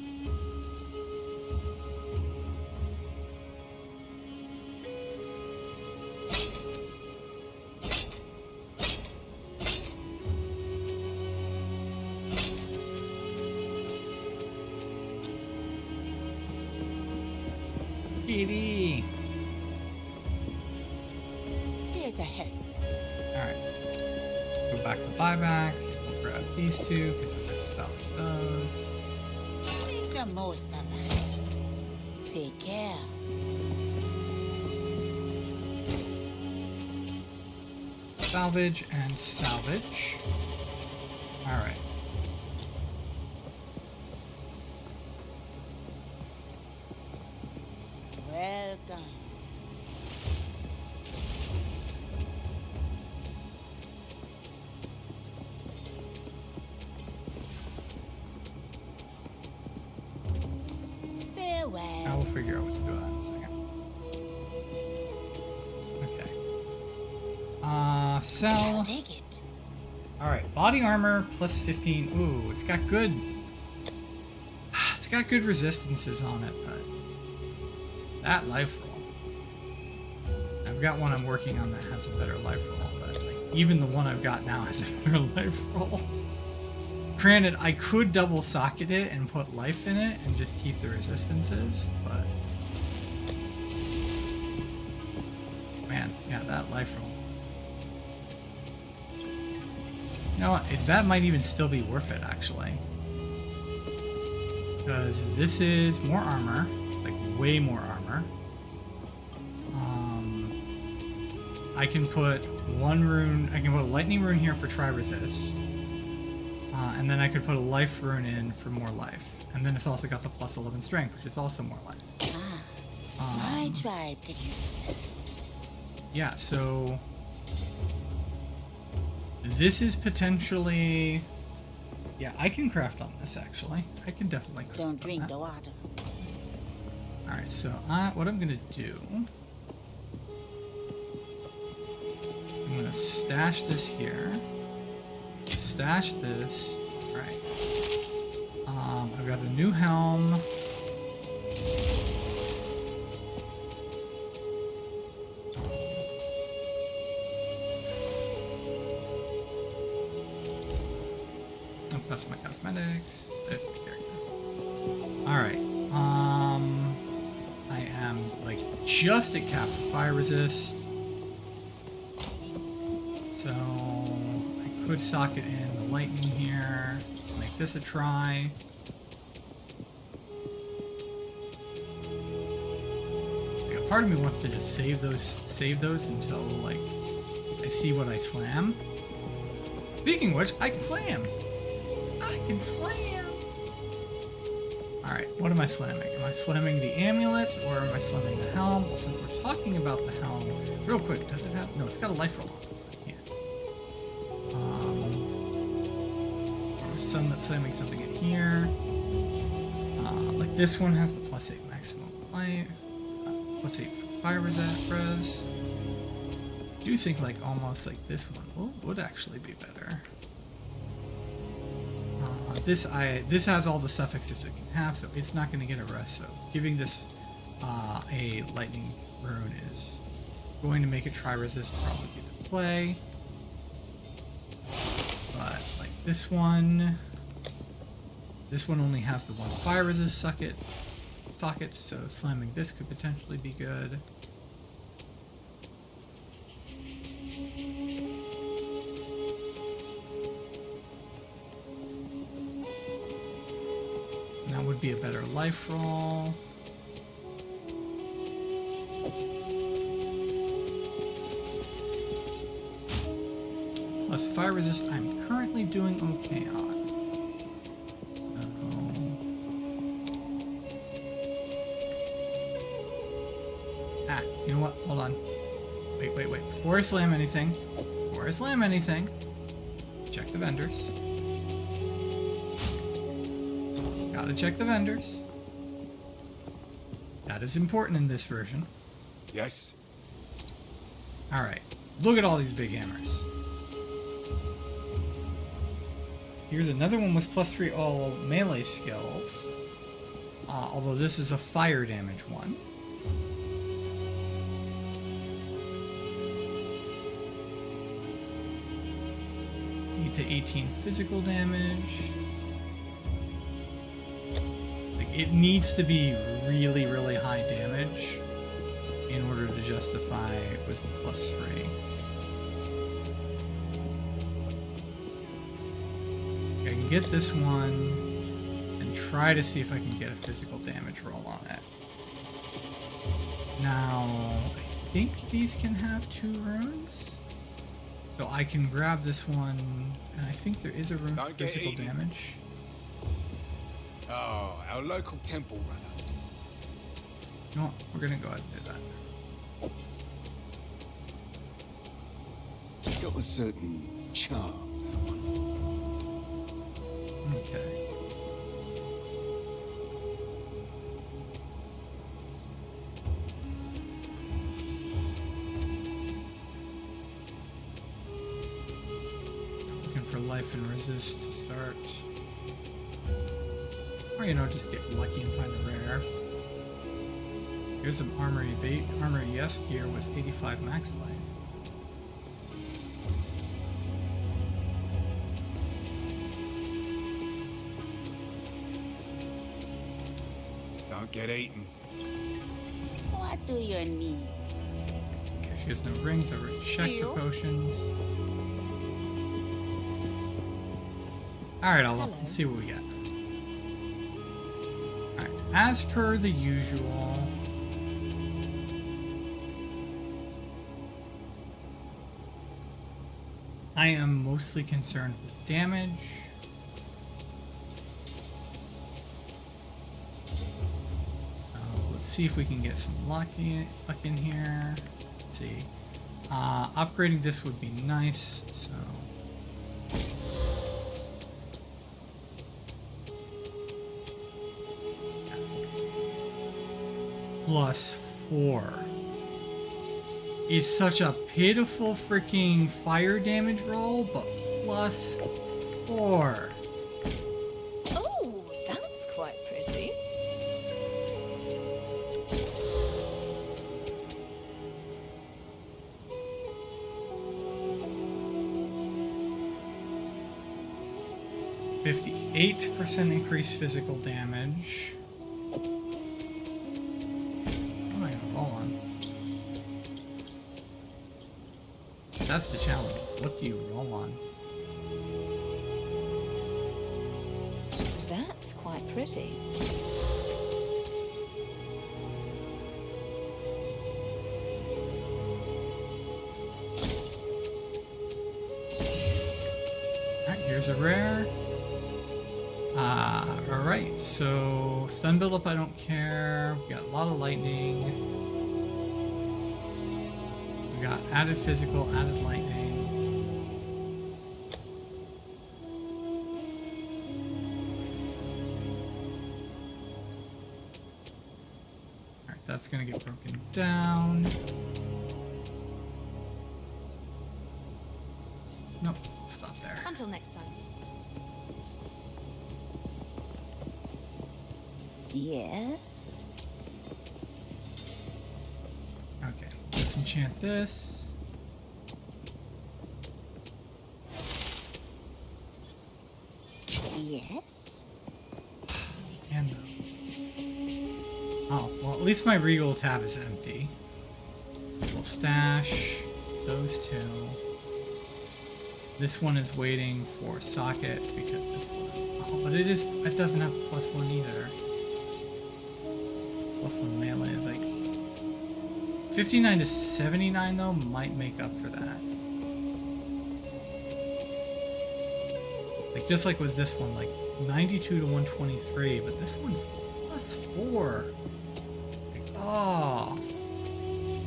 Kitty. Here to help. Alright. Go back to buyback. We'll grab these two because I'd like to salvage those. Make the most of it. Take care. Salvage and salvage. Alright. Welcome. Farewell. I will figure out what to do with that in a second. Okay. Sell. Take it. Alright, body armor plus 15. Ooh, it's got good... It's got good resistances on it, but... That life roll. I've got one I'm working on that has a better life roll, but like, even the one I've got now has a better life roll. Granted, I could double socket it and put life in it and just keep the resistances, but... Man, yeah, that life roll. You know what? That might even still be worth it, actually. Because this is more armor. Like, way more armor. I can put one rune... I can put a lightning rune here for tri-resist. And then I could put a life rune in for more life. And then it's also got the plus 11 strength, which is also more life. My tribe could use it. Yeah, so... This is potentially... Yeah, I can craft on this, actually. I can definitely craft Don't drink on the that. water. Alright, so what I'm going to do... I'm going to stash this here. Stash this. Right. I've got the new helm. Oh, that's my cosmetics. There's my character. Alright. I am like just at cap for fire resist. So I could socket in the lightning here. Make this a try. Like, a part of me wants to just save those until like I see what I slam. Speaking of which, I can slam. I can slam. Alright, what am I slamming? Am I slamming the amulet or am I slamming the helm? Well, since we're talking about the helm, real quick, does it have... No, it's got a life roll on it, so I can't. Slamming something in here. Like this one has the +8 maximum life. +8 fire res. I do think like almost like this one would actually be better. This has all the suffixes it can have, so it's not going to get a rest. So giving this a lightning rune is going to make it tri-resist, probably be the play. But like this one only has the one fire resist socket, so slamming this could potentially be good. And that would be a better life roll. Plus fire resist, I'm currently doing okay on. You know what? Hold on. Wait. Before I slam anything, check the vendors. Gotta check the vendors. That is important in this version. Yes? Alright. Look at all these big hammers. Here's another one with +3 all melee skills. Although this is a fire damage one. 8 to 18 physical damage. Like, it needs to be really, really high damage in order to justify with the +3. I can get this one and try to see if I can get a physical damage roll on it. Now, I think these can have 2 runes. So I can grab this one, and I think there is a rune for physical damage. Oh, our local temple runner. No, we're gonna go ahead and do that. It's got a certain charm, that one. Okay. Looking for life and resist to start. Or, you know, just get lucky and find a rare. Here's some Armory yes gear with 85 max life. Don't get eaten. What do you need? Okay, she has no rings. I already checked the potions. Alright, let's see what we got. Alright, as per the usual. I am mostly concerned with damage. Let's see if we can get some luck in here. Let's see. Upgrading this would be nice, so. +4. It's such a pitiful freaking fire damage roll, but +4. Oh, that's quite pretty. %58 increased physical damage. What am I gonna roll on? That's the challenge. What do you roll on? That's quite pretty. Alright, here's a rare. Alright, so stun buildup I don't care. We got a lot of lightning. We got added physical, added lightning. Alright, that's gonna get broken down. Nope, stop there. Until next time. Yes? Okay, let's enchant this. Yes? And oh, well, at least my regal tab is empty. We'll stash those two. This one is waiting for socket because this one. Oh, but it doesn't have +1 either. +1 melee, like 59 to 79 though might make up for that. Like just like with this one, like 92 to 123, but this one's +4. Like, oh.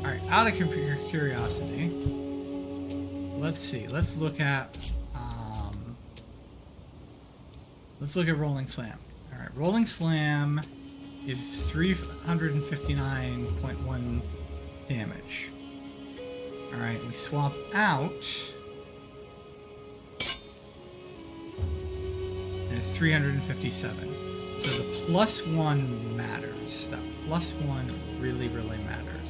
Alright, out of curiosity. Let's see. Let's look at Rolling Slam. Alright, Rolling Slam is 359.1 damage. Alright, we swap out. And it's 357. So the +1 matters. That +1 really, really matters.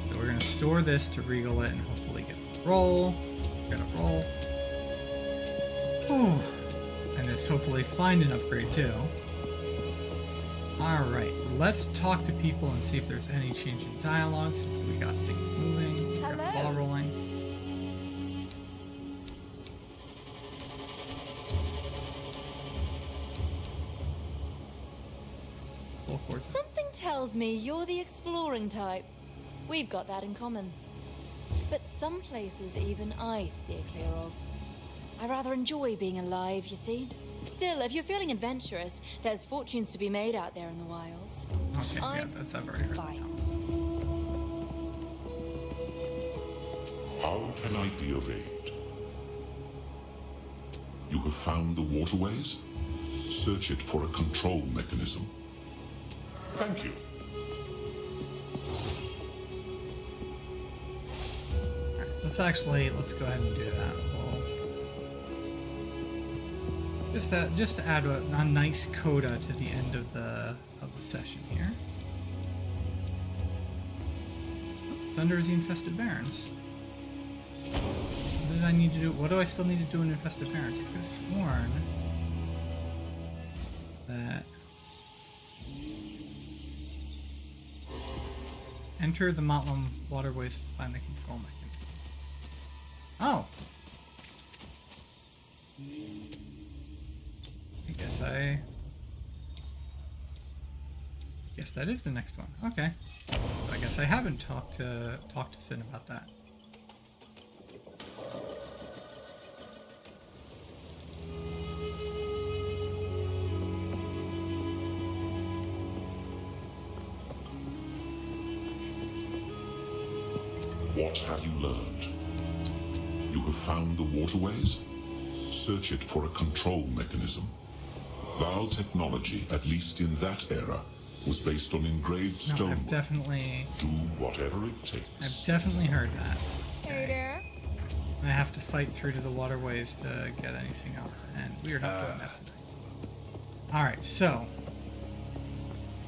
So we're going to store this to regal it and hopefully get a roll. We're going to roll. Whew. And it's hopefully find an upgrade too. Alright, let's talk to people and see if there's any change in dialogue since we got things moving. We got the ball rolling. Something tells me you're the exploring type. We've got that in common. But some places even I steer clear of. I rather enjoy being alive, you see. Still, if you're feeling adventurous, there's fortunes to be made out there in the wilds. Okay, yeah, that's I've already heard. Bye. How can I be of aid? You have found the waterways? Search it for a control mechanism. Thank you. Alright, let's go ahead and do that. We'll just to add a nice coda to the end of the session here. Thunder is the infested barrens. What did I need to do? What do I still need to do in infested barrens? I could have sworn that enter the mountain waterways to find the control mechanism. Oh. I guess that is the next one. Okay. I guess I haven't talked to Sin about that. What have you learned? You have found the waterways? Search it for a control mechanism. Val technology, at least in that era, was based on engraved stone. I've definitely... Do whatever it takes. I've definitely heard that. Hey there. I have to fight through to the waterways to get anything else, and we are not doing that tonight. Alright, so...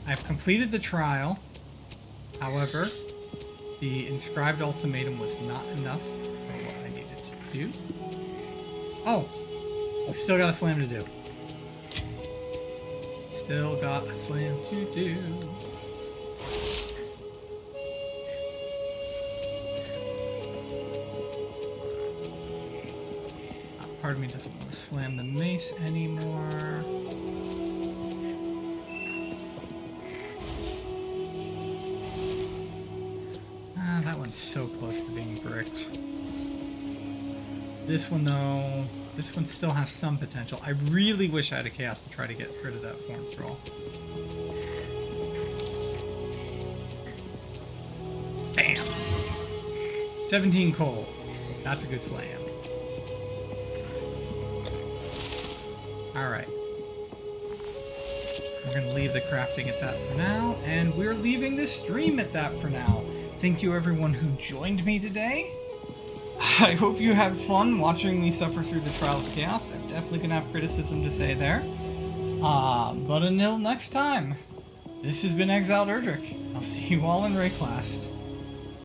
I've completed the trial. However, the inscribed ultimatum was not enough for what I needed to do. Oh! We've still got a slam to do. Still got a slam to do. Part of me doesn't want to slam the mace anymore. That one's so close to being bricked. This one though, This one still has some potential. I really wish I had a chaos to try to get rid of that form scroll. Bam! 17 coal. That's a good slam. Alright. We're going to leave the crafting at that for now, and we're leaving this stream at that for now. Thank you everyone who joined me today. I hope you had fun watching me suffer through the Trial of Chaos. I'm definitely going to have criticism to say there. But until next time, this has been Exile Erdrick. I'll see you all in Rayclast.